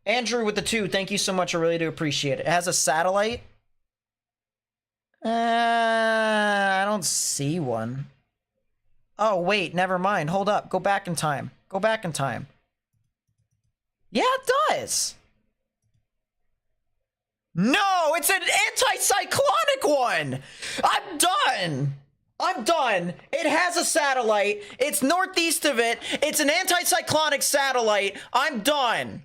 Andrew with the 2, thank you so much. I really do appreciate it. It has a satellite. I don't see one. Oh, wait, never mind. Hold up. Go back in time. Go back in time. Yeah, it does. No, it's an anticyclonic one. I'm done. I'm done. It has a satellite. It's northeast of it. It's an anticyclonic satellite. I'm done.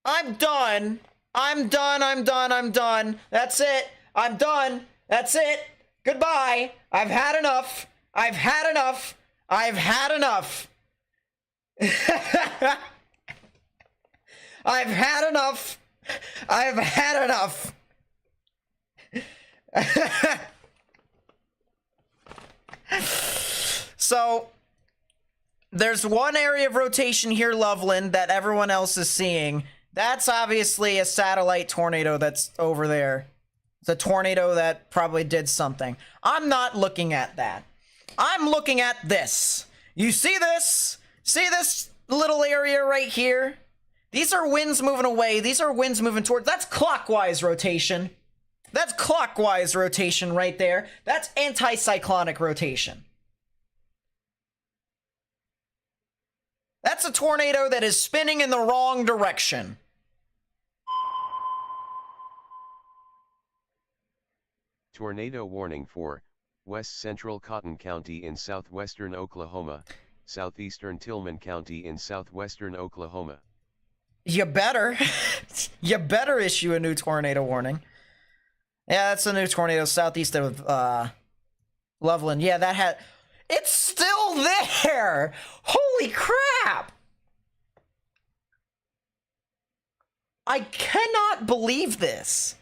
I'm done. I'm done. I'm done. I'm done. That's it. I'm done. That's it. Goodbye. I've had enough. I've had enough. I've had enough. I've had enough. I've had enough. So, there's one area of rotation here, Loveland, that everyone else is seeing. That's obviously a satellite tornado that's over there. It's a tornado that probably did something. I'm not looking at that. I'm looking at this. You see this? See this little area right here? These are winds moving away. These are winds moving towards. That's clockwise rotation. That's clockwise rotation right there. That's anticyclonic rotation. That's a tornado that is spinning in the wrong direction.
Tornado warning for West Central Cotton County in southwestern Oklahoma, southeastern Tillman County in southwestern Oklahoma.
You better. You better issue a new tornado warning. Yeah, that's a new tornado southeast of Loveland. Yeah, that had... It's still there! Holy crap! I cannot believe this.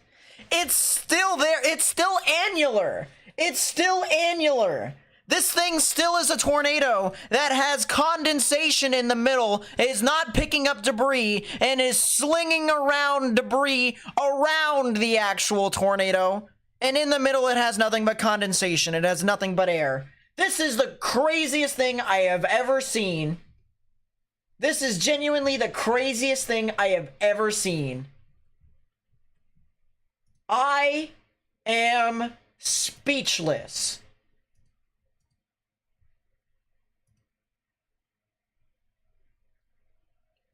It's still there. It's still annular. It's still annular. This thing still is a tornado that has condensation in the middle, is not picking up debris, and is slinging around debris around the actual tornado. And in the middle, it has nothing but condensation. It has nothing but air. This is the craziest thing I have ever seen. This is genuinely the craziest thing I have ever seen. I am speechless.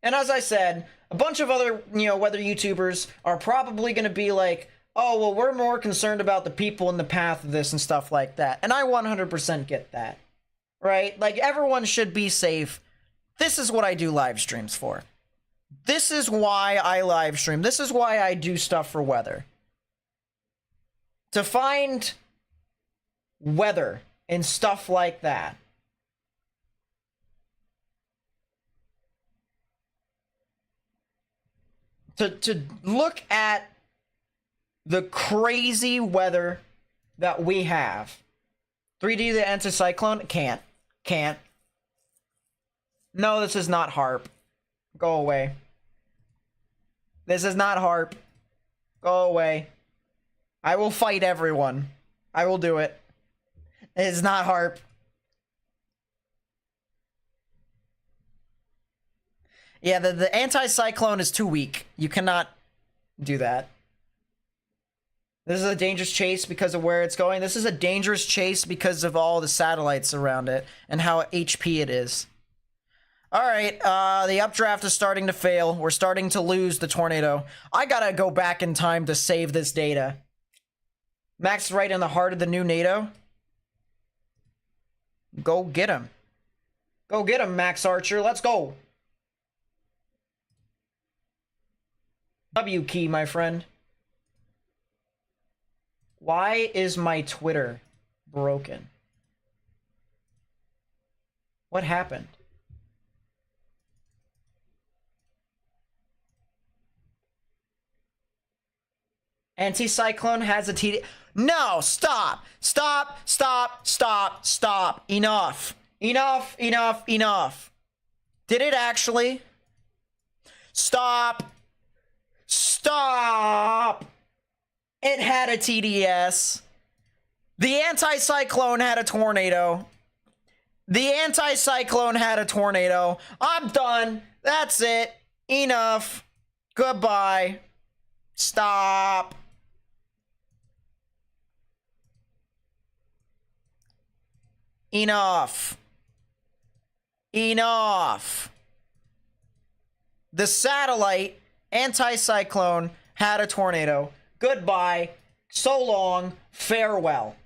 And as I said, a bunch of other, weather YouTubers are probably going to be like, oh, well, we're more concerned about the people in the path of this and stuff like that. And I 100% get that, right? Like, everyone should be safe. This is what I do live streams for. This is why I live stream. This is why I do stuff for weather. to find weather and stuff like that. To look at the crazy weather that we have. 3D the anticyclone? Can't. No, this is not HARP. Go away. This is not HARP. Go away. I will fight everyone. I will do it. It is not HARP. Yeah, the anticyclone is too weak. You cannot do that. This is a dangerous chase because of where it's going. This is a dangerous chase because of all the satellites around it and how HP it is. Alright, the updraft is starting to fail. We're starting to lose the tornado. I gotta go back in time to save this data. Max is right in the heart of the new NATO. Go get him. Go get him, Max Archer. Let's go. W key, my friend. Why is my Twitter broken? What happened? Anticyclone has a TD. No, stop. Stop. Enough. Enough. Did it actually? Stop. It had a TDS. The anticyclone had a tornado. I'm done. That's it. Enough. Goodbye. Stop. Enough. The satellite anticyclone had a tornado. Goodbye. So long. Farewell.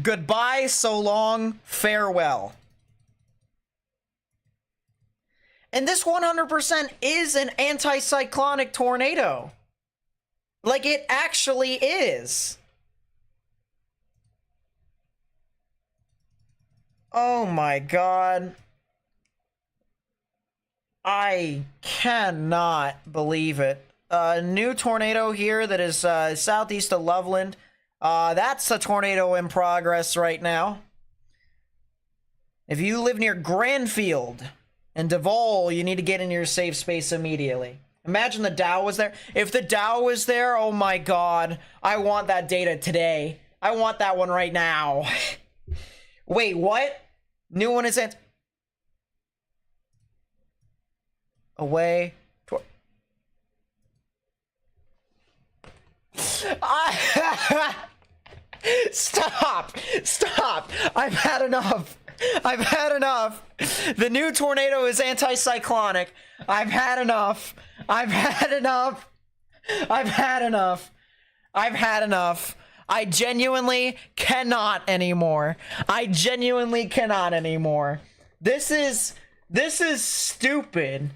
Goodbye. So long. Farewell. And this 100% is an anticyclonic tornado. Like, it actually is. Oh my god. I cannot believe it. New tornado here that is southeast of Loveland. That's a tornado in progress right now. If you live near Granfield and Devol, you need to get in your safe space immediately. Imagine the Dow was there. If the Dow was there, oh my god. I want that data today. I want that one right now. Wait, what? New one is away. Stop! I've had enough. The new tornado is anticyclonic. I've had enough. I genuinely cannot anymore. This is stupid.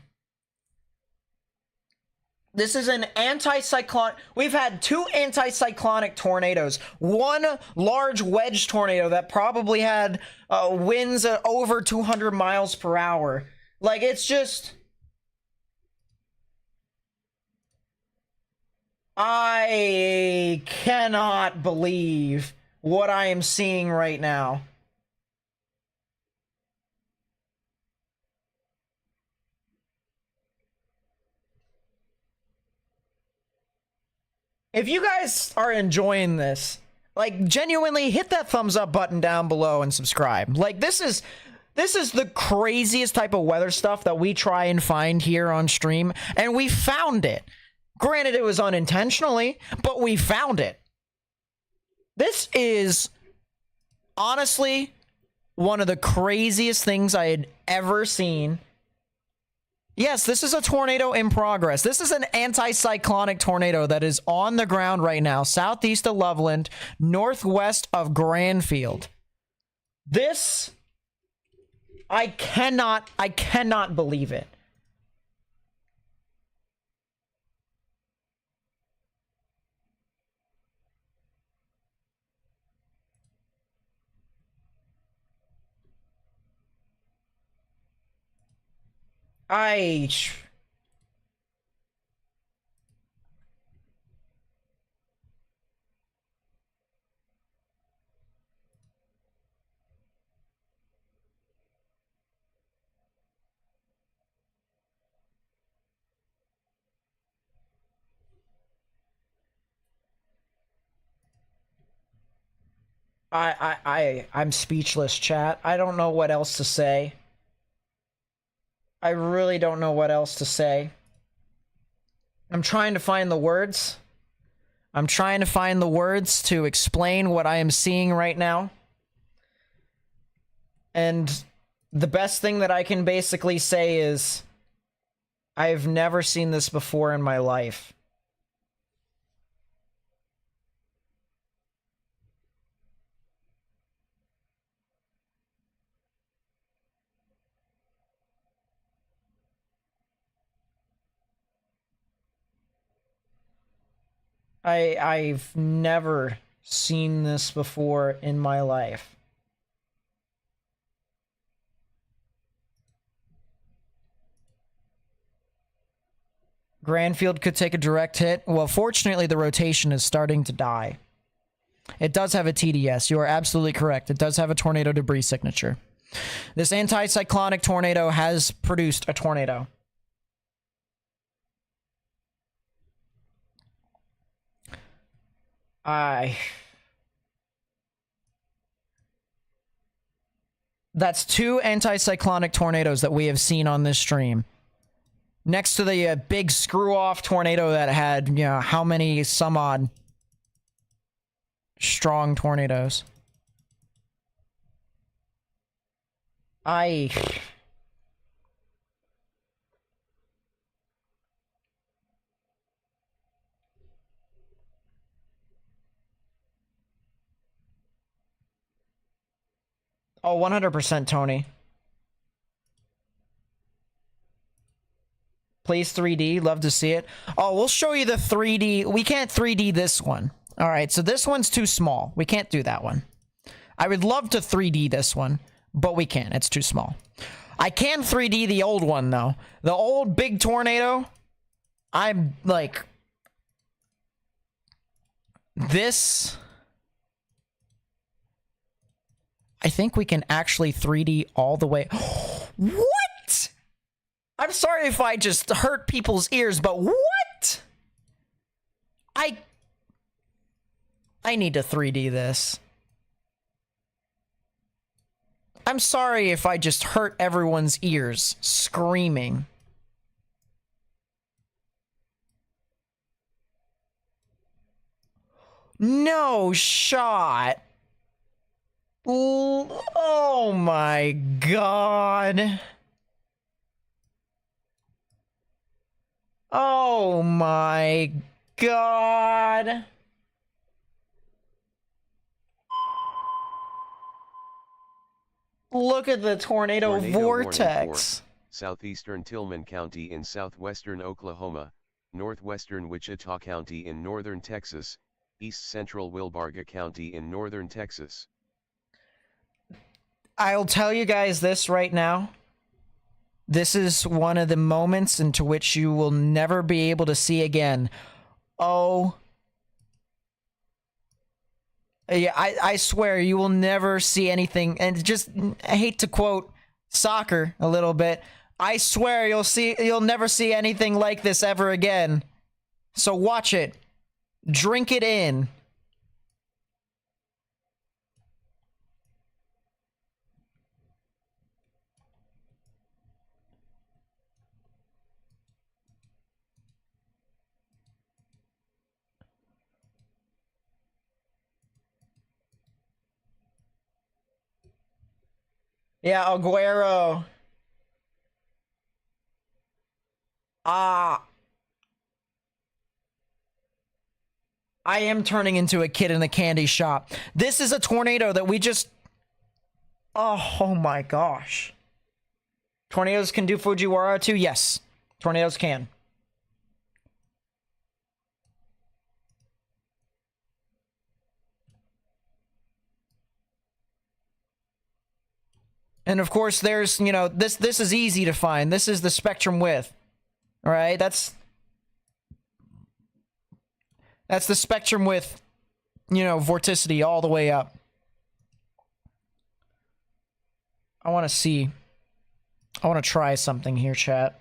This is an anticyclonic. We've had two anticyclonic tornadoes. One large wedge tornado that probably had winds at over 200 miles per hour. Like, it's just... I cannot believe what I am seeing right now. If you guys are enjoying this, like, genuinely hit that thumbs up button down below and subscribe. Like, this is the craziest type of weather stuff that we try and find here on stream, and we found it. Granted, it was unintentionally, but we found it. This is honestly one of the craziest things I had ever seen. Yes, this is a tornado in progress. This is an anticyclonic tornado that is on the ground right now, southeast of Loveland, northwest of Granfield. This, I cannot believe it. I... I'm speechless, chat. I don't know what else to say. I really don't know what else to say. I'm trying to find the words. I'm trying to find the words to explain what I am seeing right now. And the best thing that I can basically say is I've never seen this before in my life. I've never seen this before in my life. Granfield could take a direct hit. Well, fortunately, the rotation is starting to die. It does have a TDS. You are absolutely correct. It does have a tornado debris signature. This anticyclonic tornado has produced a tornado. That's 2 anticyclonic tornadoes that we have seen on this stream. Next to the big screw-off tornado that had, you know, how many some odd strong tornadoes. Oh, 100% Tony. Please 3D, love to see it. Oh, we'll show you the 3D. We can't 3D this one. All right, so this one's too small. We can't do that one. I would love to 3D this one, but we can't. It's too small. I can 3D the old one, though. The old big tornado. I'm like... This... I think we can actually 3D all the way. What? I'm sorry if I just hurt people's ears, but what? I need to 3D this. I'm sorry if I just hurt everyone's ears screaming. No shot. Oh my god. Oh my god. Look at the tornado vortex.
Southeastern Tillman County in southwestern Oklahoma, northwestern Wichita County in northern Texas, east central Wilbarga County in northern Texas.
I'll tell you guys this right now. This is one of the moments into which you will never be able to see again. Oh. Yeah, I swear you will never see anything. And just, I hate to quote soccer a little bit. I swear you'll never see anything like this ever again. So watch it. Drink it in. Yeah, Aguero. I am turning into a kid in a candy shop. This is a tornado that we just... Oh my gosh. Tornadoes can do Fujiwara too? Yes. Tornadoes can. And of course, there's, you know, this is easy to find. This is the spectrum width. All right, that's the spectrum width, you know, vorticity all the way up. I want to see. I want to try something here, chat.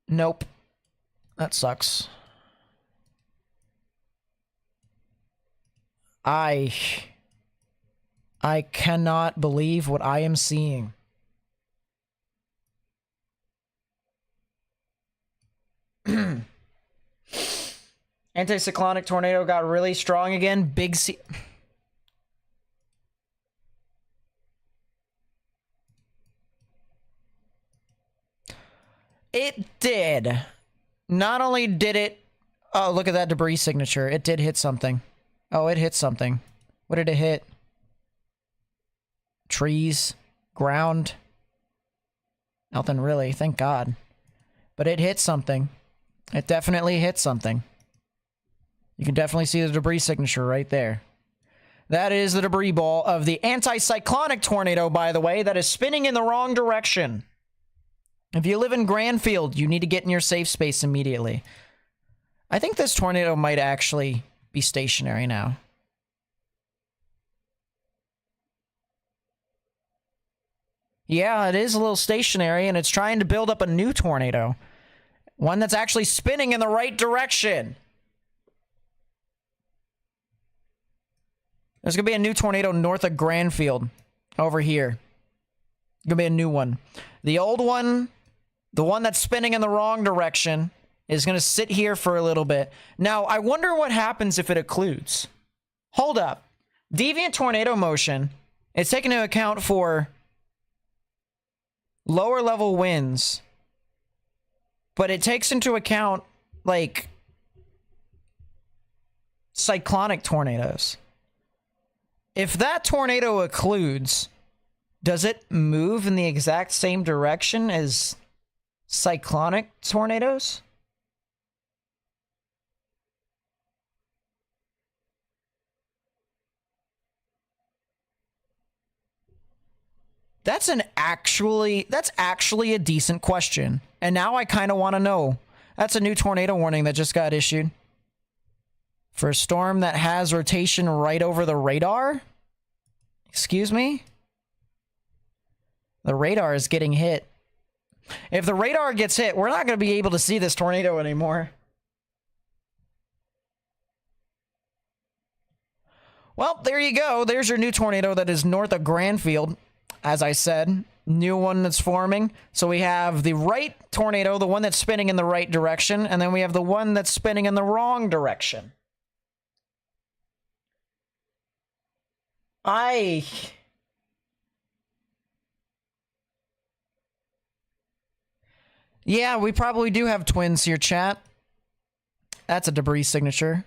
Nope. That sucks. I cannot believe what I am seeing. Anticyclonic tornado got really strong again. Big C. It did. Not only did it... Oh, look at that debris signature. It did hit something. Oh, it hit something. What did it hit? Trees. Ground. Nothing really, thank God. But it hit something. It definitely hit something. You can definitely see the debris signature right there. That is the debris ball of the anticyclonic tornado, by the way, that is spinning in the wrong direction. If you live in Granfield, you need to get in your safe space immediately. I think this tornado might actually be stationary now. Yeah, it is a little stationary, and it's trying to build up a new tornado. One that's actually spinning in the right direction. There's going to be a new tornado north of Granfield. Over here. Going to be a new one. The old one, the one that's spinning in the wrong direction, is going to sit here for a little bit. Now, I wonder what happens if it occludes. Hold up. Deviant tornado motion is taken into account for lower level winds, but it takes into account, like, cyclonic tornadoes. If that tornado occludes, does it move in the exact same direction as cyclonic tornadoes? That's actually a decent question. And now I kind of want to know. That's a new tornado warning that just got issued. For a storm that has rotation right over the radar? Excuse me? The radar is getting hit. If the radar gets hit, we're not going to be able to see this tornado anymore. Well, there you go. There's your new tornado that is north of Granfield. As I said, new one that's forming. So we have the right tornado, the one that's spinning in the right direction, and then we have the one that's spinning in the wrong direction. Yeah, we probably do have twins here, chat. That's a debris signature.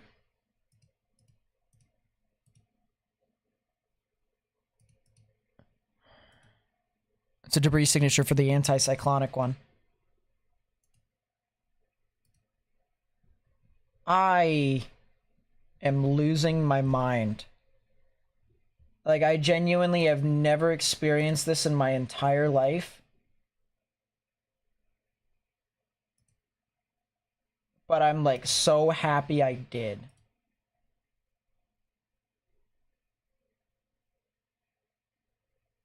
It's a debris signature for the anticyclonic one. I am losing my mind. Like, I genuinely have never experienced this in my entire life. But I'm, like, so happy I did.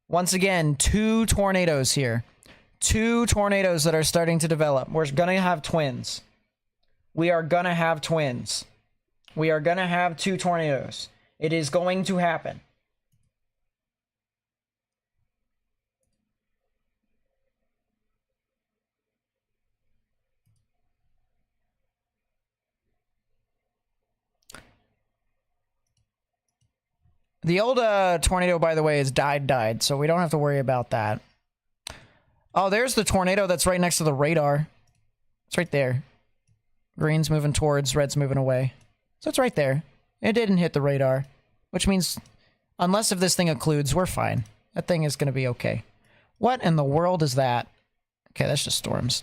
Once again, 2 tornadoes here. 2 tornadoes that are starting to develop. We're gonna have twins. We are gonna have twins. We are gonna have 2 tornadoes. It is going to happen. The old tornado, by the way, is died, so we don't have to worry about that. Oh, there's the tornado that's right next to the radar. It's right there. Green's moving towards, red's moving away. So it's right there. It didn't hit the radar, which means, unless if this thing occludes, we're fine. That thing is going to be okay. What in the world is that? Okay, that's just storms.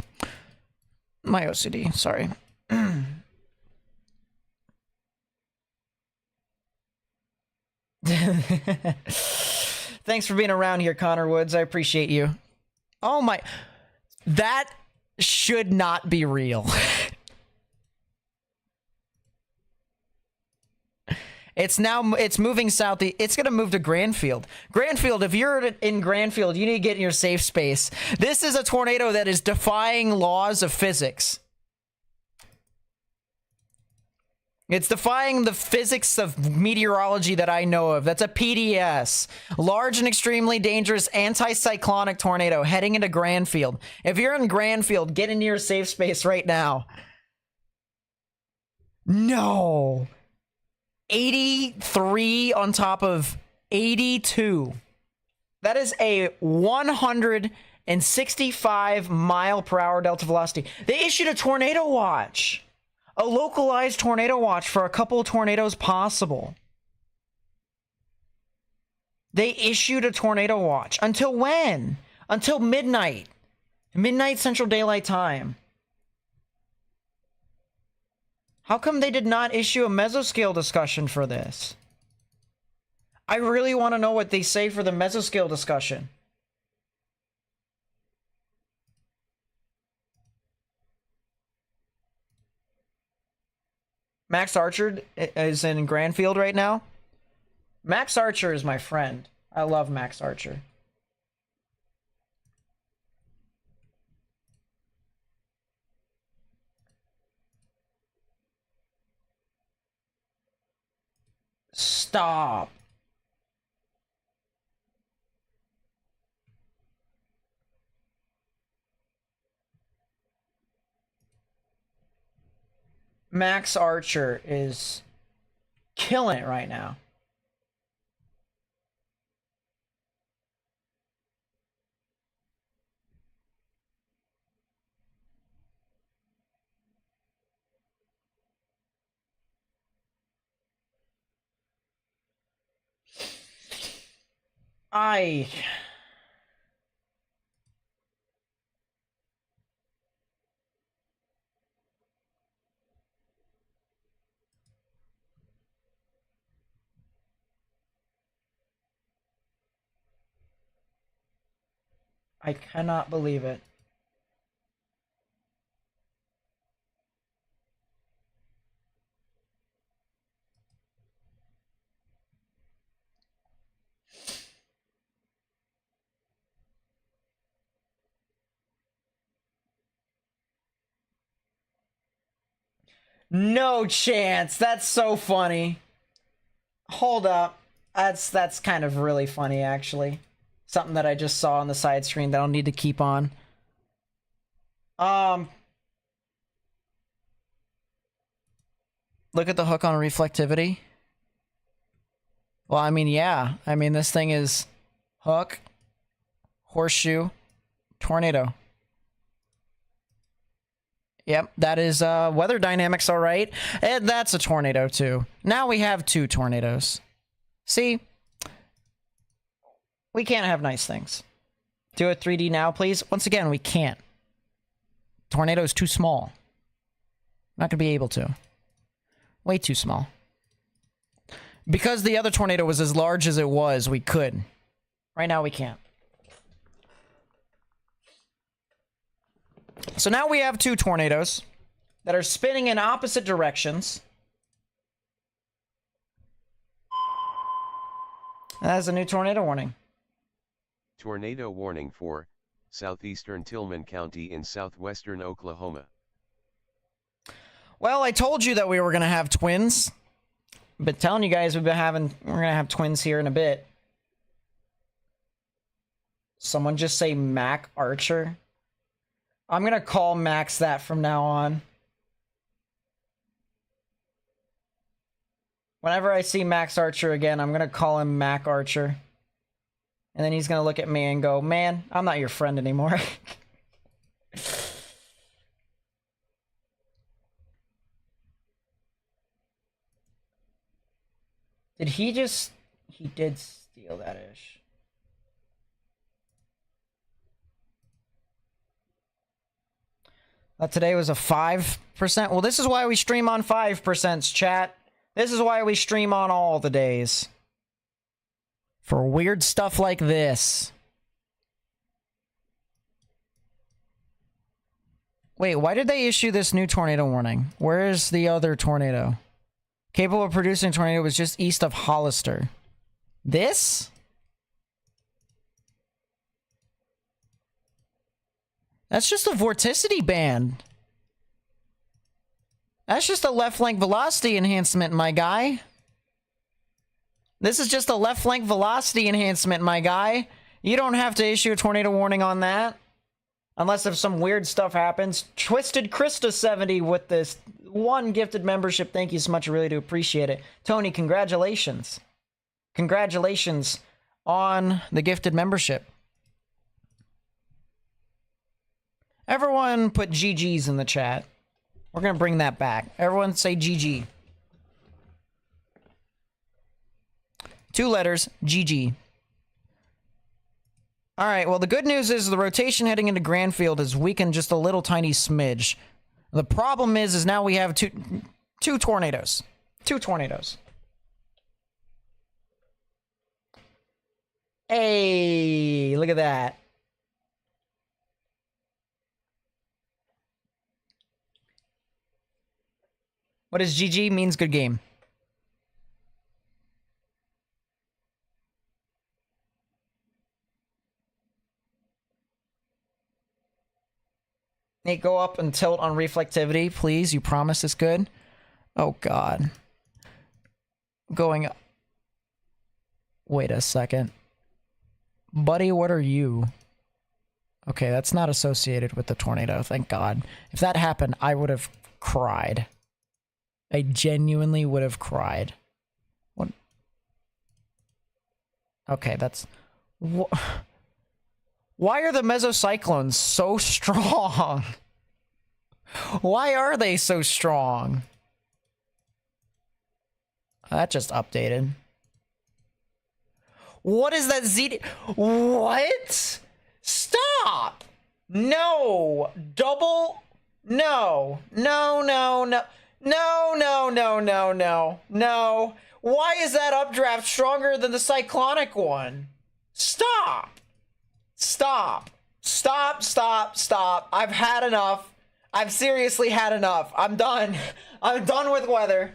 My OCD, sorry. Thanks for being around here, Connor Woods. I appreciate you. Oh my... That should not be real. It's moving south. It's going to move to Granfield. Granfield, if you're in Granfield, you need to get in your safe space. This is a tornado that is defying laws of physics. It's defying the physics of meteorology that I know of. That's a PDS. Large and extremely dangerous anticyclonic tornado heading into Granfield. If you're in Granfield, get into your safe space right now. No. 83 on top of 82. That is a 165 mile per hour delta velocity. They issued a tornado watch. A localized tornado watch for a couple of tornadoes possible. They issued a tornado watch. Until when? Until midnight. Midnight Central Daylight Time. How come they did not issue a mesoscale discussion for this? I really want to know what they say for the mesoscale discussion. Max Archer is in Granfield right now. Max Archer is my friend. I love Max Archer. Stop. Max Archer is killing it right now. I cannot believe it. No chance. That's so funny. Hold up. That's kind of really funny, actually. Something that I just saw on the side screen that I'll need to keep on. Look at the hook on reflectivity. Well, I mean, yeah. I mean, this thing is hook, horseshoe, tornado. Yep, that is weather dynamics, all right. And that's a tornado, too. Now we have two tornadoes. See? We can't have nice things. Do a 3D now, please. Once again, we can't. Tornado is too small. Not going to be able to. Way too small. Because the other tornado was as large as it was, we could. Right now, we can't. So now we have two tornadoes that are spinning in opposite directions. That is a new tornado warning.
Tornado warning for southeastern Tillman County in southwestern Oklahoma.
Well, I told you that we were going to have twins. Been telling you guys we're going to have twins here in a bit. Someone just say Mac Archer. I'm going to call Max that from now on. Whenever I see Max Archer again, I'm going to call him Mac Archer. And then he's going to look at me and go, man, I'm not your friend anymore. Did he just... He did steal that ish. Today was a 5%. Well, this is why we stream on 5%, chat. This is why we stream on all the days. For weird stuff like this. Wait, why did they issue this new tornado warning? Where is the other tornado? Capable of producing a tornado was just east of Hollister. This? That's just a vorticity band. That's just a left flank velocity enhancement, my guy. This is just a left flank velocity enhancement, my guy. You don't have to issue a tornado warning on that. Unless if some weird stuff happens. Twisted Krista 70 with this one gifted membership. Thank you so much. I really do appreciate it. Tony, congratulations. Congratulations on the gifted membership. Everyone put GG's in the chat. We're going to bring that back. Everyone say GG. 2 letters, GG. All right, well, the good news is the rotation heading into Granfield is weakened just a little tiny smidge. The problem is now we have two tornadoes. 2 tornadoes. Hey, look at that. What does GG means? Good game. Nate, go up and tilt on reflectivity, please. You promise it's good. Oh, God. Going up. Wait a second. Buddy, what are you? Okay, that's not associated with the tornado, thank God. If that happened, I would have cried. I genuinely would have cried. What? Okay, that's... Why are the mesocyclones so strong? Why are they so strong? That just updated. What is that Z? What? Stop! No! Double? No. No, no, no. No, no, no, no, no. No. Why is that updraft stronger than the cyclonic one? Stop! Stop. Stop, stop, stop. I've had enough. I've seriously had enough. I'm done. I'm done with weather.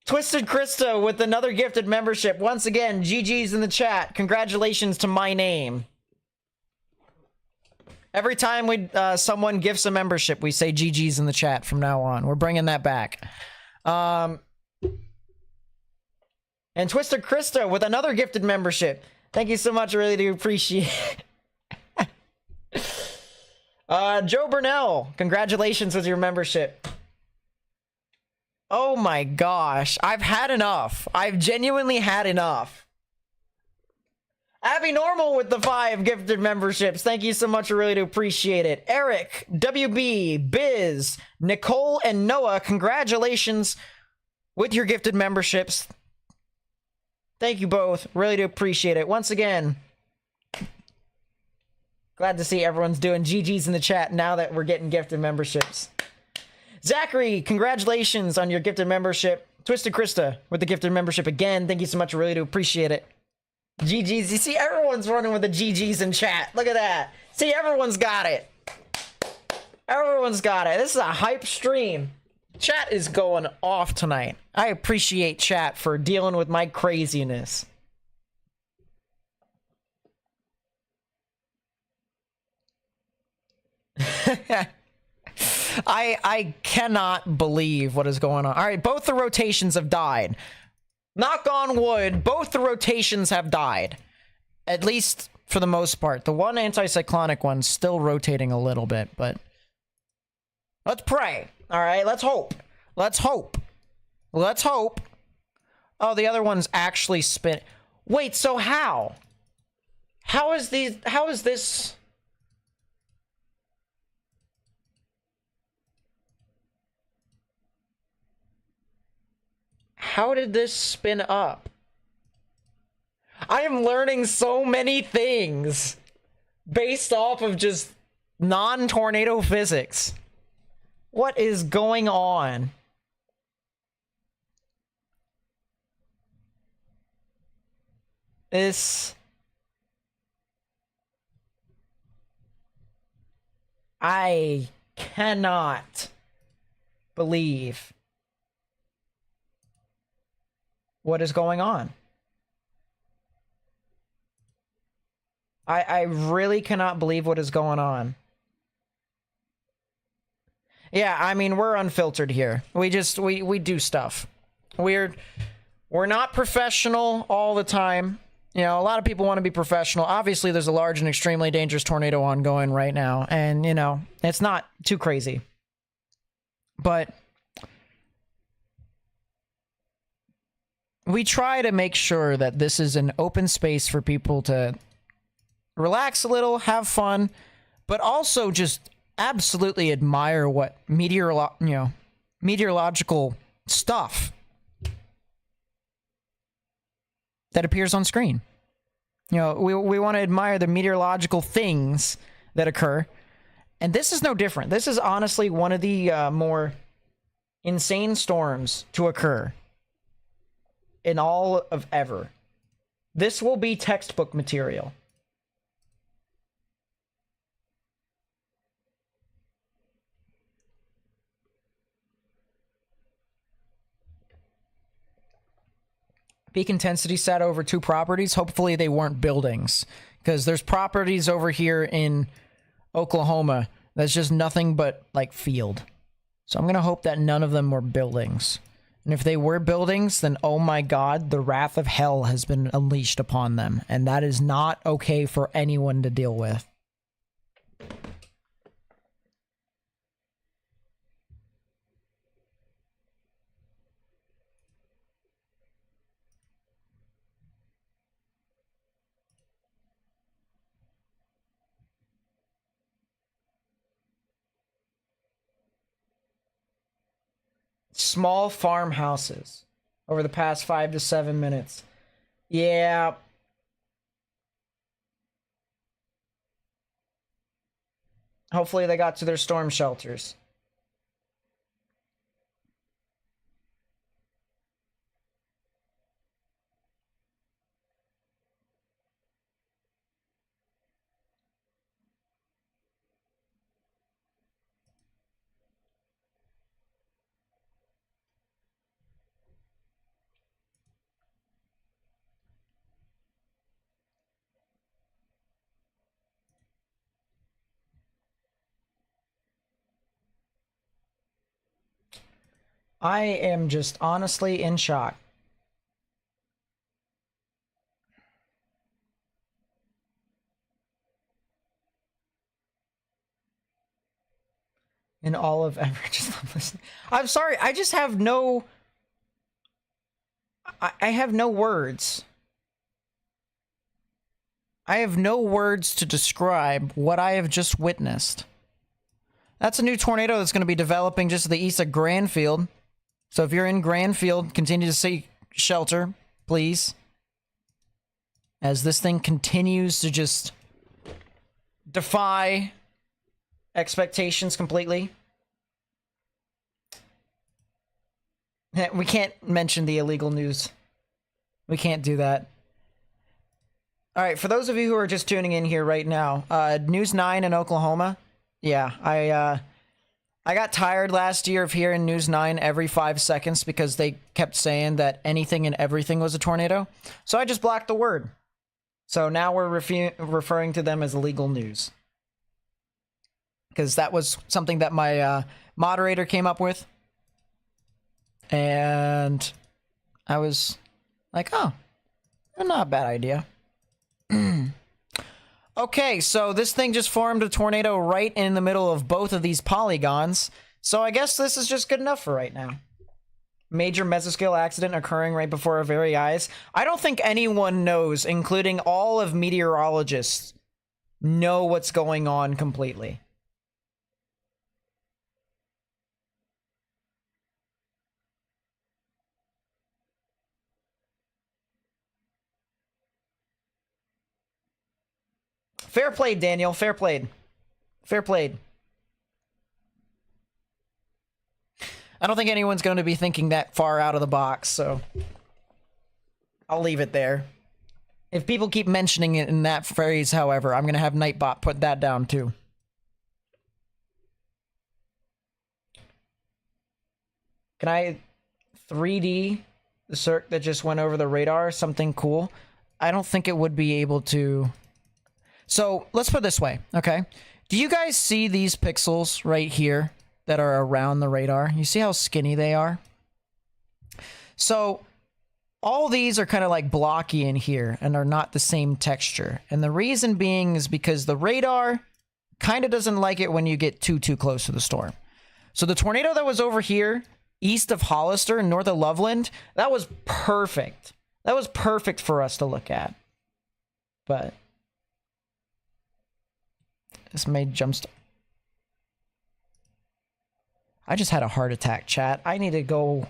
Twisted Krista with another gifted membership. Once again, GG's in the chat. Congratulations to my name. Every time someone gifts a membership, we say GG's in the chat from now on. We're bringing that back. And Twisted Krista with another gifted membership. Thank you so much. I really do appreciate it. Joe Burnell, congratulations with your membership. Oh my gosh, I've had enough. I've genuinely had enough. Abby Normal with the 5 gifted memberships. Thank you so much. I really do appreciate it. Eric, WB, Biz, Nicole, and Noah, congratulations with your gifted memberships. Thank you both. Really do appreciate it. Once again, glad to see everyone's doing GG's in the chat now that we're getting gifted memberships. Zachary, congratulations on your gifted membership. Twisted Krista with the gifted membership again. Thank you so much. I really do appreciate it. GG's. You see, everyone's running with the GG's in chat. Look at that. See, everyone's got it. Everyone's got it. This is a hype stream. Chat is going off tonight. I appreciate chat for dealing with my craziness. I cannot believe what is going on. All right, both the rotations have died. Knock on wood, both the rotations have died. At least for the most part. The one anticyclonic one's still rotating a little bit, but let's pray. All right, let's hope. Let's hope. Let's hope. Oh, the other one's actually spin. Wait, so how? How is this? How did this spin up? I am learning so many things based off of just non-tornado physics. What is going on? This... I cannot believe what is going on. I really cannot believe what is going on. Yeah, I mean, we're unfiltered here. We do stuff. We're not professional all the time. You know, a lot of people want to be professional. Obviously, there's a large and extremely dangerous tornado ongoing right now. And, you know, it's not too crazy. But we try to make sure that this is an open space for people to relax a little, have fun, but also just absolutely admire what meteorological stuff that appears on screen. You know, we want to admire the meteorological things that occur. And this is no different. This is honestly one of the more insane storms to occur in all of ever. This will be textbook material. Peak intensity sat over 2 properties. Hopefully they weren't buildings, because there's properties over here in Oklahoma that's just nothing but like field. So I'm going to hope that none of them were buildings. And if they were buildings, then oh my God, the wrath of hell has been unleashed upon them. And that is not okay for anyone to deal with. Small farmhouses over the past 5 to 7 minutes. Yeah. Hopefully they got to their storm shelters. I am just honestly in shock. In all of ever, just love listening. I'm sorry, I just have no... I have no words. I have no words to describe what I have just witnessed. That's a new tornado that's going to be developing just to the east of Granfield. So if you're in Granfield, continue to seek shelter, please. As this thing continues to just defy expectations completely. We can't mention the illegal news. We can't do that. All right, for those of you who are just tuning in here right now, News 9 in Oklahoma. Yeah, I got tired last year of hearing News 9 every 5 seconds because they kept saying that anything and everything was a tornado. So I just blocked the word. So now we're referring to them as illegal news. Because that was something that my moderator came up with. And I was like, oh, not a bad idea. Okay, so this thing just formed a tornado right in the middle of both of these polygons. So I guess this is just good enough for right now. Major mesoscale accident occurring right before our very eyes. I don't think anyone knows, including all of meteorologists, know what's going on completely. Fair played, Daniel. Fair played. Fair played. I don't think anyone's going to be thinking that far out of the box, so I'll leave it there. If people keep mentioning it in that phrase, however, I'm going to have Nightbot put that down too. Can I 3D the circ that just went over the radar? Something cool? I don't think it would be able to. So let's put it this way, okay? Do you guys see these pixels right here that are around the radar? You see how skinny they are? So all these are kind of like blocky in here and are not the same texture. And the reason being is because the radar kind of doesn't like it when you get too close to the storm. So the tornado that was over here, east of Hollister and north of Loveland, that was perfect. That was perfect for us to look at. But this made jumpstart. I just had a heart attack, chat. I need to go.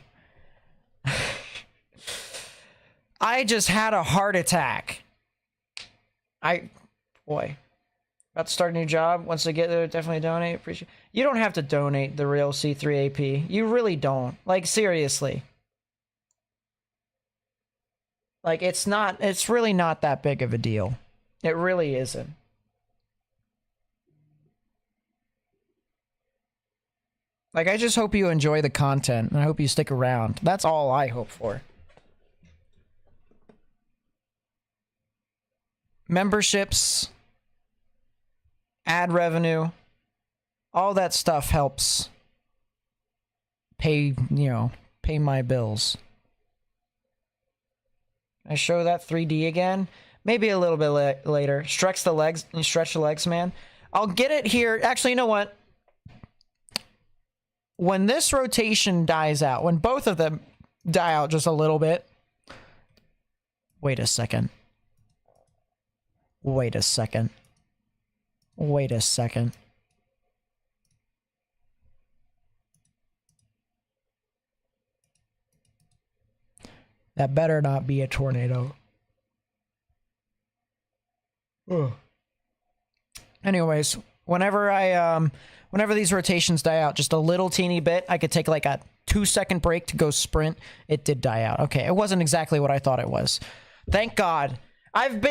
I just had a heart attack. Boy. About to start a new job. Once I get there, definitely donate. Appreciate. You don't have to donate the real C3AP. You really don't. Like, seriously. Like, it's really not that big of a deal. It really isn't. Like, I just hope you enjoy the content, and I hope you stick around. That's all I hope for. Memberships, ad revenue, all that stuff helps pay, pay my bills. I show that 3D again? Maybe a little bit later. Stretch the legs, man. I'll get it here. Actually, you know what? When this rotation dies out, when both of them die out just a little bit. Wait a second. Wait a second. Wait a second. That better not be a tornado. Ugh. Anyways, whenever these rotations die out just a little teeny bit, I could take like a 2-second break to go sprint. It did die out. Okay, it wasn't exactly what I thought it was. Thank God. I've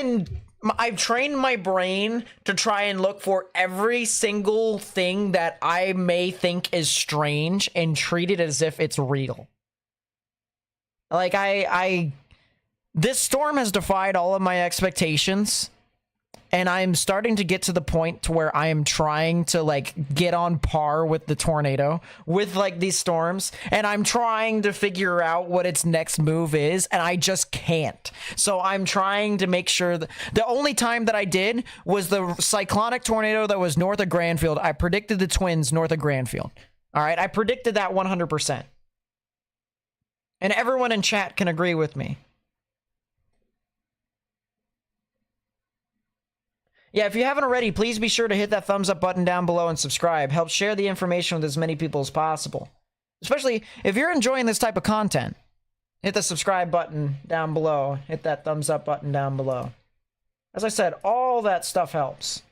trained my brain to try and look for every single thing that I may think is strange and treat it as if it's real. Like, this storm has defied all of my expectations, and I'm starting to get to the point to where I am trying to, like, get on par with the tornado, with, like, these storms, and I'm trying to figure out what its next move is, and I just can't. So I'm trying to make sure that the only time that I did was the cyclonic tornado that was north of Granfield. I predicted the twins north of Granfield. All right, I predicted that 100%. And everyone in chat can agree with me. Yeah, if you haven't already, please be sure to hit that thumbs up button down below and subscribe. Help share the information with as many people as possible. Especially if you're enjoying this type of content. Hit the subscribe button down below. Hit that thumbs up button down below. As I said, all that stuff helps.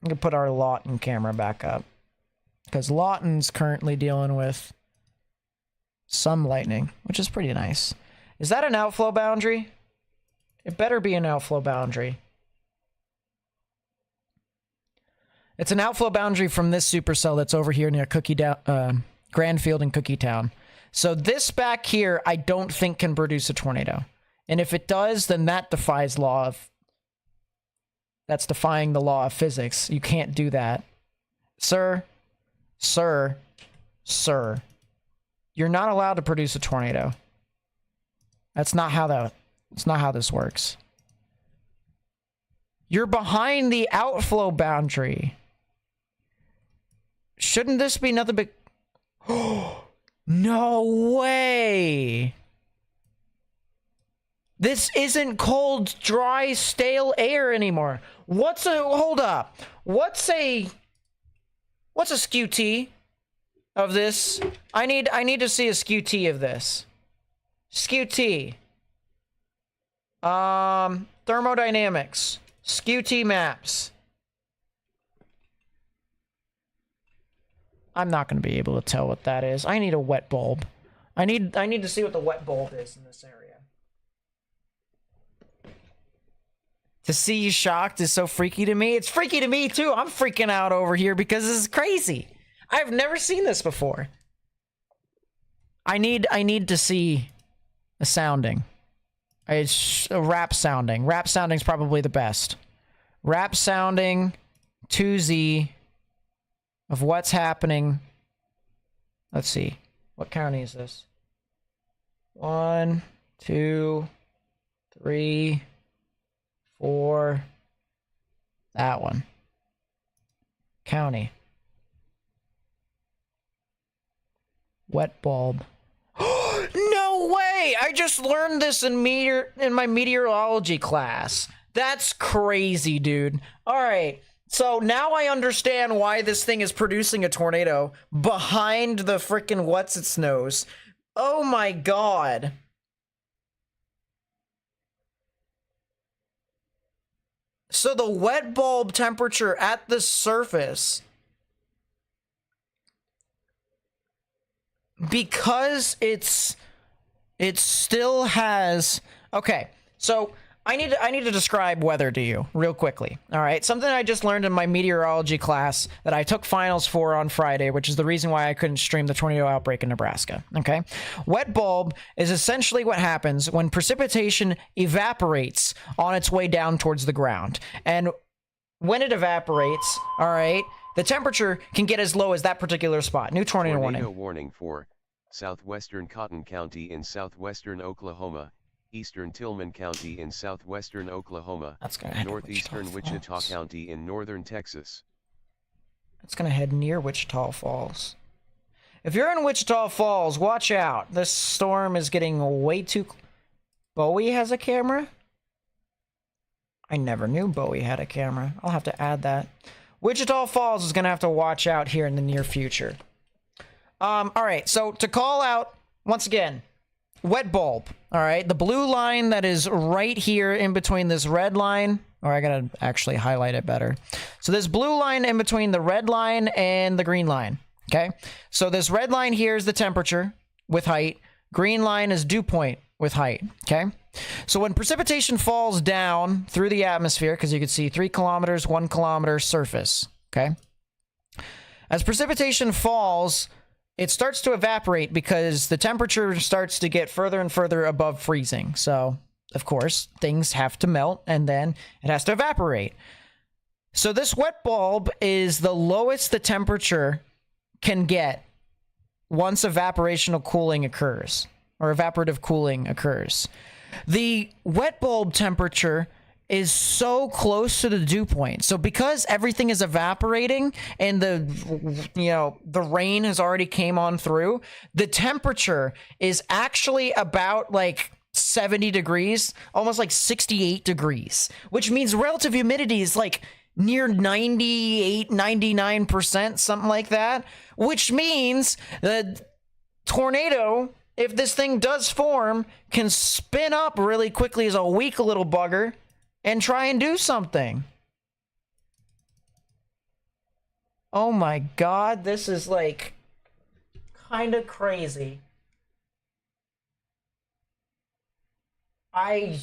I'm going to put our Lawton camera back up. Because Lawton's currently dealing with some lightning, which is pretty nice. Is that an outflow boundary? It better be an outflow boundary. It's an outflow boundary from this supercell that's over here near Granfield and Cookietown. So this back here, I don't think can produce a tornado. And if it does, then that defies law of... That's defying the law of physics. You can't do that. Sir, you're not allowed to produce a tornado. That's not how this works. You're behind the outflow boundary. Shouldn't this be nothing but... No way! This isn't cold, dry, stale air anymore. Hold up. What's a skew T of this? I need to see a skew T of this. Skew T. Thermodynamics. SKUT maps. I'm not going to be able to tell what that is. I need a wet bulb. I need to see what the wet bulb is in this area. To see you shocked is so freaky to me. It's freaky to me too. I'm freaking out over here because this is crazy. I've never seen this before. I need to see a sounding. It's a rap sounding. Rap sounding's probably the best. Rap sounding 2Z of what's happening. Let's see. What county is this? 1, 2, 3, 4. That one. County. Wet bulb. No way! I just learned this in my meteorology class. That's crazy, dude. All right. So now I understand why this thing is producing a tornado behind the frickin' what's-its-nose. Oh my god. So the wet bulb temperature at the surface, because it still has, okay, so I need to describe weather to you real quickly. All right, something I just learned in my meteorology class that I took finals for on Friday, which is the reason why I couldn't stream the tornado outbreak in Nebraska. Okay, wet bulb is essentially what happens when precipitation evaporates on its way down towards the ground, and when it evaporates, all right, the temperature can get as low as that particular spot. New tornado warning.
Tornado warning for southwestern Cotton County in southwestern Oklahoma, eastern Tillman County in southwestern Oklahoma,
That's gonna head
northeastern Wichita County in northern Texas.
It's gonna head near Wichita Falls. If you're in Wichita Falls, watch out. This storm is getting way too... Bowie has a camera? I never knew Bowie had a camera. I'll have to add that. Wichita Falls is gonna have to watch out here in the near future. All right, so to call out, once again, wet bulb, all right? The blue line that is right here in between this red line, or I gotta actually highlight it better. So this blue line in between the red line and the green line, okay? So this red line here is the temperature with height. Green line is dew point with height, okay? So when precipitation falls down through the atmosphere, because you can see 3 kilometers, 1 kilometer surface, okay? As precipitation falls, it starts to evaporate because the temperature starts to get further and further above freezing. So, of course, things have to melt and then it has to evaporate. So this wet bulb is the lowest the temperature can get once evaporational cooling occurs, or evaporative cooling occurs. The wet bulb temperature is so close to the dew point. So because everything is evaporating and the rain has already came on through, the temperature is actually about like 70 degrees, almost like 68 degrees, which means relative humidity is like near 98, 99%, something like that, which means the tornado, if this thing does form, can spin up really quickly as a weak little bugger and try and do something. Oh my god, this is like kind of crazy. I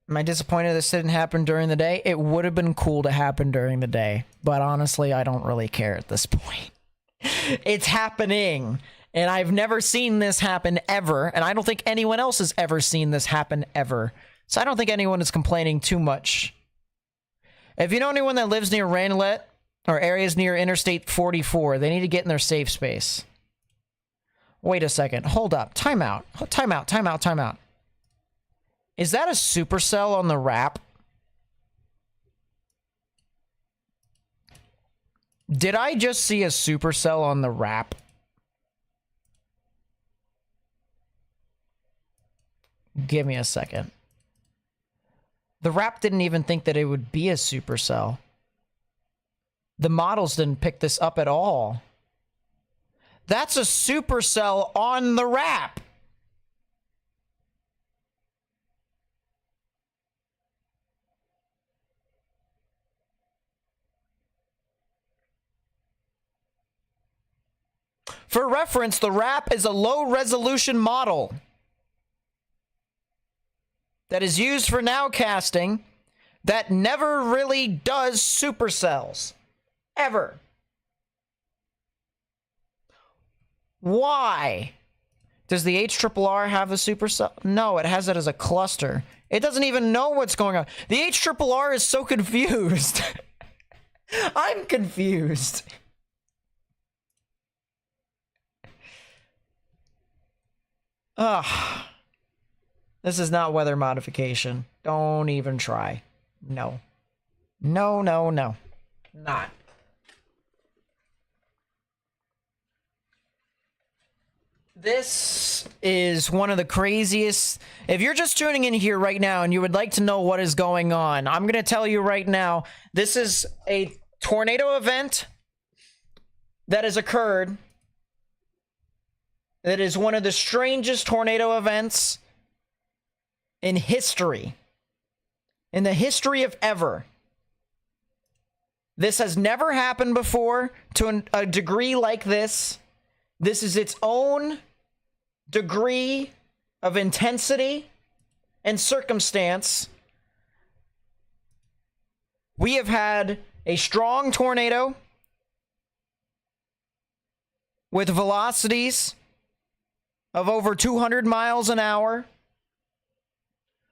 Am I disappointed this didn't happen during the day? It would have been cool to happen during the day, but honestly, I don't really care at this point. It's happening, and I've never seen this happen ever, and I don't think anyone else has ever seen this happen ever. So I don't think anyone is complaining too much. If you know anyone that lives near Ranelette or areas near Interstate 44, they need to get in their safe space. Wait a second. Hold up. Time out. Time out. Time out. Time out. Is that a supercell on the wrap? Did I just see a supercell on the wrap? Give me a second. The RAP didn't even think that it would be a supercell. The models didn't pick this up at all. That's a supercell on the RAP. For reference, the RAP is a low-resolution model that is used for nowcasting that never really does supercells. Ever. Why? Does the HRRR have the supercell? No, it has it as a cluster. It doesn't even know what's going on. The HRRR is so confused. I'm confused. Ugh. This is not weather modification. Don't even try. No. No, no, no. Not. This is one of the craziest. If you're just tuning in here right now and you would like to know what is going on, I'm going to tell you right now, this is a tornado event that has occurred. That is one of the strangest tornado events in history. In the history of ever. This has never happened before to a degree like this. This is its own degree of intensity and circumstance. We have had a strong tornado with velocities of over 200 miles an hour.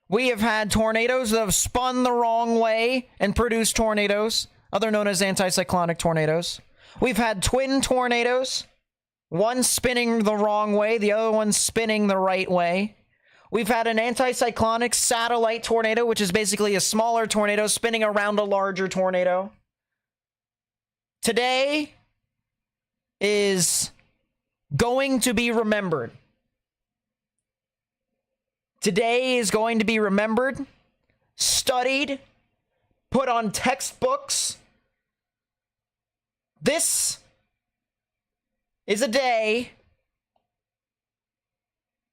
We have had tornadoes that have spun the wrong way and produced tornadoes, other known as anticyclonic tornadoes. We've had twin tornadoes, one spinning the wrong way, the other one spinning the right way. We've had an anticyclonic satellite tornado, which is basically a smaller tornado spinning around a larger tornado. Today is going to be remembered. Today is going to be remembered, studied, put on textbooks. This is a day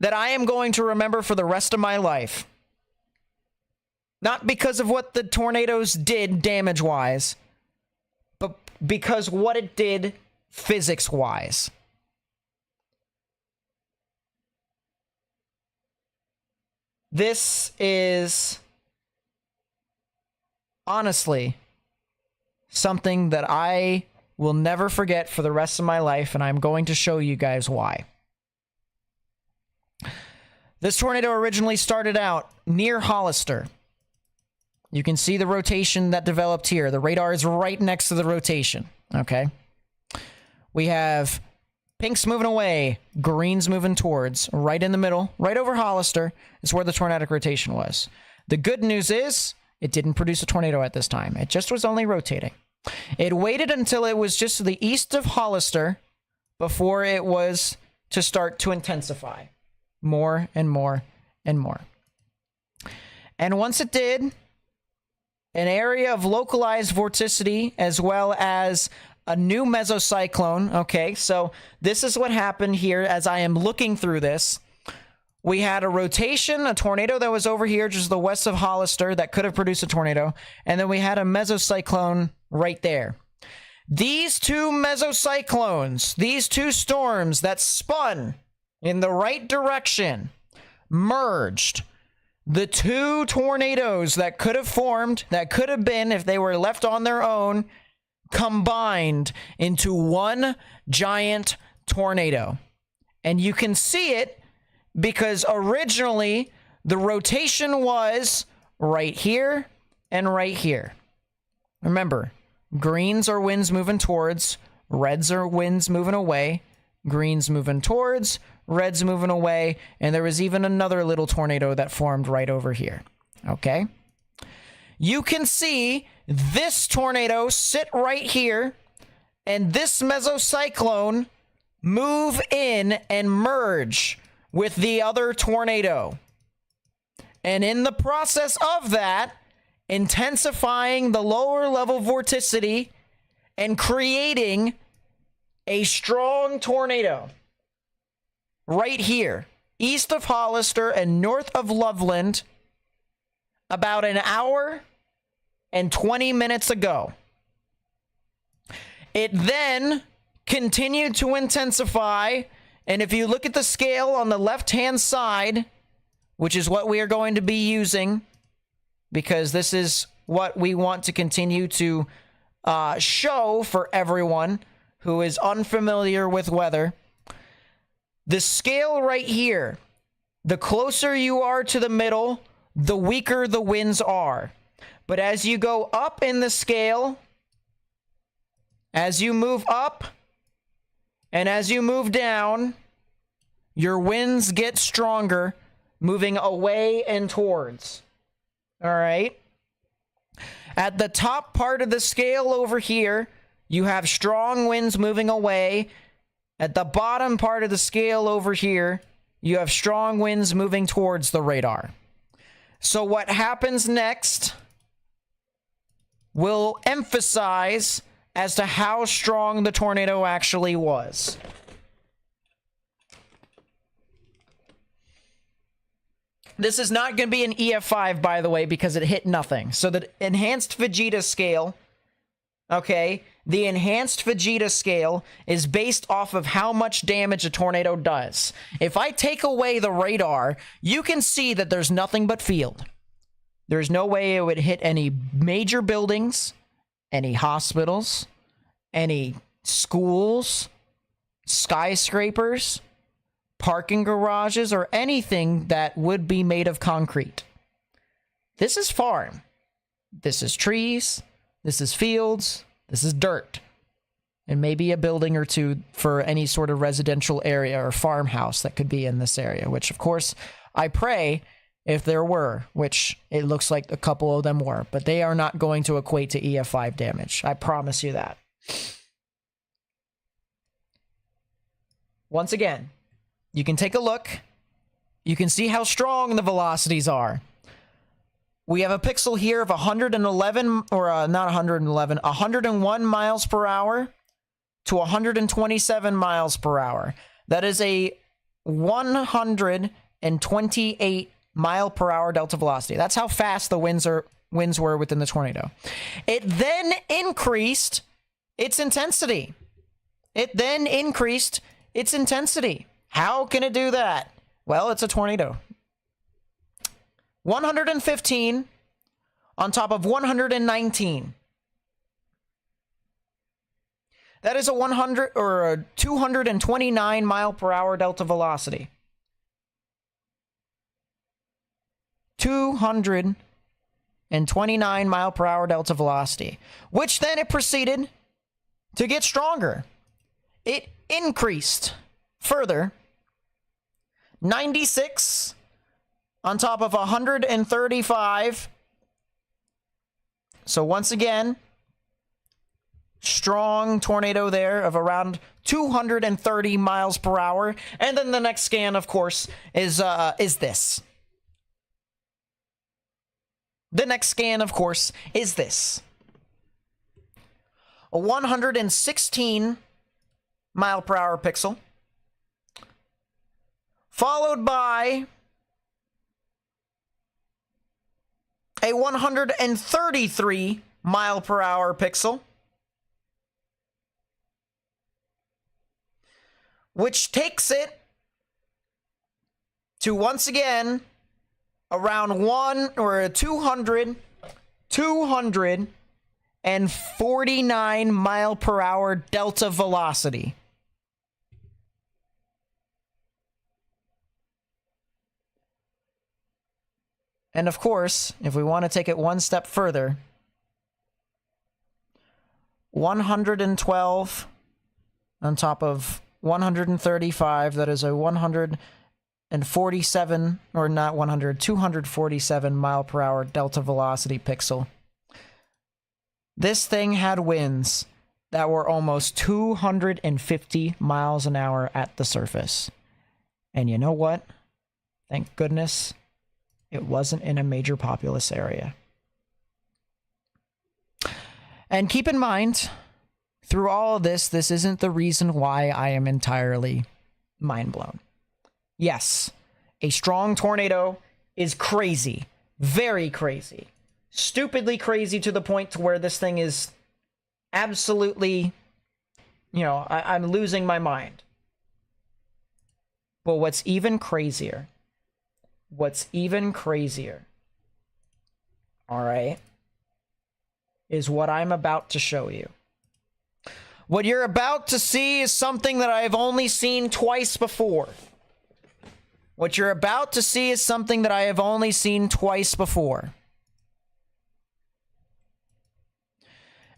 that I am going to remember for the rest of my life. Not because of what the tornadoes did damage-wise, but because what it did physics-wise. This is honestly something that I will never forget for the rest of my life, and I'm going to show you guys why. This tornado originally started out near Hollister. You can see the rotation that developed here. The radar is right next to the rotation, okay? We have pinks moving away, greens moving towards. Right in the middle, right over Hollister, is where the tornadic rotation was. The good news is, it didn't produce a tornado at this time. It just was only rotating. It waited until it was just to the east of Hollister before it was to start to intensify more and more and more. And once it did, an area of localized vorticity as well as a new mesocyclone. Okay, so this is what happened here as I am looking through this. We had a rotation, a tornado that was over here just the west of Hollister that could have produced a tornado. And then we had a mesocyclone right there. These two mesocyclones, these two storms that spun in the right direction, merged. The two tornadoes that could have formed, that could have been, if they were left on their own, combined into one giant tornado. And you can see it because originally the rotation was right here and right here. Remember, greens are winds moving towards, reds are winds moving away, greens moving towards, reds moving away, and there was even another little tornado that formed right over here. Okay? You can see this tornado sit right here, and this mesocyclone move in and merge with the other tornado. And in the process of that, intensifying the lower level vorticity and creating a strong tornado right here, east of Hollister and north of Loveland, about an hour and 20 minutes ago. It then continued to intensify, and if you look at the scale on the left-hand side, which is what we are going to be using, because this is what we want to continue to show for everyone who is unfamiliar with weather. The scale right here, the closer you are to the middle, the weaker the winds are. But as you go up in the scale, as you move up and as you move down, your winds get stronger, moving away and towards. All right. At the top part of the scale over here, you have strong winds moving away. At the bottom part of the scale over here, you have strong winds moving towards the radar. So what happens next will emphasize as to how strong the tornado actually was. This is not going to be an EF5, by the way, because it hit nothing. So the enhanced Vegeta scale, okay, the enhanced Vegeta scale is based off of how much damage a tornado does. If I take away the radar, you can see that there's nothing but field. There's no way it would hit any major buildings, any hospitals, any schools, skyscrapers, parking garages, or anything that would be made of concrete. This is farm. This is trees. This is fields. This is dirt. And maybe a building or two for any sort of residential area or farmhouse that could be in this area, which, of course, I pray if there were, which it looks like a couple of them were, but they are not going to equate to EF5 damage. I promise you that. Once again, you can take a look. You can see how strong the velocities are. We have a pixel here of 111, or not 111, 101 miles per hour to 127 miles per hour. That is a 128 mile per hour delta velocity. That's how fast the winds were within the tornado. It then increased its intensity. How can it do that? Well, it's a tornado. 115 on top of 119. That is a 100 or a 229 mile per hour delta velocity. 229 mile per hour delta velocity, which then it proceeded to get stronger. It increased further. 96 on top of 135. So once again, strong tornado there of around 230 miles per hour. And then the next scan, of course, is this. The next scan, of course, is this. A 116 mile per hour pixel, followed by a 133 mile per hour pixel, which takes it to, once again, around 249 mile per hour delta velocity. And of course, if we want to take it one step further, 112 on top of 135, that is a 147, or not 100, 247 mile per hour delta velocity pixel. This thing had winds that were almost 250 miles an hour at the surface. And you know what? Thank goodness it wasn't in a major populous area. And keep in mind, through all of this, this isn't the reason why I am entirely mind blown. Yes, a strong tornado is crazy, very crazy, stupidly crazy to the point to where this thing is absolutely, you know, I'm losing my mind. But what's even crazier, all right, is what I'm about to show you. What you're about to see is something that I've only seen twice before. What you're about to see is something that I have only seen twice before.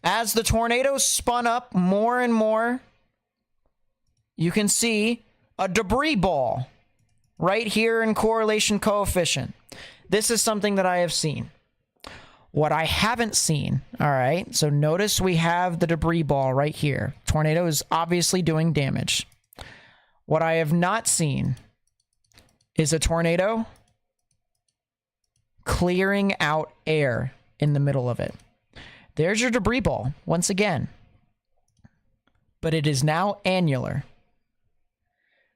As the tornado spun up more and more, you can see a debris ball right here in correlation coefficient. This is something that I have seen. What I haven't seen, all right, so notice we have the debris ball right here. Tornado is obviously doing damage. What I have not seen is a tornado clearing out air in the middle of it. There's your debris ball, once again. But it is now annular.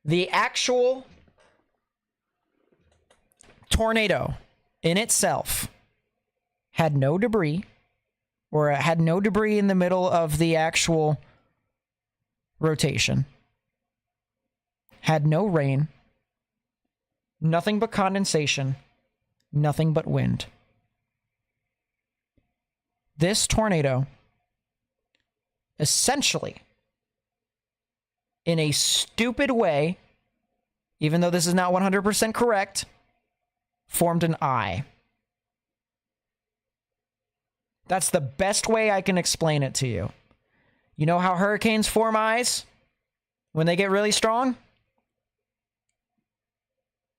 The actual tornado in itself had no debris, or had no debris in the middle of the actual rotation. Had no rain. Nothing but condensation. Nothing but wind. This tornado, essentially, in a stupid way, even though this is not 100% correct, formed an eye. That's the best way I can explain it to you. You know how hurricanes form eyes when they get really strong?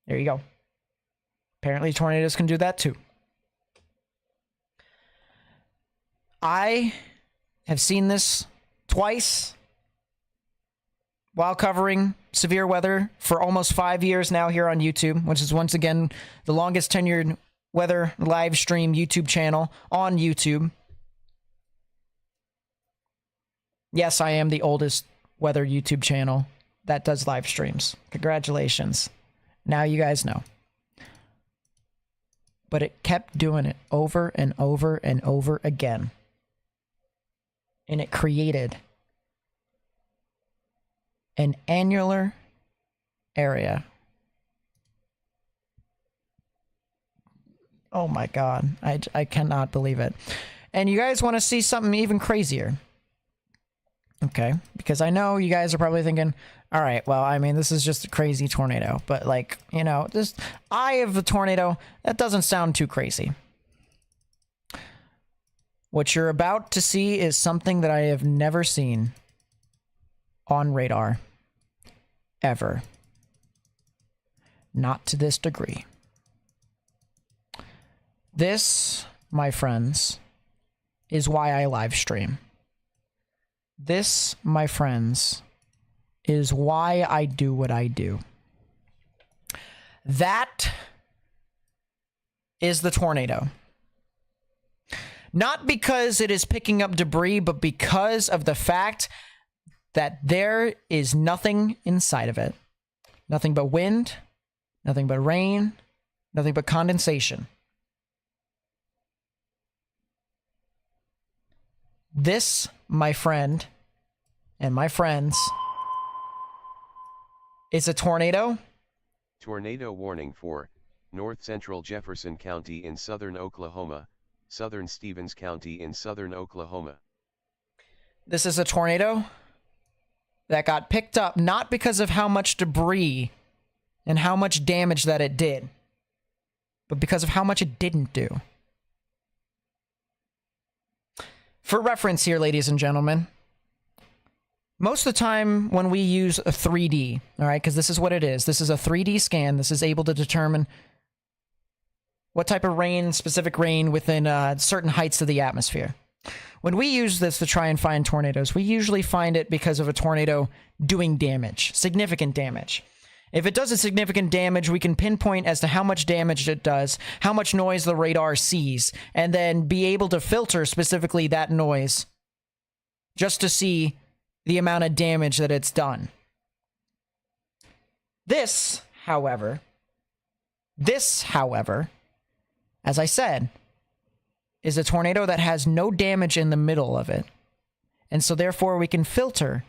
There you go. Apparently tornadoes can do that too. I have seen this twice while covering severe weather for almost 5 years now here on YouTube, which is once again the longest tenured weather live stream YouTube channel on YouTube. Yes, I am the oldest weather YouTube channel that does live streams. Congratulations. Now you guys know. But it kept doing it over and over and over again. And it created an annular area. Oh my God. I cannot believe it. And you guys want to see something even crazier. Okay. Because I know you guys are probably thinking, all right, well, I mean, this is just a crazy tornado. But like, you know, this eye of the tornado, that doesn't sound too crazy. What you're about to see is something that I have never seen on radar. Ever. Not to this degree. This, my friends, is why I live stream. This, my friends, is why I do what I do. That is the tornado. Not because it is picking up debris, but because of the fact that there is nothing inside of it. Nothing but wind, nothing but rain, nothing but condensation. This, my friend, and my friends, is a tornado.
Tornado warning for north central Jefferson County in southern Oklahoma, southern Stevens County in southern Oklahoma.
This is a tornado that got picked up not because of how much debris and how much damage that it did, but because of how much it didn't do. For reference here, ladies and gentlemen, most of the time when we use a 3D, all right, because this is what it is. This is a 3D scan. This is able to determine what type of rain, specific rain within certain heights of the atmosphere. When we use this to try and find tornadoes, we usually find it because of a tornado doing damage, significant damage. If it does a significant damage, we can pinpoint as to how much damage it does, how much noise the radar sees, and then be able to filter specifically that noise just to see the amount of damage that it's done. This, however, as I said, is a tornado that has no damage in the middle of it. And so therefore we can filter,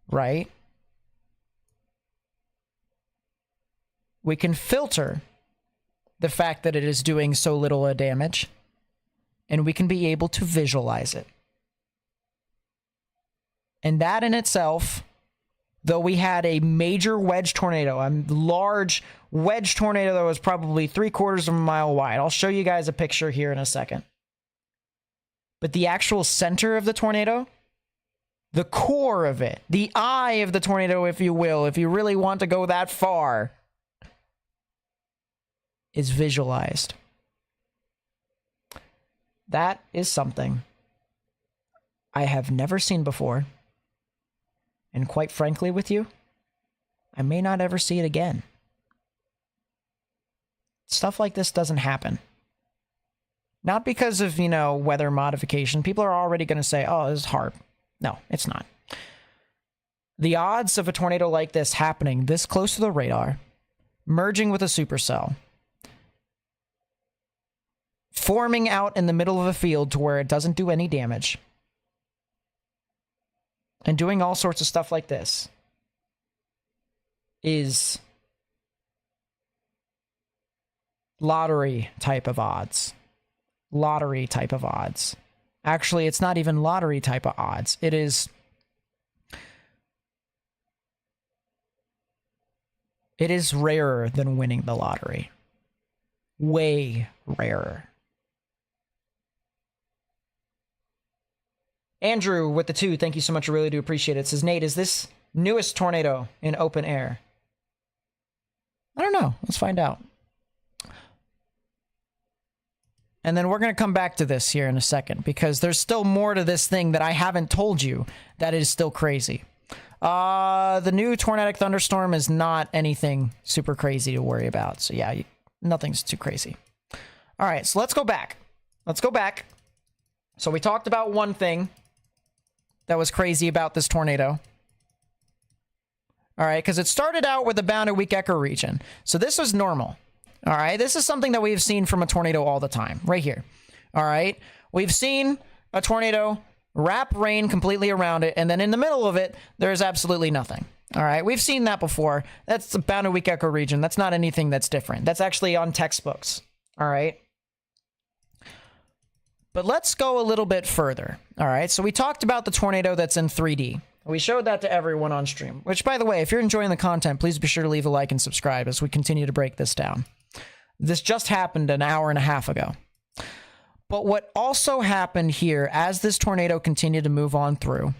right? We can filter the fact that it is doing so little damage, and we can be able to visualize it. And that in itself, though we had a major wedge tornado, a large wedge tornado that was probably 3/4 of a mile wide. I'll show you guys a picture here in a second. But the actual center of the tornado, the core of it, the eye of the tornado, if you will, if you really want to go that far, is visualized. That is something I have never seen before. And quite frankly with you, I may not ever see it again. Stuff like this doesn't happen. Not because of, you know, weather modification. People are already going to say, oh, this is HARP. No, it's not. The odds of a tornado like this happening this close to the radar, merging with a supercell, forming out in the middle of a field to where it doesn't do any damage, and doing all sorts of stuff like this is lottery type of odds. Lottery type of odds. Actually, it's not even lottery type of odds. It is rarer than winning the lottery. Way rarer. Andrew with the 2, thank you so much. I really do appreciate it. Says, Nate, is this newest tornado in open air? I don't know. Let's find out. And then we're going to come back to this here in a second, because there's still more to this thing that I haven't told you that is still crazy. The new tornadic thunderstorm is not anything super crazy to worry about. So yeah, nothing's too crazy. All right, so let's go back. Let's go back. So we talked about one thing that was crazy about this tornado. All right, because it started out with a bounded weak echo region. So this was normal. All right, this is something that we've seen from a tornado all the time, right here. All right, we've seen a tornado wrap rain completely around it, and then in the middle of it, there's absolutely nothing. All right, we've seen that before. That's the bounded weak echo region. That's not anything that's different. That's actually on textbooks. All right. But let's go a little bit further. All right, so we talked about the tornado that's in 3D. We showed that to everyone on stream, which, by the way, if you're enjoying the content, please be sure to leave a like and subscribe as we continue to break this down. This just happened an hour and a half ago. But what also happened here as this tornado continued to move on through,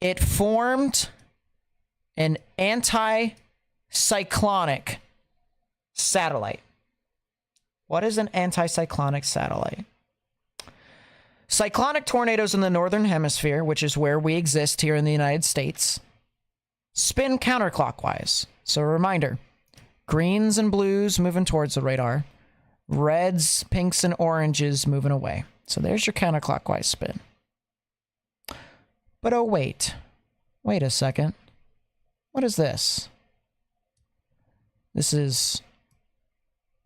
it formed an anticyclonic satellite. What is an anticyclonic satellite? Cyclonic tornadoes in the northern hemisphere, which is where we exist here in the United States, spin counterclockwise. So a reminder, greens and blues moving towards the radar, reds, pinks, and oranges moving away. So there's your counterclockwise spin. But oh wait a second. What is this? This is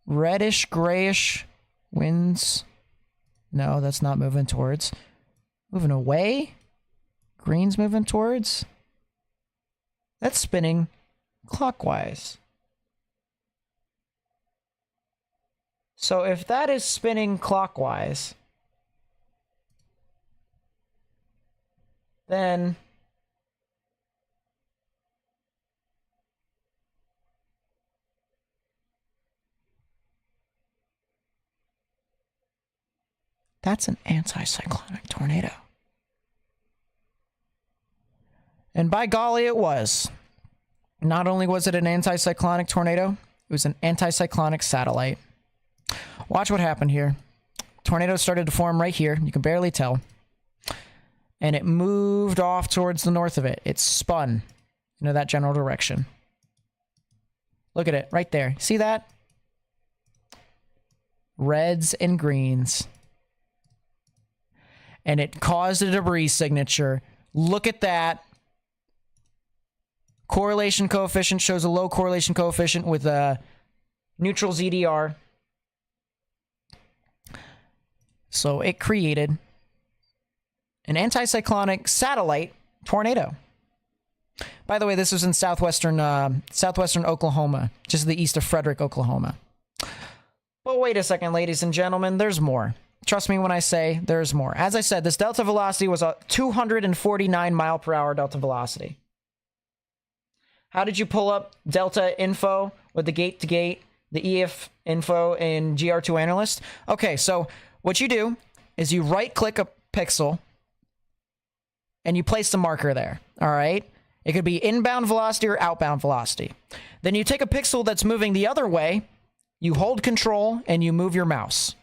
reddish, grayish winds. No, that's not moving towards. Moving away. Green's moving towards. That's spinning clockwise. So if that is spinning clockwise, then that's an anticyclonic tornado. And by golly, it was. Not only was it an anticyclonic tornado, it was an anticyclonic satellite. Watch what happened here. Tornado started to form right here. You can barely tell. And it moved off towards the north of it. It spun. that general direction. Look at it right there. See that? Reds and greens. And it caused a debris signature. Look at that. Correlation coefficient shows a low correlation coefficient with a neutral ZDR. So it created an anticyclonic satellite tornado. By the way, this was in southwestern Oklahoma, just to the east of Frederick, Oklahoma. But wait a second, ladies and gentlemen, there's more. Trust me when I say there's more. As I said, this delta velocity was a 249 mile per hour delta velocity. How did you pull up delta info with the gate to gate, the EF info in GR2 Analyst? Okay, so what you do is you right click a pixel and you place the marker there. All right. It could be inbound velocity or outbound velocity. Then you take a pixel that's moving the other way, you hold control and you move your mouse.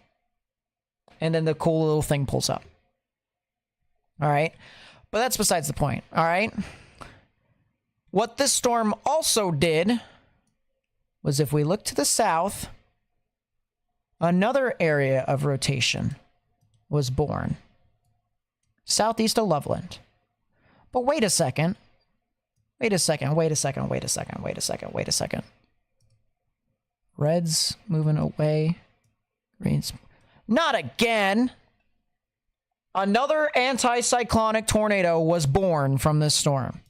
And then the cool little thing pulls up. All right. But that's besides the point. All right. What this storm also did was, if we look to the south, another area of rotation was born. Southeast of Loveland. But wait a second. Wait a second. Reds moving away. Greens. Not again. Another anticyclonic tornado was born from this storm.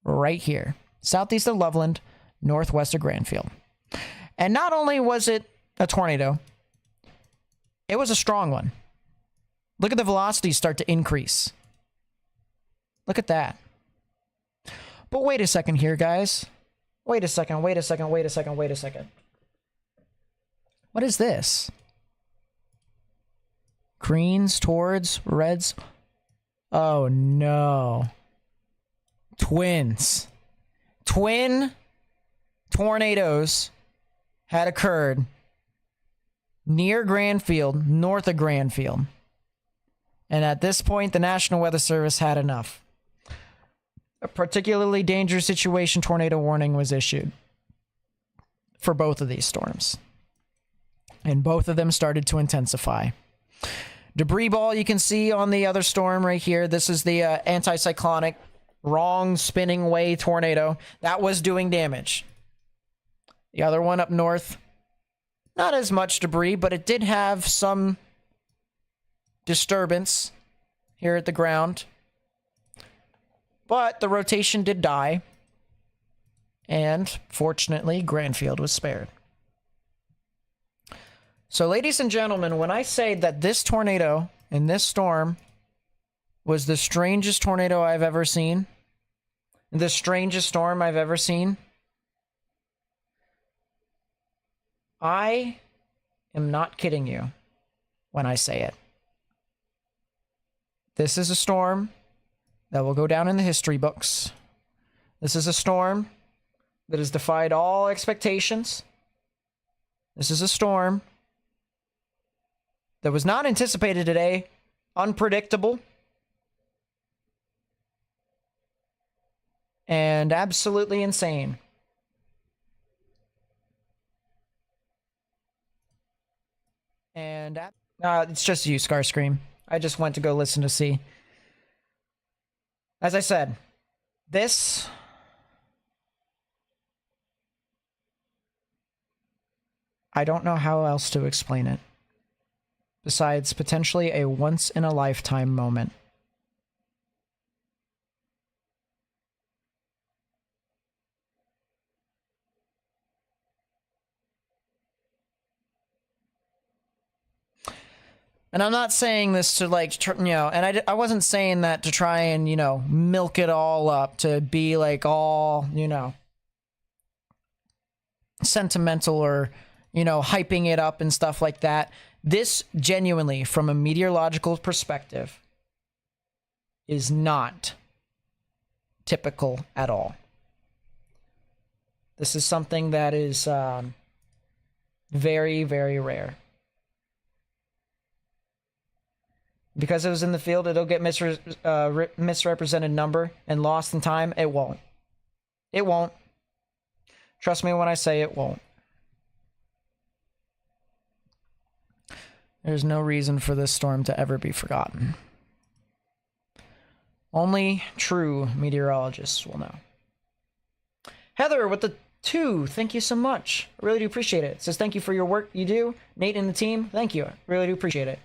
Right here. Southeast of Loveland, northwest of Granfield. And not only was it a tornado, it was a strong one. Look at the velocities start to increase. Look at that. But wait a second here, guys. Wait a second. What is this? Greens towards reds. Oh no. Twins. Twin tornadoes had occurred near Granfield, north of Granfield. And at this point, the National Weather Service had enough. A particularly dangerous situation tornado warning was issued for both of these storms. And both of them started to intensify. Debris ball you can see on the other storm right here. This is the anticyclonic wrong spinning way tornado. That was doing damage. The other one up north, not as much debris, but it did have some disturbance here at the ground. But the rotation did die. And fortunately, Granfield was spared. So, ladies and gentlemen, when I say that this tornado and this storm was the strangest tornado I've ever seen, the strangest storm I've ever seen, I am not kidding you when I say it. This is a storm that will go down in the history books. This is a storm that has defied all expectations. This is a storm that was not anticipated today, unpredictable, and absolutely insane. And it's just you, Scarscream. I just went to go listen to see. As I said, this I don't know how else to explain it besides potentially a once-in-a-lifetime moment. And I'm not saying this to, like, and I wasn't saying that to try and, milk it all up, to be, like, all, sentimental or, hyping it up and stuff like that. This, genuinely, from a meteorological perspective, is not typical at all. This is something that is very, very rare. Because it was in the field, it'll get misrepresented number and lost in time. It won't. It won't. Trust me when I say it won't. There's no reason for this storm to ever be forgotten. Only true meteorologists will know. Heather with the 2, thank you so much. I really do appreciate it. It says thank you for your work you do. Nate and the team, thank you. I really do appreciate it.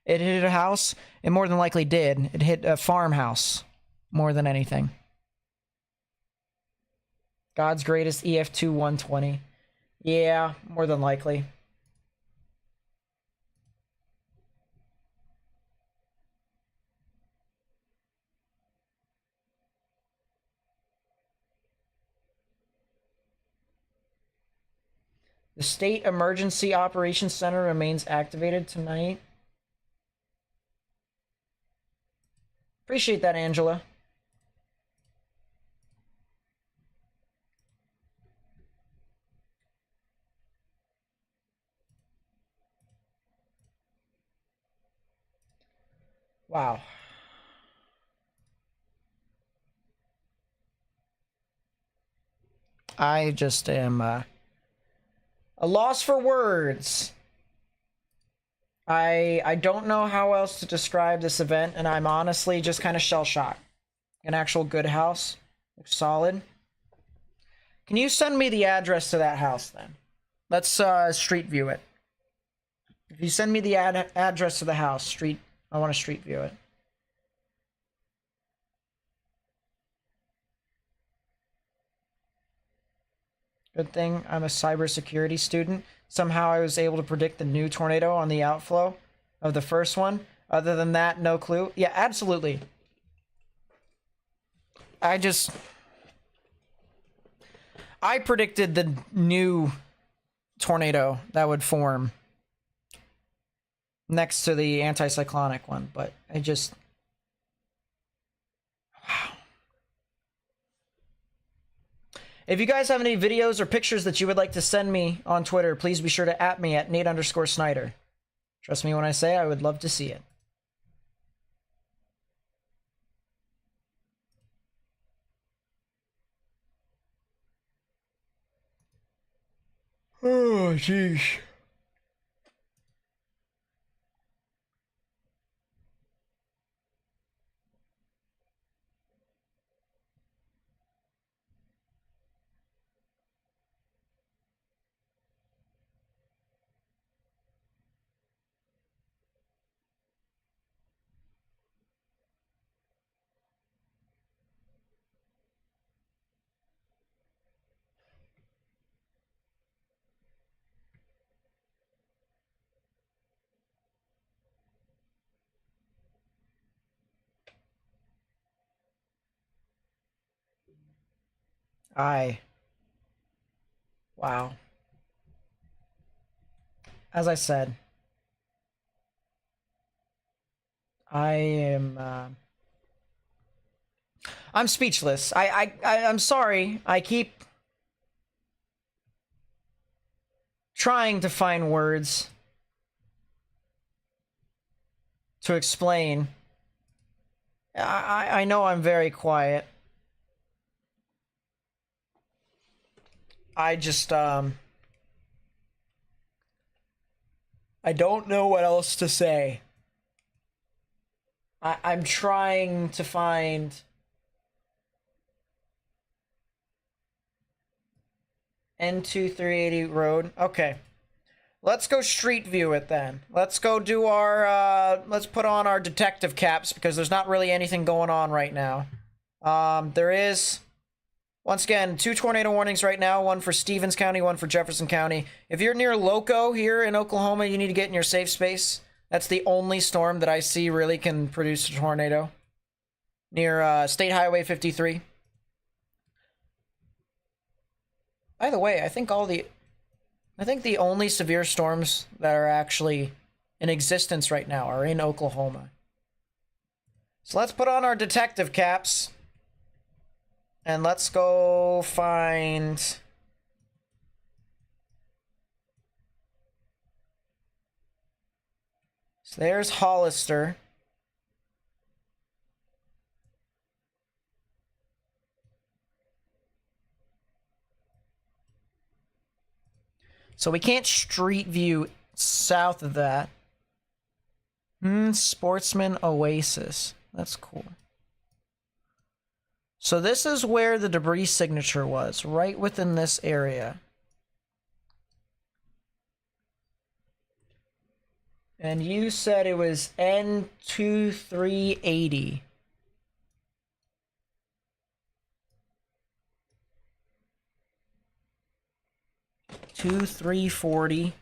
It hit a house. It more than likely did. It hit a farmhouse more than anything. God's greatest EF2 120. Yeah, more than likely. The State Emergency Operations Center remains activated tonight. Appreciate that, Angela. Wow. I just am a loss for words. I don't know how else to describe this event, and I'm honestly just kind of shell-shocked. An actual good house. Looks solid. Can you send me the address to that house, then? Let's street view it. If you send me the address to the house, I want to street view it. Good thing I'm a cybersecurity student. Somehow I was able to predict the new tornado on the outflow of the first one. Other than that, no clue. Yeah, absolutely. I predicted the new tornado that would form next to the anticyclonic one, but wow. If you guys have any videos or pictures that you would like to send me on Twitter, please be sure to @ me at Nate_Snyder. Trust me when I say I would love to see it. Oh, jeez. Wow. As I said, I'm speechless. I'm sorry. I keep trying to find words to explain. I know I'm very quiet. I don't know what else to say. I'm trying to find N2380 road. Okay. Let's go street view it then. Let's go do our, let's put on our detective caps because there's not really anything going on right now. There is, once again, 2 tornado warnings right now. One for Stevens County, one for Jefferson County. If you're near Loco here in Oklahoma, you need to get in your safe space. That's the only storm that I see really can produce a tornado. Near State Highway 53. By the way, I think the only severe storms that are actually in existence right now are in Oklahoma. So let's put on our detective caps. And let's go find... So there's Hollister. So we can't street view south of that. Sportsman Oasis. That's cool. So this is where the debris signature was, right within this area. And you said it was N2380. Two 340,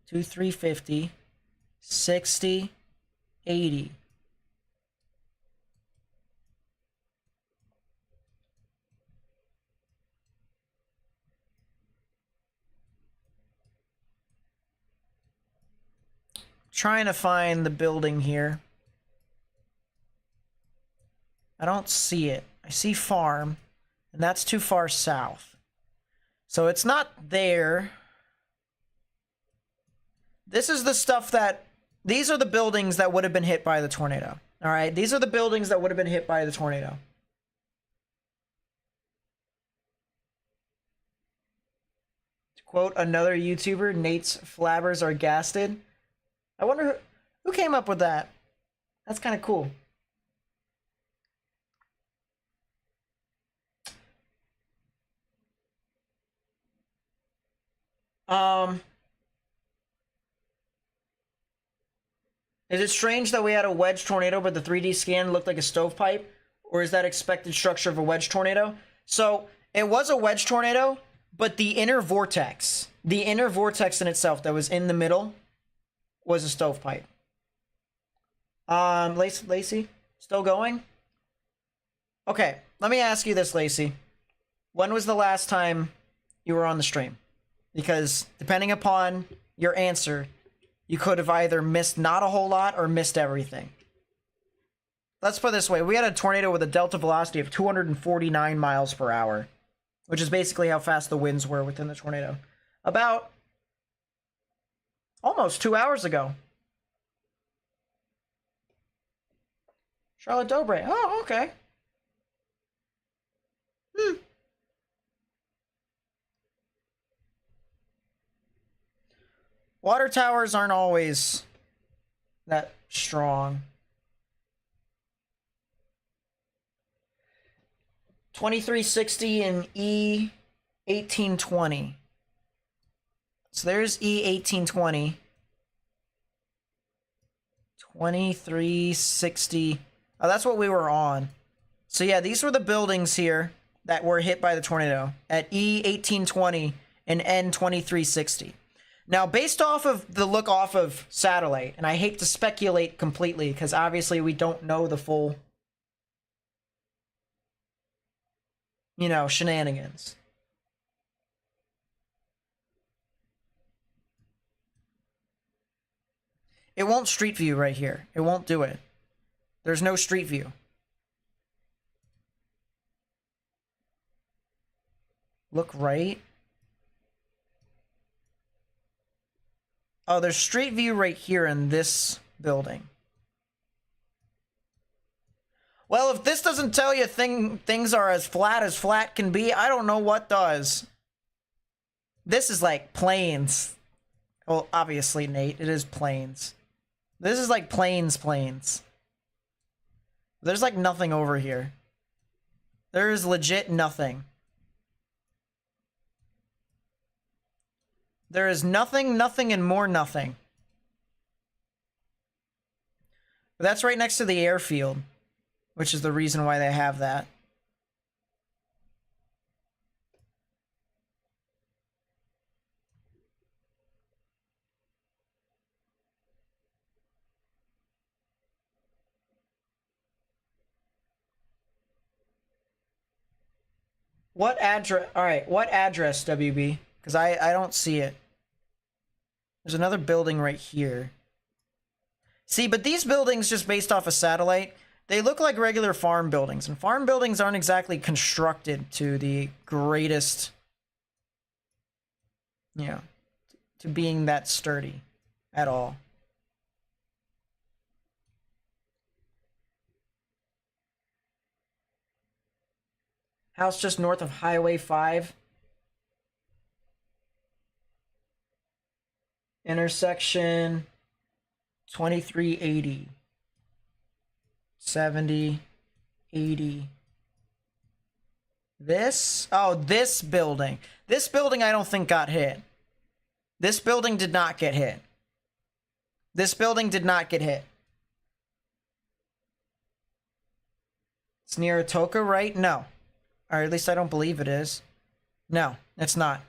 2350, 60, 80. Trying to find the building here. I don't see it. I see farm, and that's too far south. So it's not there. This is the stuff that... These are the buildings that would have been hit by the tornado. All right? These are the buildings that would have been hit by the tornado. To quote another YouTuber, Nate's flabbers are gasted. I wonder who came up with that. That's kind of cool. Is it strange that we had a wedge tornado, but the 3D scan looked like a stovepipe? Or is that expected structure of a wedge tornado? So, it was a wedge tornado, but the inner vortex in itself that was in the middle was a stovepipe. Lacey? Still going? Okay, let me ask you this, Lacey. When was the last time you were on the stream? Because depending upon your answer, you could have either missed not a whole lot or missed everything. Let's put it this way. We had a tornado with a delta velocity of 249 miles per hour, which is basically how fast the winds were within the tornado. About almost 2 hours ago. Charlotte Dobre. Oh, okay. Water towers aren't always that strong. 2360 and E1820. So there's E1820. 2360. Oh, that's what we were on. So yeah, these were the buildings here that were hit by the tornado at E1820 and N2360. Now, based off of the look off of satellite, and I hate to speculate completely because obviously we don't know the full, you know, shenanigans. It won't street view right here. It won't do it. There's no street view. Look right. Oh, there's street view right here in this building. Well, if this doesn't tell you things are as flat can be, I don't know what does. This is like plains. Well, obviously, Nate, it is plains. This is like plains. There's like nothing over here. There is legit nothing. There is nothing, and more nothing. But that's right next to the airfield, which is the reason why they have that. What address? All right, what address, WB? Because I don't see it. There's another building right here. See, but these buildings, just based off a satellite, they look like regular farm buildings. And farm buildings aren't exactly constructed to the greatest, you know, to being that sturdy at all. House just north of Highway 5. Intersection 2380. 70, 80. This? Oh, this building. This building I don't think got hit. This building did not get hit. This building did not get hit. It's near Topeka, right? No. Or at least I don't believe it is. No, it's not.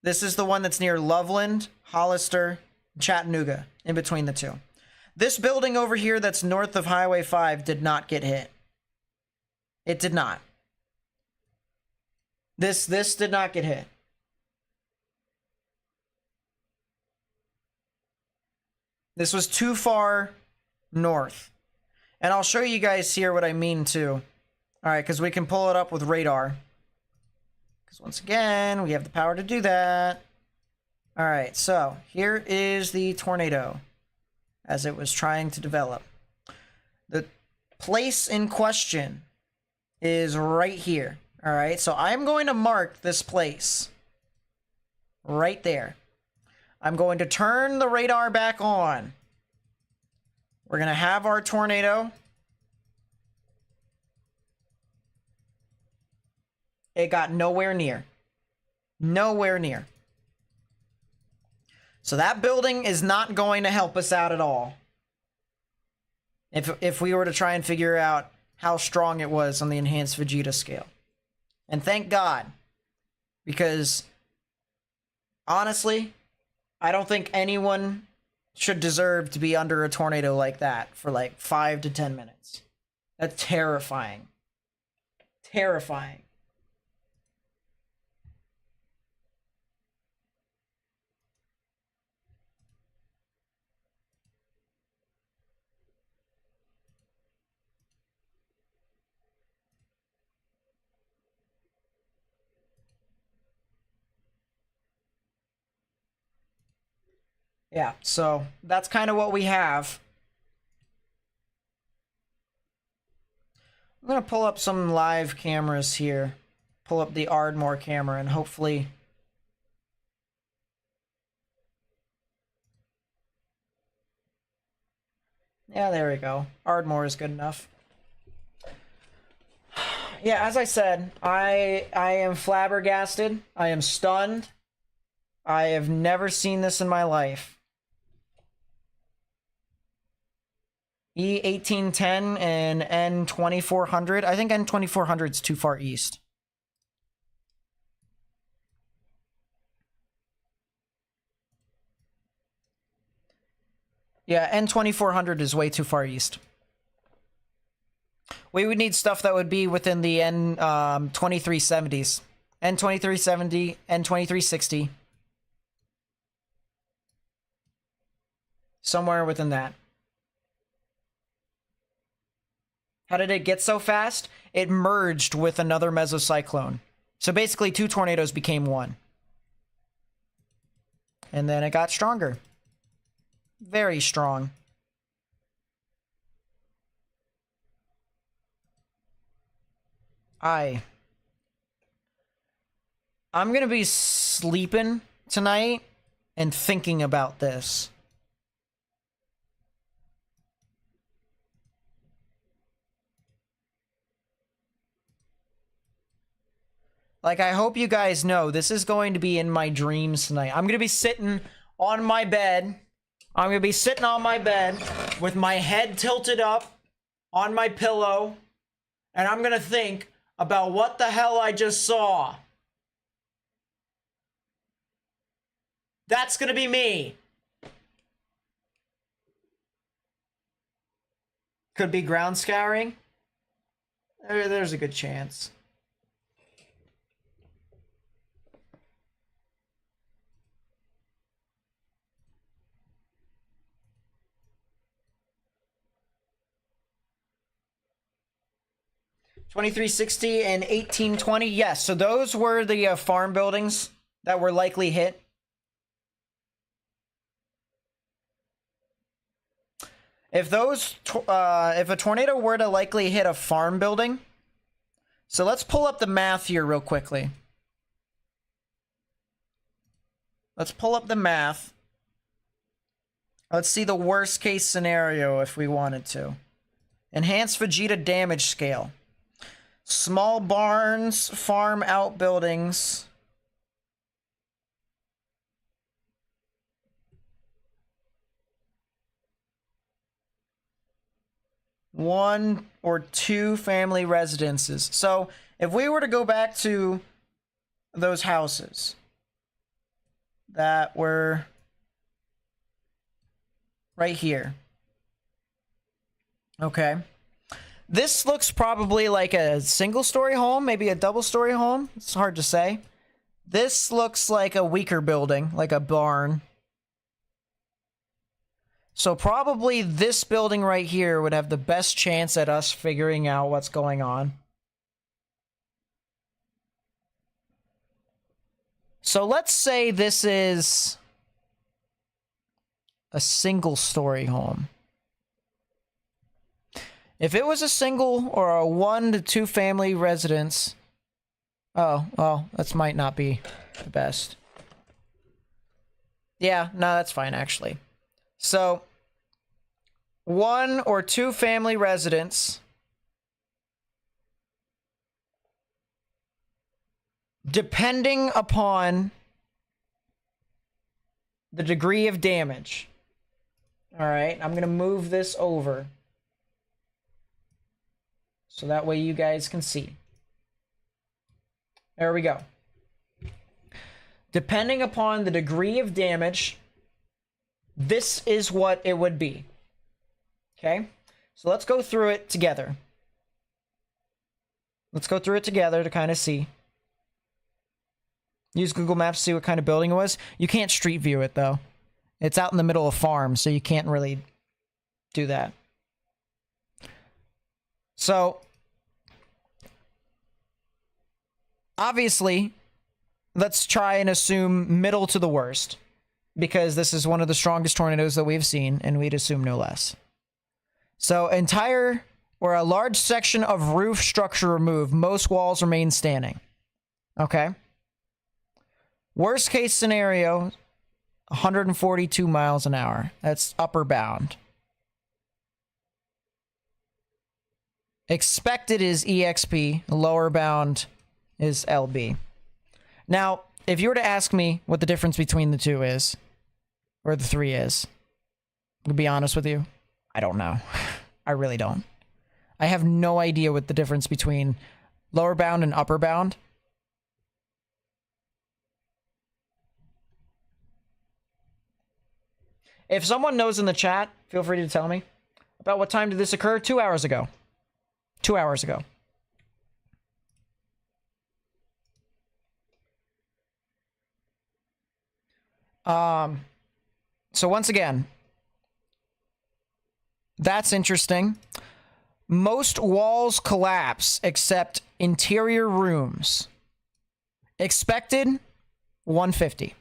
This is the one that's near Loveland, Hollister, Chattanooga, in between the two. This building over here that's north of Highway 5 did not get hit. It did not. This did not get hit. This was too far north. And I'll show you guys here what I mean too. Alright, because we can pull it up with radar. Because once again, we have the power to do that. Alright, so here is the tornado as it was trying to develop. The place in question is right here. Alright, so I'm going to mark this place right there. I'm going to turn the radar back on. We're going to have our tornado. It got nowhere near. Nowhere near. So that building is not going to help us out at all. If we were to try and figure out how strong it was on the enhanced Vegeta scale. And thank God. Because honestly, I don't think anyone should deserve to be under a tornado like that for like 5 to 10 minutes. That's terrifying. Terrifying. Yeah, so that's kind of what we have. I'm going to pull up some live cameras here. Pull up the Ardmore camera and hopefully... Yeah, there we go. Ardmore is good enough. Yeah, as I said, I am flabbergasted. I am stunned. I have never seen this in my life. E1810 and N2400. I think N2400 is too far east. Yeah, N2400 is way too far east. We would need stuff that would be within the N2370s. N2370, N2360. Somewhere within that. How did it get so fast? It merged with another mesocyclone. So basically 2 tornadoes became 1. And then it got stronger. Very strong. I'm gonna be sleeping tonight and thinking about this. Like, I hope you guys know this is going to be in my dreams tonight. I'm gonna be sitting on my bed. I'm gonna be sitting on my bed with my head tilted up on my pillow, and I'm gonna think about what the hell I just saw. That's gonna be me. Could be ground scouring. There's a good chance. $2360 and $1820. Yes, so those were the farm buildings that were likely hit. If if a tornado were to likely hit a farm building, so let's pull up the math here real quickly. Let's pull up the math Let's see the worst case scenario if we wanted to. Enhanced Vegeta damage scale. Small barns, farm outbuildings. One or two family residences. So if we were to go back to those houses that were right here. Okay. This looks probably like a single-story home, maybe a double-story home. It's hard to say. This looks like a weaker building, like a barn. So probably this building right here would have the best chance at us figuring out what's going on. So let's say this is a single-story home. If it was a single or a 1 to 2 family residence, oh, well, that might not be the best. Yeah, no, that's fine, actually. So, 1 or 2 family residents, depending upon the degree of damage. All right, I'm going to move this over so that way you guys can see. There we go. Depending upon the degree of damage, this is what it would be. Okay? So let's go through it together. Let's go through it together to kind of see. Use Google Maps to see what kind of building it was. You can't street view it, though. It's out in the middle of farm, so you can't really do that. So, obviously, let's try and assume middle to the worst, because this is one of the strongest tornadoes that we've seen, and we'd assume no less. So, entire or a large section of roof structure removed. Most walls remain standing. Okay? Worst case scenario, 142 miles an hour. That's upper bound. Expected is EXP. Lower bound is LB. Now, if you were to ask me what the difference between the two is, or the three is, to be honest with you, I don't know. I really don't. I have no idea what the difference between lower bound and upper bound. If someone knows in the chat, feel free to tell me. About what time did this occur? 2 hours ago. 2 hours ago. So once again, that's interesting. Most walls collapse except interior rooms. Expected 150.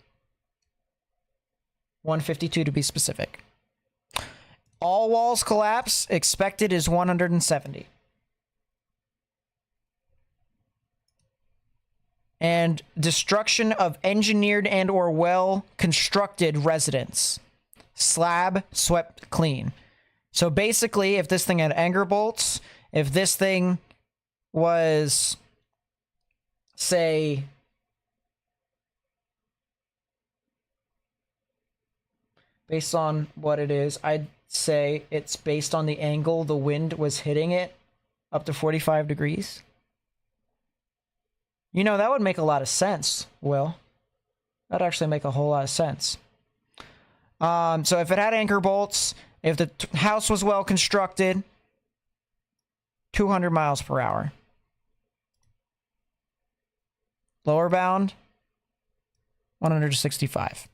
152 to be specific. All walls collapse. Expected is 170. And destruction of engineered and or well-constructed residence. Slab swept clean. So basically, if this thing had anchor bolts, if this thing was, say, based on what it is, I'd say it's based on the angle the wind was hitting it, up to 45 degrees. You know, that would make a lot of sense, Will. That'd actually make a whole lot of sense. So if it had anchor bolts, if the house was well constructed, 200 miles per hour. Lower bound, 165.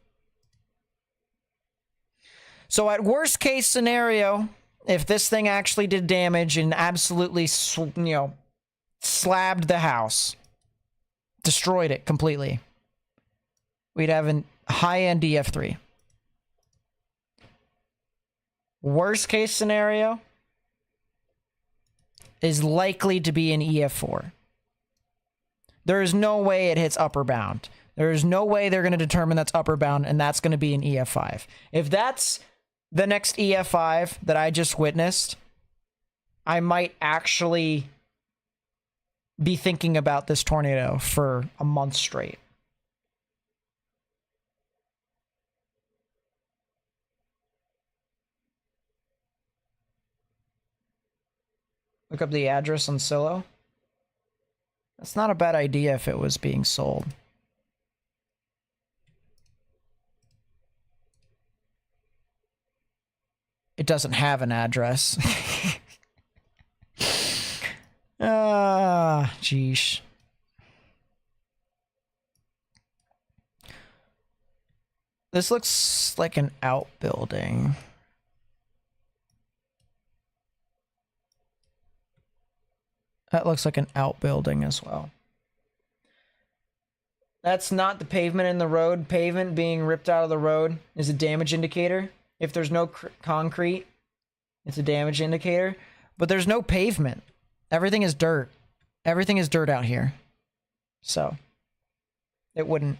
So at worst case scenario, if this thing actually did damage and absolutely, slabbed the house, destroyed it completely, we'd have a high-end EF3. Worst case scenario is likely to be an EF4. There is no way it hits upper bound. There is no way they're going to determine that's upper bound, and that's going to be an EF5. If that's the next EF5 that I just witnessed, I might actually be thinking about this tornado for a month straight. Look up the address on Zillow. That's not a bad idea if it was being sold. It doesn't have an address. Ah, jeesh. This looks like an outbuilding. That looks like an outbuilding as well. That's not the pavement in the road. Pavement being ripped out of the road is a damage indicator. If there's no concrete, it's a damage indicator. But there's no pavement. Everything is dirt. Everything is dirt out here. So, it wouldn't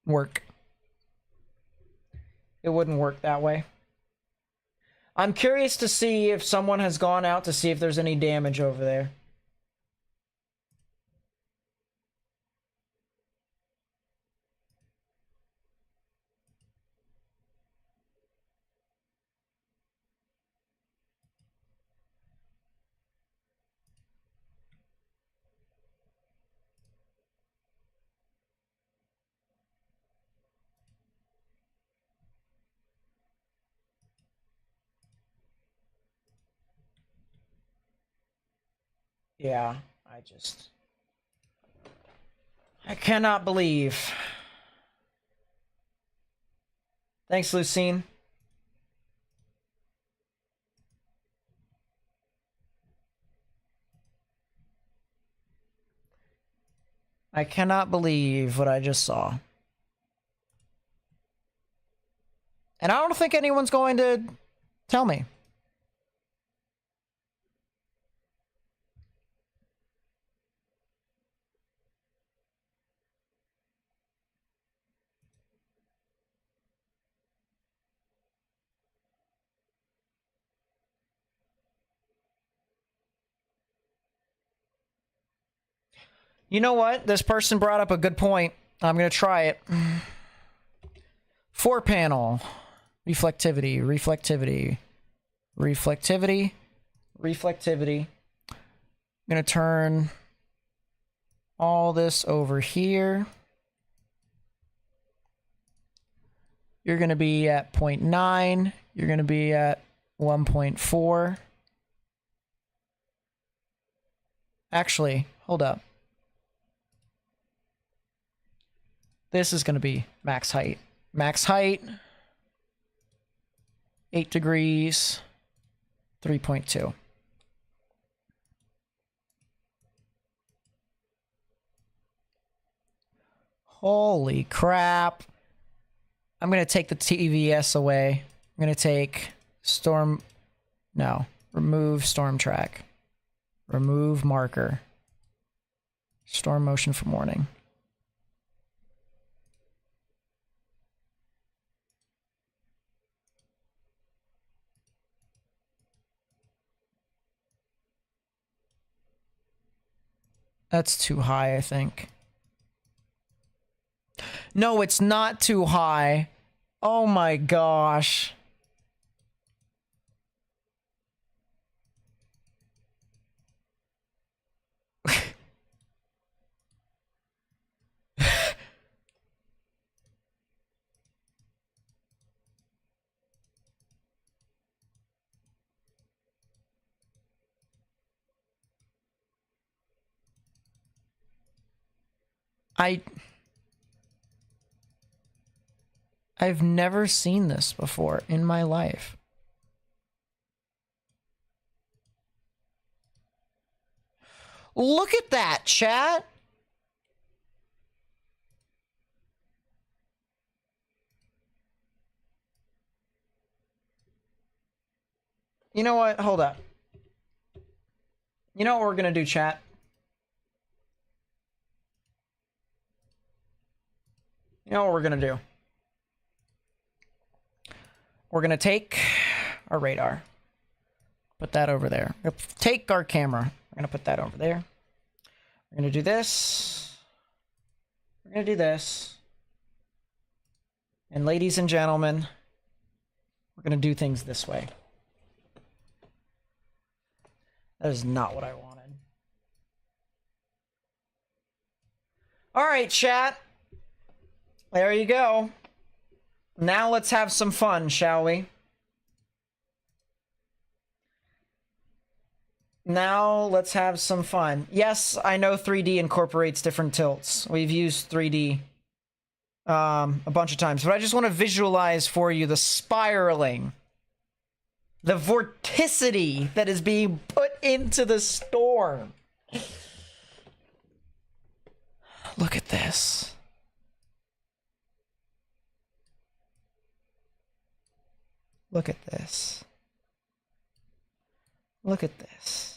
work. It wouldn't work that way. I'm curious to see if someone has gone out to see if there's any damage over there. Yeah, I cannot believe. Thanks, Lucine. I cannot believe what I just saw. And I don't think anyone's going to tell me. You know what? This person brought up a good point. I'm going to try it. 4-panel. Reflectivity, reflectivity, reflectivity, reflectivity. I'm going to turn all this over here. You're going to be at 0.9. You're going to be at 1.4. Actually, hold up. This is going to be max height. Max height, 8 degrees, 3.2. Holy crap. I'm going to take the TVS away. I'm going to take storm... No. Remove storm track. Remove marker. Storm motion for morning. That's too high, I think. No, it's not too high. Oh my gosh. I've never seen this before in my life. Look at that, chat. You know what? Hold up. You know what we're gonna do, chat? You know what we're gonna do? we're going to take our radar. Put that over there. We're gonna take our camera. We're going to put that over there. We're going to do this. We're going to do this. And ladies and gentlemen, we're going to do things this way. That is not what I wanted. All right, chat. There you go. Now let's have some fun, shall we? Now let's have some fun. Yes, I know 3D incorporates different tilts. We've used 3D a bunch of times, but I just want to visualize for you the spiraling, the vorticity that is being put into the storm. Look at this. Look at this. Look at this.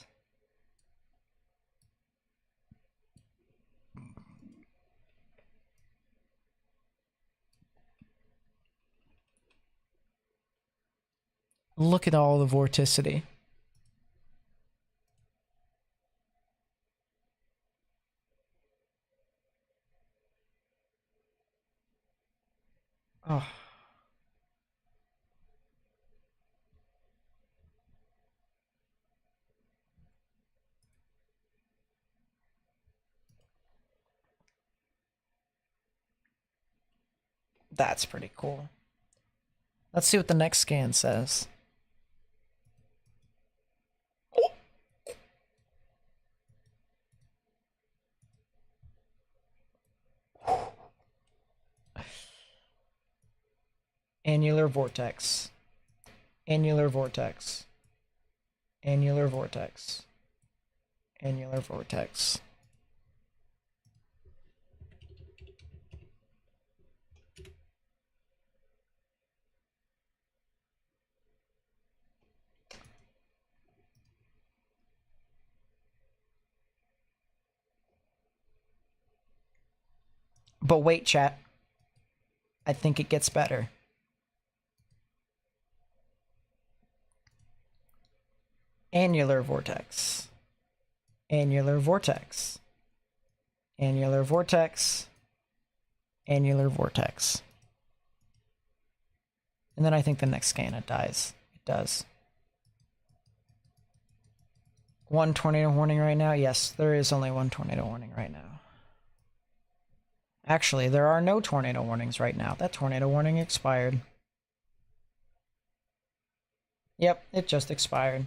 Look at all the vorticity. Oh. That's pretty cool. Let's see what the next scan says. Annular vortex. Annular vortex. Annular vortex. Annular vortex. But wait, chat. I think it gets better. Annular vortex. Annular vortex. Annular vortex. Annular vortex. And then I think the next scan it dies. It does. One tornado warning right now? Yes, there is only one tornado warning right now. Actually, there are no tornado warnings right now. That tornado warning expired. Yep, it just expired.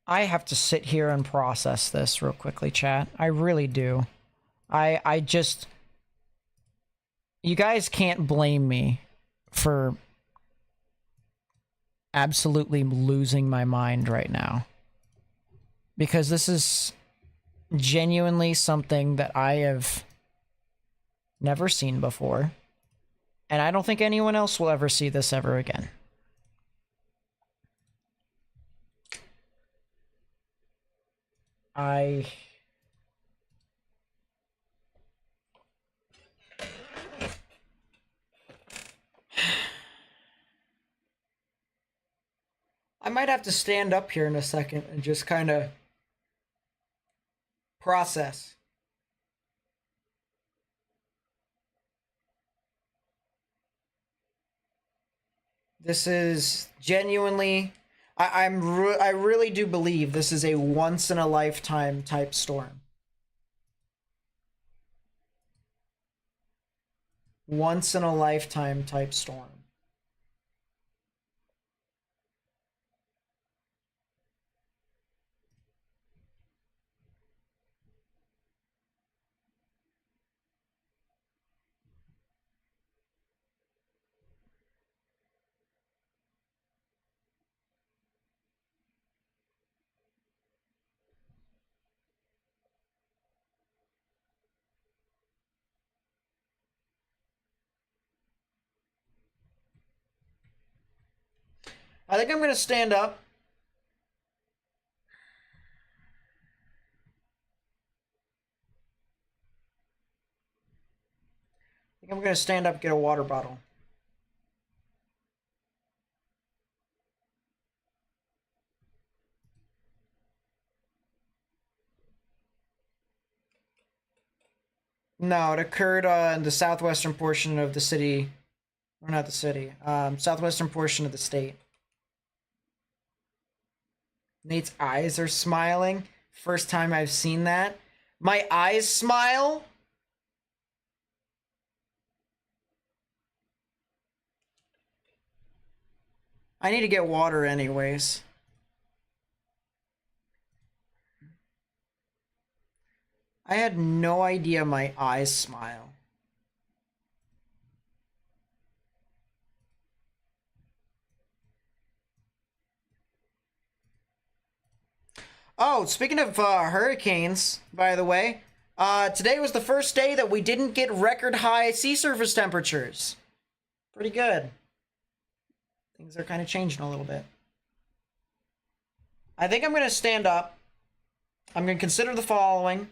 I have to sit here and process this real quickly, chat. I really do. I just... You guys can't blame me for absolutely losing my mind right now. Because this is genuinely something that I have never seen before. And I don't think anyone else will ever see this ever again. I might have to stand up here in a second and just kind of process. This is genuinely, I really do believe this is a once in a lifetime type storm. Once in a lifetime type storm. I think I'm going to stand up. I think I'm going to stand up and get a water bottle. No, it occurred in the southwestern portion of the city. Or not the city. Southwestern portion of the state. Nate's eyes are smiling. First time I've seen that. My eyes smile? I need to get water anyways. I had no idea my eyes smile. Oh, speaking of hurricanes, by the way, today was the first day that we didn't get record high sea surface temperatures. Pretty good. Things are kind of changing a little bit. I think I'm going to stand up. I'm going to consider the following.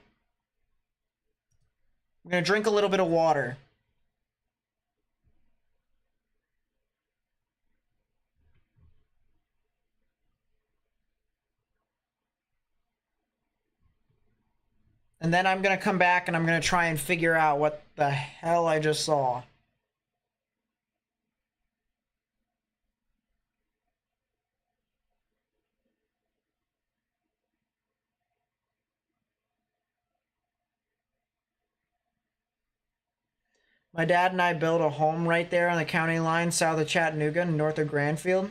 I'm going to drink a little bit of water. And then I'm going to come back and I'm going to try and figure out what the hell I just saw. My dad and I built a home right there on the county line south of Chattanooga and north of Granfield.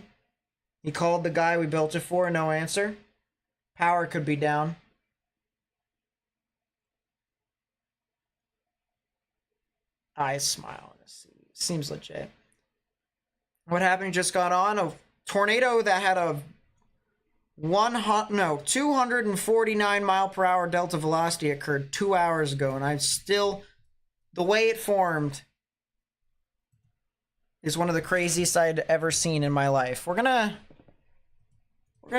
He called the guy we built it for, no answer. Power could be down. Eyes smile. Seems legit. What happened just got on? A tornado that had a 249 mile per hour delta velocity occurred 2 hours ago, and I've still... The way it formed is one of the craziest I'd ever seen in my life. We're gonna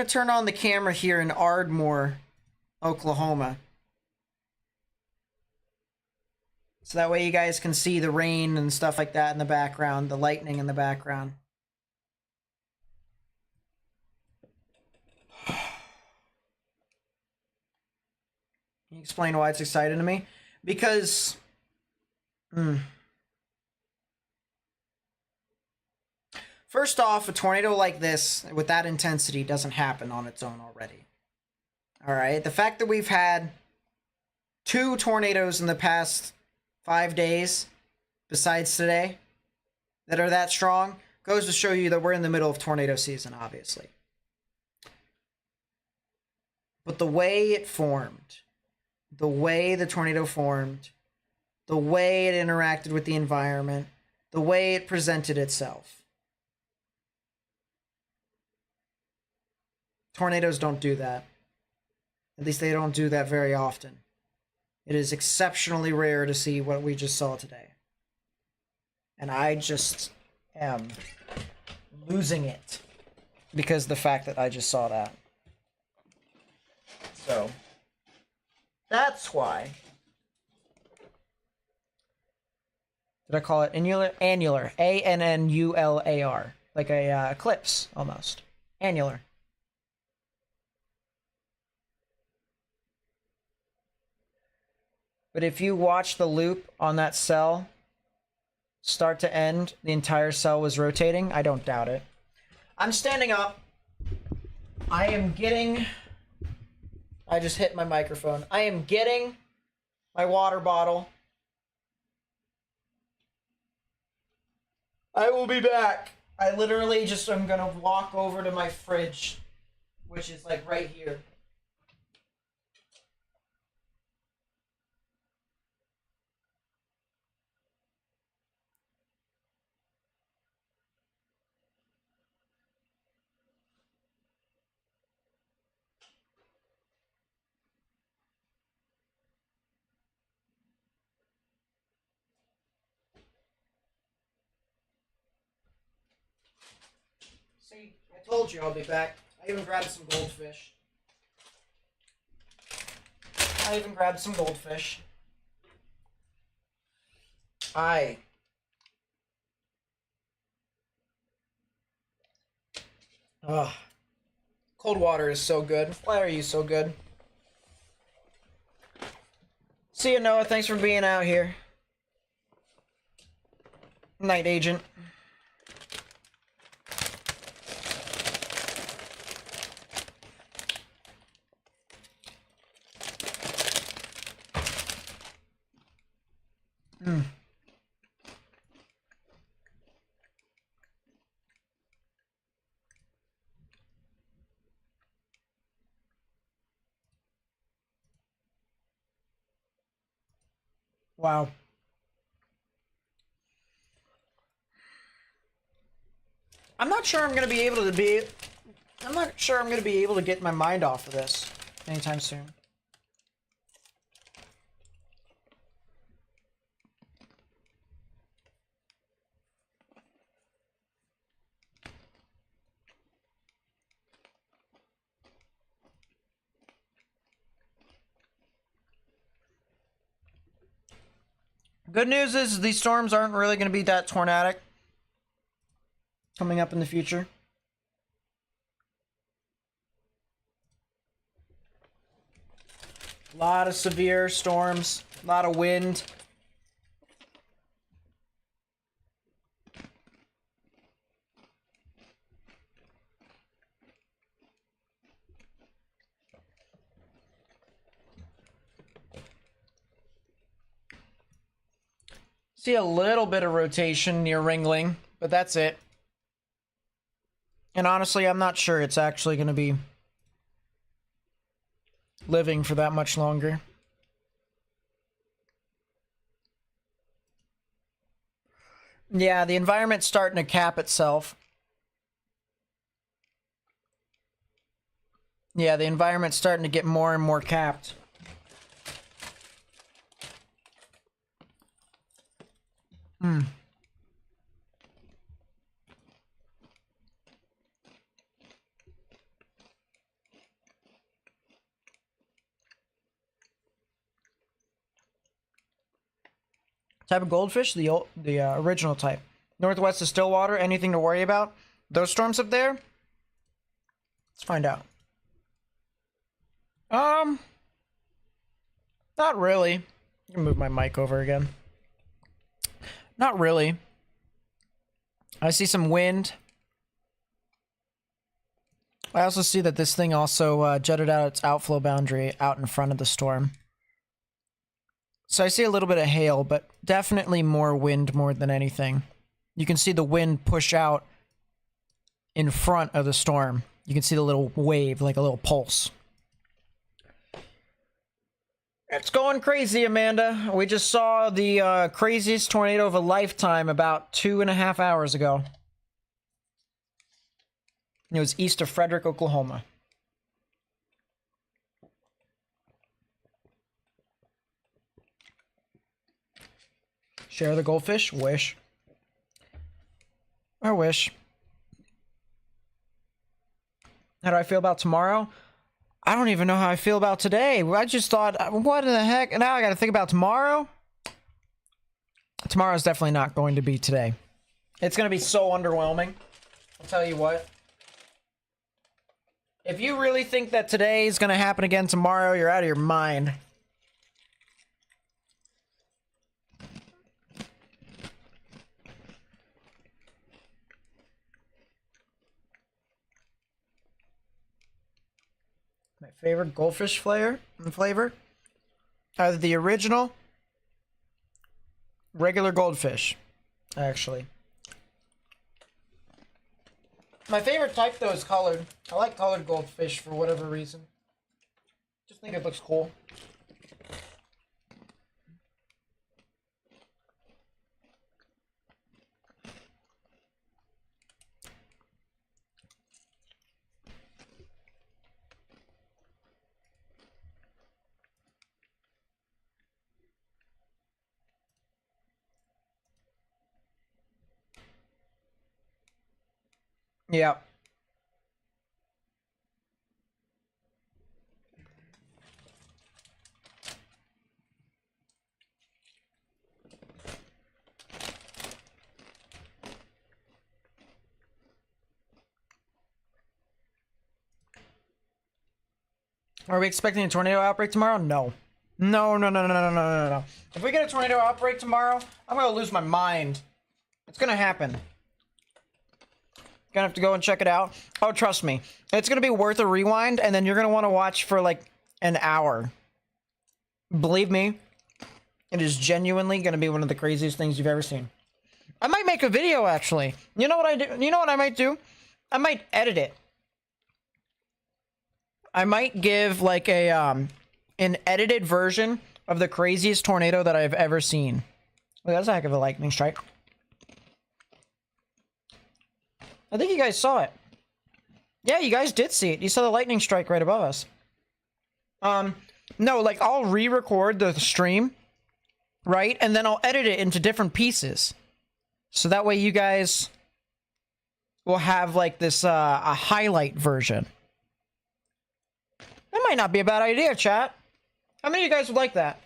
turn on the camera here in Ardmore, Oklahoma. So that way you guys can see the rain and stuff like that in the background, the lightning in the background. Can you explain why it's exciting to me? Because... First off, a tornado like this, with that intensity, doesn't happen on its own already. Alright, the fact that we've had 2 tornadoes in the past 5 days, besides today, that are that strong, goes to show you that we're in the middle of tornado season, obviously. But the way it formed, the way the tornado formed, the way it interacted with the environment, the way it presented itself. Tornadoes don't do that. At least they don't do that very often. It is exceptionally rare to see what we just saw today. And I just am losing it because of the fact that I just saw that. So, that's why. Did I call it annular? Annular. A-N-N-U-L-A-R. Like a eclipse, almost. Annular. But if you watch the loop on that cell, start to end, the entire cell was rotating, I don't doubt it. I'm standing up. I am getting... I just hit my microphone. I am getting my water bottle. I will be back. I literally just am gonna walk over to my fridge, which is like right here. See, I told you I'll be back. I even grabbed some goldfish. Ugh. Cold water is so good. Why are you so good? See you, Noah. Thanks for being out here. Night agent. Wow. I'm not sure I'm gonna be able to be. I'm not sure I'm gonna be able to get my mind off of this anytime soon. Good news is these storms aren't really going to be that tornadic coming up in the future. A lot of severe storms, a lot of wind. See a little bit of rotation near Ringling, but that's it. And honestly, I'm not sure it's actually going to be living for that much longer. Yeah, the environment's starting to cap itself. Yeah, the environment's starting to get more and more capped. Type of goldfish, the original type. Northwest of Stillwater, anything to worry about? Those storms up there? Let's find out. Not really. I can move my mic over again. Not really. I see some wind. I also see that this thing also jutted out its outflow boundary out in front of the storm. So I see a little bit of hail, but definitely more wind more than anything. You can see the wind push out in front of the storm. You can see the little wave, like a little pulse. It's going crazy, Amanda. We just saw the craziest tornado of a lifetime about 2.5 hours ago. It was east of Frederick, Oklahoma. Share the goldfish? Wish. I wish. How do I feel about tomorrow? I don't even know how I feel about today. I just thought, what in the heck? Now I got to think about tomorrow? Tomorrow's definitely not going to be today. It's going to be so underwhelming. I'll tell you what. If you really think that today is going to happen again tomorrow, you're out of your mind. My favorite goldfish flavor? Either the original, regular goldfish, actually. My favorite type, though, is colored. I like colored goldfish for whatever reason. Just think it looks cool. Yeah. Are we expecting a tornado outbreak tomorrow? No. No, no, no, no, no, no, no, no. If we get a tornado outbreak tomorrow, I'm gonna lose my mind. It's gonna happen. Gonna have to go and check it out. Oh, trust me. It's gonna be worth a rewind, and then you're gonna want to watch for like an hour. Believe me, it is genuinely gonna be one of the craziest things you've ever seen. I might make a video, actually. You know what I do? You know what I might do? I might edit it. I might give like a an edited version of the craziest tornado that I've ever seen. Look, that's a heck of a lightning strike. I think you guys saw it. Yeah, you guys did see it. You saw the lightning strike right above us. No, like I'll re-record the stream, right? And then I'll edit it into different pieces. So that way you guys will have like this a highlight version. That might not be a bad idea, chat. How many of you guys would like that?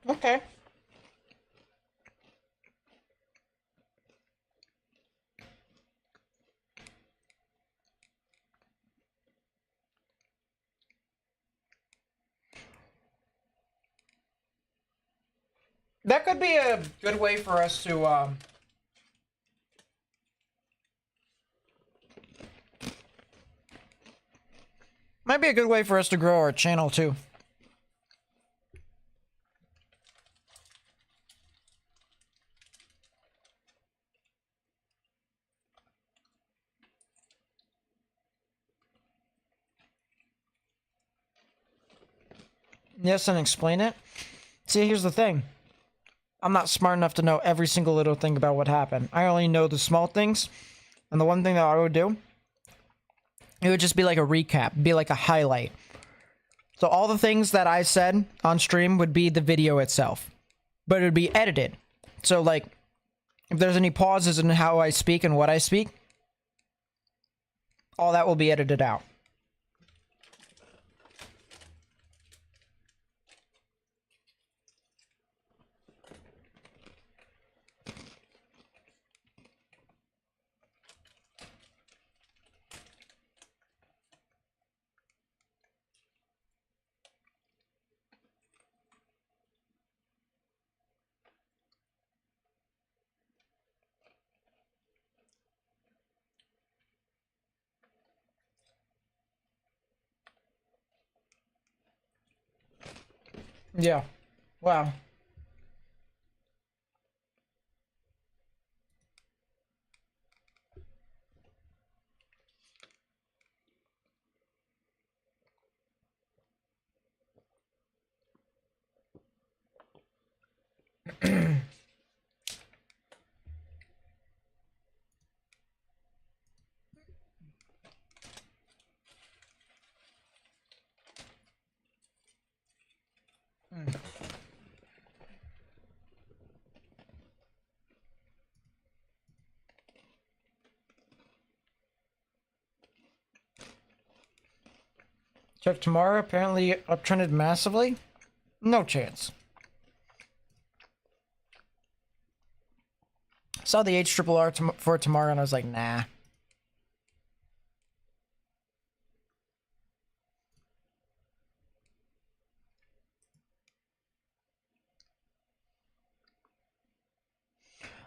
Okay. That could be a good way for us to, might be a good way for us to grow our channel, too. Yes, and explain it. See, here's the thing. I'm not smart enough to know every single little thing about what happened. I only know the small things. And the one thing that I would do, it would just be like a recap, be like a highlight. So all the things that I said on stream would be the video itself. But it would be edited. So like, if there's any pauses in how I speak and what I speak, all that will be edited out. Yeah. Wow. Check tomorrow, apparently uptrended massively. No chance. Saw the HRRR for tomorrow and I was like, nah.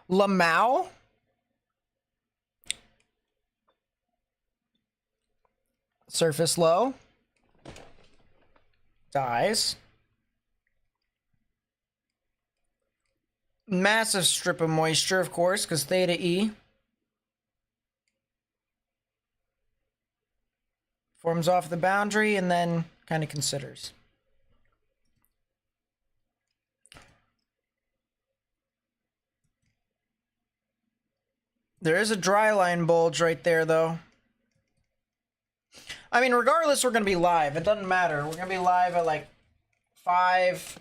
Lamau? Surface low. Dies. Massive strip of moisture, of course, because theta E. Forms off the boundary and then kind of considers. There is a dry line bulge right there, though. I mean, regardless, we're going to be live. It doesn't matter. We're going to be live at like 5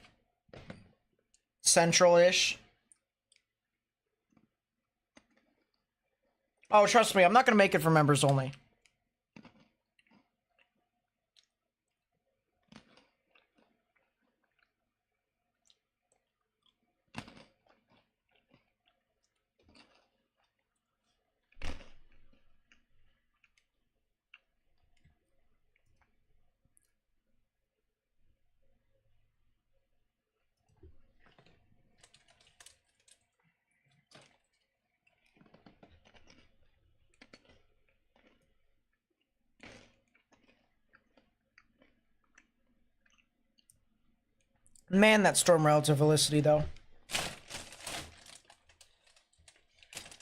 Central-ish. Oh, trust me, I'm not going to make it for members only. Man, that storm relative velocity, though.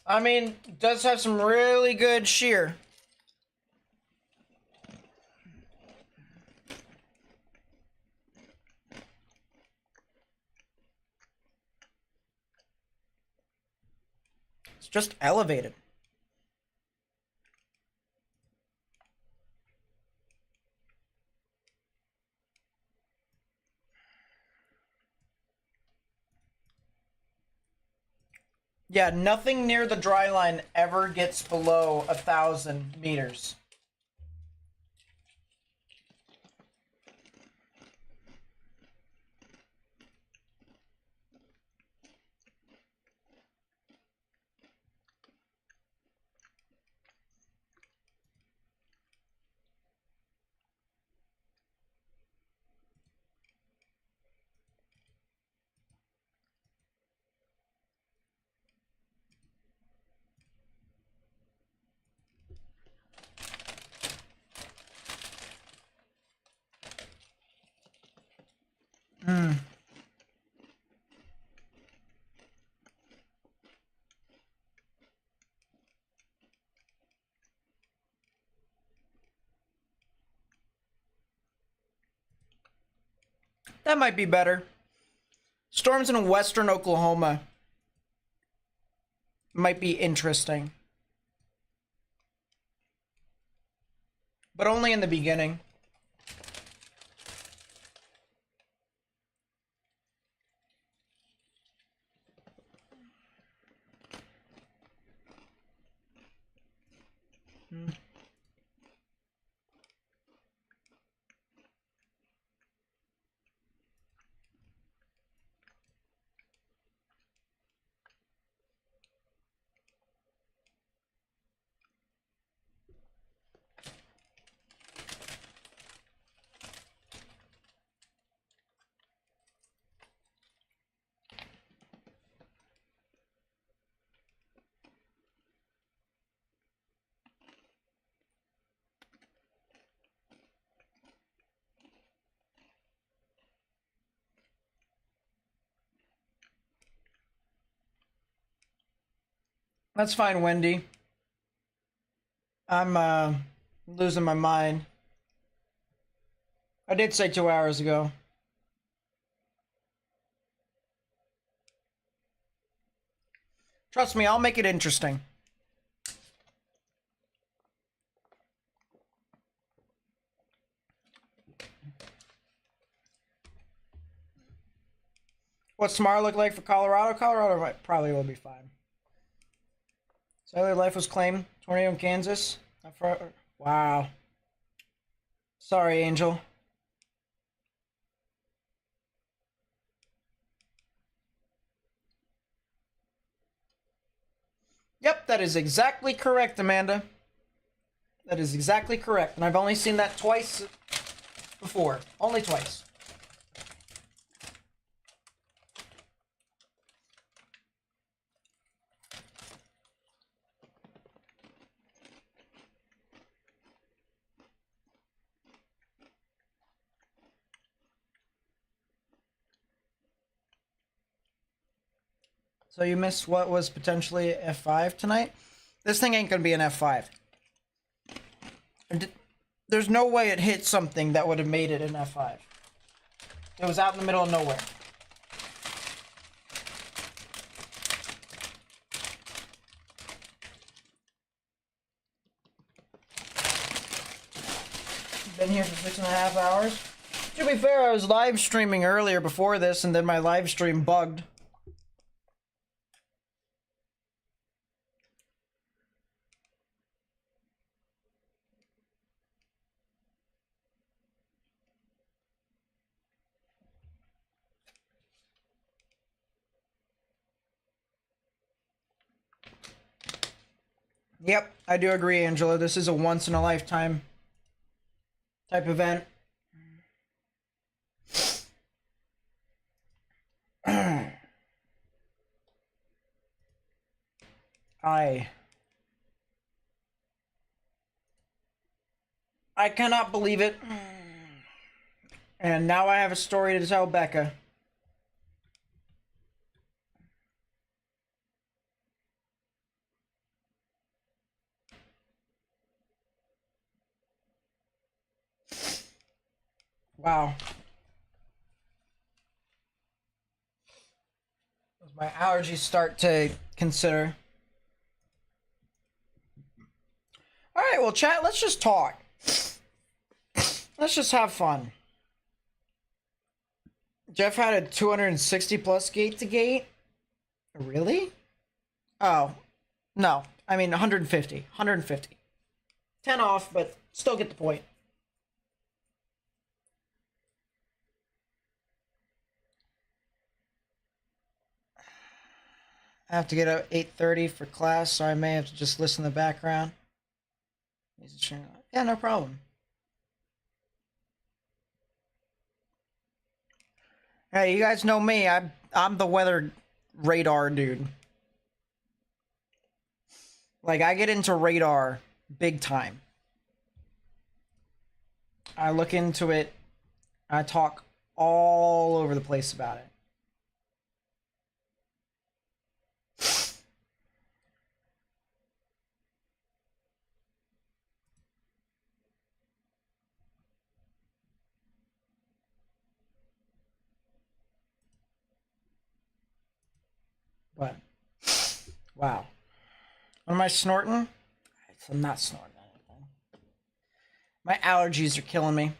I mean, it does have some really good shear. It's just elevated. Yeah, nothing near the dry line ever gets below 1,000 meters. That might be better. Storms in western Oklahoma might be interesting. But only in the beginning. That's fine, Wendy. I'm losing my mind. I did say 2 hours ago. Trust me, I'll make it interesting. What's tomorrow look like for Colorado? Colorado probably will be fine. Cellular life was claimed. Tornado in Kansas. Wow. Sorry, Angel. Yep, that is exactly correct, Amanda. That is exactly correct. And I've only seen that twice before. Only twice. So you missed what was potentially F5 tonight? This thing ain't gonna be an F5. There's no way it hit something that would have made it in F5. It was out in the middle of nowhere. Been here for 6.5 hours. To be fair, I was live streaming earlier before this, and then my live stream bugged. Yep, I do agree, Angela. This is a once-in-a-lifetime type event. I cannot believe it. And now I have a story to tell Becca. Wow. As my allergies start to consider. Alright, well, chat, let's just talk. Let's just have fun. Jeff had a 260 plus gate to gate. Really? Oh, no. I mean, 150. 150. 10 off, but still get the point. I have to get up 8:30 for class, so I may have to just listen in the background. Yeah, no problem. Hey, you guys know me. I'm the weather radar dude. Like, I get into radar big time. I look into it. I talk all over the place about it. But, wow. Am I snorting? I'm not snorting anything. My allergies are killing me.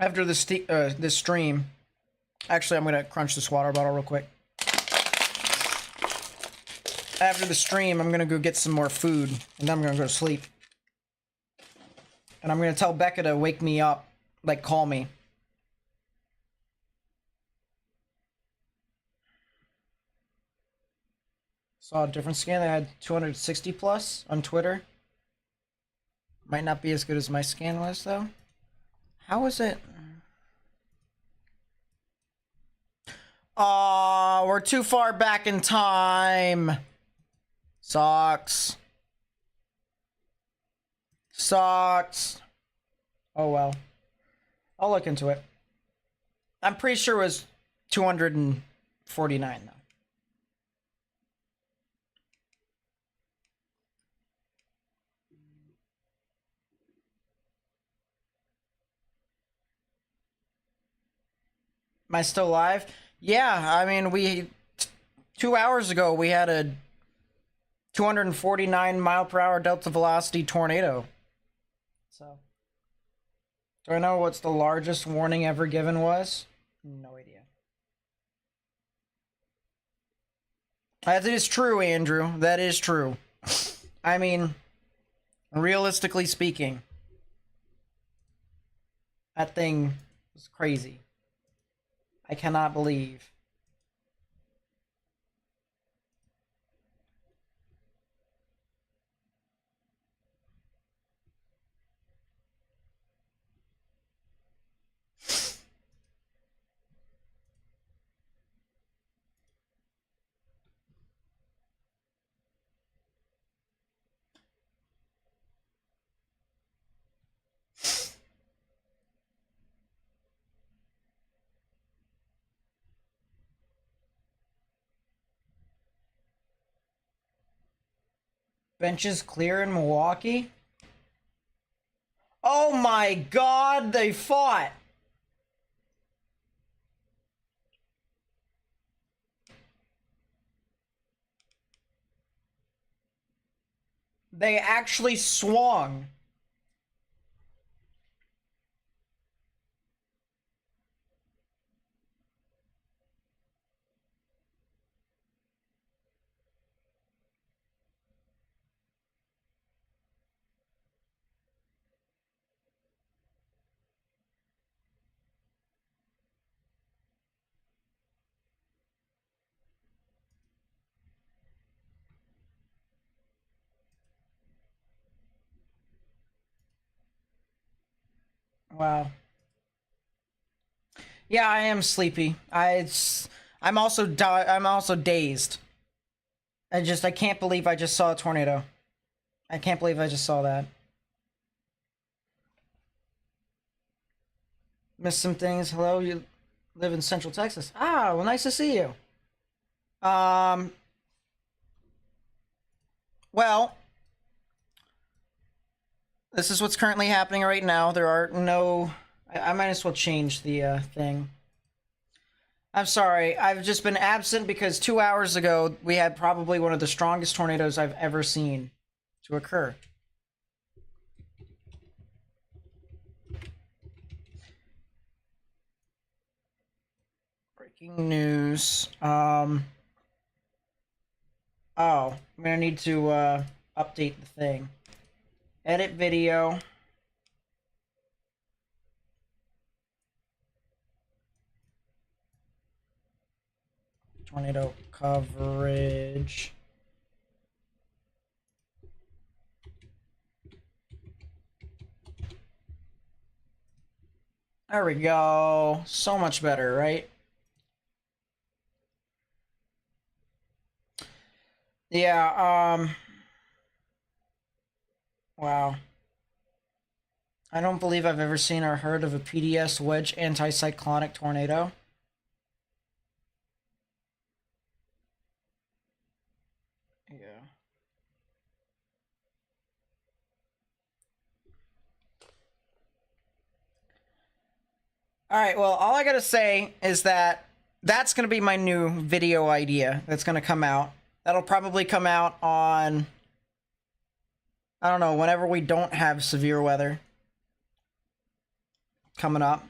After this stream, actually, I'm gonna crunch this water bottle real quick. After the stream, I'm gonna go get some more food, and then I'm gonna go to sleep. And I'm gonna tell Becca to wake me up, like call me. Saw a different scan that had 260 plus on Twitter. Might not be as good as my scan was, though. How is it? Oh, we're too far back in time. Sucks. Sucks. Oh, well. I'll look into it. I'm pretty sure it was 249, though. Am I still live? Yeah, I mean, 2 hours ago, we had a 249 mile per hour delta velocity tornado. So, do I know what's the largest warning ever given was? No idea. That is true, Andrew. That is true. I mean, realistically speaking, that thing was crazy. I cannot believe. Benches clear in Milwaukee. Oh my God, they fought. They actually swung. Wow. Yeah, I am sleepy. I'm also dazed. I can't believe I just saw a tornado. I can't believe I just saw that. Missed some things. Hello, you live in Central Texas. Ah, well, nice to see you. Um, well, this is what's currently happening right now. There are no... I might as well change the thing. I'm sorry. I've just been absent because 2 hours ago, we had probably one of the strongest tornadoes I've ever seen to occur. Breaking news. Oh, I'm gonna need to update the thing. Edit video. Tornado coverage. There we go. So much better, right? Yeah, wow. I don't believe I've ever seen or heard of a PDS wedge anticyclonic tornado. Yeah. All right, well, all I gotta say is that that's gonna be my new video idea that's gonna come out. That'll probably come out on, I don't know, whenever we don't have severe weather coming up.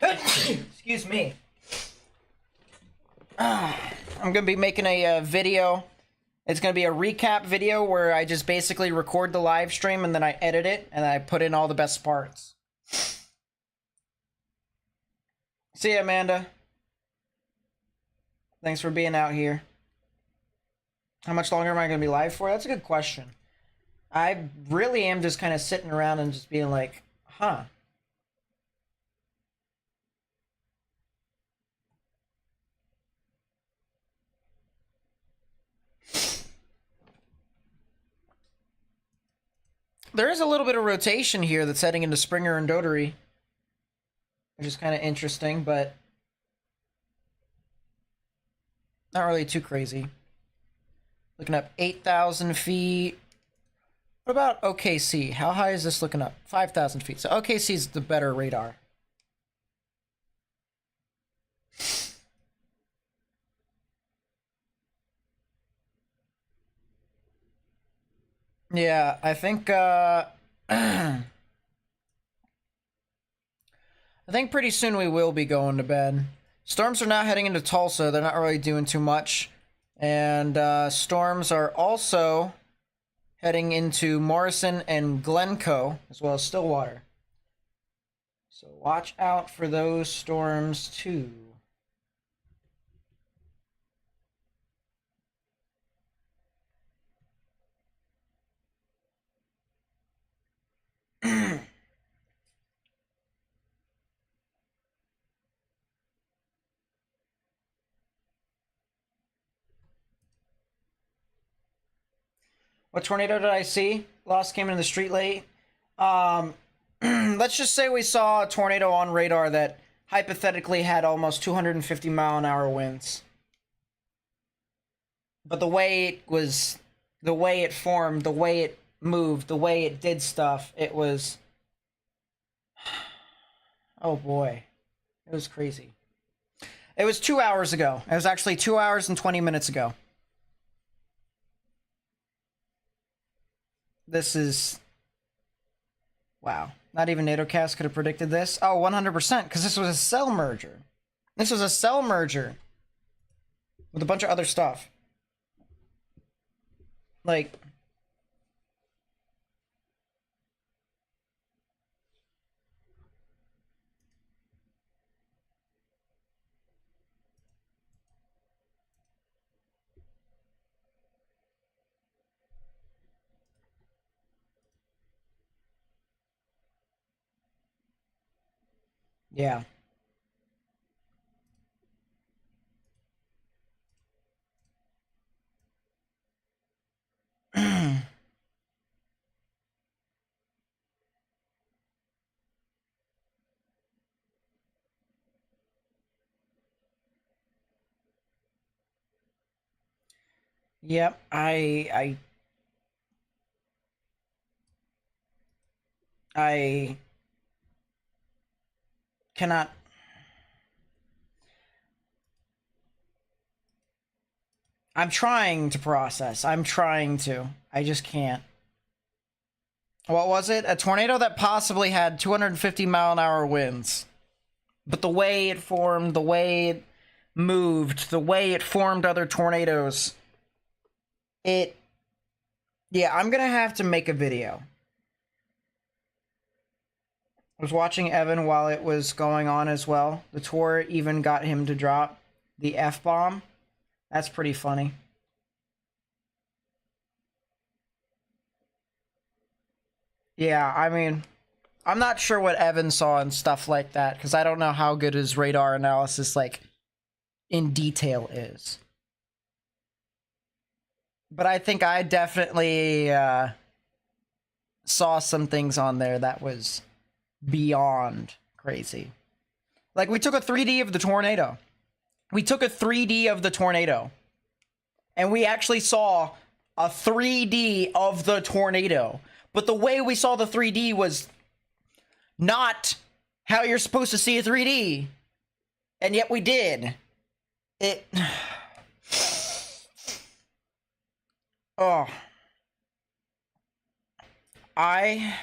Excuse me. I'm gonna be making a video. It's gonna be a recap video where I just basically record the live stream and then I edit it and I put in all the best parts. See ya, Amanda. Thanks for being out here. How much longer am I gonna be live for? That's a good question. I really am just kind of sitting around and just being like, huh. There is a little bit of rotation here that's heading into Springer and Dotery, which is kind of interesting, but not really too crazy. Looking up 8,000 feet. What about OKC? How high is this looking up? 5,000 feet. So OKC is the better radar. Yeah, I think I think pretty soon we will be going to bed. Storms are now heading into Tulsa. They're not really doing too much. And storms are also heading into Morrison and Glencoe, as well as Stillwater. So watch out for those storms too. What tornado did I see? Lost came into the street late. Let's just say we saw a tornado on radar that hypothetically had almost 250 mile an hour winds. But the way it was, the way it formed, the way it moved, the way it did stuff, it was, oh boy, it was crazy. It was 2 hours ago. It was actually 2 hours and 20 minutes ago. This is, wow. Not even NATOcast could have predicted this. Oh, 100%, because this was a cell merger. This was a cell merger with a bunch of other stuff. Like, yeah. Yep, I cannot. I'm trying to process. I'm trying to. I just can't. What was it? A tornado that possibly had 250-mile-an-hour winds. But the way it formed, the way it moved, the way it formed other tornadoes, it... Yeah, I'm gonna have to make a video. I was watching Evan while it was going on as well. The tour even got him to drop the F-bomb. That's pretty funny. Yeah, I mean, I'm not sure what Evan saw and stuff like that, because I don't know how good his radar analysis, like, in detail is. But I think I definitely saw some things on there that was beyond crazy. Like, we took a 3D of the tornado. We took a 3D of the tornado. And we actually saw a 3D of the tornado. But the way we saw the 3D was not how you're supposed to see a 3D. And yet we did. It... Oh. I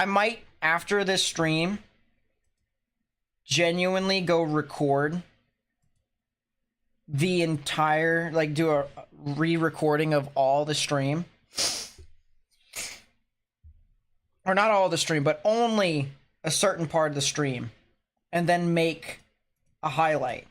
might, after this stream, genuinely go record the entire, like, do a re-recording of all the stream. Or not all the stream, but only a certain part of the stream. And then make a highlight.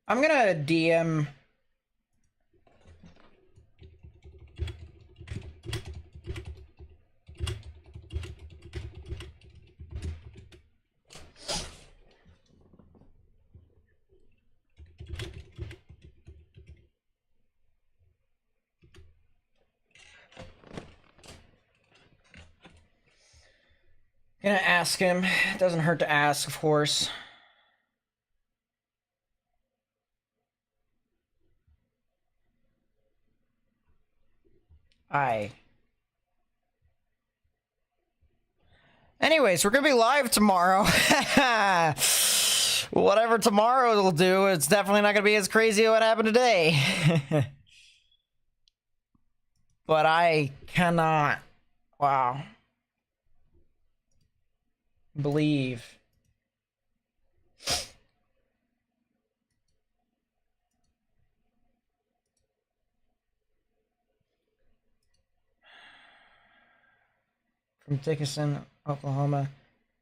I'm gonna DM... Gonna ask him. It doesn't hurt to ask, of course. Anyways, we're gonna be live tomorrow. Whatever tomorrow will do, it's definitely not gonna be as crazy as what happened today. But I cannot, wow, believe. From Dickinson, Oklahoma.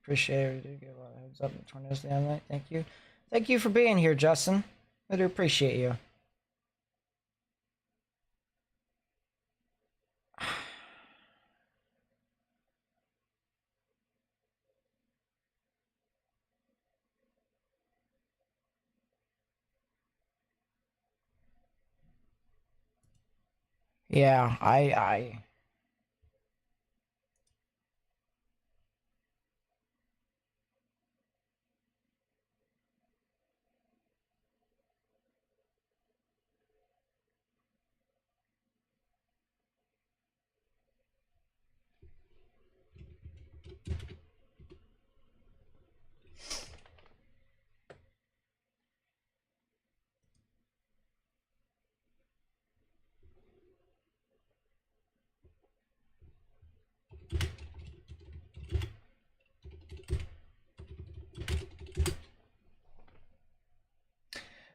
Appreciate it. We do give a lot of heads up. The tornadoes the other night. Thank you. Thank you for being here, Justin. I do appreciate you. Yeah, I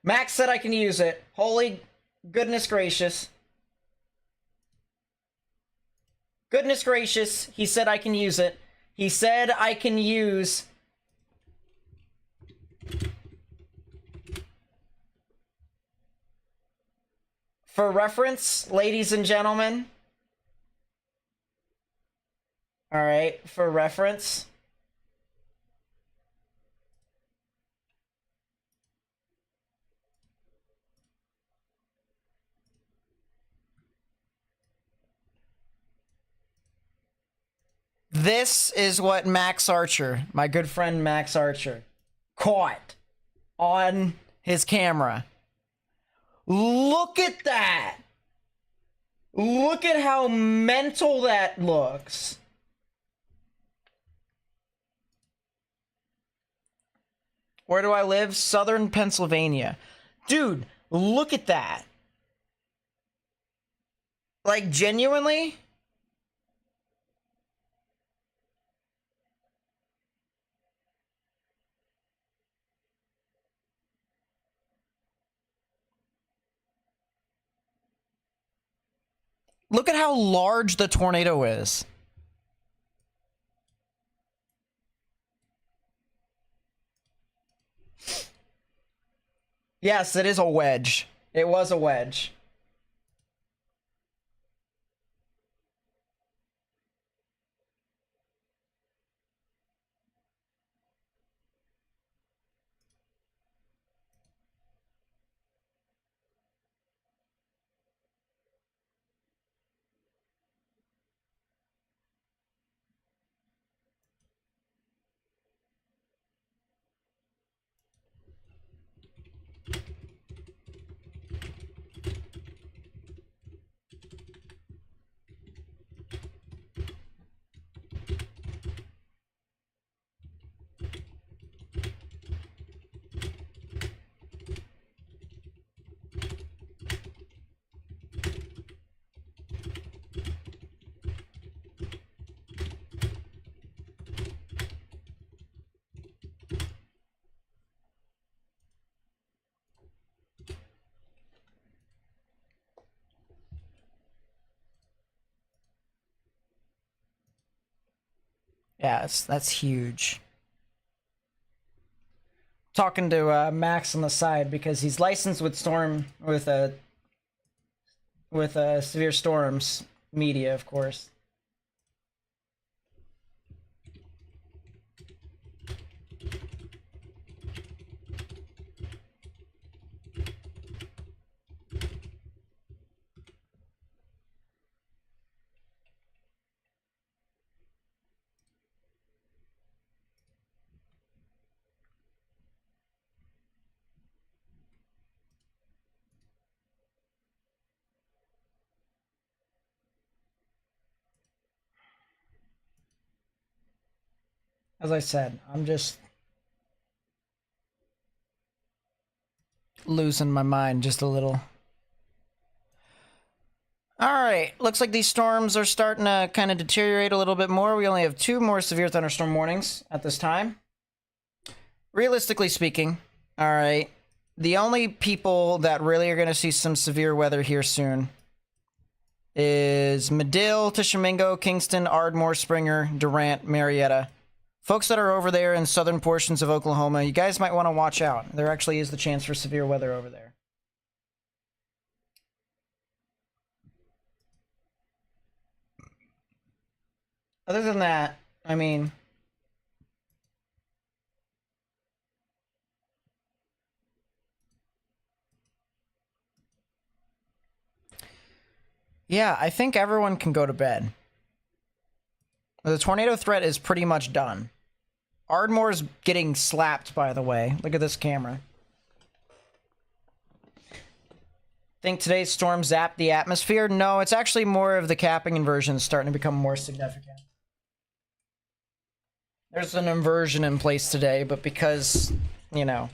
Max said I can use it. Holy goodness gracious. Goodness gracious, he said I can use it. He said I can use... For reference, ladies and gentlemen. Alright, for reference. This is what Max Archer, my good friend Max Archer, caught on his camera. Look at that! Look at how mental that looks. Where do I live? Southern Pennsylvania. Dude, look at that. Like, genuinely? Look at how large the tornado is. Yes, it is a wedge. It was a wedge. Yeah, that's huge. Talking to Max on the side because he's licensed with severe storms media, of course. As I said, I'm just losing my mind just a little. Alright, looks like these storms are starting to kind of deteriorate a little bit more. We only have 2 more severe thunderstorm warnings at this time. Realistically speaking, alright, the only people that really are going to see some severe weather here soon is Medill, Tishomingo, Kingston, Ardmore, Springer, Durant, Marietta. Folks that are over there in southern portions of Oklahoma, you guys might want to watch out. There actually is the chance for severe weather over there. Other than that, I mean... Yeah, I think everyone can go to bed. The tornado threat is pretty much done. Ardmore's getting slapped, by the way. Look at this camera. Think today's storm zapped the atmosphere? No, it's actually more of the capping inversion starting to become more significant. There's an inversion in place today, but because, you know,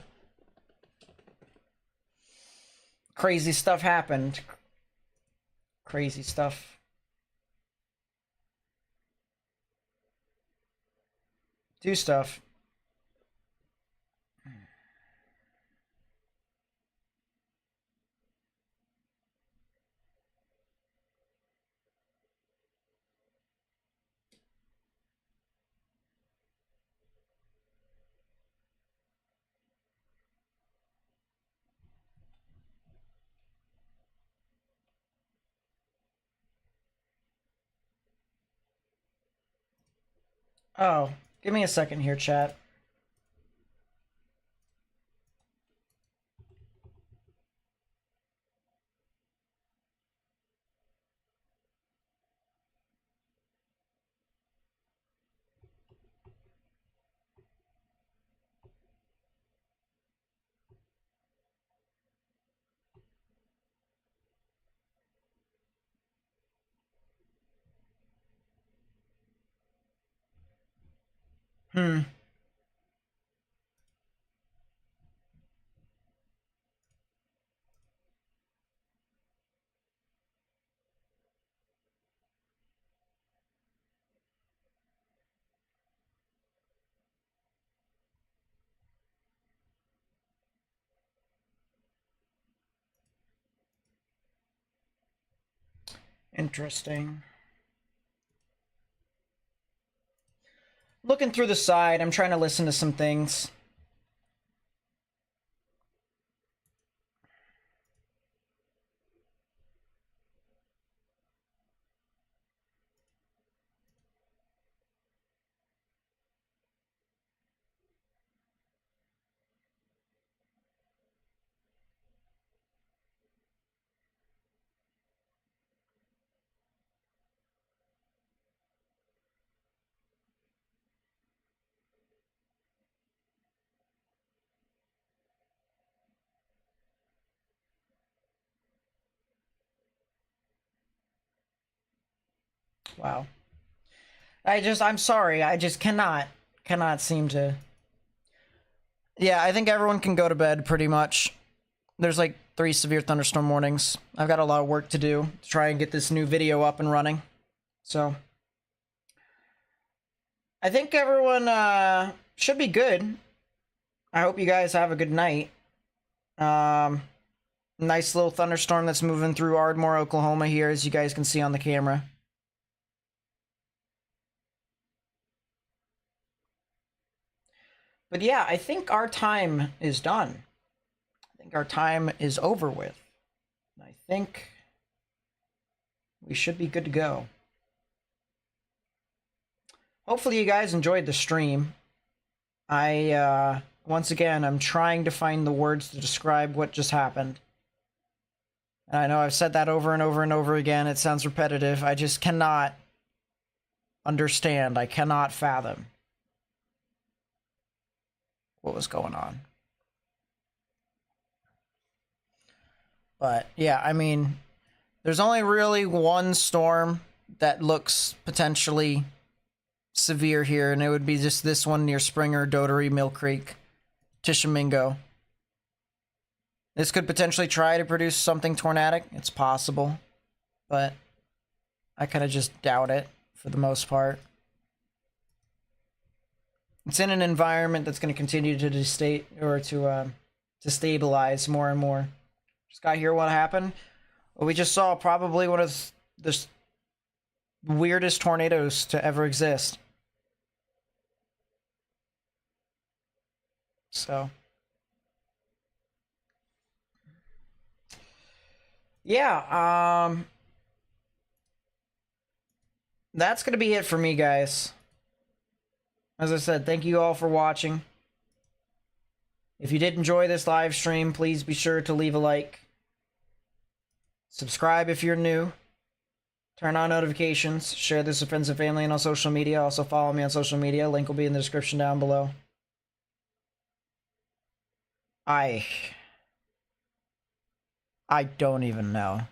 crazy stuff happened. Crazy stuff. Do stuff. Oh, give me a second here, chat. Interesting. Looking through the side, I'm trying to listen to some things. Wow. I'm sorry. I just cannot seem to. Yeah, I think everyone can go to bed pretty much. There's like 3 severe thunderstorm warnings. I've got a lot of work to do to try and get this new video up and running. So I think everyone should be good. I hope you guys have a good night. Nice little thunderstorm that's moving through Ardmore, Oklahoma here, as you guys can see on the camera. But yeah, I think our time is done. I think our time is over with. I think we should be good to go. Hopefully you guys enjoyed the stream. Once again, I'm trying to find the words to describe what just happened. And I know I've said that over and over and over again. It sounds repetitive. I just cannot understand. I cannot fathom what was going on. But yeah, I mean, there's only really one storm that looks potentially severe here, and it would be just this one near Springer, Dotery, Mill Creek, Tishomingo. This could potentially try to produce something tornadic. It's possible, but I kind of just doubt it for the most part. It's in an environment that's going to continue to stabilize more and more. Just got here what happened. Well, we just saw probably one of the weirdest tornadoes to ever exist. So yeah, that's gonna be it for me, guys. As I said, thank you all for watching. If you did enjoy this live stream, please be sure to leave a like. Subscribe if you're new. Turn on notifications. Share this with friends and family and on social media. Also follow me on social media. Link will be in the description down below. I don't even know.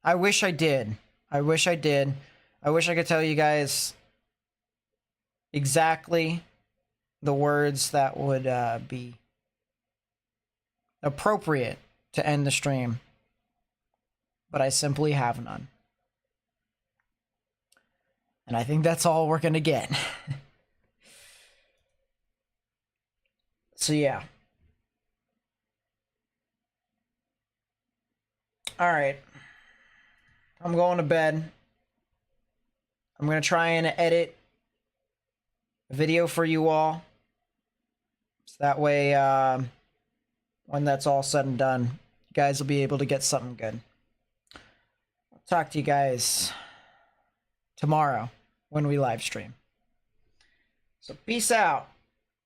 I wish I did. I wish I did. I wish I could tell you guys exactly the words that would be appropriate to end the stream. But I simply have none. And I think that's all we're gonna get. So yeah. Alright. I'm going to bed. I'm gonna try and edit a video for you all. So that way, when that's all said and done, you guys will be able to get something good. I'll talk to you guys tomorrow when we live stream. So peace out.